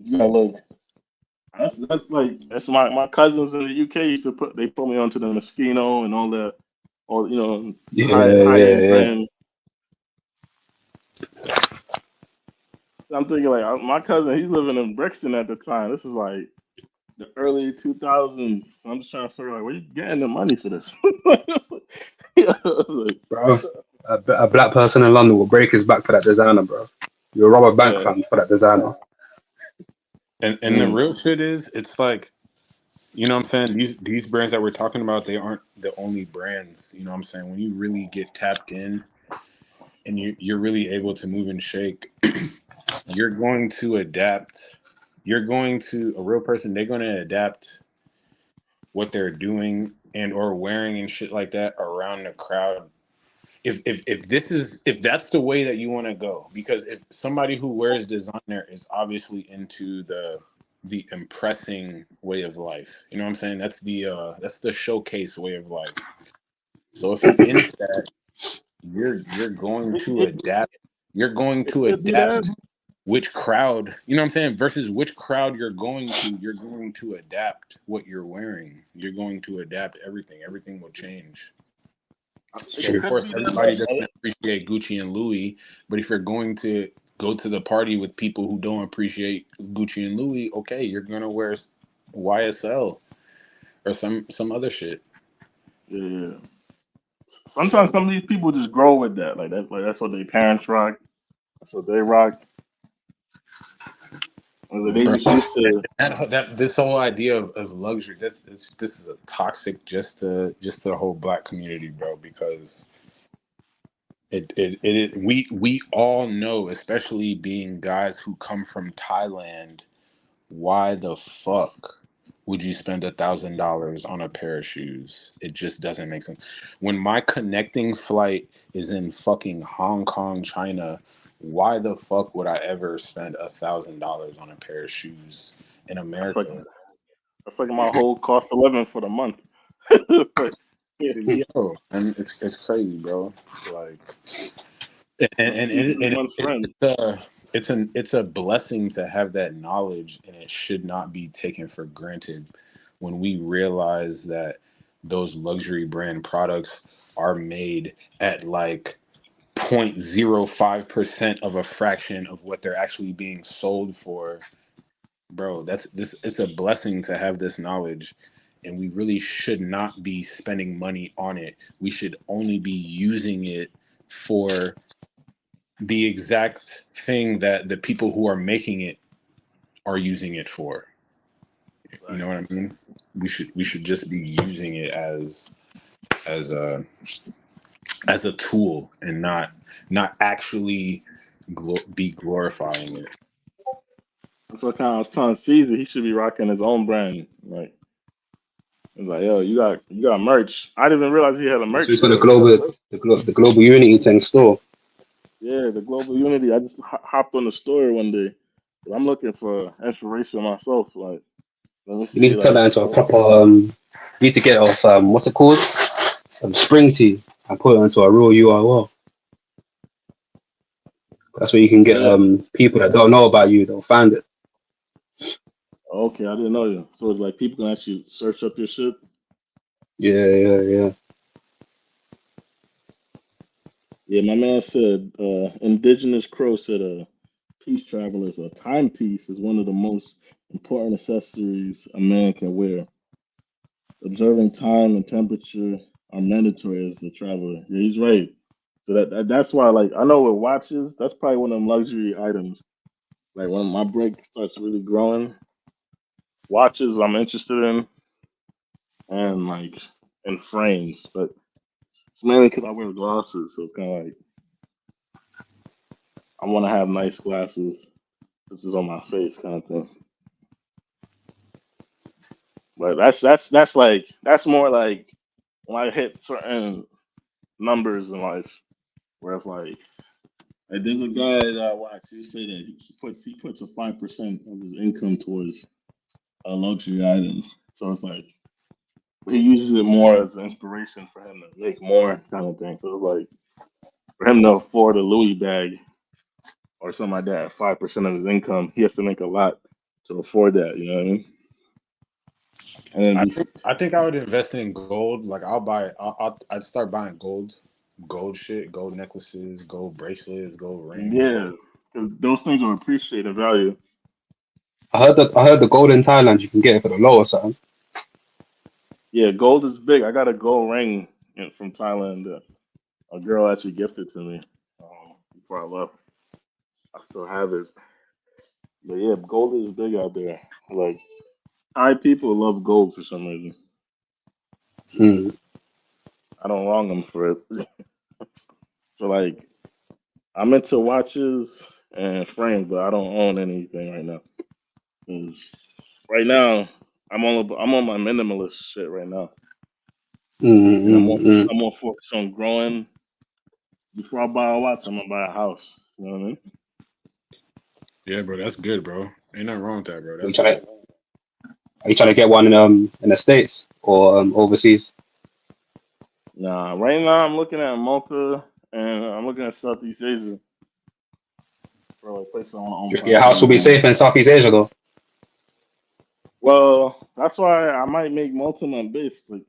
S3: You gotta look. That's my cousins in the UK used to put me onto the Moschino and all that, all
S4: Yeah,
S3: high
S4: yeah,
S3: end
S4: yeah.
S3: brand. I'm thinking like my cousin, he's living in Brixton at the time. This is like the early 2000s. So I'm just trying to figure out where you getting the money for this. Yeah, I was like,
S4: Bro, a black person in London will break his back for that designer, bro. You'll rob a bank
S3: yeah.
S4: fam for that designer.
S5: And the
S3: Mm.
S5: real shit is, it's like, you know what I'm saying? These brands that we're talking about, they aren't the only brands. You know what I'm saying? When you really get tapped in and you're really able to move and shake, you're going to adapt. You're going to, a real person, they're going to adapt what they're doing and or wearing and shit like that around the crowd. If that's the way that you want to go, because if somebody who wears designer is obviously into the impressing way of life, you know what I'm saying? That's the showcase way of life. So if you into that, you're going to
S3: It,
S5: adapt. You're going
S3: it
S5: to
S3: could be that.
S5: adapt which crowd, you know what I'm saying, versus which crowd you're going to adapt what you're wearing. You're going to adapt everything. Everything will change.
S4: It's
S3: It
S5: Of
S4: true.
S3: could
S5: course,
S3: be that,
S5: everybody
S3: but
S5: doesn't appreciate Gucci and Louis, but if you're going to go to the party with people who don't appreciate Gucci and Louis, okay, you're gonna wear YSL or some other shit.
S3: yeah, yeah. Sometimes some of these people just grow with that. Like that's what their parents rock. That's what they rock. Or they
S5: Bro,
S3: just used to.
S5: that this whole idea of luxury, this is a toxic just to the whole black community, bro, because we all know, especially being guys who come from Thailand, why the fuck would you spend $1,000 on a pair of shoes? It just doesn't make sense. When my connecting flight is in fucking Hong Kong, China, why the fuck would I ever spend $1,000 on a pair of shoes in
S3: That's like
S5: America?
S3: that's like my whole cost of living for the month. Like, yeah,
S5: Yo, and it's crazy, bro. Like, and
S3: that's
S5: and,
S3: two
S5: and,
S3: three
S5: and
S3: months rent.
S5: it's a blessing to have that knowledge, and it should not be taken for granted when we realize that those luxury brand products are made at like 0.05% of a fraction of what they're actually being sold for. Bro, that's this it's a blessing to have this knowledge, and we really should not be spending money on it. We should only be using it for the exact thing that the people who are making it are using it for. You know what I mean? We should just be using it as a as a tool, and not actually be glorifying it.
S3: That's what kind of I was telling Caesar. He should be rocking his own brand. Like, it's like, yo, you got merch. I didn't even realize he had a
S4: So
S3: merch
S4: he's got
S3: store.
S4: the global unity thing store.
S3: Yeah, the Global Unity. I just hopped on the store one day. I'm looking for inspiration myself. Like, let me
S4: You need
S3: see,
S4: to turn
S3: like,
S4: that into a proper. You need to get off what's it called? Spring Tea and put it into a real URL. That's where you can get
S3: yeah.
S4: people that don't know about you. They'll find it.
S3: Okay, I didn't know you. So it's like people can actually search up your shit.
S4: Yeah, yeah, yeah.
S3: Yeah, my man said, Indigenous Crow said, peace travelers, a timepiece is one of the most important accessories a man can wear. Observing time and temperature are mandatory as a traveler. Yeah, he's right. So that's why, like, I know with watches, that's probably one of them luxury items. Like when my break starts really growing, watches I'm interested in, and like in frames. But it's mainly because I wear glasses, so it's kind of like I want to have nice glasses. This is on my face, kind of thing. But that's like that's more like when I hit certain numbers in life, where it's like there's a guy that I watch. He say that he puts a 5% of his income towards a luxury item. So it's like he uses it more as an inspiration for him to make more kind of thing. So it's like for him to afford a Louis bag or something like that, 5% of his income, he has to make a lot to afford that. You know what I mean? And then
S5: I think I would invest in gold. Like I'd start buying gold shit, gold necklaces, gold bracelets, gold rings,
S3: yeah,
S5: gold.
S3: because those things will appreciate in value.
S4: I heard the gold in Thailand you can get it for the low or something.
S3: Yeah, gold is big. I got a gold ring from Thailand. A girl actually gifted to me before I left. I still have it. But yeah, gold is big out there. Like Thai people love gold for some reason.
S4: Hmm.
S3: I don't wrong them for it. So like I'm into watches and frames, but I don't own anything right now. 'Cause right now I'm on my minimalist shit right now,
S4: Mm,
S3: and
S4: mm, mm.
S3: I'm more focused on growing. Before I buy a watch, I'm gonna buy a house. You know what I mean?
S5: Yeah, bro, that's good, bro. Ain't nothing wrong with that, bro.
S4: Are you
S5: That's
S4: trying
S5: good.
S4: to are you trying to get one in the States or overseas?
S3: Nah, right now I'm looking at Malta and I'm looking at Southeast Asia for like places I want to own
S4: Your house will
S3: properties
S4: be
S3: in.
S4: safe in Southeast Asia though.
S3: Well, that's why I might make Malta my base. Like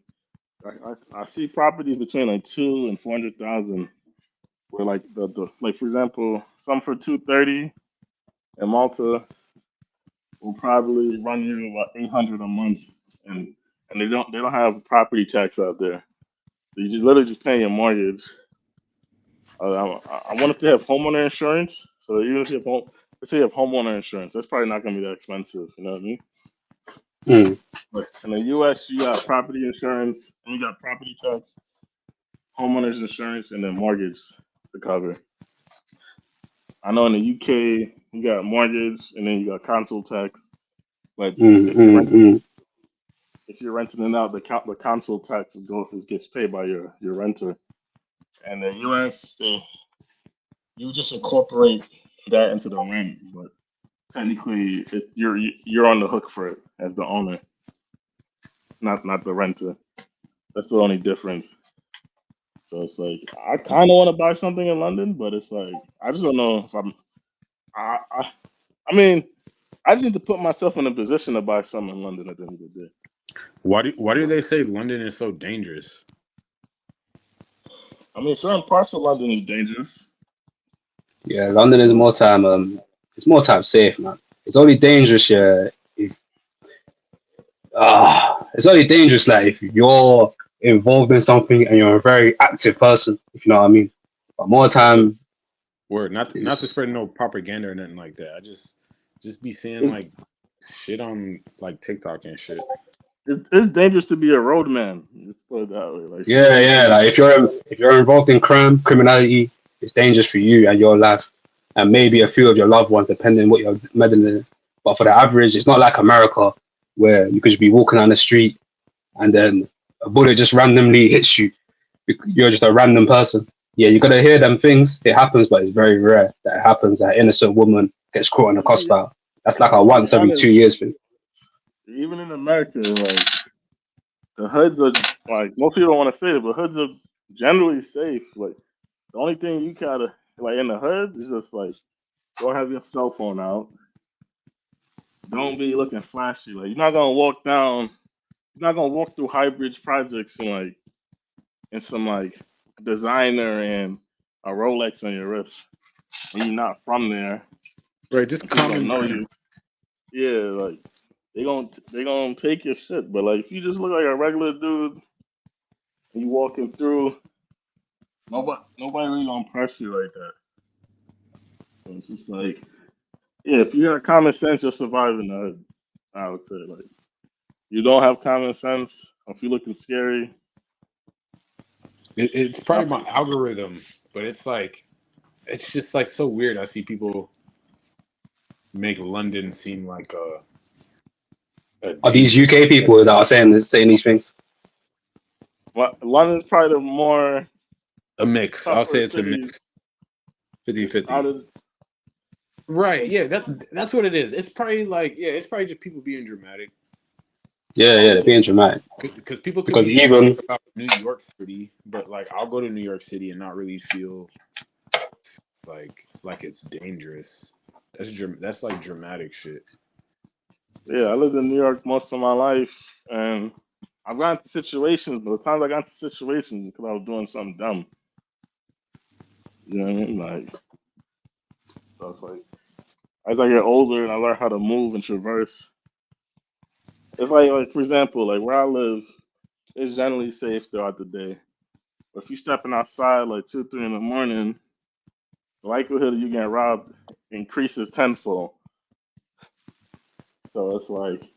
S3: I see properties between like 2 and 400,000. Where like the like for example, some for 230 in Malta will probably run you about 800 a month, and they don't have property tax out there. So you just literally just pay your mortgage. I wonder if they have homeowner insurance. So even if you have let's say you have homeowner insurance, that's probably not gonna be that expensive. You know what I mean?
S4: Mm,
S3: But in the U.S., you got property insurance, and you got property tax, homeowners insurance, and then mortgage to cover. I know in the UK, you got mortgage, and then you got council tax. But
S4: mm,
S3: if you're
S4: mm,
S3: renting,
S4: mm,
S3: if you're renting it out, the council tax gets paid by your renter. And the U.S., you just incorporate that into the rent, but technically, you're on the hook for it as the owner, not the renter. That's the only difference. So it's like I kind of want to buy something in London, but it's like I just don't know if I'm. I mean, I just need to put myself in a position to buy something in London at the end of the day.
S5: Why do
S3: But
S5: they say London is so dangerous?
S3: I mean, certain parts of London is dangerous.
S4: yeah, London is
S3: So
S4: more time. It's more time safe, man. It's only dangerous, yeah. If it's only dangerous, like if you're involved in something and you're a very active person, if you know what I mean. But more
S3: yeah,
S4: time
S5: Word, not to
S4: is
S5: spread no propaganda or nothing like that. I just be seeing
S3: it's,
S5: like shit on like TikTok and shit.
S3: it's dangerous to be a roadman. Let's put it that way. Like
S4: yeah, yeah. Like if you're involved in criminality, it's dangerous for you and your life, and maybe a few of your loved ones, depending what you're meddling in. But for the average, it's not like America where you could just be walking down the street and then a bullet just randomly hits you. You're just a random person. Yeah, you gotta hear them things. It happens, but it's very rare that it happens that an innocent woman gets caught in a crossfire. That's like a
S3: to be
S4: once every two
S3: honest,
S4: years thing.
S3: even in America, like the hoods are like most people don't want to say it, but hoods are generally safe. Like the only thing you gotta like in the hood is just like don't have your cell phone out. Don't be looking flashy. Like you're not gonna walk down. You're not gonna walk through high bridge projects and like in some like designer and a Rolex on your wrist and you're not from there
S5: Right, just
S3: and people don't
S5: common
S3: know you,
S5: sense.
S3: yeah, like they gonna take your shit. But like if you just look like a regular dude and you walking through, nobody really gonna press you like that. So it's just like, yeah, if you got common sense, you're surviving that. I would say like you don't have common sense. If you're looking scary,
S5: It's
S3: it's
S5: probably
S3: not for
S5: my
S3: you.
S5: algorithm, but it's like it's just like so weird. I see people make London seem like a
S4: Are these
S5: dangerous
S4: UK people that are saying these things?
S3: Well, London's probably the more
S5: a mix. I'll
S3: tougher
S5: say it's a
S3: city
S5: mix, 50-50.
S3: out of
S5: Right,
S3: like
S5: yeah, that's what it is. It's probably like it's probably just people being dramatic.
S4: Yeah, yeah, they're being dramatic.
S5: Because people could
S4: Because
S5: be dramatic
S4: even
S5: about New York City, but like I'll go to New York City and not really feel like it's dangerous. That's like dramatic shit.
S3: yeah, I lived in New York most of my life, and I've gotten into situations. But the times I got into situations because I was doing something dumb. You know what I mean? Like, so it's like as I get older and I learn how to move and traverse, it's like for example, like where I live, it's generally safe throughout the day. But if you stepping outside like 2, 3 in the morning, the likelihood of you getting robbed increases tenfold. So it's like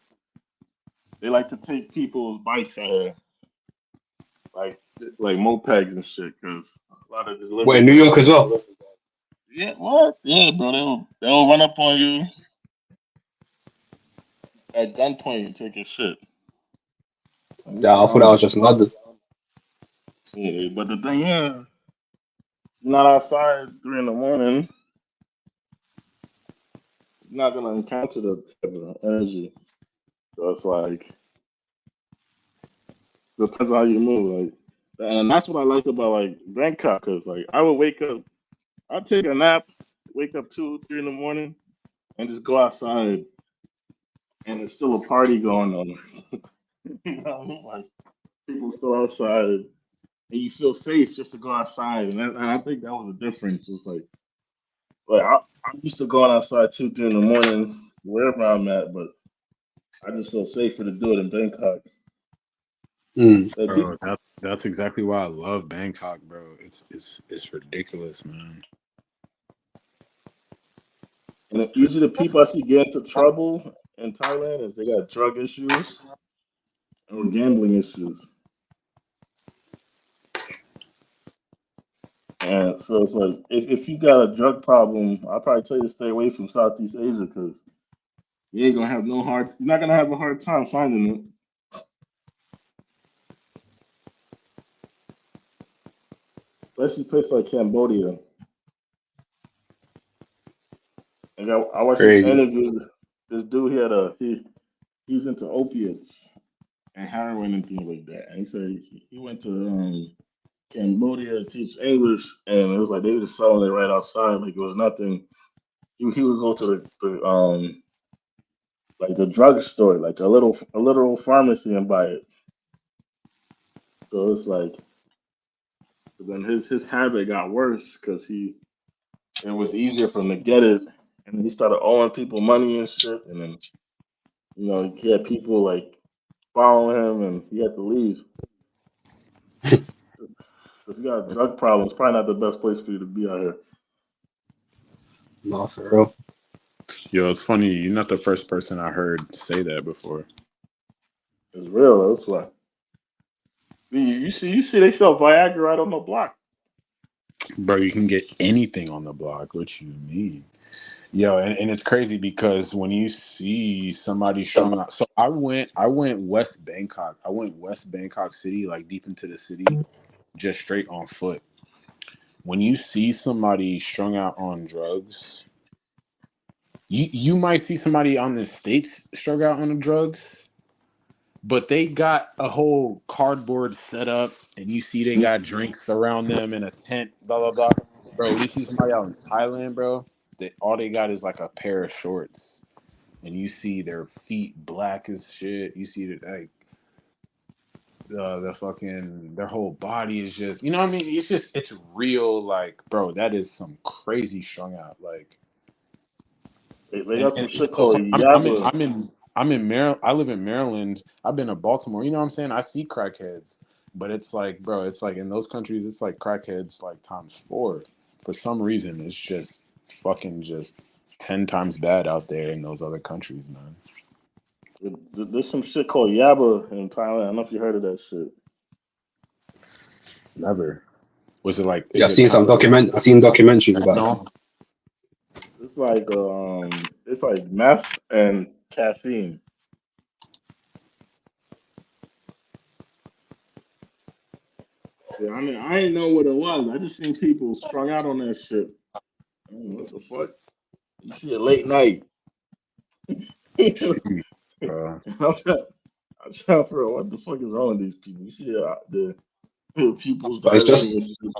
S3: they like to take people's bikes out here, like like mopeds and shit, because a lot of
S4: we're
S3: delivery
S4: in New York as
S3: guys.
S4: well.
S3: Yeah, what? Yeah, bro, they'll run up on you at gunpoint and take your shit. Like, it's
S4: Yeah, I thought that was
S3: dumb.
S4: just London.
S3: Yeah, but the thing is, you're not outside 3 in the morning, you're not gonna encounter the type of energy. So it's like depends on how you move, like, and that's what I like about like Bangkok, cause like I would wake up, I'd take a nap, wake up 2, 3 in the morning, and just go outside, and there's still a party going on. You know, what I mean? Like people still outside, and you feel safe just to go outside, and I think that was the difference. It's like I'm used to going outside 2, 3 in the morning wherever I'm at, but I just feel safer to do it in Bangkok.
S4: Mm.
S3: Like,
S5: Bro, that's exactly why I love Bangkok, bro. It's ridiculous, man.
S3: and usually the people I see get into trouble in Thailand is they got drug issues or gambling issues. And so it's like if you got a drug problem, I'll probably tell you to stay away from Southeast Asia because you ain't gonna have no hard. You're not gonna have a hard time finding it, especially places like Cambodia. And I watched this
S4: Crazy.
S3: interview. This dude, he was into opiates and heroin and things like that. And he said he went to Cambodia to teach English, and it was like they were just selling it right outside, like it was nothing. He would go to the like the drugstore, like a literal pharmacy, and buy it. So it's like then his habit got worse because he it was easier for him to get it, and then he started owing people money and shit, and then he had people like following him, and he had to leave. So if you got a drug problem, it's probably not the best place for you to be out here.
S4: No, for real.
S5: Yo, it's funny. You're not the first person I heard say that before,
S3: It's real. That's why. You see, they sell Viagra right on the block.
S5: bro. You can get anything on the block. What you mean? Yo, and it's crazy because when you see somebody strung out, so I went West Bangkok. I went West Bangkok City, like deep into the city, just straight on foot. When you see somebody strung out on drugs, you might see somebody on the states strung out on the drugs, but they got a whole cardboard set up, and you see they got drinks around them in a tent, blah blah blah. Bro, when you see somebody out in Thailand, bro, all they got is like a pair of shorts, and you see their feet black as shit. You see that, like, the fucking their whole body is just, you know what I mean? It's just, it's real, like, bro, that is some crazy strung out, like,
S3: They got some
S5: and
S3: shit
S5: so
S3: called Yaba.
S5: I'm in Maryland. I live in Maryland. I've been to Baltimore. You know what I'm saying? I see crackheads, but it's like, bro, it's like in those countries, it's like crackheads like times four. For some reason, it's just fucking just 10 times bad out there in those other countries, man.
S3: There's some shit called Yaba in Thailand. I don't know if you heard of that shit.
S5: Never. Was it like?
S4: Yeah,
S5: Is it kind of
S4: I seen documentaries about that.
S5: fentanyl?
S3: It's like meth and caffeine. Yeah, I mean, I didn't know what it was. I just seen people strung out on that shit. I mean, what the fuck? You see it late night. I'm
S5: Jeez, bro.
S3: trying, I'm trying to figure out what the fuck is wrong with these people. You see the pupils
S4: But
S3: dilating and shit.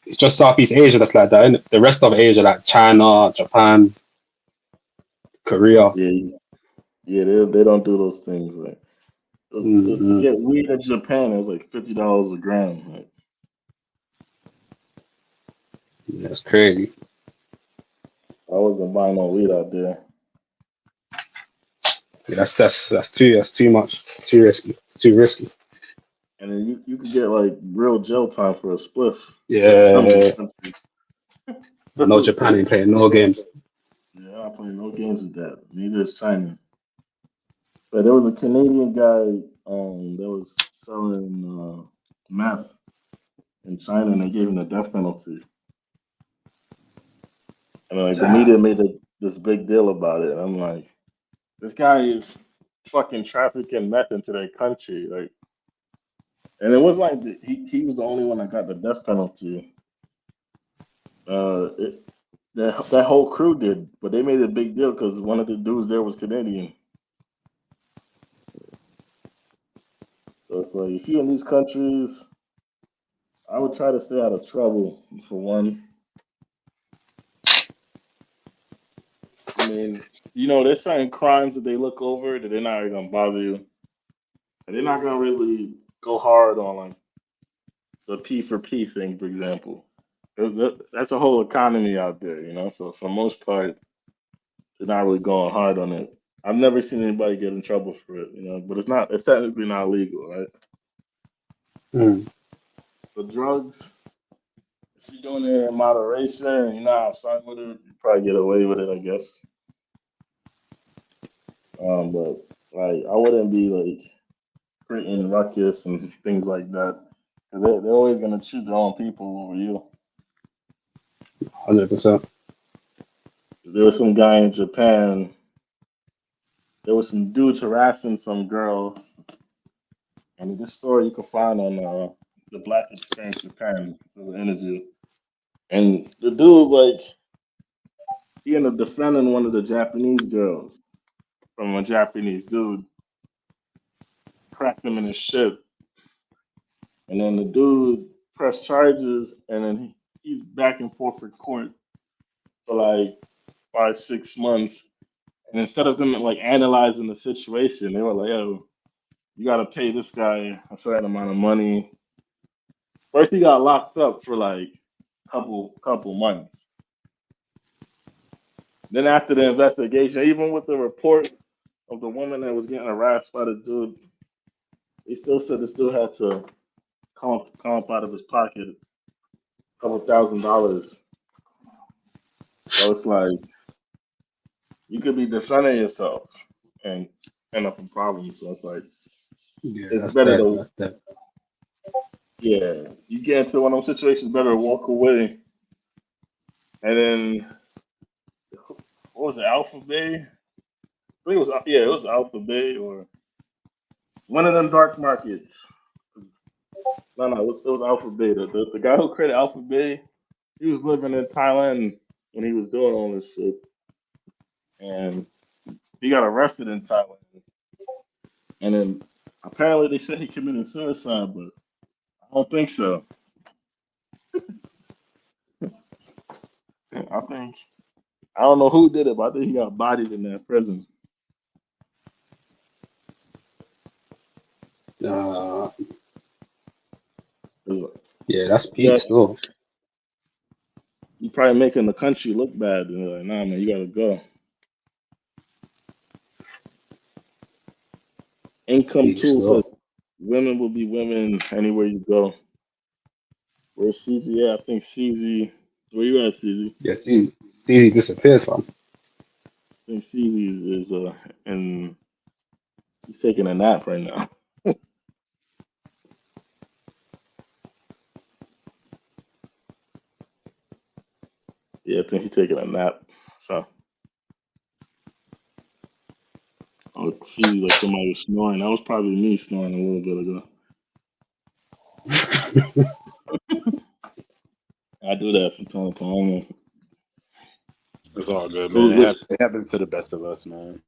S4: it's just Southeast Asia that's like that. Innit? The rest of Asia, like China, Japan, Korea.
S3: Yeah, yeah, they don't do those things. Like to
S4: Mm-hmm.
S3: get weed in Japan, it's like $50 a gram. Like,
S4: That's crazy.
S3: I wasn't buying no weed out there.
S4: Yeah, that's too much. Too risky. It's too risky.
S3: And then you could get like real jail time for a spliff in some of these
S4: Yeah,
S3: countries.
S4: I know Japan ain't playing no games.
S3: Yeah, I'm not playing no games with that. Neither is China. But there was a Canadian guy that was selling meth in China, and they gave him the death penalty. And like the media made this big deal about it. And I'm like, this guy is fucking trafficking meth into their country. Like, and it was like he was the only one that got the death penalty. It, that whole crew did, but they made a big deal because one of the dudes there was Canadian. So it's like if you're in these countries, I would try to stay out of trouble for one. I mean, there's certain crimes that they look over that they're not really gonna bother you, and they're not gonna really go hard on like the P for P thing, for example. That's a whole economy out there. So for the most part, they're not really going hard on it. I've never seen anybody get in trouble for it. But it's technically not legal, right?
S4: Mm.
S3: The drugs, if you're doing it in moderation and you're not outside with it, you probably get away with it, I guess. But like, I wouldn't be like creating ruckus and things like that. Cause they're always gonna choose their own people over you.
S4: 100%.
S3: There was some guy in Japan. There was some dudes harassing some girl, and this story you can find on the Black Experience Japan. There's an interview, and the dude like he ended up defending one of the Japanese girls from a Japanese dude, cracked him in his shit, and then the dude pressed charges, and then he's back and forth for court for like 5 6 months. And instead of them like analyzing the situation, they were like, "Yo, you got to pay this guy a certain amount of money." First, he got locked up for like couple months. Then after the investigation, even with the report of the woman that was getting harassed by the dude, they still said this dude had to come up out of his pocket couple $1,000. So it's like you could be defending yourself and end up in problems. So it's like
S4: Yeah,
S3: it's
S4: that's
S3: better
S4: dead.
S3: to
S4: That's dead.
S3: yeah, you get into one of those situations, better to walk away. And then what was it, Alpha Bay? I think it was Alpha Bay or one of them dark markets. No, it was Alpha Bay. The guy who created Alpha Bay, he was living in Thailand when he was doing all this shit, and he got arrested in Thailand. And then apparently they said he committed suicide, but I don't think so. I think I don't know who did it, but I think he got bodied in that prison.
S4: Yeah, that's
S3: Yeah,
S4: peak still.
S3: you probably making the country look bad. And you're like, nah, man, you gotta go. Income
S4: Peak
S3: tool says
S4: still.
S3: women will be women anywhere you go. Where's CZ at? I think CZ. Where you at, CZ?
S4: Yeah, Ceezy disappeared, fam.
S3: I think CZ is and he's taking a nap right now. Yeah, I think he's taking a nap. So, oh, CZ like somebody was snoring. That was probably me snoring a little bit ago. I do that from time to time.
S5: It's all good,
S3: So,
S5: man. It happens to the best of us, man.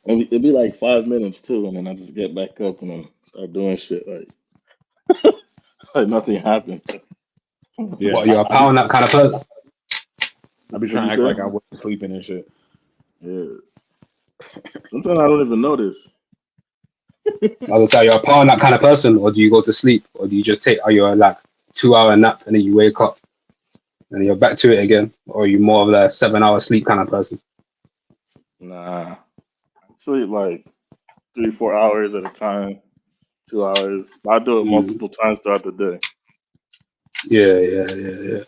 S3: it'd be like 5 minutes too, and then I just get back up and then start doing shit like nothing happened.
S5: Yeah,
S4: What, you're a power nap kind of person?
S5: I be
S3: What'd
S5: trying
S3: you
S5: to act
S3: say?
S5: like I wasn't sleeping and shit.
S3: Yeah. Sometimes I don't even notice.
S4: I was say, you're a power nap kind of person, or do you go to sleep, or do you just take, are you a like 2 hour nap and then you wake up and then you're back to it again, or are you more of a 7 hour sleep kind of person?
S3: Nah, I sleep like 3, 4 hours at a time, 2 hours. I do it
S4: Mm.
S3: multiple times throughout the day.
S4: Yeah.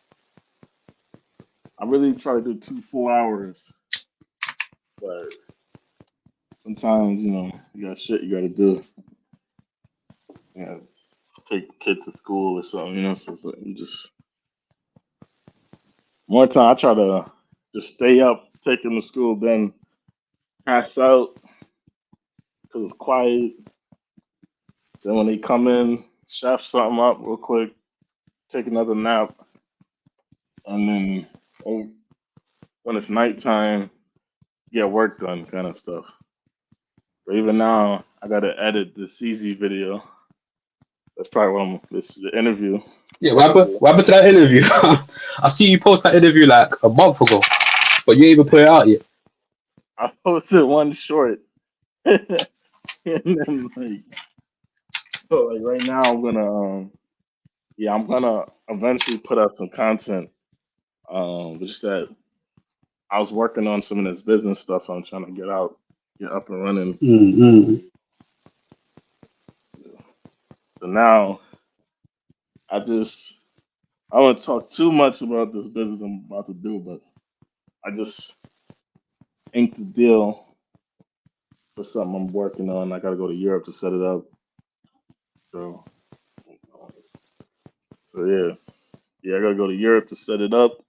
S3: I really try to do 2 4 hours, but sometimes you got shit you got to do. You know, take the kid to school or something. So it's like you just more time. I try to just stay up, take them to school, then pass out because it's quiet. Then when they come in, chef something up real quick, take another nap, and then oh, when it's nighttime, get work done, kind of stuff. But even now, I gotta edit the CZ video. That's probably what I'm. This is the interview.
S4: Yeah, what happened to that interview? I see you post that interview like a month ago, but you ain't even put it out yet.
S3: I posted one short, and then like right now, I'm gonna eventually put out some content. Just that I was working on some of this business stuff. I'm trying to get up and running.
S4: Mm-hmm.
S3: So now I just I don't talk too much about this business I'm about to do, but I just inked the deal for something I'm working on. I got to go to Europe to set it up. So, so, I got to go to Europe to set it up.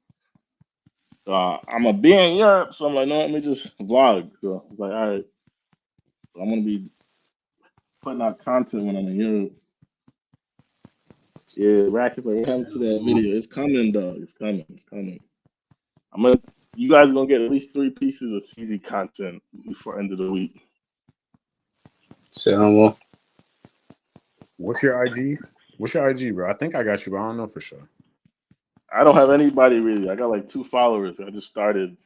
S3: So I'm gonna be in Europe, so I'm like, no, let me just vlog. So it's like, all right, so I'm gonna be putting out content when I'm in Europe. Yeah, Rack is like, what happened to that video? It's coming, dog. It's coming. It's coming. I'm gonna. You guys are gonna get at least 3 pieces of CD content before end of the week.
S4: So, well,
S5: What's your IG? What's your IG, bro? I think I got you, but I don't know for sure.
S3: I don't have anybody really. I got like 2 followers. I just started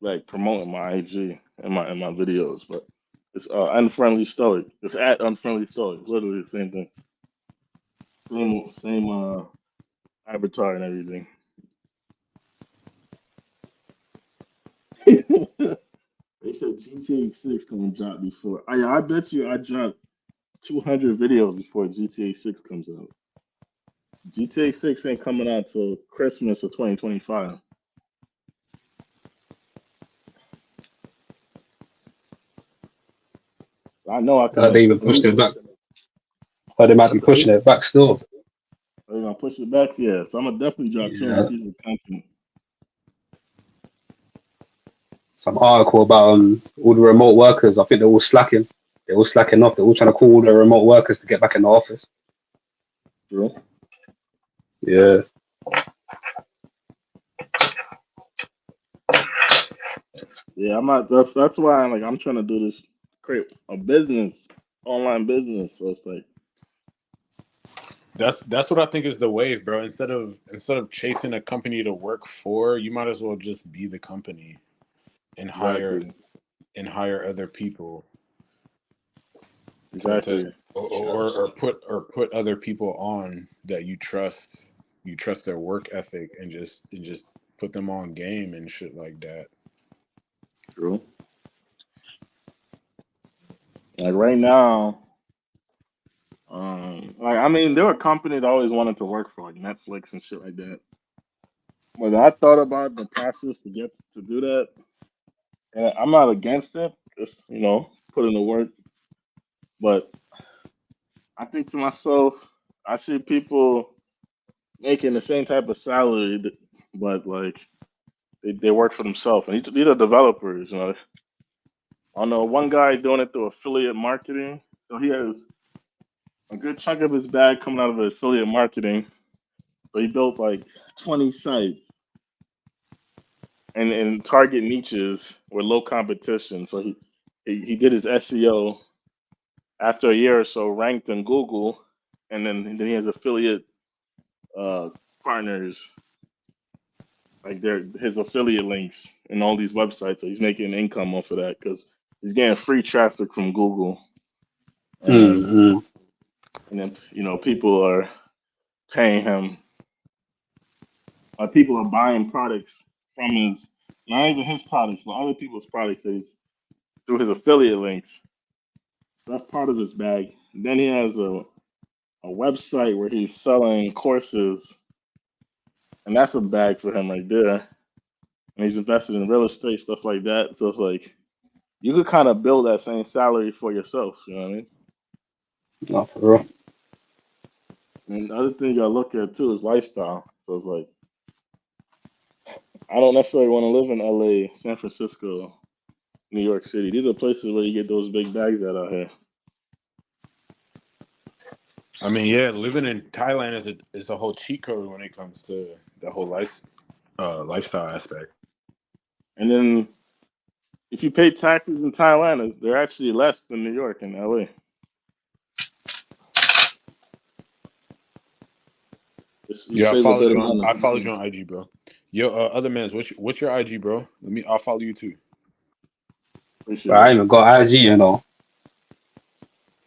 S3: like promoting my IG and my videos, but it's unfriendly stoic. It's at unfriendly stoic. Literally the same thing. Same avatar and everything. They said GTA 6 gonna drop before. I bet you I dropped 200 videos before GTA 6 comes out. GTA 6 ain't coming out till Christmas of 2025. I know I can
S4: they
S3: make
S4: even pushed it
S3: moves.
S4: back. Or they might be
S3: What the
S4: pushing
S3: hell?
S4: it back still.
S3: Are you gonna push it back? Yeah. So I'm gonna definitely drop 200
S4: Yeah.
S3: pieces of content.
S4: Some article about all the remote workers. I think they're all slacking. They're all slacking off. They're all trying to call all the remote workers to get back in the office.
S3: True.
S4: Yeah.
S3: Yeah, I'm not. That's why I'm trying to do this, create a business, online business. So it's like,
S5: That's what I think is the wave, bro. Instead of chasing a company to work for, you might as well just be the company and hire
S3: exactly.
S5: and hire other people.
S3: Exactly.
S5: Or put other people on that you trust their work ethic, and just put them on game and shit like that.
S3: True. Like right now, like I mean, there were companies I always wanted to work for, like Netflix and shit like that. When I thought about the process to get to do that, and I'm not against it, just put in the work. But I think to myself, I see people making the same type of salary, but like they work for themselves, and these are developers. I know one guy doing it through affiliate marketing, so he has a good chunk of his bag coming out of affiliate marketing. So he built like 20 sites and in target niches with low competition. So he did his SEO after a year or so, ranked in Google, and then he has affiliate uh, partners like they're his affiliate links in all these websites. So he's making income off of that because he's getting free traffic from Google, and then
S4: Mm-hmm.
S3: people are paying him. People are buying products from his, not even his products, but other people's products that he's through his affiliate links. That's part of his bag. Then he has a website where he's selling courses, and that's a bag for him right there. And he's invested in real estate, stuff like that. So it's like you could kind of build that same salary for yourself. You know what I mean?
S4: No, for real.
S3: And the other thing you gotta look at too is lifestyle. So it's like I don't necessarily want to live in LA, San Francisco, New York City. These are places where you get those big bags out here.
S5: I mean, yeah, living in Thailand is a whole cheat code when it comes to the whole lifestyle aspect.
S3: And then if you pay taxes in Thailand, they're actually less than New York and LA. You
S5: Yeah, I
S3: save a
S5: followed
S3: bit of
S5: you on
S3: money.
S5: I followed you on IG, bro. Yo, other man's what's your IG, bro? I'll follow you too.
S4: But
S3: Appreciate
S4: I
S3: it.
S4: even got IG.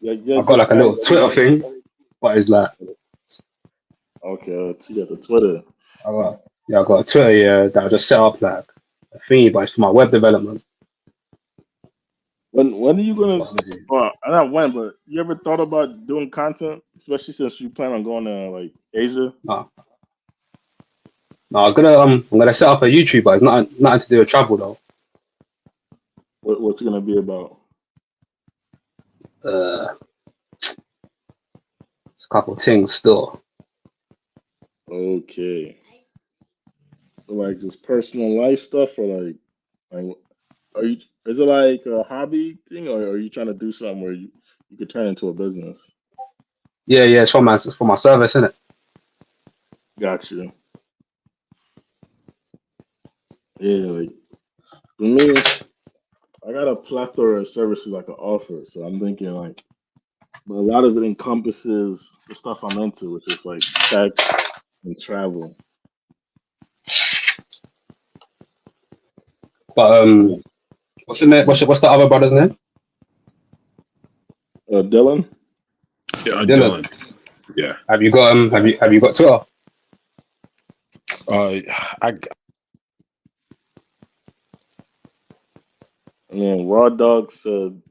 S3: Yeah,
S4: I
S3: yeah,
S4: got
S3: just
S4: like a little
S3: IG.
S4: Twitter thing, but it's like
S3: Okay, so you got the Twitter.
S4: I got a Twitter, yeah, that I just set up like a thingy, but it's for my web development.
S3: When are you gonna?
S4: But obviously,
S3: Well, I not when, but you ever thought about doing content, especially since you plan on going to like Asia?
S4: no, no, I'm gonna set up a YouTube, but it's not nothing to do with travel though.
S3: What's it gonna be about?
S4: Uh, it's a couple of things still.
S3: Okay, so like just personal life stuff, or like are you? Is it like a hobby thing, or are you trying to do something where you could turn into a business?
S4: Yeah, yeah, it's for my service, isn't it?
S3: Got you. Yeah, like for me, I got a plethora of services I could offer, so I'm thinking like, but a lot of it encompasses the stuff I'm into, which is like tech and travel.
S4: But
S3: And
S4: what's the name? What's the other brother's name?
S3: Dylan,
S5: Yeah,
S4: Dylan.
S5: Dylan. Yeah.
S4: Have you got Twitter?
S5: Uh, I
S3: I mean, Raw Dog said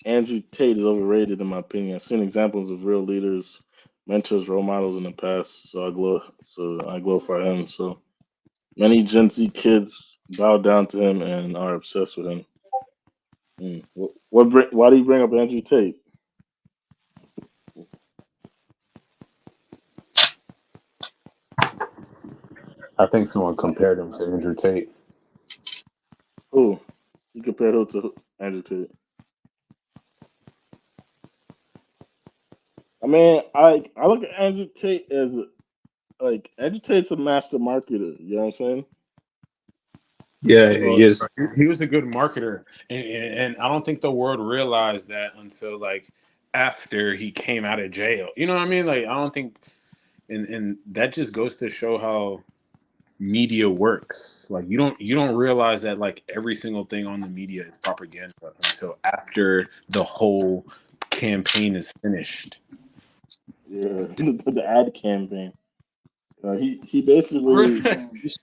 S3: Andrew Tate is overrated in my opinion. I've seen examples of real leaders, mentors, role models in the past, so I glorify him. So many Gen Z kids bow down to him and are obsessed with him. Why do you bring up Andrew Tate?
S5: I think someone compared him to Andrew Tate.
S3: Who? You compare who to Andrew Tate? I mean, I look at Andrew Tate as like Andrew Tate's a master marketer. You know what I'm saying?
S4: Yeah, he
S3: So
S4: is.
S5: He was a good marketer, and I don't think the world realized that until like after he came out of jail. You know what I mean? Like I don't think, and that just goes to show how media works. Like you don't realize that like every single thing on the media is propaganda until after the whole campaign is finished.
S3: Yeah, the ad campaign. He basically.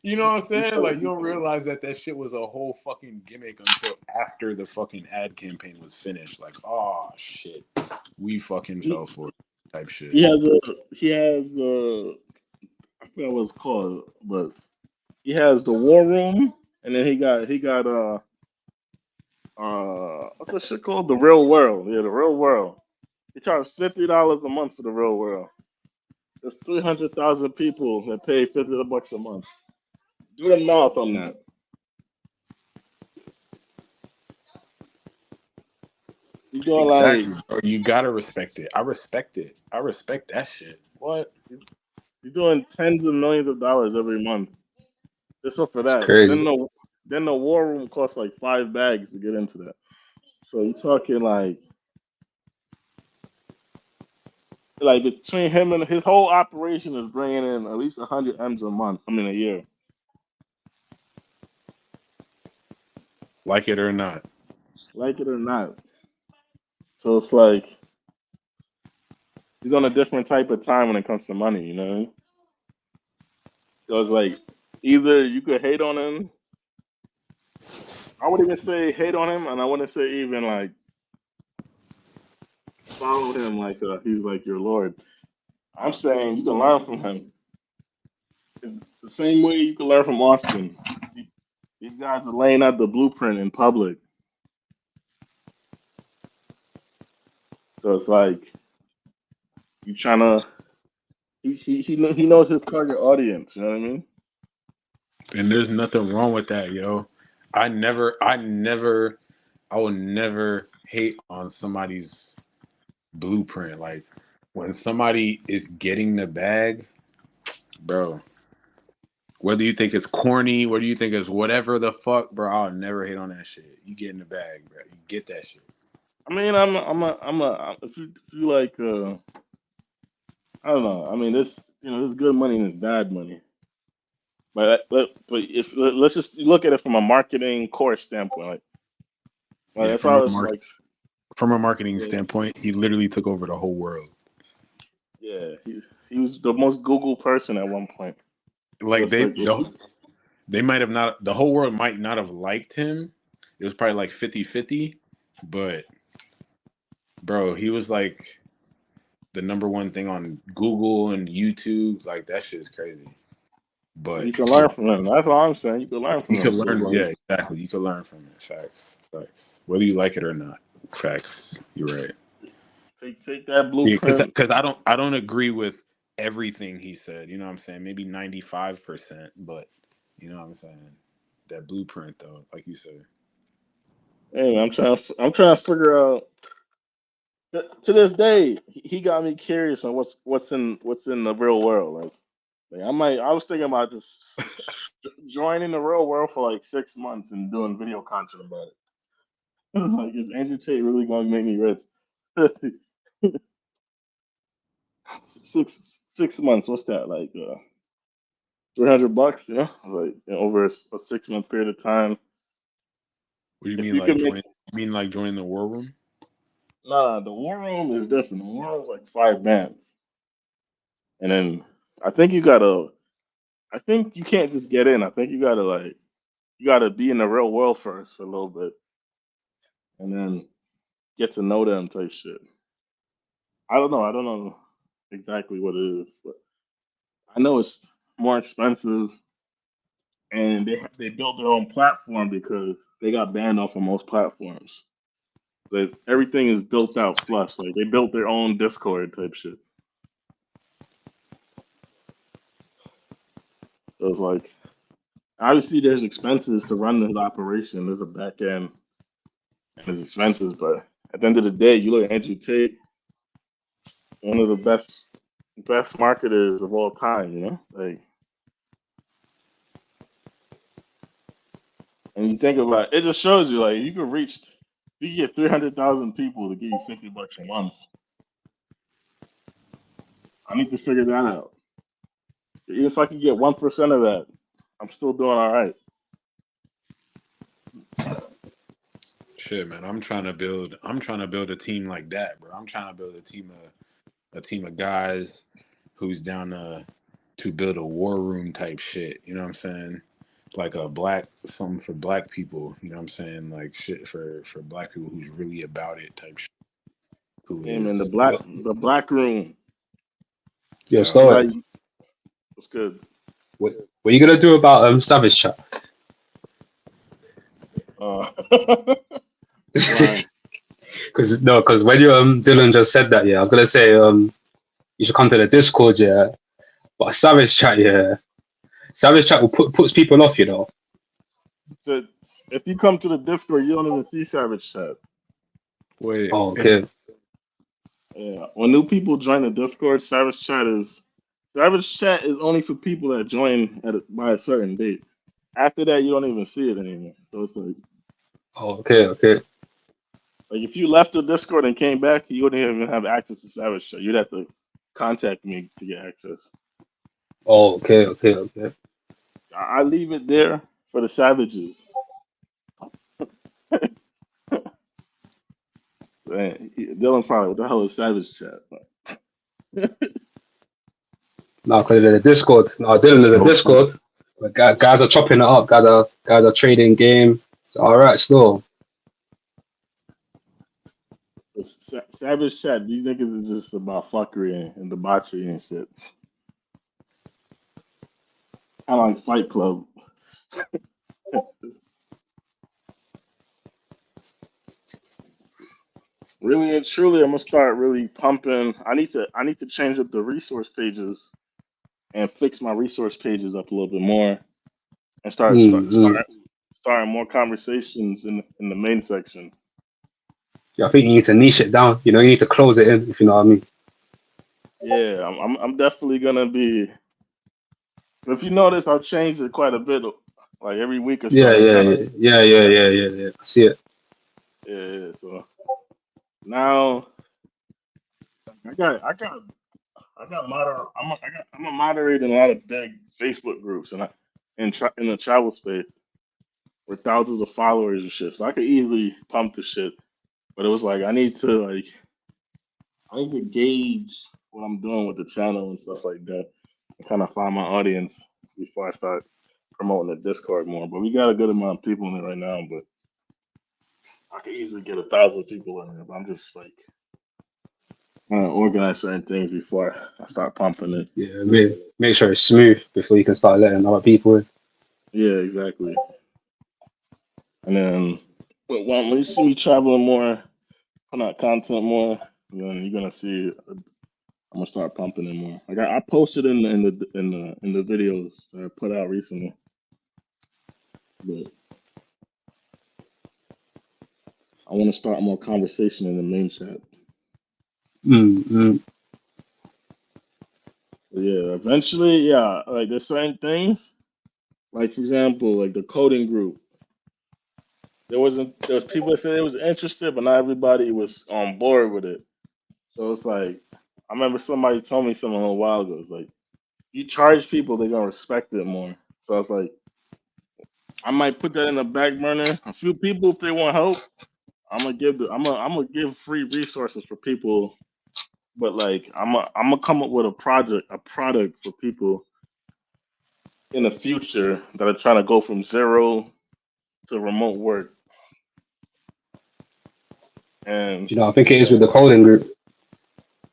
S5: You know what I'm saying? Like, you don't realize that shit was a whole fucking gimmick until after the fucking ad campaign was finished. Like, oh shit, we fucking fell for it type shit.
S3: He has I forgot what it's called, but he has the War Room, and then he got what's that shit called? The Real World. Yeah, the Real World. He charges $50 a month for the Real World. There's 300,000 people that pay $50 a month. Do the math on that. He's doing like
S5: Exactly, bro. You gotta respect it. I respect it. I respect that shit. What?
S3: he's doing tens of millions of dollars every month just for
S4: It's
S3: that.
S4: crazy.
S3: Then the War Room costs like 5 bags to get into that. So you're talking like between him and his whole operation is bringing in at least 100 M's a month. I mean a year.
S5: Like it or not.
S3: Like it or not. So it's like he's on a different type of time when it comes to money, you know? So it's like either you could hate on him. I wouldn't even say hate on him, and I wouldn't say even like follow him like he's like your lord. I'm saying you can learn from him. It's the same way you can learn from Austin. These guys are laying out the blueprint in public. So it's like you trying to. He knows his target audience. You know what I mean?
S5: And there's nothing wrong with that, yo. I will never hate on somebody's blueprint. Like, when somebody is getting the bag, bro, whether you think it's corny, whether you think it's whatever the fuck, bro, I'll never hate on that shit. You get in the bag, bro. You get that shit.
S3: I mean, if you like, I don't know. I mean, there's good money and there's bad money. But if let's just look at it from a marketing course standpoint, like
S5: Yeah,
S3: that's why I was like,
S5: from a marketing
S3: yeah,
S5: standpoint, he literally took over the whole world.
S3: yeah, he was the most Google person at one point. So
S5: Like,
S3: it's like,
S5: they might have not, the whole world might not have liked him. It was probably like 50-50, but bro, he was like the number one thing on Google and YouTube. Like, that shit is crazy. But
S3: you can
S5: yeah,
S3: learn from him. That's all I'm saying. You can learn
S5: you
S3: from
S5: could
S3: him. So it's
S5: learn.
S3: like,
S5: Yeah, exactly. You could learn from it. Facts, facts. Whether you like it or not. Facts. You're right.
S3: take that
S5: Yeah,
S3: blueprint.
S5: because I don't agree with everything he said. You know what I'm saying? Maybe 95%, but you know what I'm saying. That blueprint, though, like you said.
S3: Hey, I'm trying to figure out. To this day, he got me curious on what's in the real world. I was thinking about just joining the real world for like 6 months and doing video content about it. Like, is Andrew Tate really going to make me rich? six months. What's that like? $300. You know, like over a 6 month period of time.
S5: What do you
S3: If
S5: mean,
S3: you
S5: like
S3: can make
S5: join? You mean like joining the war room?
S3: nah, the war room is different. The war room is like 5 bands, and then I think you gotta. I think you can't just get in. I think you gotta be in the real world first for a little bit, and then get to know them type shit. I don't know. I don't know exactly what it is, but I know it's more expensive, and they built their own platform because they got banned off of most platforms. But everything is built out flush. Like they built their own Discord type shit. So it's like obviously there's expenses to run this operation. There's a back end and there's expenses, but at the end of the day, you look at Andrew Tate, one of the best marketers of all time. You know, like, and you think about it, it just shows you like you can reach. You can get 300,000 people to give you $50 a month. I need to figure that out. Even if I can get 1% of that, I'm still doing all right.
S5: Shit, man. I'm trying to build a team like that, bro. I'm trying to build a team of guys who's down to build a war room type shit. You know what I'm saying? Like a black something for black people. You know what I'm saying? Like shit for black people who's really about it type shit. Who
S3: Yeah, man,
S5: is
S4: Yo,
S3: the black room.
S4: yo,
S5: yo?
S3: You
S4: Stoic.
S3: like what's good?
S4: What are you gonna do about Savage Chat?
S3: Uh, why?
S4: Because when you Dylan just said that, yeah, I was gonna say you should come to the Discord, yeah. But Savage Chat, yeah, Savage Chat will puts people off, you know.
S3: So if you come to the Discord, you don't even see Savage Chat.
S5: Wait,
S4: Oh, okay.
S3: Yeah, when new people join the Discord, Savage Chat is only for people that join by a certain date. After that, you don't even see it anymore. So it's
S4: Oh, okay, okay.
S3: like if you left the Discord and came back, you wouldn't even have access to Savage Chat. You'd have to contact me to get access.
S4: Oh, okay, okay, okay.
S3: I leave it there for the savages. Man, Dylan's probably what the hell is Savage Chat?
S4: No, because the Discord. No, Dylan, the Discord. But guys are chopping it up. Guys are trading game. So, all right, still.
S3: Savage Chat. These niggas is just about fuckery and debauchery and shit. Kind of like Fight Club. Really and truly, I'm gonna start really pumping. I need to change up the resource pages and fix my resource pages up a little bit more and
S4: Mm.
S3: starting more conversations in the main section.
S4: Yeah, I think you need to niche it down. You know, you need to close it in, if you know what I mean.
S3: Yeah, I'm definitely gonna be. If you notice, I've changed it quite a bit. Like every week or
S4: Yeah,
S3: so, I'm
S4: yeah,
S3: kind of
S4: yeah, yeah, yeah, yeah, yeah, yeah. I see it.
S3: yeah, yeah. So now I got I'm a moderator in a lot of big Facebook groups and in the travel space with thousands of followers and shit. So I could easily pump the shit. But it was like I need to gauge what I'm doing with the channel and stuff like that. And kind of find my audience before I start promoting the Discord more. But we got a good amount of people in it right now, but I could easily get 1,000 people in there. But I'm just like trying to organize certain things before I start pumping it.
S4: Yeah, make sure it's smooth before you can start letting other people in.
S3: Yeah, exactly. And then but when you see me traveling more, put out content more, then you're gonna see I'm gonna start pumping it more. Like I posted in the videos that I put out recently, but I want to start more conversation in the main chat.
S4: Mm.
S3: But yeah, eventually, yeah, like there's certain things, like for example, like the coding group. There was people that said it was interested, but not everybody was on board with it. So it's like I remember somebody told me something a little while ago. It's like you charge people, they're gonna respect it more. So it's like I might put that in the back burner. A few people, if they want help, I'm gonna give free resources for people. But like I'm gonna come up with a product for people in the future that are trying to go from zero to remote work. And
S4: You know, I think it is with the coding group.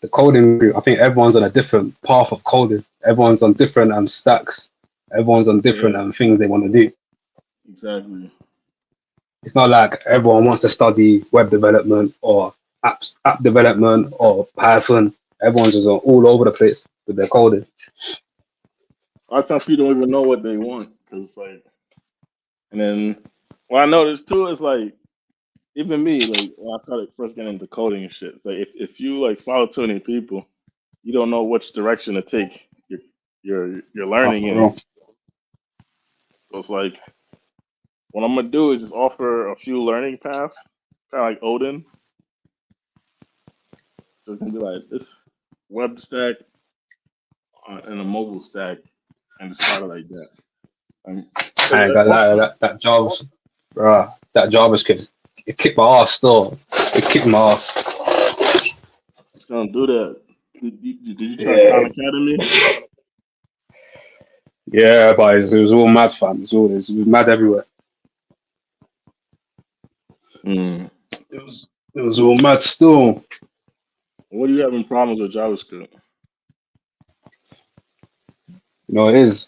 S4: The coding group, I think everyone's on a different path of coding. Everyone's on different stacks. Everyone's on different
S3: yeah,
S4: things they want to do.
S3: exactly.
S4: It's not like everyone wants to study web development or app development or Python. Everyone's just all over the place with their coding.
S3: A lot of times people don't even know what they want because it's like, and then what I noticed too is like even me, like when I started first getting into coding and shit, it's like if you like follow too many people, you don't know which direction to take your
S4: Oh,
S3: learning
S4: for
S3: in.
S4: real.
S3: So it's like what I'm gonna do is just offer a few learning paths, kind of like Odin. So it's gonna be like this web stack and a mobile stack, and just start it like that. Because
S4: I ain't gonna lie, that JavaScript, bruh, that JavaScript. It kicked my ass still. It kicked my ass.
S3: Don't do that. Did you try Khan
S4: Yeah.
S3: Academy?
S4: Yeah, but it was all mad, fam. It was mad everywhere.
S3: Mm.
S4: It was all mad still.
S3: What are you having problems with JavaScript?
S4: You know, it is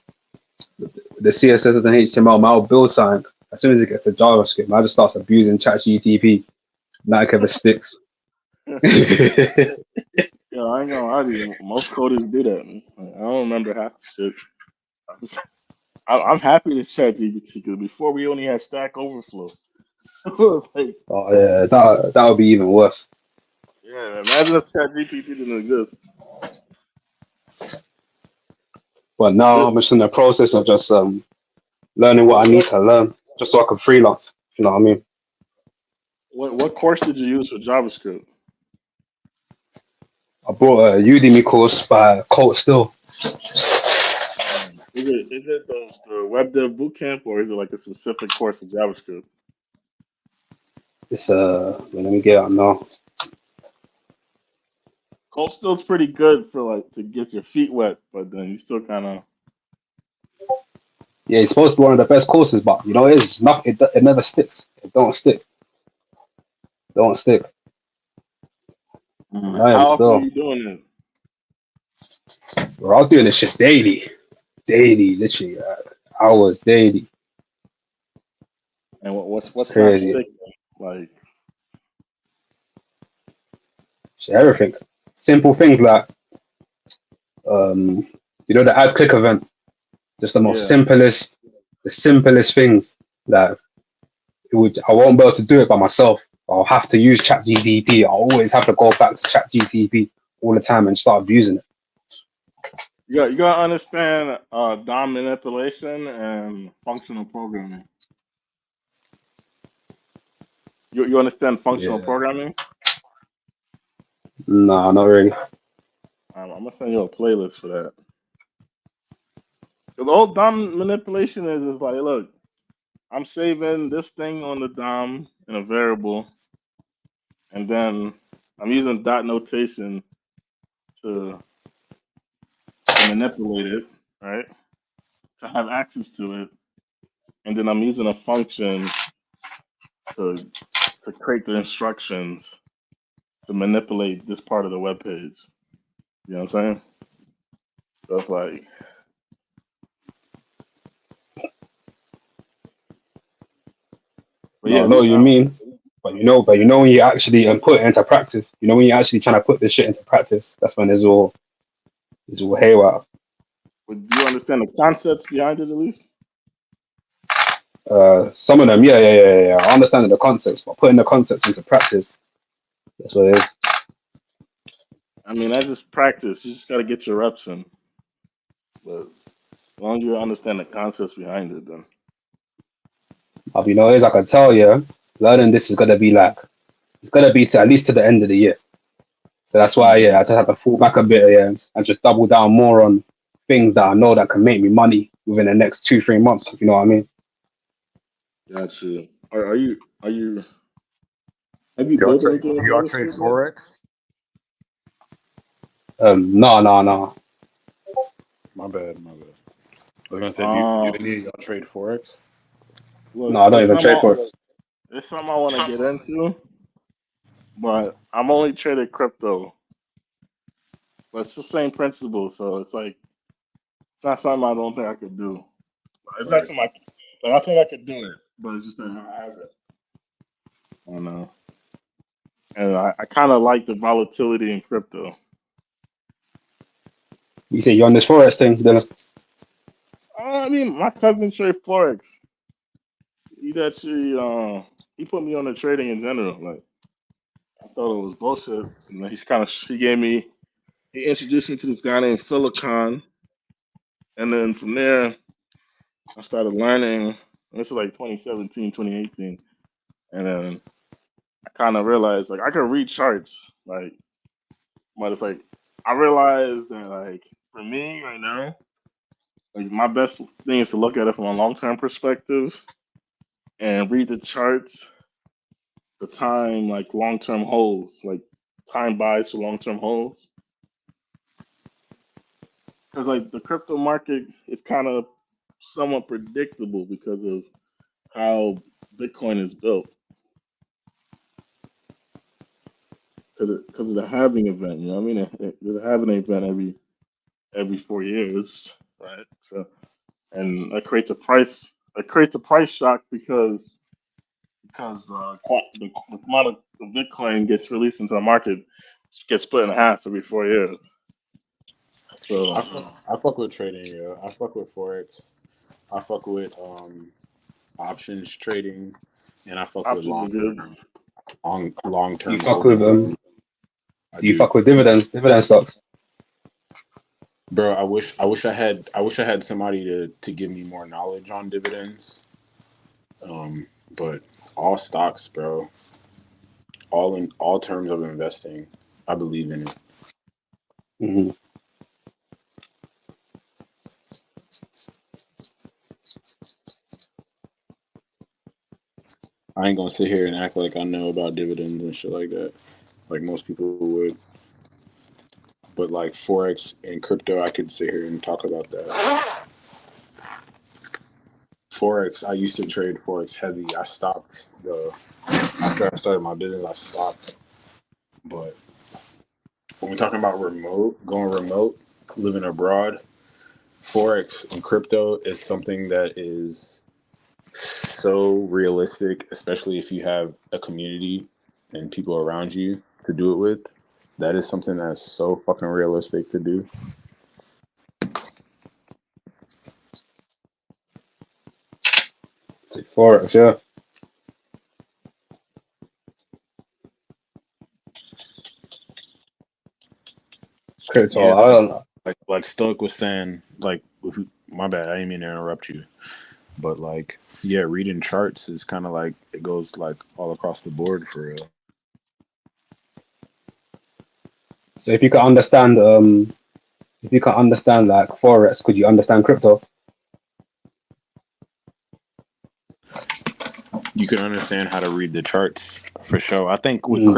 S4: the CSS and HTML, my old build sign. As soon as it gets to JavaScript, I just starts abusing ChatGTP. Nothing ever sticks.
S3: Yeah, I ain't gonna lie to you. Most coders do that. Man. Like, I don't remember half the shit. I'm, just, I'm happy to chat GPT because before we only had Stack Overflow. So it's like,
S4: Oh yeah, that would be even worse.
S3: yeah, imagine if chat GPT didn't exist.
S4: But now
S3: Th-
S4: I'm just in the process of just learning what I need
S3: What,
S4: to learn, just so I can freelance. You know what I mean?
S3: what course did you use for JavaScript?
S4: I bought a Udemy course by Colt Still.
S3: Is it the web dev bootcamp or is it like a specific course of JavaScript?
S4: It's let me get it out now.
S3: Cold Still's pretty good for like to get your feet wet, but then you still kind of.
S4: Yeah, it's supposed to be one of the best courses, but you know, it's not. It never sticks. It don't stick. Don't stick. I am
S3: How often are
S4: still.
S3: you doing it?
S4: Bro, I was doing this shit daily, literally hours daily.
S3: And what's not
S4: Crazy.
S3: sticking? Like,
S4: Shit, everything. Simple things like um, the ad click event. Just the most
S3: yeah,
S4: simplest things that I won't be able to do it by myself. I'll have to use ChatGTP. I'll always have to go back to ChatGTP all the time and start using it.
S3: you gotta understand DOM manipulation and functional programming. You understand functional
S4: Yeah.
S3: programming?
S4: No, not really.
S3: I'm gonna send you a playlist for that. 'Cause the whole DOM manipulation is like, look, I'm saving this thing on the DOM in a variable, and then I'm using dot notation to manipulate it, right? To have access to it, and then I'm using a function to create the instructions to manipulate this part of the web page. You know what I'm saying? So it's like, but
S4: No,
S3: yeah,
S4: I know what you mean. But when you actually put it into practice, when you're actually trying to put this shit into practice, that's when it's all haywire.
S3: but do you understand the concepts behind it at least?
S4: Some of them, yeah. I understand the concepts, but putting the concepts into practice, that's what it is.
S3: I mean, that's just practice. You just got to get your reps in. But as long as you understand the concepts behind it, then
S4: But as I can tell you, learning this is gonna be it's gonna be to at least to the end of the year. So that's why,
S3: mm,
S4: I just have to fall back a bit, and just double down more on things that I know that can make me money within the next 2-3 months. If you know what I mean?
S3: got you. Are you have you
S5: Y'all
S3: built
S5: trade?
S3: anything in
S5: Y'all trade
S3: JavaScript yet?
S5: forex?
S4: No.
S5: My bad. My bad. I was gonna say, do
S3: Uh,
S5: any of y'all trade forex?
S3: look,
S4: No, I don't even trade for it.
S3: it's something I want to get into, but I'm only traded crypto. But it's the same principle, so it's like it's not something I don't think I could do. It's not
S5: Right.
S3: something I think I could do it, but it's just that I haven't. I don't know. And I kind of like the volatility in crypto.
S4: You say you're on this forex thing, then
S3: I mean, my cousin trade forex. He actually he put me on the trading in general. Like I thought it was bullshit, and then he introduced me to this guy named Silicon, and then from there I started learning. This is like 2017, 2018, and then I kind of realized like I could read charts, like, but it's like I realized that like for me right now, like my best thing is to look at it from a long term perspective and read the charts the time like long term holds, like time buys for long term holds, because like the crypto market is kind of somewhat predictable because of how Bitcoin is built, because of the halving event. You know what I mean? There's a halving event every 4 years, right? So and that creates a price. It creates a price shock the amount of Bitcoin gets released into the market gets split in half every 4 years. So
S5: I fuck with trading, yo. I fuck with forex. I fuck with options trading, and I fuck with
S3: options are good.
S5: long
S4: Do you
S5: term
S4: fuck with
S5: holdings too. I
S4: do you
S5: do,
S4: fuck with dividend stocks?
S5: bro. I wish I had somebody to give me more knowledge on dividends. But all stocks, bro. All terms of investing, I believe in it.
S4: Mm-hmm.
S5: I ain't gonna sit here and act like I know about dividends and shit like that, like most people would. But like forex and crypto, I could sit here and talk about that. Forex, I used to trade forex heavy. I stopped the after I started my business. I stopped. But when we're talking about going remote, living abroad, forex and crypto is something that is so realistic, especially if you have a community and people around you to do it with. That is something that's so fucking realistic to do.
S4: It's like forex, yeah. Crypto,
S5: Yeah,
S4: I don't know.
S5: like Stoic was saying, like my bad, I didn't mean to interrupt you, but like yeah, reading charts is kind of like it goes like all across the board for real.
S4: So if you can understand like forex, could you understand crypto?
S5: You can understand how to read the charts for sure.
S4: Mm.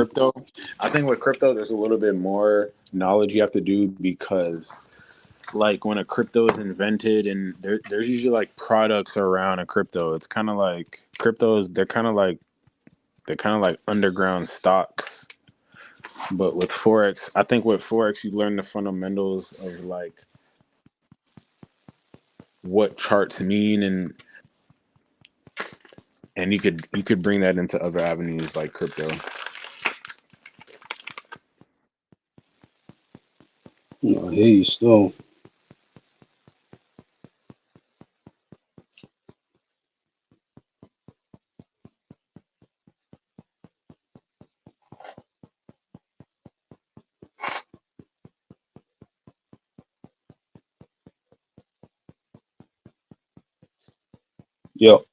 S5: I think with crypto, there's a little bit more knowledge you have to do because like when a crypto is invented and there's usually like products around a crypto. It's kind of like cryptos. They're kind of like underground stocks. But with forex, I think with forex, you learn the fundamentals of like what charts mean and you could bring that into other avenues like crypto.
S4: No, I hear you still. Yo,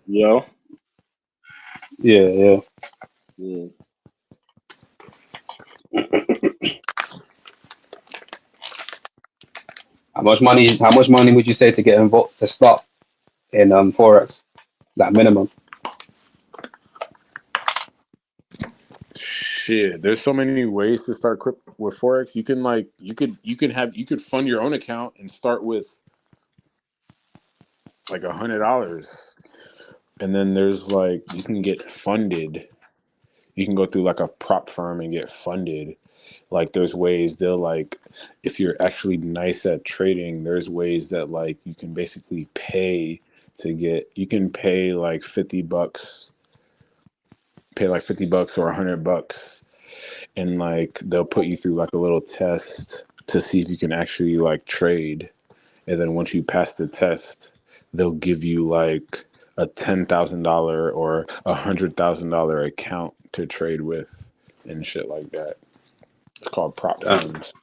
S3: Yo,
S4: yeah, yeah.
S3: yeah.
S4: How much money would you say to get involved to start in forex? Like minimum.
S5: Shit, there's so many ways to start with forex. You can like you could fund your own account and start with like $100, and then there's like you can get funded. You can go through like a prop firm and get funded. Like there's ways they'll like if you're actually nice at trading, there's ways that like you can basically pay to get you can pay like 50 bucks or $100 and like they'll put you through like a little test to see if you can actually like trade. And then once you pass the test, they'll give you like a $10,000 or $100,000 account to trade with and shit like that. It's called prop
S4: Damn.
S5: firms.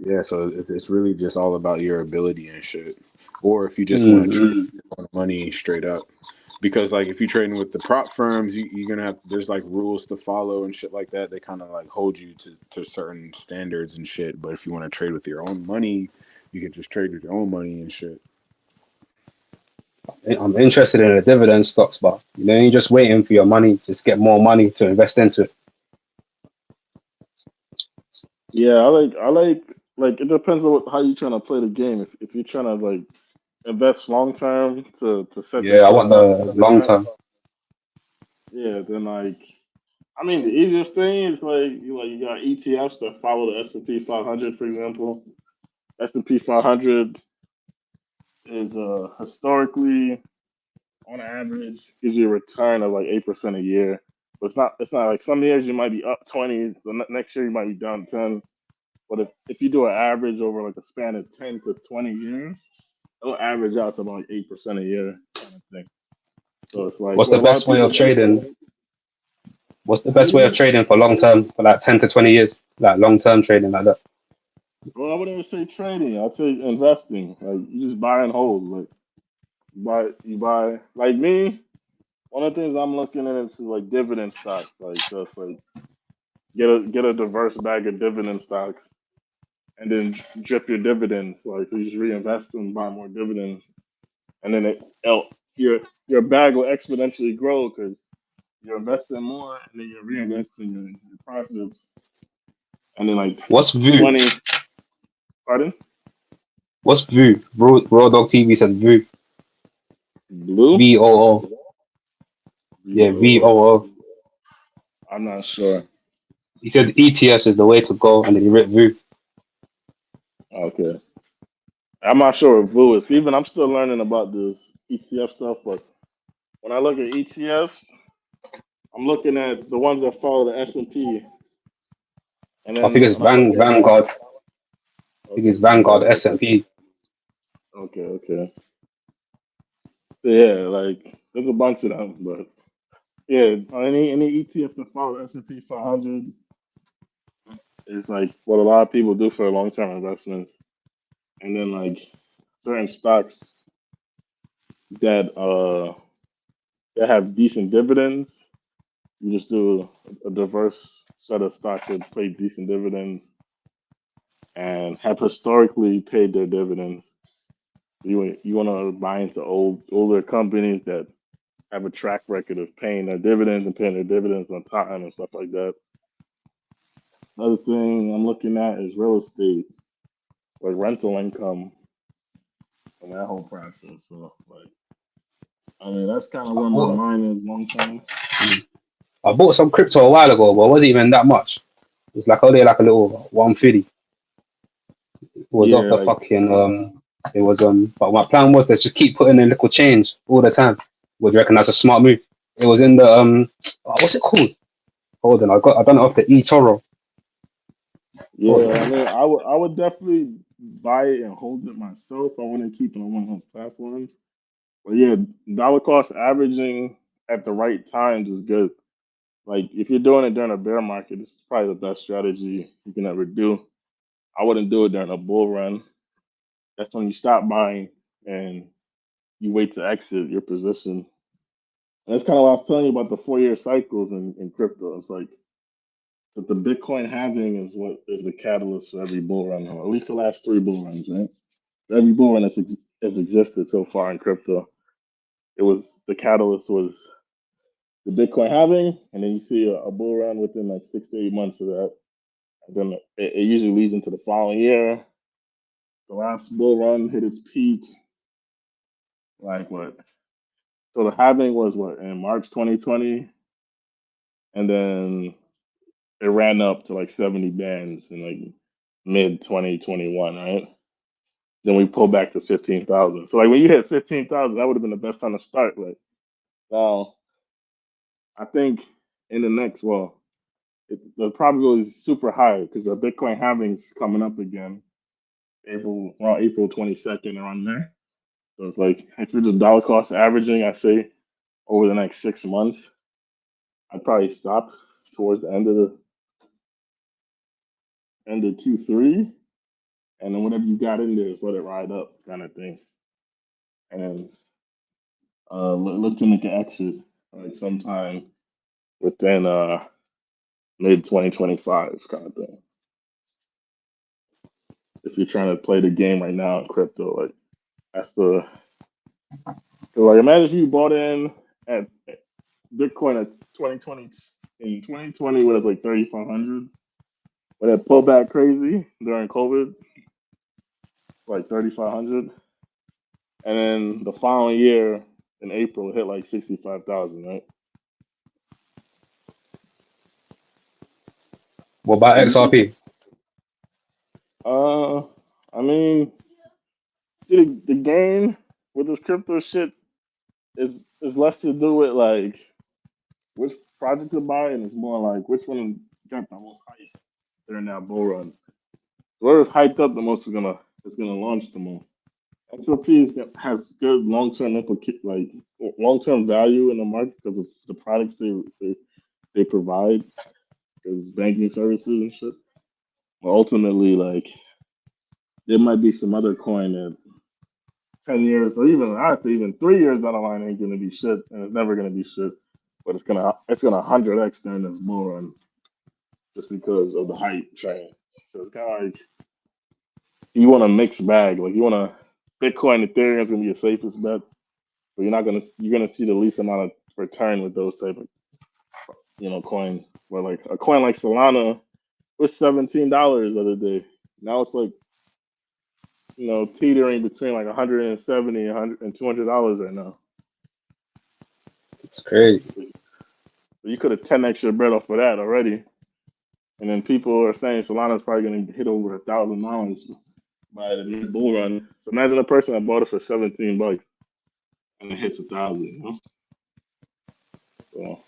S5: Yeah, so it's really just all about your ability and shit. Or if you just want to trade
S4: Mm-hmm.
S5: money straight up, because like if you're trading with the prop firms, you're gonna have there's like rules to follow and shit like that. They kind of like hold you to certain standards and shit. But if you want to trade with your own money, you can just trade with your own money and shit.
S4: I'm interested in the dividend stocks, but you're just waiting for your money, just get more money to invest into it.
S3: Yeah, like it depends on how you trying to play the game. If you're trying to like invest long term to set
S4: Yeah, I want
S3: yourself up
S4: the
S3: for
S4: long
S3: success,
S4: term.
S3: yeah, then like I mean the easiest thing is you got ETFs that follow the S&P 500, for example. S&P 500 is historically on average gives you a return of like 8% a year. But it's not like some years you might be up 20, the next year you might be down 10. But if you do an average over like a span of 10 to 20 years, it'll average out to about like 8% a year kind of thing. So it's like
S4: What's
S3: what
S4: the
S3: a lot of
S4: best way
S3: people
S4: of
S3: do.
S4: trading? What's the
S3: Say it
S4: best way of
S3: again.
S4: trading for long term for like 10 to 20 years, like long term trading like that?
S3: Well, I wouldn't even say trading. I'd say investing. Like you just buy and hold. Like you buy like me. One of the things I'm looking at is like dividend stocks. Like just like get a diverse bag of dividend stocks and then drip your dividends. Like so you just reinvest them, buy more dividends, and then your bag will exponentially grow because you're investing more and then you're reinvesting your profits, and then like
S4: What's VU?
S3: 20. Pardon?
S4: What's VU? Raw Dog TV said VU.
S3: Blue?
S4: VOO. Yeah,
S3: VOO.
S4: VOO.
S3: I'm not sure.
S4: He said ETS is the way to go, and then he wrote VU.
S3: Okay. I'm not sure what VOO is. Even I'm still learning about this ETF stuff, but when I look at ETFs, I'm looking at the ones that follow the S&P, and
S4: I think
S3: then
S4: it's
S3: when I look at
S4: Vanguard. I think
S3: okay
S4: it's Vanguard
S3: Vanguard.
S4: S&P.
S3: Okay, okay. So yeah, like there's a bunch of them, but yeah, any ETF that follow S&P 500 is like what a lot of people do for long term investments, and then like certain stocks that uh that have decent dividends. You just do a diverse set of stocks that pay decent dividends and have historically paid their dividends. You want to buy into older companies that have a track record of paying their dividends and paying their dividends on time and stuff like that. Another thing I'm looking at is real estate, like rental income and that whole process. So like I mean that's kind of
S4: I
S3: where my
S4: bought,
S3: mind is long term.
S4: I bought some crypto a while ago, but it wasn't even that much. It's like only like a little 150. It was off
S3: Yeah,
S4: the
S3: like
S4: fucking It was but my plan was to just keep putting in little change all the time. Would you reckon that's a smart move? It was in the what's it called? Hold on, I done it off the eToro. Hold
S3: yeah, I
S4: on.
S3: mean I would definitely buy it and hold it myself. I wouldn't keep it on one of those platforms. But yeah, dollar cost averaging at the right times is good. Like if you're doing it during a bear market, it's probably the best strategy you can ever do. I wouldn't do it during a bull run. That's when you stop buying and you wait to exit your position. And that's kind of what I was telling you about the 4 year cycles in crypto. It's like that the Bitcoin halving is what is the catalyst for every bull run, or at least the last three bull runs, right? Every bull run has existed so far in crypto. It was the catalyst was the Bitcoin halving, and then you see a bull run within like 6 to 8 months of that. And then it usually leads into the following year. The last bull run hit its peak, like what? So the halving was what in March 2020, and then it ran up to like 70 bands in like mid 2021, right? Then we pulled back to 15,000. So like when you hit 15,000, that would have been the best time to start. Like now, I think in the next, the probability is super high because the Bitcoin halving's coming up again, around April 22nd, around there. So it's like if you're just dollar cost averaging, I say over the next 6 months, I'd probably stop towards the end of Q3, and then whatever you got in there, just let it ride up, kind of thing. And look to make an exit like sometime within mid 2025 kind of thing. If you're trying to play the game right now in crypto, like that's the like imagine if you bought in at Bitcoin at 2020 in 2020 when it was like 3,500. When it pulled back crazy during COVID, like 3,500, and then the following year in April it hit like 65,000, right?
S4: What about
S3: So you could,
S4: XRP?
S3: I mean, see the game with this crypto shit is less to do with like which project to buy, and it's more like which one got the most hype during that bull run. Whatever's hyped up the most is gonna launch the most. XRP has good long term like long term value in the market because of the products they provide, because banking services and shit. But ultimately, like there might be some other coin that 10 years or even I say even 3 years down the line ain't gonna be shit, and it's never gonna be shit. But it's gonna 100x during this bull run just because of the hype train. So it's kind of like you want a mixed bag. Like you want to Bitcoin, Ethereum is gonna be your safest bet, but you're gonna see the least amount of return with those type of coins. But like a coin like Solana was $17 the other day. Now it's like teetering between like 170 and $200 right now.
S4: It's crazy.
S3: So you could have 10x your bread off of that already. And then people are saying Solana's probably gonna hit over $1,000 by the next bull run. So imagine a person that bought it for $17 and it hits 1,000. So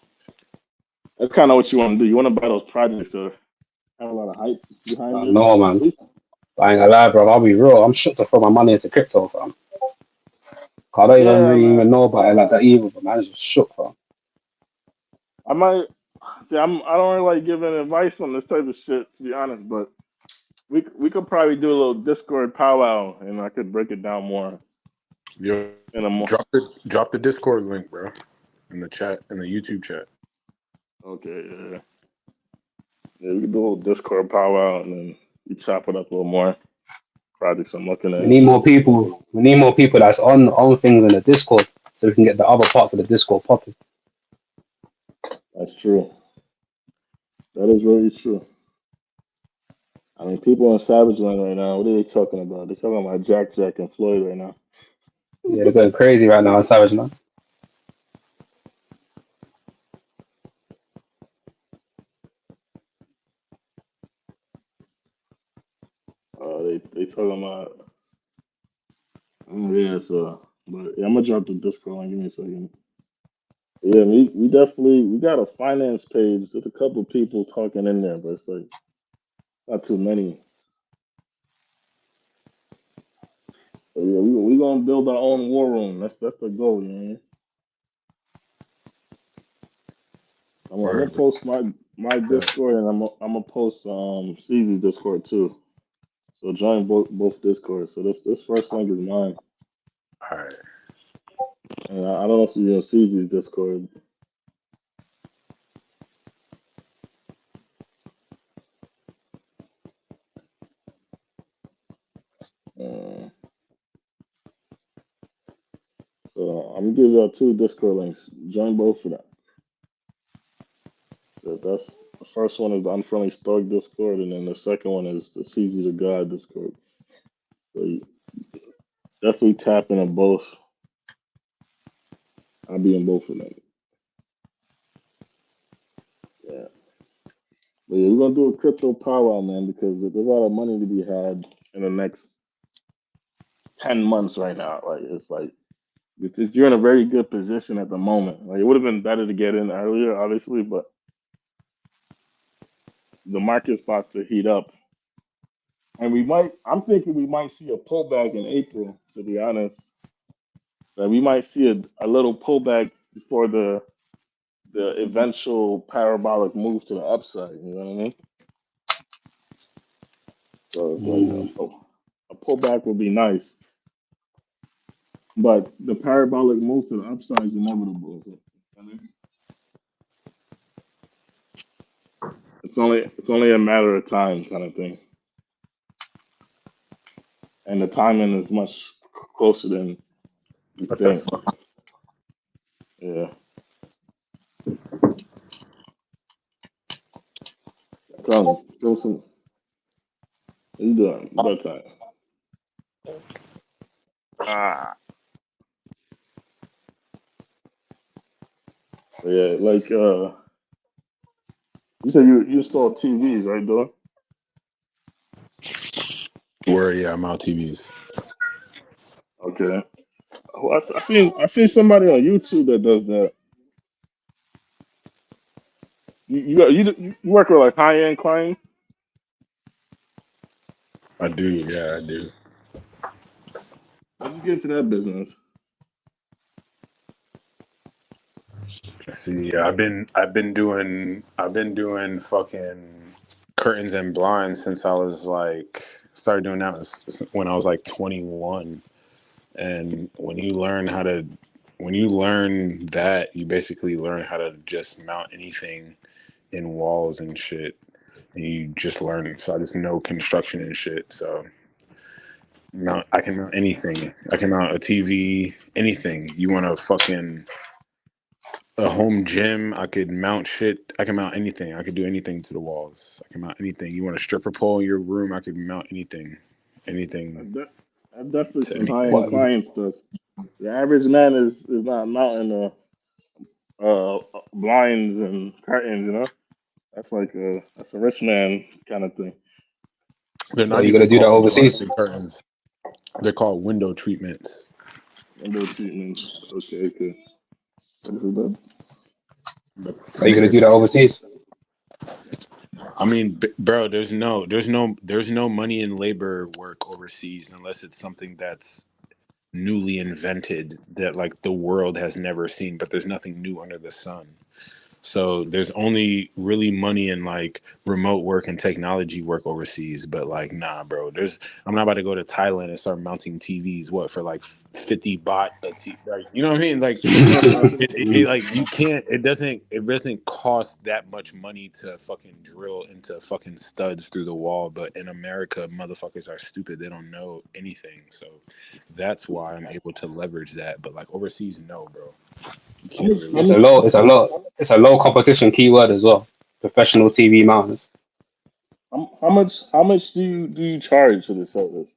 S3: that's kind of what you want to do. You want to buy those projects that have a lot of hype behind
S4: I
S3: it.
S4: know,
S3: At
S4: man.
S3: least,
S4: I ain't gonna lie, bro. I'll be real. I'm shook to throw my money into crypto, fam. I don't even
S3: yeah,
S4: really
S3: man.
S4: even know about it like that either, but man, it's just shook, fam.
S3: I might see. I don't really like giving advice on this type of shit, to be honest. But we could probably do a little Discord powwow, and I could break it down more
S5: Yo,
S3: in a more.
S5: drop the Discord link, bro, in the chat, in the YouTube chat.
S3: Okay, yeah. Yeah, we could do a little Discord powwow, and then we chop it up a little more. Projects I'm looking at
S4: We
S3: and
S4: need more
S3: shit.
S4: people. We need more people that's on things in the Discord, so we can get the other parts of the Discord popping.
S3: That's true. That is very true. I mean, people in Savage Land right now, what are they talking about? They're talking about Jack and Floyd right now.
S4: Yeah, they're going crazy right now on Savage, man.
S3: They talking about yeah. So, but yeah, I'm gonna drop the Discord line. Give me a second. Yeah, we definitely we got a finance page. There's a couple people talking in there, but it's like not too many. But yeah, we gonna build our own war room. That's the goal, you know. I'm gonna
S5: Word.
S3: post my Discord, and I'm gonna post Ceezy Discord too. So join both Discords. So this first link is mine,
S5: All right.
S3: and I don't know if you're gonna Ceezy's Discord. Uh, so I'm gonna give y'all two Discord links. Join both of them. That's the first one is the Unfriendly Stoic Discord, and then the second one is the Ceezy the God Discord. So you definitely tap into both. I'll be in both of them. Yeah. But yeah, we're gonna do a crypto powwow, man, because there's a lot of money to be had in the next 10 months right now. Like you're in a very good position at the moment. Like it would have been better to get in earlier, obviously, but the market's about to heat up, and I'm thinking we might see a pullback in April. To be honest, that we might see a little pullback before the eventual parabolic move to the upside. You know what I mean? So it's like
S4: Mm.
S3: a pullback would be nice. but the parabolic move to the upside is inevitable. So, I mean, it's only a matter of time, kind of thing, and the timing is much closer than you
S5: What the
S3: think.
S5: fuck?
S3: Yeah, come, throw some. What you doing? Bedtime. Ah, yeah, like you said you install TVs, right, Dylan?
S5: Where, yeah, I'm out TVs.
S3: Okay. Well, I seen somebody on YouTube that does that. You work with like high end clients.
S5: I do, yeah, I do.
S3: How'd you get into that business?
S5: See, I've been doing fucking curtains and blinds since I was like started doing that when I was like 21. And when you learn that, you basically learn how to just mount anything in walls and shit. And you just learn. So I just know construction and shit. So I can mount anything. I can mount a TV, anything. You want a fucking a home gym? I could mount shit. I can mount anything. I could do anything to the walls. I can mount anything. You want a stripper pole in your room? I could mount anything,
S3: I
S5: anything
S3: de- I definitely
S5: to
S3: some high end
S5: anything.
S4: What?
S3: client stuff. The average man is not mounting blinds and curtains. That's a rich man kind of thing.
S5: They're
S4: What,
S5: not
S4: you gonna
S5: even
S4: do that
S5: called blinds
S4: overseas?
S5: and curtains. They're called window treatments.
S3: Window treatments. Okay, okay. What is it?
S5: But
S4: Are you gonna do that
S5: nigga,
S4: overseas?
S5: I mean, bro, there's no money in labor work overseas unless it's something that's newly invented that like the world has never seen. But there's nothing new under the sun. So there's only really money in like remote work and technology work overseas. But like, nah, bro. I'm not about to go to Thailand and start mounting TVs. What for like 50 baht a T? Like, you know what I mean? Like, like you can't. It doesn't cost that much money to fucking drill into fucking studs through the wall. But in America, motherfuckers are stupid. They don't know anything. So that's why I'm able to leverage that. But like overseas, no, bro. You
S3: How
S5: can't
S3: much?
S5: really.
S3: How
S4: It's a
S3: much?
S4: low. It's a low competition keyword as well. Professional TV mounters.
S3: How much do you charge for the service?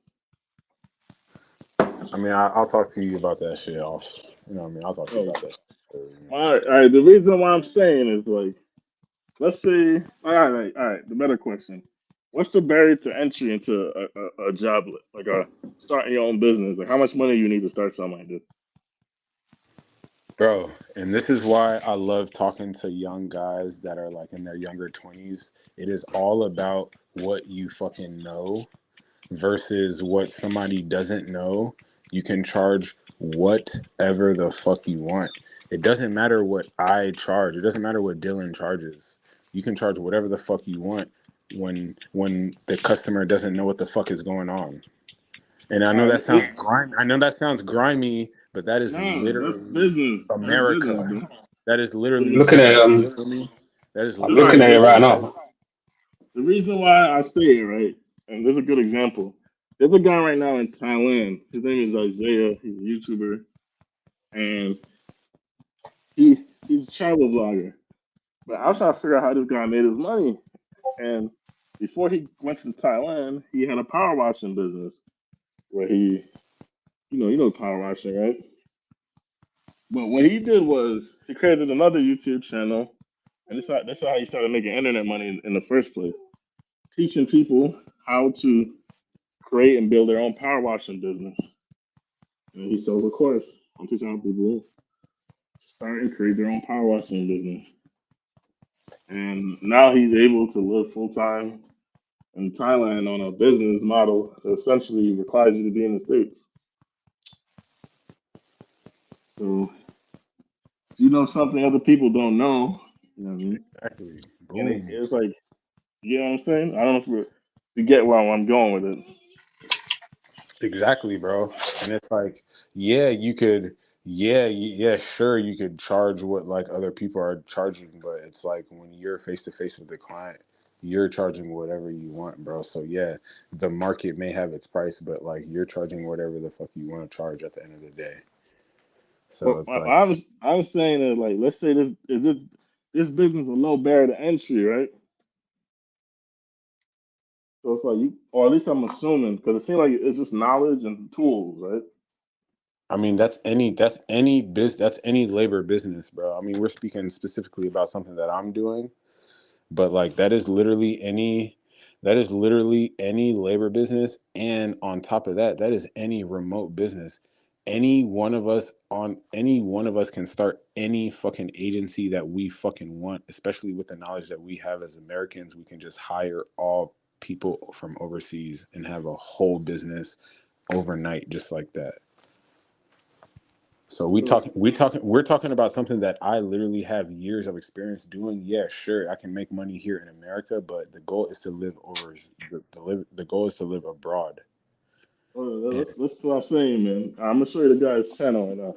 S5: I mean, I'll talk to you about that shit off. You know what I mean? I'll talk to you
S3: Oh,
S5: about that. Shit, you know.
S3: all right. The reason why I'm saying is like, let's say, all right. The better question: what's the barrier to entry into a job like a starting your own business? Like, how much money you need to start something like this?
S5: Bro, and this is why I love talking to young guys that are like in their younger 20s. It is all about what you fucking know versus what somebody doesn't know. You can charge whatever the fuck you want. It doesn't matter what I charge. It doesn't matter what Dylan charges. You can charge whatever the fuck you want when the customer doesn't know what the fuck is going on. And I know
S3: All
S5: that
S3: right,
S5: sounds grimy. I know that sounds grimy, but that is
S3: no, that's
S5: literally
S3: business. That's business,
S5: America.
S3: bro.
S5: That is literally
S3: The,
S4: Looking at
S5: business. You feel me? That is
S4: I'm
S3: all
S4: looking
S3: right,
S4: at it
S5: literally
S4: right
S5: business.
S4: now.
S3: the reason why I say it right, and there's a good example. There's a guy right now in Thailand. His name is Isaiah. He's a YouTuber, and he's a travel vlogger. But I was trying to figure out how this guy made his money. And before he went to Thailand, he had a power washing business where you know power washing, right? But what he did was he created another YouTube channel, and that's how he started making internet money in the first place, teaching people how to create and build their own power washing business. And he sells a course on teaching how people to start and create their own power washing business. And now he's able to live full time in Thailand on a business model that essentially requires you to be in the States. So if you know something other people don't know, you know what I mean?
S5: Exactly.
S3: And
S5: Boom.
S3: it's like, you know what I'm saying? I don't know if you get where I'm going with it.
S5: Exactly, bro. And it's like, yeah, you could, yeah, sure, you could charge what like other people are charging, but it's like when you're face to face with the client, you're charging whatever you want, bro. So yeah, the market may have its price, but like you're charging whatever the fuck you want to charge at the end of the day. So
S3: Well,
S5: it's like,
S3: I'm saying that, like, let's say this business a low barrier to entry, right? So it's like you, or at least I'm assuming, because it seems like it's just knowledge and tools, right?
S5: I mean, that's any labor business, bro. I mean, we're speaking specifically about something that I'm doing. But like that is literally any labor business, and on top of that, that is any remote business. Any one of us can start any fucking agency that we fucking want, especially with the knowledge that we have as Americans. We can just hire all people from overseas and have a whole business overnight just like that. So
S3: So,
S5: we're talking about something that I literally have years of experience doing. Yeah, sure, I can make money here in America, but the goal is to live over the goal is to live abroad. And
S3: that's what I'm saying, man. I'm gonna show you the guy's channel right now.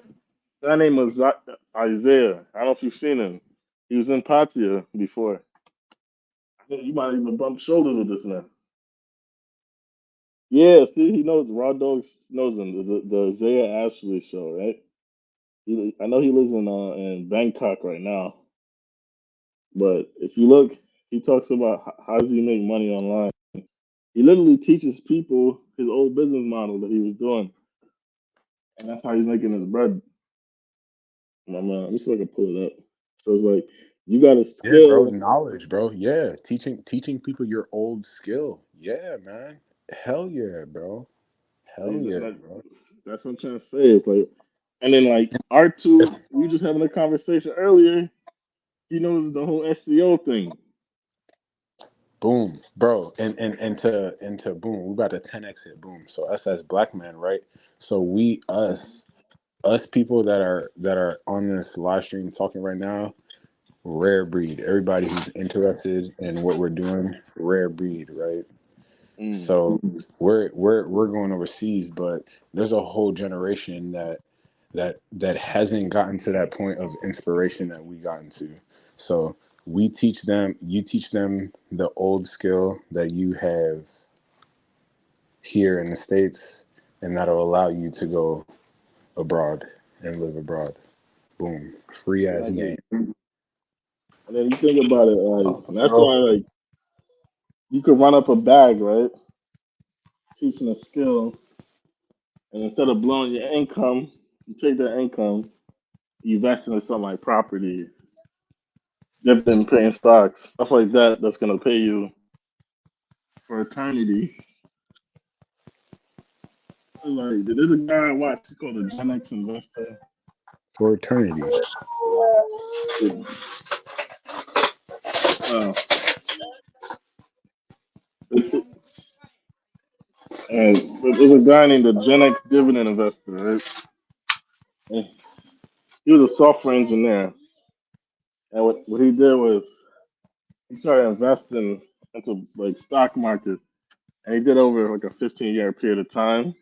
S3: That name was Isaiah. I don't know if you've seen him. He was in Patia before. I think you might even bump shoulders with this man. Yeah, see, he knows Raw Dog knows him. The Isaiah Ashley show, right? I know he lives in Bangkok right now. But if you look, he talks about how does he make money online. He literally teaches people his old business model that he was doing, and that's how he's making his bread. Let me see if I can pull it up. So it's like you got a
S5: yeah, bro,
S3: skill.
S5: knowledge, bro. Yeah, teaching people your old skill. Yeah, man. Hell yeah, bro. Hell
S3: See,
S5: yeah, bro.
S3: that's what I'm trying to say. It's like, and then like R2,
S5: It's-
S3: we were just having a conversation earlier. He knows the whole SEO thing.
S5: Boom, bro, and to boom, we about to 10x it. Boom. So us as black men, right? So us people that are on this live stream talking right now, rare breed. Everybody who's interested in what we're doing, rare breed, right?
S3: Mm.
S5: So we're going overseas, but there's a whole generation that hasn't gotten to that point of inspiration that we gotten to. So you teach them the old skill that you have here in the States, and that'll allow you to go abroad and live abroad. Boom. Free ass game.
S3: Exactly. And then you think about it, like and that's
S4: Bro,
S3: why like you could run up a bag, right? Teaching a skill, and instead of blowing your income, you take that income, you invest into something like property, dividend paying stocks, stuff like that. That's gonna pay you for eternity. Like there's a guy I watch. He's called the Gen X Investor.
S5: For eternity.
S3: Uh, and there's a guy named the Gen X Dividend Investor. Right? And he was a software engineer, and what he did was he started investing into like stock market, and he did over like a 15-year period of time.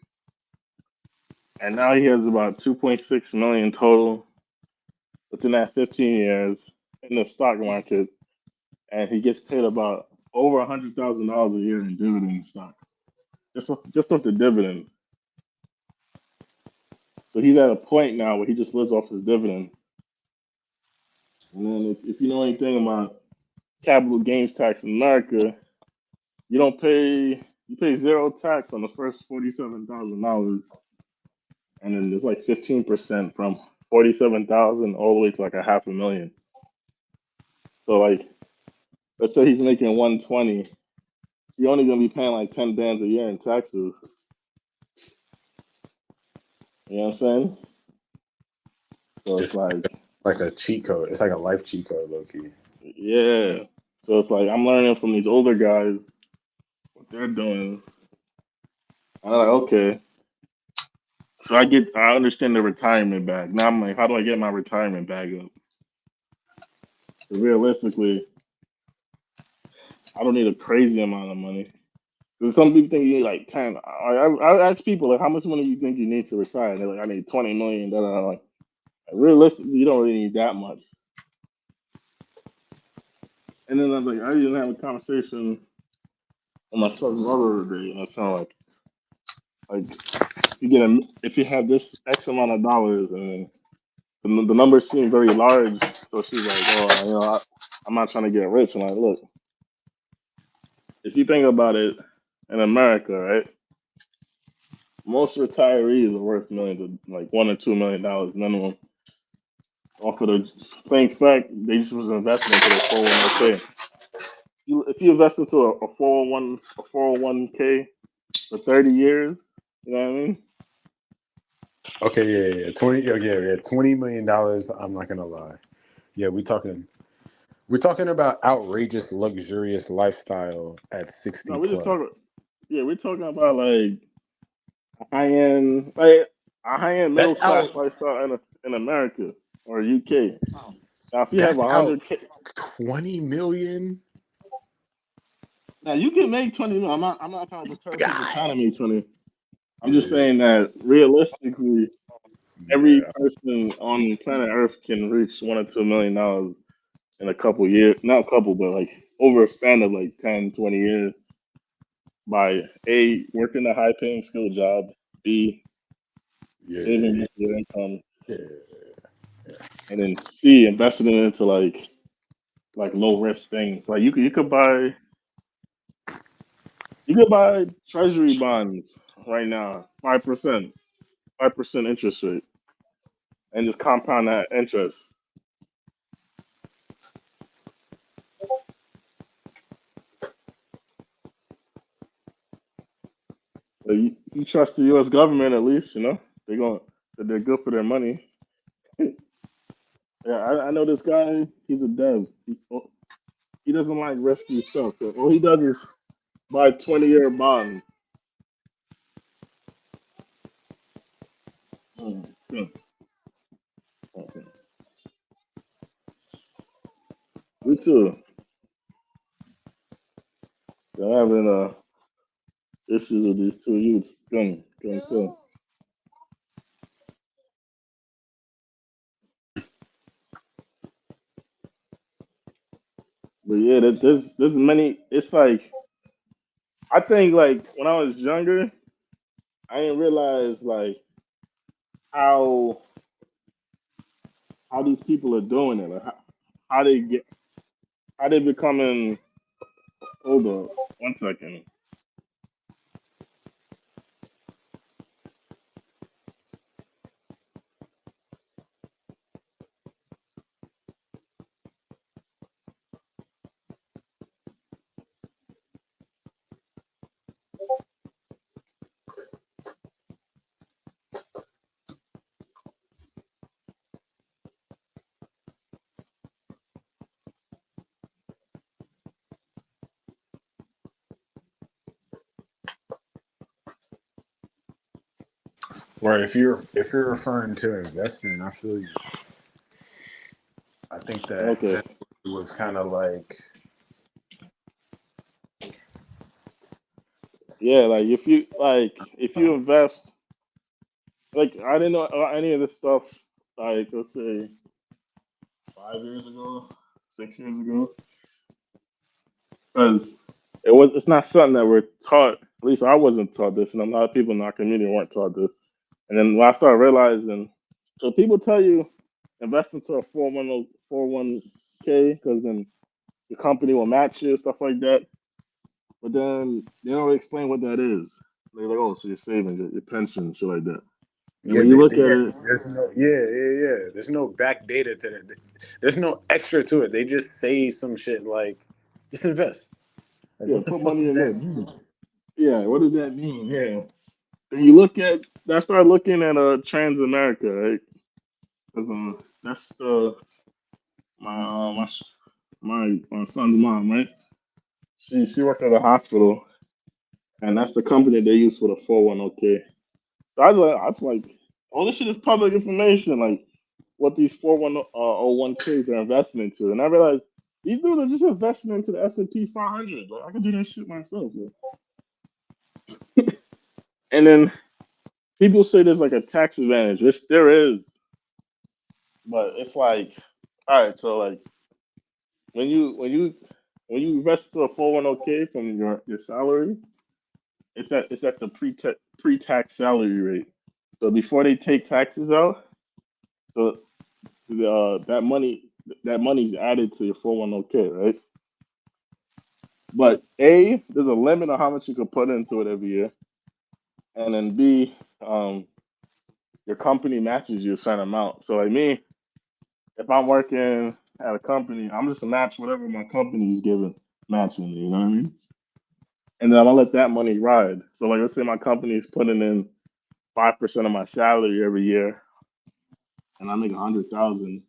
S3: And now he has about 2.6 million total within that 15 years in the stock market, and he gets paid about over $100,000 a year in dividend stock, just off the dividend. So he's at a point now where he just lives off his dividend. And then if you know anything about capital gains tax in America, you don't pay you pay zero tax on the first $47,000, and then there's like 15% from 47,000 all the way to like a half a million. So like let's say he's making 120, you're only gonna be paying like 10 bands a year in taxes. You know what I'm saying? So it's
S5: It's
S3: like,
S5: like a cheat code. It's like a life cheat code, low key.
S3: yeah. So it's like I'm learning from these older guys what they're doing. I'm like, okay. So I understand the retirement bag. Now I'm like, how do I get my retirement bag up? Realistically, I don't need a crazy amount of money. 'Cause some people think you need like 10. I ask people like, how much money you think you need to retire? And they're like, I need 20 million. Da, da, da. Like, realistically, you don't really need that much. And then I was like, I didn't have a conversation with my son's mother the other day, and I sound like if you have this X amount of dollars, and the numbers seem very large, so she's like, oh, I'm not trying to get rich. I'm like, look, if you think about it, in America, right, most retirees are worth millions, of, like $1 or $2 million minimum. Off of the plain fact they just was investing into their 401k. If you invest into a 401k for 30 years, you know what I mean?
S5: Okay, yeah. 20 million dollars. I'm not gonna lie. Yeah, we're talking about outrageous, luxurious lifestyle at 60
S3: No, we're just
S5: plus.
S3: talking. Yeah, we're talking about like high end, like a high end middle
S5: That's
S3: class
S5: out.
S3: lifestyle in America or UK. Now, if you have
S5: That's out
S3: 100k,
S5: 20 million.
S3: now you can make 20 million. I'm not trying to tell people
S5: God.
S3: trying to make 20. I'm just
S5: Yeah,
S3: saying that realistically, every
S5: yeah,
S3: person on planet Earth can reach $1 or $2 million in a couple years. Not a couple, but like over a span of like 10, 20 years by A, working a high paying skill job, B, saving
S5: yeah,
S3: most of your income,
S5: yeah.
S3: and then C, investing it into like low risk things. Like you could buy treasury bonds right now, 5% interest rate, and just compound that interest. Like you trust the U.S. government at least, they're going that they're good for their money. Yeah, I know this guy. He's a dev. He doesn't like risky stuff. So all he does is buy 20-year bonds. Mm. Okay. Me too. I'm having issues with these two youths. Gun. But yeah, there's many. It's like I think like when I was younger, I didn't realize like how how these people are doing it, like how they get how they becoming. Hold on, 1 second.
S5: Right. If you're referring to investing, I feel you. I think
S3: Okay,
S5: that was kind of like
S3: yeah, like if you invest, like I didn't know any of this stuff. Like let's say 5 years ago, 6 years ago, because it's not something that we're taught. At least I wasn't taught this, and a lot of people in our community weren't taught this. And then when I started realizing, so people tell you invest into a 401k because then your company will match you, stuff like that. But then they don't really explain what that is. They're like, oh, so your savings, your pension, shit like that. And
S5: yeah.
S3: when you look at
S5: Yeah.
S3: it,
S5: There's no yeah. There's no back data to that. There's no extra to it. They just say some shit like just invest. Like
S3: yeah,
S5: what the
S3: put
S5: fuck
S3: money
S5: does
S3: in
S5: that
S3: this.
S5: mean?
S3: Yeah, what does that mean? Yeah. And you look at, I started looking at Transamerica, right? 'Cause, that's my my son's mom, right? She worked at a hospital, and that's the company they use for the 401k. So I was like, all this shit is public information, like what these 401ks are investing into. And I realized these dudes are just investing into the S&P 500. Like I can do that shit myself. Like. And then people say there's like a tax advantage, which there is, but it's like, all right, so like when you invest to a 401k from your salary, it's at the pre-tax salary rate. So before they take taxes out, so that money's added to your 401k, right? But A, there's a limit on how much you can put into it every year, and then B, your company matches you a certain amount. So like me, if I'm working at a company, I'm just to match whatever my company is giving, matching. You know what I mean? And then I'm gonna let that money ride. So like, let's say my company is putting in 5% of my salary every year, and I make 100,000.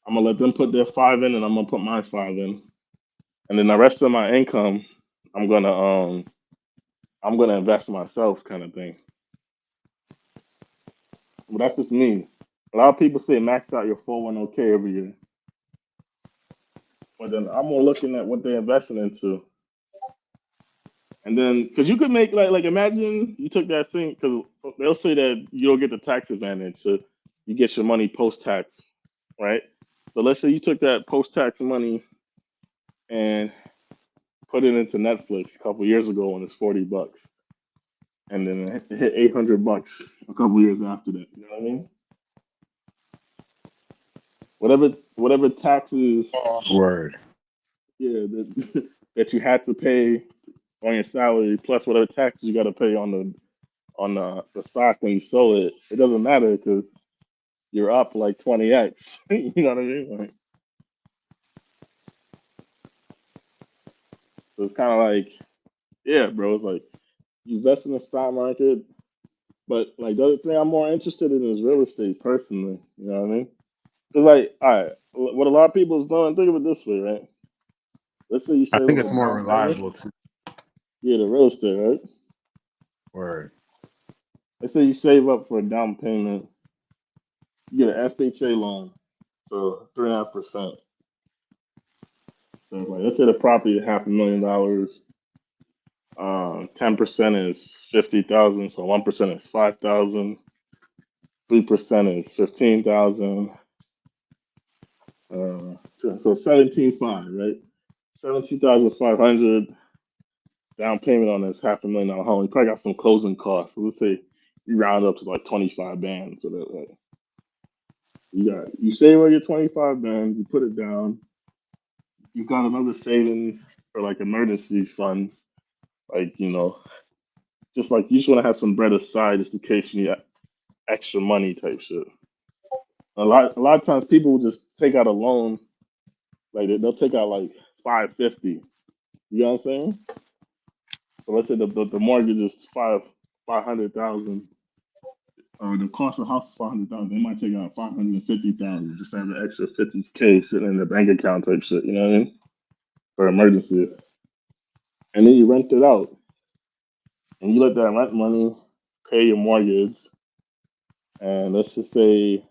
S3: I'm gonna let them put their five in, and I'm gonna put my five in, and then the rest of my income, I'm gonna um I'm gonna invest in myself, kind of thing. But that's just me. A lot of people say max out your 401k every year, but then I'm more looking at what they're investing into. And then, because you could make like imagine you took that thing, because they'll say that you don't get the tax advantage, so you get your money post tax, right? So let's say you took that post tax money and put it into Netflix a couple years ago when it's $40, and then it hit $800 a couple years after that. You know what I mean? Whatever taxes,
S5: Word.
S3: yeah, that that you had to pay on your salary, plus whatever taxes you got to pay on the stock when you sold it, it doesn't matter because you're up like 20x. You know what I mean? Like, so it's kind of like, yeah, bro. It's like you invest in the stock market, but like the other thing I'm more interested in is real estate personally. You know what I mean? Because like, all right, what a lot of people is doing. Think of it this way, right? Let's say you
S5: I
S3: save
S5: think
S3: up
S5: it's
S3: for a
S5: more
S3: down payment.
S5: reliable too.
S3: Yeah, the real estate, right?
S5: Word.
S3: Let's say you save up for a down payment. You get an FHA loan, so 3.5%. So like, let's say the property is $500,000. 10% is 50,000, so 1% is 5,000. 3% is 15,000. So 17,500, right? 17,500 down payment on this $500,000 home. You probably got some closing costs. So let's say you round up to like 25 bands. So that like you save all your 25 bands, you put it down. You got another savings for like emergency funds, like just like you just want to have some bread aside just in case you need extra money type shit. A lot of times people will just take out a loan, like they'll take out like 550. You know what I'm saying? So let's say the mortgage is 500,000, or the cost of the house is 500,000. They might take out 550,000 just to have an extra 50K sitting in the bank account type shit. You know what I mean? For emergencies, and then you rent it out, and you let that rent money pay your mortgage. And let's just say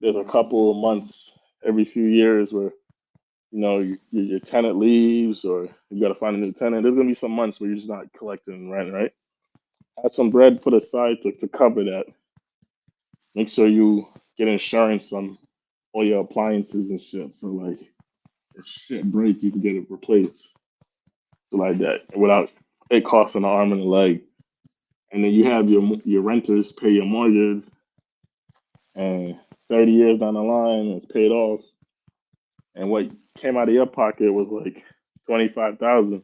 S3: there's a couple of months every few years where your tenant leaves or you got to find a new tenant. There's gonna be some months where you're just not collecting rent, right? Have some bread put aside to cover that. Make sure you get insurance on all your appliances and shit. So like, if shit break, you can get it replaced. So like that without it costing an arm and a leg. And then you have your renters pay your mortgage, and 30 years down the line, it's paid off. And what came out of your pocket was like 25,000.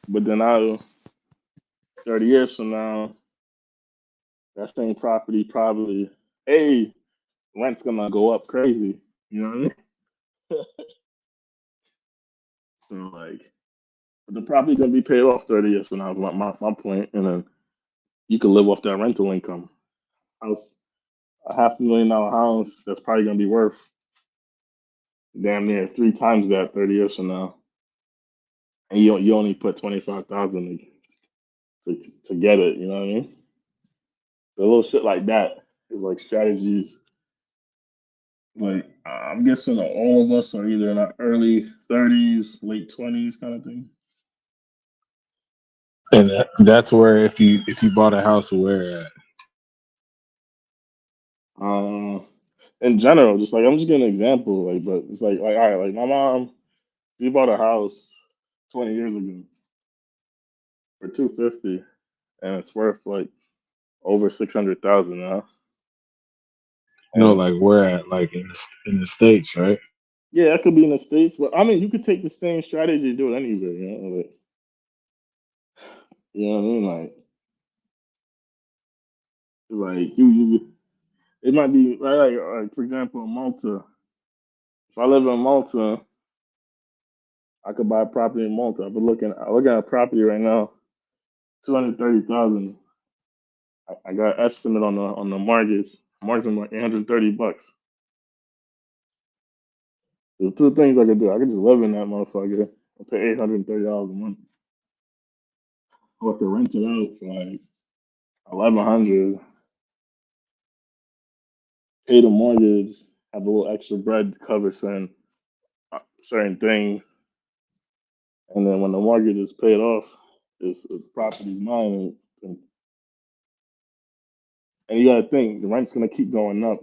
S3: But then now, 30 years from now, that same property probably, a rent's gonna go up crazy. You know what I mean? So like, the property gonna be paid off 30 years from now. Is my point, and then you can live off that rental income. House, a $500,000 house, that's probably gonna be worth damn near three times that 30 years from now, and you only put 25,000 to get it. You know what I mean? The little shit like that is like strategies. Like I'm guessing all of us are either in our early 30s, late 20s, kind of thing.
S6: And that's where if you bought a house, where at?
S3: Um, in general, just like I'm just giving an example, like, but it's like all right, like my mom, she bought a house 20 years ago for 250, and it's worth like over 600,000 now.
S6: No,
S3: And
S6: like where at? Like in the states, right?
S3: yeah, that could be in the states, but I mean, you could take the same strategy and do it anywhere. You know what I mean? Like it might be like for example, in Malta. If I live in Malta, I could buy a property in Malta. I look at a property right now, 230,000. I got an estimate on the mortgage. Mortgage like $830. There's two things I could do. I could just live in that motherfucker and pay $830 a month, or I could rent it out for like 1,100, pay the mortgage, have a little extra bread to cover certain things, and then when the mortgage is paid off, it's property's mine. And you gotta think the rent's gonna keep going up.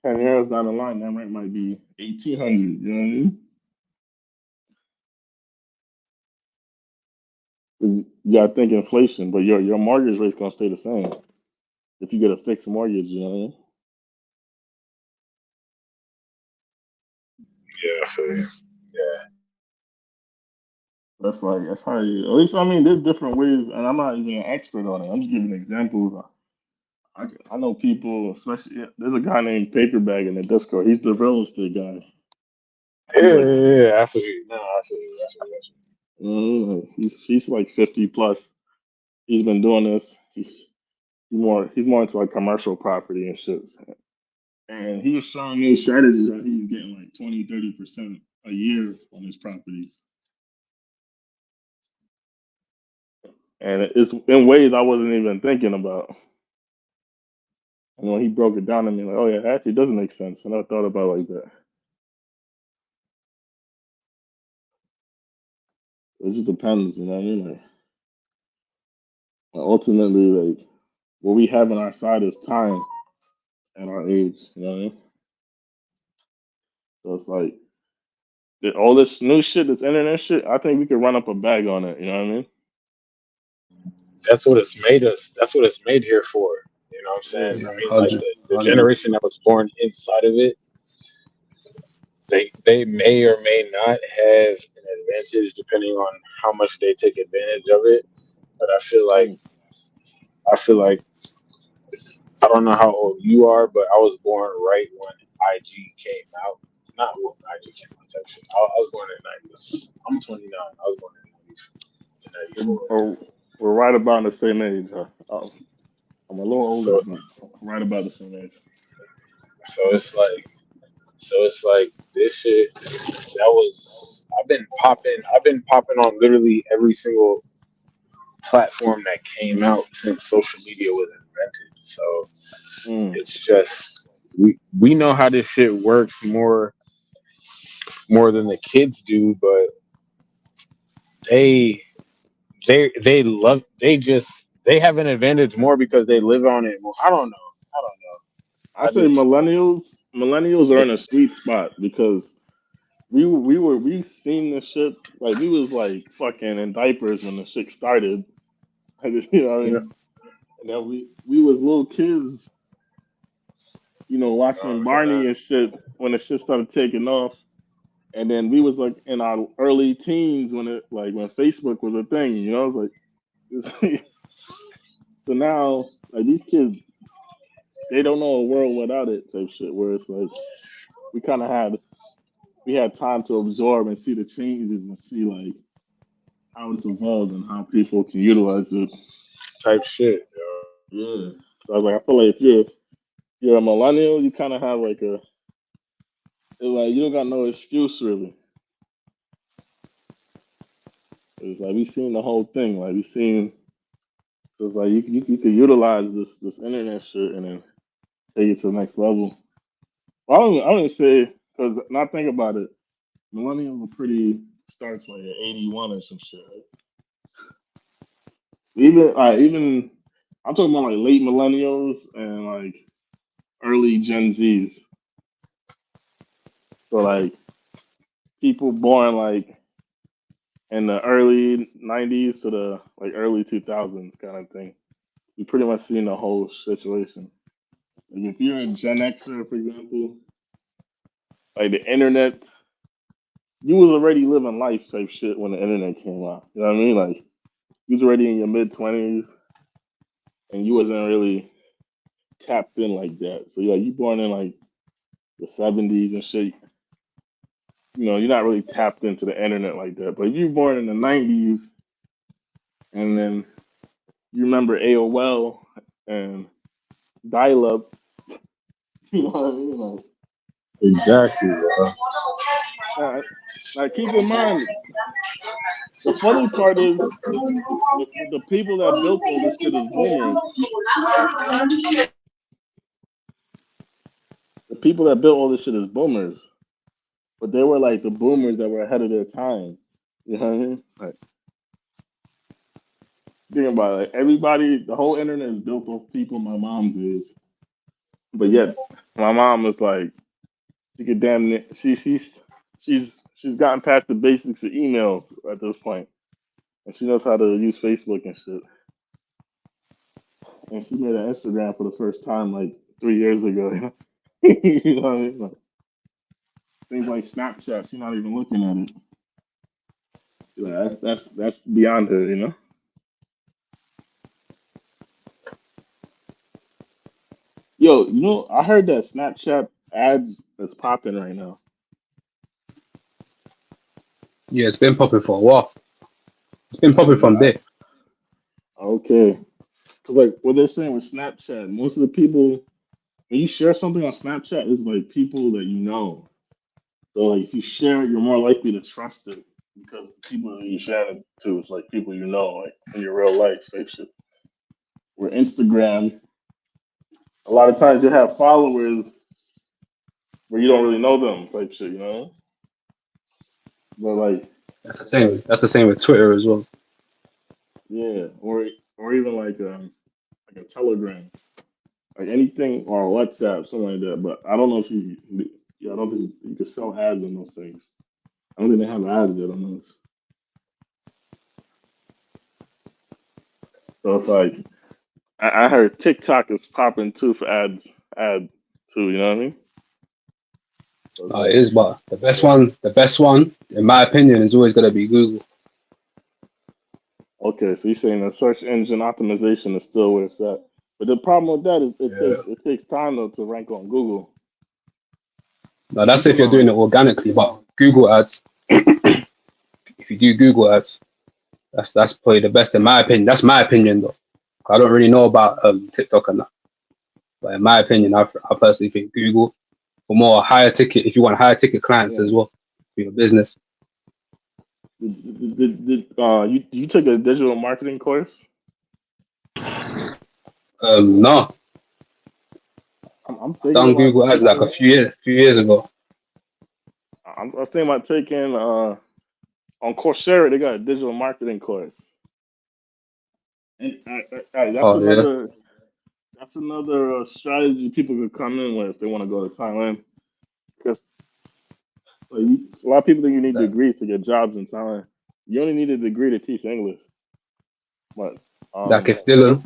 S3: 10 years down the line, that rent might be 1,800. You know what I mean? 'Cause you gotta think inflation, but your mortgage rate's gonna stay the same if you get a fixed mortgage. You know what I mean?
S6: Yeah, I feel you. Yeah.
S3: That's how you. At least I mean, there's different ways, and I'm not even an expert on it. I'm just giving examples. I know people, especially there's a guy named Paperbag in the Discord. He's the real estate guy.
S6: Yeah,
S3: He's like,
S6: yeah, yeah. I feel you. No, I feel you. I feel you. I feel
S3: he's like 50 plus. He's been doing this. He's more into like commercial property and shit. And he was showing me strategies that he's getting like 20, 30% a year on his properties. And it's in ways I wasn't even thinking about. And when he broke it down to me, like, oh yeah, it actually doesn't make sense. I never thought about it like that. It just depends, you know what I mean? Like ultimately, like what we have on our side is time at our age, you know what I mean? So it's like all this new shit, this internet shit, I think we could run up a bag on it, you know what I mean?
S6: That's what it's made us. That's what it's made here for. You know what I'm saying?
S3: Yeah.
S6: I
S4: Yeah,
S6: mean, like
S4: 100,
S6: the
S4: 100.
S6: generation that was born inside of it, they may or may not have an advantage depending on how much they take advantage of it. But
S3: Mm.
S6: I feel like I don't know how old you are, but I was born right when IG came out. Not when IG came out, type shit. I was born in the 90s. I'm 29. I was born in 94.
S3: Or we're right about the same age. I'm a little older,
S6: So
S3: but right about the same age.
S6: so it's like this shit that was I've been popping on literally every single platform that came out since social media was invented. So
S3: Mm.
S6: it's just we know how this shit works more than the kids do, but they they love they have an advantage more because they live on it more. I don't know. I don't
S3: I
S6: know. I
S3: say
S6: just
S3: millennials are in a sweet spot because we seen this shit like we was like fucking in diapers when the shit started. You know what I
S6: you know
S3: mean? And then we was little kids, watching
S6: oh, yeah.
S3: Barney and shit when the shit started taking off. And then we was like in our early teens when Facebook was a thing, like so now like these kids they don't know a world without it type shit where it's like we kind of had time to absorb and see the changes and see like how it's evolved and how people can utilize it.
S6: Type shit. Yo.
S3: Yeah. So I was like, I feel like if you're a millennial, you kind of have like you don't got no excuse really. It's like we seen the whole thing. Like we seen, so it's like you could utilize this internet shit and then take it to the next level. I don't even say because not think about it. Millennials are pretty starts like at 81 or some shit. Right? Even I'm talking about like late millennials and like early Gen Zs. So like people born like in the early '90s to the like early 2000s kind of thing. You pretty much seen the whole situation. Like if you're a Gen Xer, for example, like the internet, you was already living life type shit when the internet came out. You know what I mean? Like you was already in your mid 20s and you wasn't really tapped in like that. So yeah, you born in like the '70s and shit. You know, you're not really tapped into the internet like that. But if you're born in the '90s and then you remember AOL and dial up, you know what I mean? Like,
S6: Exactly, bro.
S3: now, now keep in mind, the funny part is the people that built all this shit is boomers. The people that built all this shit is boomers. But they were like the boomers that were ahead of their time. You know what I mean? Like, think about it. Like, everybody, the whole internet is built off people my mom's age. But yet, my mom is like, she could damn near, she's gotten past the basics of emails at this point, and she knows how to use Facebook and shit. And she made an Instagram for the first time like 3 years ago. You know what I mean? Like, things like Snapchat, she's not even looking at it. Like, that's beyond her, you know. Yo, you know, I heard that Snapchat ads is popping right now.
S4: Yeah, it's been popping for a while. It's been popping
S3: Yeah,
S4: from there.
S3: okay. Cause like what they're saying with Snapchat, most of the people when you share something on Snapchat, it's like people that you know. So like if you share it, you're more likely to trust it because the people that you share it to is like people you know, like in your real life type shit. Where Instagram, a lot of times you have followers where you don't really know them type shit, you know. But like
S4: That's the same. That's the same with Twitter as well.
S3: yeah, or even like a Telegram, like anything or WhatsApp, something like that. But I don't know if you, yeah, I don't think you can sell ads on those things. I don't think they have ads yet on those. So it's like I heard TikTok is popping too for ad too. You know what I mean? So it's
S4: It
S3: like
S4: is, but the best one, in my opinion, is always gonna be Google.
S3: okay, so you're saying the search engine optimization is still where it's at. But the problem with that is
S4: Yeah.
S3: it takes time though to rank on Google.
S4: Now
S3: You
S4: that's
S3: talking
S4: if you're
S3: about
S4: doing
S3: like
S4: it organically, but Google ads. If you do Google ads, that's probably the best in my opinion. That's my opinion though. I don't really know about TikTok and that, but in my opinion, I personally think Google for more higher ticket. If you want higher ticket clients
S3: yeah.
S4: as well for your business.
S3: You took a digital marketing course?
S4: No,
S3: I'm
S4: I've
S3: thinking
S4: done
S3: about
S4: Google ads like a
S3: taking.
S4: few years ago.
S3: I'm thinking about taking on Coursera. They got a digital marketing course, and
S4: Oh yeah,
S3: that's another strategy people could come in with if they want to go to Thailand. Because a lot of people think you need degrees to get jobs in Thailand. You only need a degree to teach English. But
S4: like if Dylan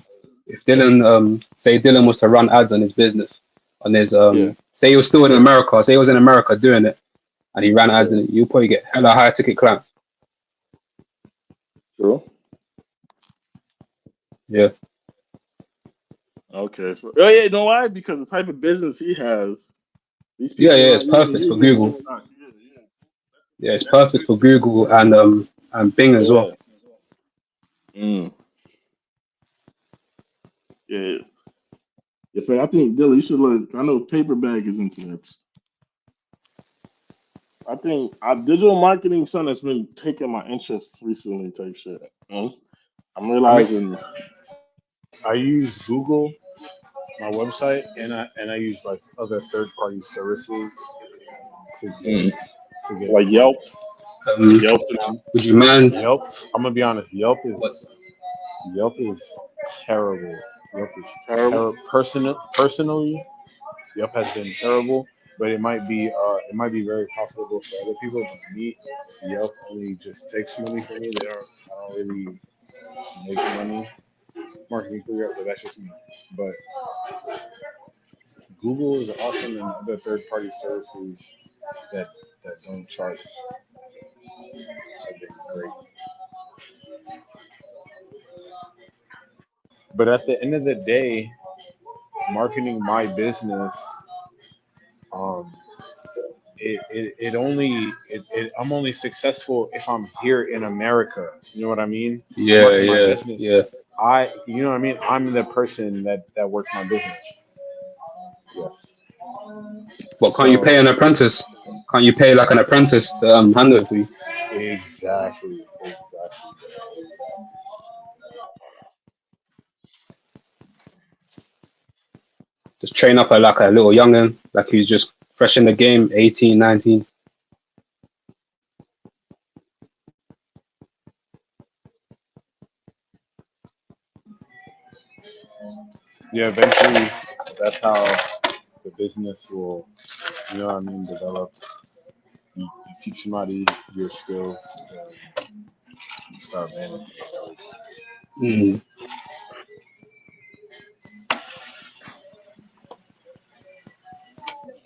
S4: say Dylan was to run ads on his business on his
S3: yeah,
S4: say he was still in America, say he was in America doing it and he ran ads
S3: yeah,
S4: in it, you probably get hella higher ticket clients.
S3: true.
S4: Yeah,
S3: Okay, so oh yeah, you know why? Because the type of business he has, these
S4: yeah,
S3: people
S4: yeah.
S3: are
S4: It's
S3: not using
S4: perfect for
S3: using
S4: Google.
S3: TikTok. Yeah, yeah.
S4: Yeah, it's perfect for Google and Bing as well.
S3: Yeah. Mm. Yeah. Yeah, so I think Dylan, you should learn. I know Paper Bag is into that. I think digital marketing son has been taking my interest recently. Type shit. I'm
S6: I mean,
S3: realizing.
S6: I use Google, my website, and I use like other third party services to
S3: Mm,
S6: get
S3: like
S6: clients.
S3: Yelp,
S4: Um,
S3: Yelp.
S4: would you mind?
S6: Yelp. I'm gonna be honest.
S4: What?
S6: Yelp is terrible. Yelp is
S3: Terrible.
S6: personally, Yelp has been terrible, but it might be very profitable for other people. But me, Yelp only just takes money from me. I don't really make money marketing through Yelp, but that's just me. But Google is awesome, and other third party services that don't charge have been great. But at the end of the day, marketing my business, um, I'm only successful if I'm here in America. You know what I mean?
S4: Yeah,
S6: Marketing my
S4: yeah,
S6: business.
S4: yeah.
S6: You know what I mean? I'm the person that works my business. Yes.
S4: But can't you pay
S6: So
S4: an apprentice? Can't you pay like an apprentice to handle it for you?
S6: exactly.
S4: Just train up a like a little youngin, like who's just fresh in the game, 18, 19.
S6: Yeah, eventually that's how the business will, you know what I mean, develop. You teach somebody your skills, and you start managing everything.
S4: Mm.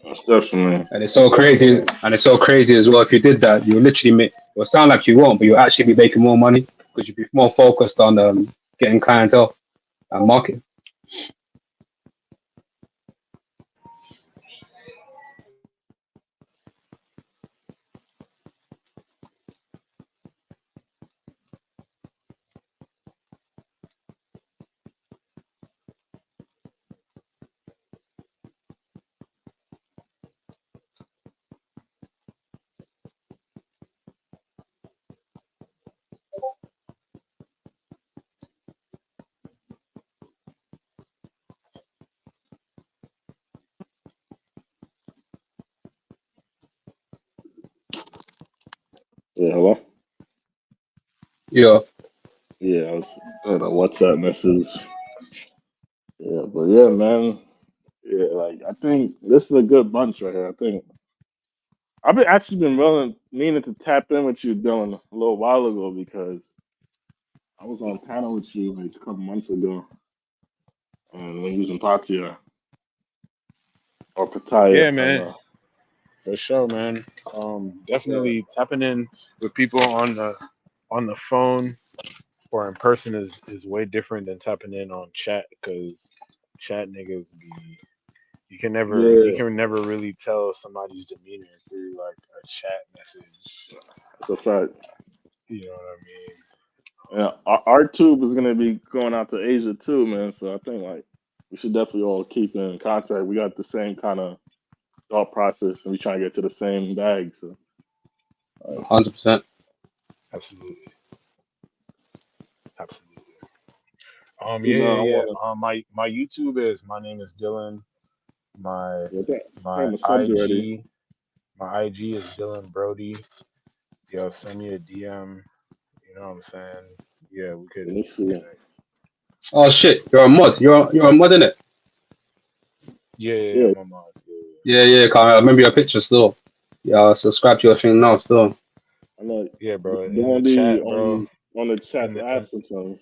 S3: Most definitely.
S4: And it's so crazy, and it's so crazy as well. If you did that, you would literally make. It will sound like you won't, but you'll actually be making more money because you'd be more focused on getting clientele and marketing.
S3: Yeah, hello?
S4: Yeah,
S3: Yeah, I was a WhatsApp message. Yeah, but yeah, man. Yeah, like I think this is a good bunch right here. I think I've been actually been willing meaning to tap in with you, Dylan, a little while ago because I was on panel with you like a couple months ago, and when you was in Patia or Pattaya,
S6: Yeah,
S3: I don't
S6: man,
S3: know.
S6: for sure, man.
S3: Yeah,
S6: Definitely tapping in with people on the phone or in person is way different than tapping in on chat because chat niggas be you
S3: yeah,
S6: can never really tell somebody's demeanor through like a chat message.
S3: that's a fact.
S6: You know what I mean?
S3: Yeah, our tube is gonna be going out to Asia too, man. So I think like we should definitely all keep in contact. We got the same kind of thought process, and we trying to get to the same bag. So like,
S4: 100%.
S6: Absolutely, absolutely.
S3: you know, I
S6: Yeah.
S3: want
S6: My YouTube is my name is Dylan. My
S3: to. I
S6: my
S3: think I'm subbed already.
S6: IG my IG is Dylan Brody. Yo, send me a DM. You know what I'm saying? Yeah,
S3: Let me
S6: we could
S3: see.
S6: connect.
S4: Oh shit, you're a mod. You're a mod in it.
S6: Yeah,
S3: Yeah,
S6: I'm a mod.
S4: Yeah, yeah. I remember your picture still. Yeah, I'll subscribe to your thing now still.
S3: I know.
S6: Yeah, bro.
S3: They
S6: In the
S3: want to be
S6: chat, bro.
S3: on the chat's
S6: In the
S3: ass sometimes.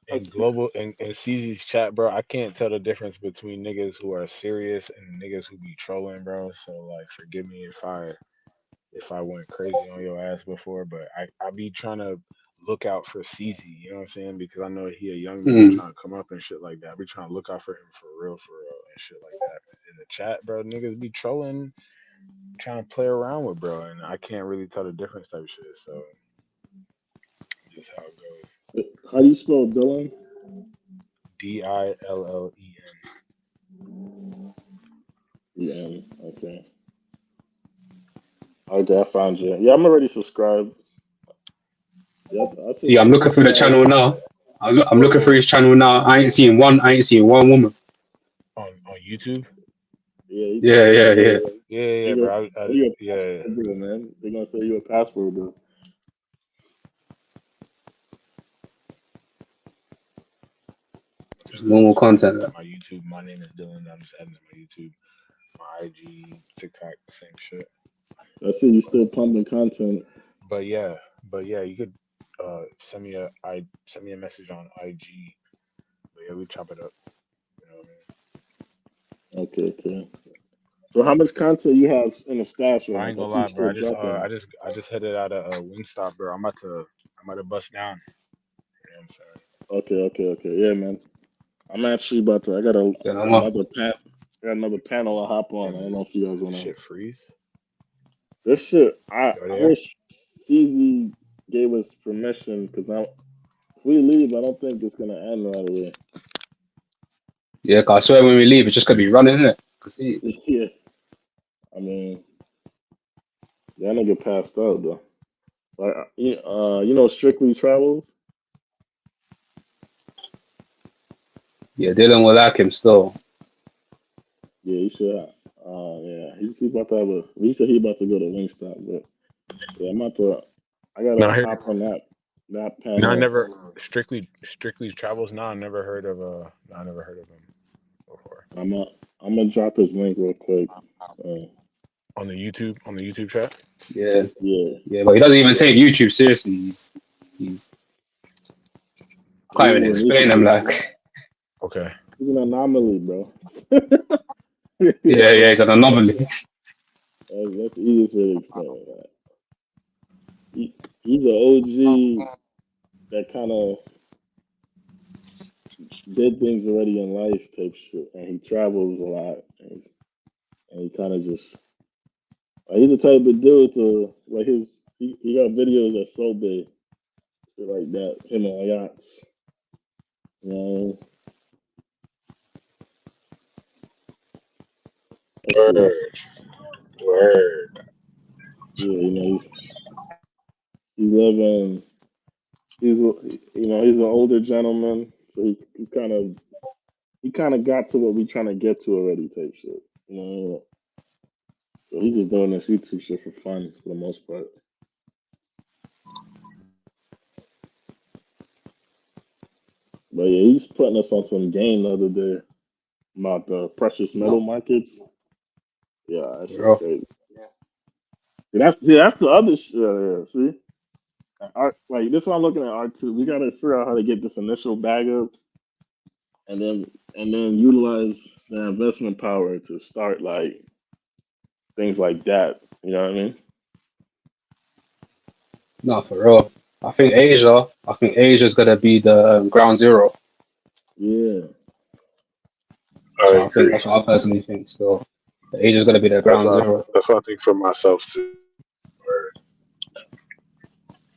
S6: in global in Ceezy's chat, bro. I can't tell the difference between niggas who are serious and niggas who be trolling, bro. So like, forgive me if I went crazy on your ass before, but I be trying to look out for Ceezy, you know what I'm saying? Because I know he a young nigga
S4: Mm,
S6: trying to come up and shit like that. I be trying to look out for him for real, and shit like that. In the chat, bro, niggas be trolling, trying to play around with, bro, and I can't really tell the difference type shit. So just how it goes.
S3: How do you spell Dylan?
S6: Dillen.
S3: Yeah. Okay. Okay, I found you. Yeah, I'm already subscribed. Yeah, I
S4: See, I'm looking through the
S3: subscribed.
S4: channel now. I'm
S6: What
S4: looking through his channel now. I ain't seeing one woman.
S6: on YouTube?
S3: Yeah,
S4: Yeah, yeah, yeah.
S3: they
S6: Yeah,
S3: gonna
S6: bro.
S3: say you a
S6: Yeah.
S3: passport bro, man. They're gonna say you a passport bro.
S4: Just
S6: I'm
S4: normal
S6: just adding
S4: content.
S6: them to my YouTube. My name is Dylan. I'm just adding them to my YouTube, my IG, TikTok, same shit.
S3: I see you still pumping content.
S6: But yeah, you could send me a message on IG. But yeah, we chop it up. You know what I mean?
S3: Okay, okay. So how much content you have in the stash right
S6: But
S3: now?
S6: I ain't
S3: 'Cause I
S6: gonna
S3: see you
S6: lie, bro.
S3: still dropping.
S6: I just headed out of Wingstop, bro. I'm about to bust down. You know what I'm saying?
S3: Okay, okay, okay. Yeah, man. I'm actually about to. I got
S4: So I'm off.
S3: another pan. I got another panel to hop on. I
S6: Damn,
S3: don't know if you guys
S6: this
S3: wanna.
S6: shit freeze.
S3: This shit.
S6: You
S3: I
S6: there?
S3: wish CZ gave us permission because now if we leave, I don't think it's gonna end right away.
S4: Yeah, 'cause I swear when we leave, it's just gonna be running, innit? Cause see,
S3: Yeah. I mean, that nigga passed out though. Like, you know, Strictly Travels.
S4: yeah, Dylan will like him still.
S3: Yeah, he should. Yeah, he about to have a. He said he about to go to Wingstop, but yeah, I'm about to. I
S5: No,
S3: gotta
S5: here,
S3: hop on that
S5: no, I
S3: panel.
S5: never strictly travels. No, I never heard of him before.
S3: I'm gonna drop his link real quick. Uh,
S5: On the YouTube chat.
S4: Yeah,
S3: yeah,
S4: yeah, but he doesn't even take YouTube seriously. He's I
S3: he
S4: can't even
S3: even needs to
S4: explain him.
S3: be.
S4: Like,
S5: Okay.
S3: He's an anomaly, bro.
S4: yeah, yeah, he's an anomaly.
S3: That's the easiest way to explain it. Man. He's an OG that kind of did things already in life type shit, and he travels a lot, and he kind of just he's the type of dude to like he got videos that so big shit like that. Him on yachts, you know. Let's see.
S6: Word, word.
S3: Yeah, you know he's living. He's an older gentleman, so he kind of got to what we trying to get to already type shit. You know, so he's just doing this YouTube shit for fun for the most part. But yeah, he's putting us on some game the other day about the precious metal
S4: No,
S3: markets. Yeah, that shit's
S4: bro.
S3: crazy. That's the other shit. Yeah, see, like this. One I'm looking at R2. We gotta figure out how to get this initial bag up, and then utilize the investment power to start like things like that. You know what I mean?
S4: No, for real. I think Asia's gonna be the ground zero.
S3: Yeah.
S6: I agree.
S4: That's what I personally think. Still, Asia's gonna be the
S6: That's
S4: ground
S6: what
S4: zero.
S6: that's what I think for myself too. Word.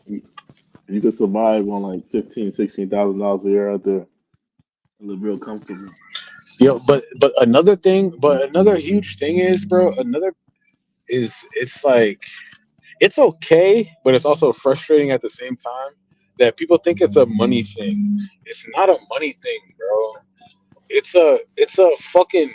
S3: You, you could survive on like 16,000 $16,000 a year out there and live real comfortable.
S6: Yo, but another huge thing is, bro. Another is it's like it's okay, but it's also frustrating at the same time that people think it's a money thing. It's not a money thing, bro. It's a fucking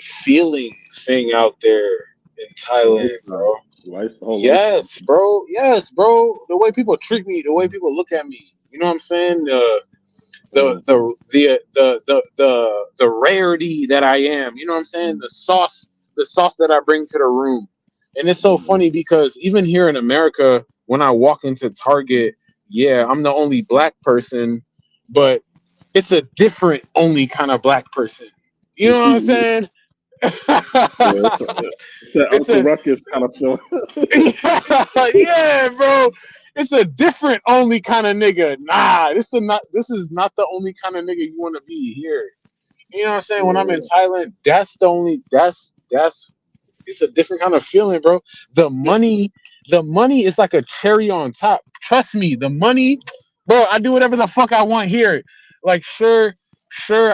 S6: feeling thing out there in Thailand,
S3: Lifestyle.
S6: bro.
S3: Lifestyle.
S6: Yes, bro. Yes, bro. The way people treat me, the way people look at me. You know what I'm saying?
S3: Yeah.
S6: The rarity that I am. You know what I'm saying? The sauce that I bring to the room. And it's so
S3: Yeah.
S6: funny because even here in America, when I walk into Target, yeah, I'm the only black person, but it's a different only kind of black person. You know what I'm
S3: Yeah,
S6: saying?
S3: it's that
S6: It's
S3: Uncle
S6: a
S3: Ruckus kind of feeling.
S6: yeah, bro. It's a different only kind of nigga. Nah, this is not the only kind of nigga you want to be here. You know what I'm saying? When I'm in
S3: Yeah.
S6: Thailand, that's it's a different kind of feeling, bro. The money, the money is like a cherry on top. Trust me, the money, bro. I do whatever the fuck I want here. Like, sure,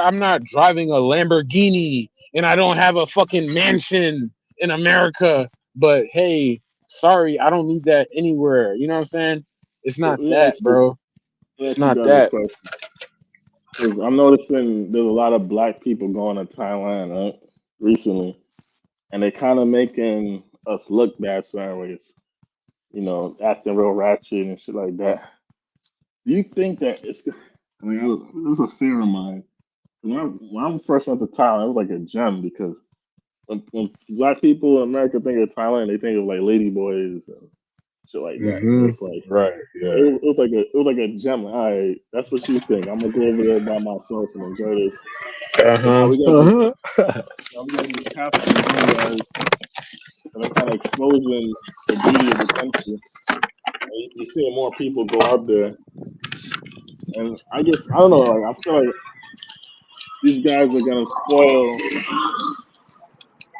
S6: I'm not driving a Lamborghini and I don't have a fucking mansion in America, but hey, sorry, I don't need that anywhere. You know what I'm saying? It's
S3: So
S6: not that, bro.
S3: let me
S6: It's
S3: ask you
S6: not
S3: guys a
S6: that.
S3: question. Because I'm noticing there's a lot of black people going to Thailand, right? Recently. And they kind of making us look bad certain ways. You know, acting real ratchet and shit like that. Do you think that it's? I mean, this is a fear of mine. when I first went to Thailand, it was like a gem because when black people in America think of Thailand, they think of like lady boys and shit like that. So
S6: Mm-hmm.
S3: it's like
S6: Right.
S3: it
S6: Yeah.
S3: was, it was like a gem. Like, all right, that's what you think. I'm gonna go over there by myself and enjoy this.
S6: Uh
S3: But now
S6: huh.
S3: we got these Catholic young guys that are kind of exposing the beauty of the country. And you're seeing more people go out there, and I guess I don't know. Like I feel like these guys are gonna spoil.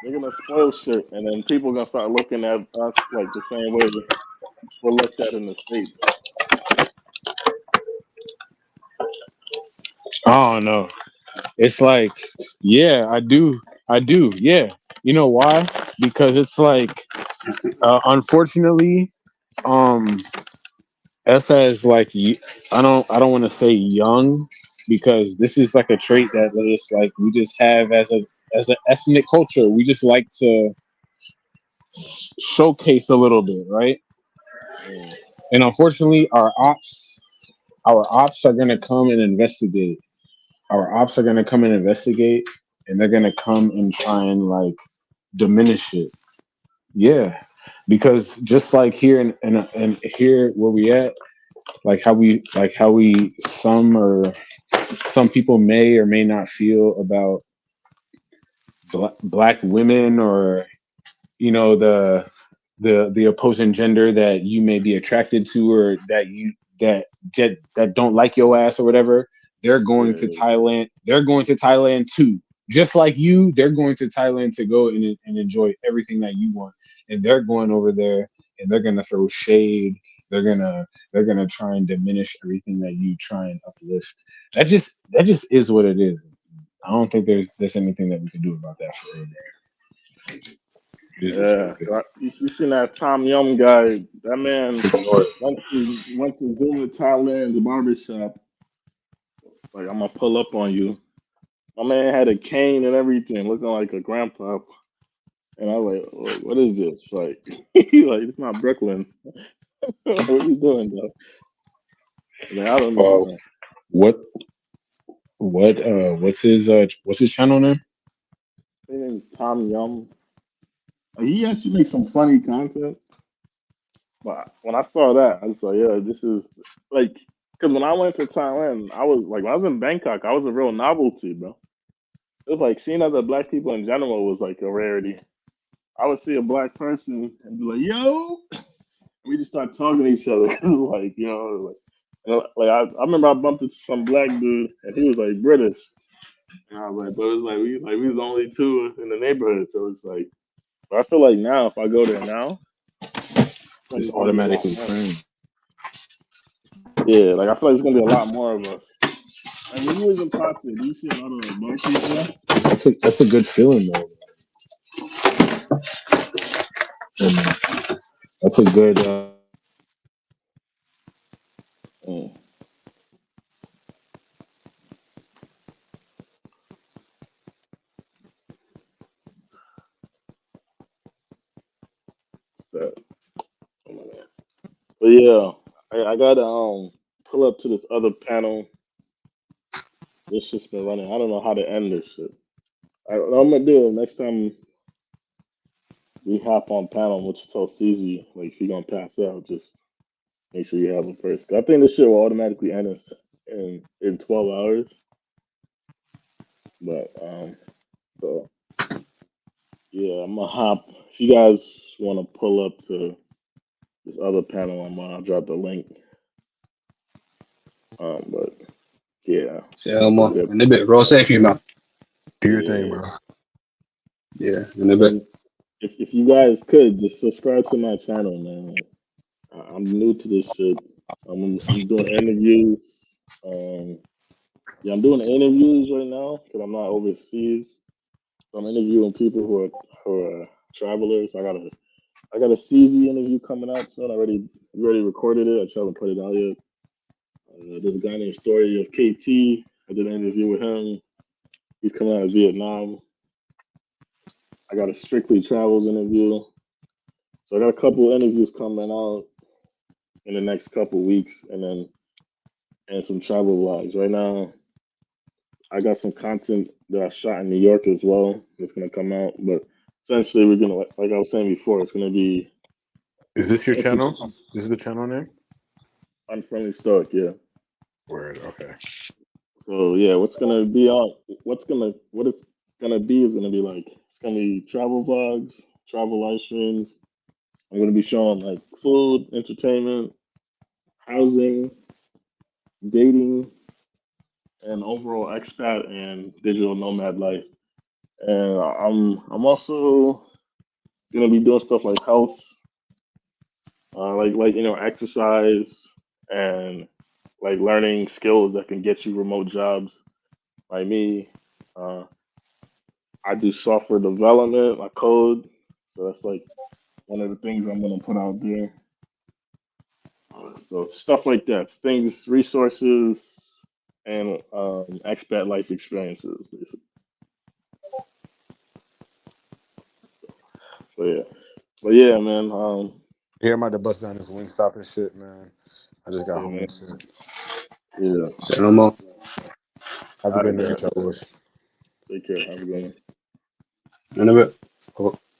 S3: They're gonna spoil shit, and then people are gonna start looking at us like the same way we're looked at in the states.
S6: I don't know. It's like, yeah, I do, yeah. You know why? Because it's like, unfortunately, um, us as like, I don't want to say young, because this is like a trait that it's like we just have as an ethnic culture. We just like to showcase a little bit, right?
S3: Mm,
S6: And unfortunately, our ops are gonna come and investigate. Our ops are gonna come and investigate, and they're gonna come and try and like diminish it. Yeah, because just like here and here where we at, like how we some people may or may not feel about black women, or the opposing gender that you may be attracted to, or that don't like your ass or whatever.
S3: yeah,
S6: They're going to Thailand too, just like you. They're going to Thailand to go and enjoy everything that you want, and they're going over there and they're gonna throw shade. They're gonna try and diminish everything that you try and uplift. That just is what it is. I don't think there's anything that we can do about that for real. It is what
S3: yeah.
S6: it is.
S3: You seen that Tom Yum guy? That man
S6: Just ignore it.
S3: went to Zoom Thailand's barbershop. Like I'm gonna pull up on you. My man had a cane and everything, looking like a grandpa. And I was like, what is this? Like, like it's not Brooklyn. What are you doing, though? Like, I don't know,
S6: Uh,
S3: man.
S6: what what's his channel name?
S3: His name is Tom Yum. Like, he actually makes some funny content. But when I saw that, I was like, yeah, this is like, because when I went to Thailand, I was like, when I was in Bangkok, I was a real novelty, bro. It was like seeing other black people in general was like a rarity. I would see a black person and be like, yo, we just start talking to each other. Like, I remember I bumped into some black dude and he was like British. And I was like, but it was like we was the only two in the neighborhood. So it's like, but I feel like now if I go there now,
S6: It's
S3: there's gonna be a lot
S6: automatically
S3: more.
S6: friends.
S3: Yeah, like I feel like there's gonna be a lot more of us. Like when you was in Pottsy, do you see a lot of black people there?
S6: That's a good feeling though. And that's a good.
S3: Mm, so, oh my God. But yeah, I gotta pull up to this other panel. This shit's been running. I don't know how to end this shit. What I'm gonna do next time we hop on panel, which is so easy. Like if you're gonna pass out, just make sure you have it first. 'Cause I think this shit will automatically end us in 12 hours. But so yeah, I'm gonna hop. If you guys want to pull up to this other panel, I'll drop the link. But yeah,
S4: So,
S3: I'm gonna
S4: more
S3: dip.
S4: in a bit. Roll safe, you man.
S5: Do your thing,
S3: Yeah,
S5: bro.
S4: Yeah, in a bit.
S3: and if you guys could just subscribe to my channel, man. Like, I'm new to this shit. I'm doing interviews. Yeah, I'm doing interviews right now because I'm not overseas. So I'm interviewing people who are travelers. I got a Ceezy interview coming out soon. I already recorded it. I just haven't put it out yet. There's a guy named Story of KT. I did an interview with him. He's coming out of Vietnam. I got a Strictly Travels interview. So I got a couple interviews coming out in the next couple weeks, and some travel vlogs. Right now, I got some content that I shot in New York as well. That's gonna come out, but essentially we're gonna like I was saying before, it's gonna be
S5: Is this your
S3: enter-
S5: channel? This is the channel name?
S3: unfriendly stoic, yeah.
S5: Word. Okay.
S3: So yeah, what it's gonna be is gonna be like it's gonna be travel vlogs, travel live streams. I'm gonna be showing like food, entertainment, housing, dating, and overall expat and digital nomad life. And I'm also gonna be doing stuff like health, like exercise and like learning skills that can get you remote jobs. Like me, uh, I do software development, I code, so that's like one of the things I'm gonna put out there. So stuff like that, things, resources, and expat life experiences, basically. So yeah, but yeah, man.
S5: Here I'm about to bust down this wing stop and shit, man. I just got
S3: Yeah,
S5: home
S3: man.
S5: and shit.
S3: Yeah.
S4: Say no more.
S5: Have a
S3: All
S5: good
S3: right,
S5: night,
S3: man.
S5: y'all boys.
S3: Take care. Have a good one.
S4: None of it.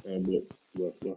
S3: And bless, bless.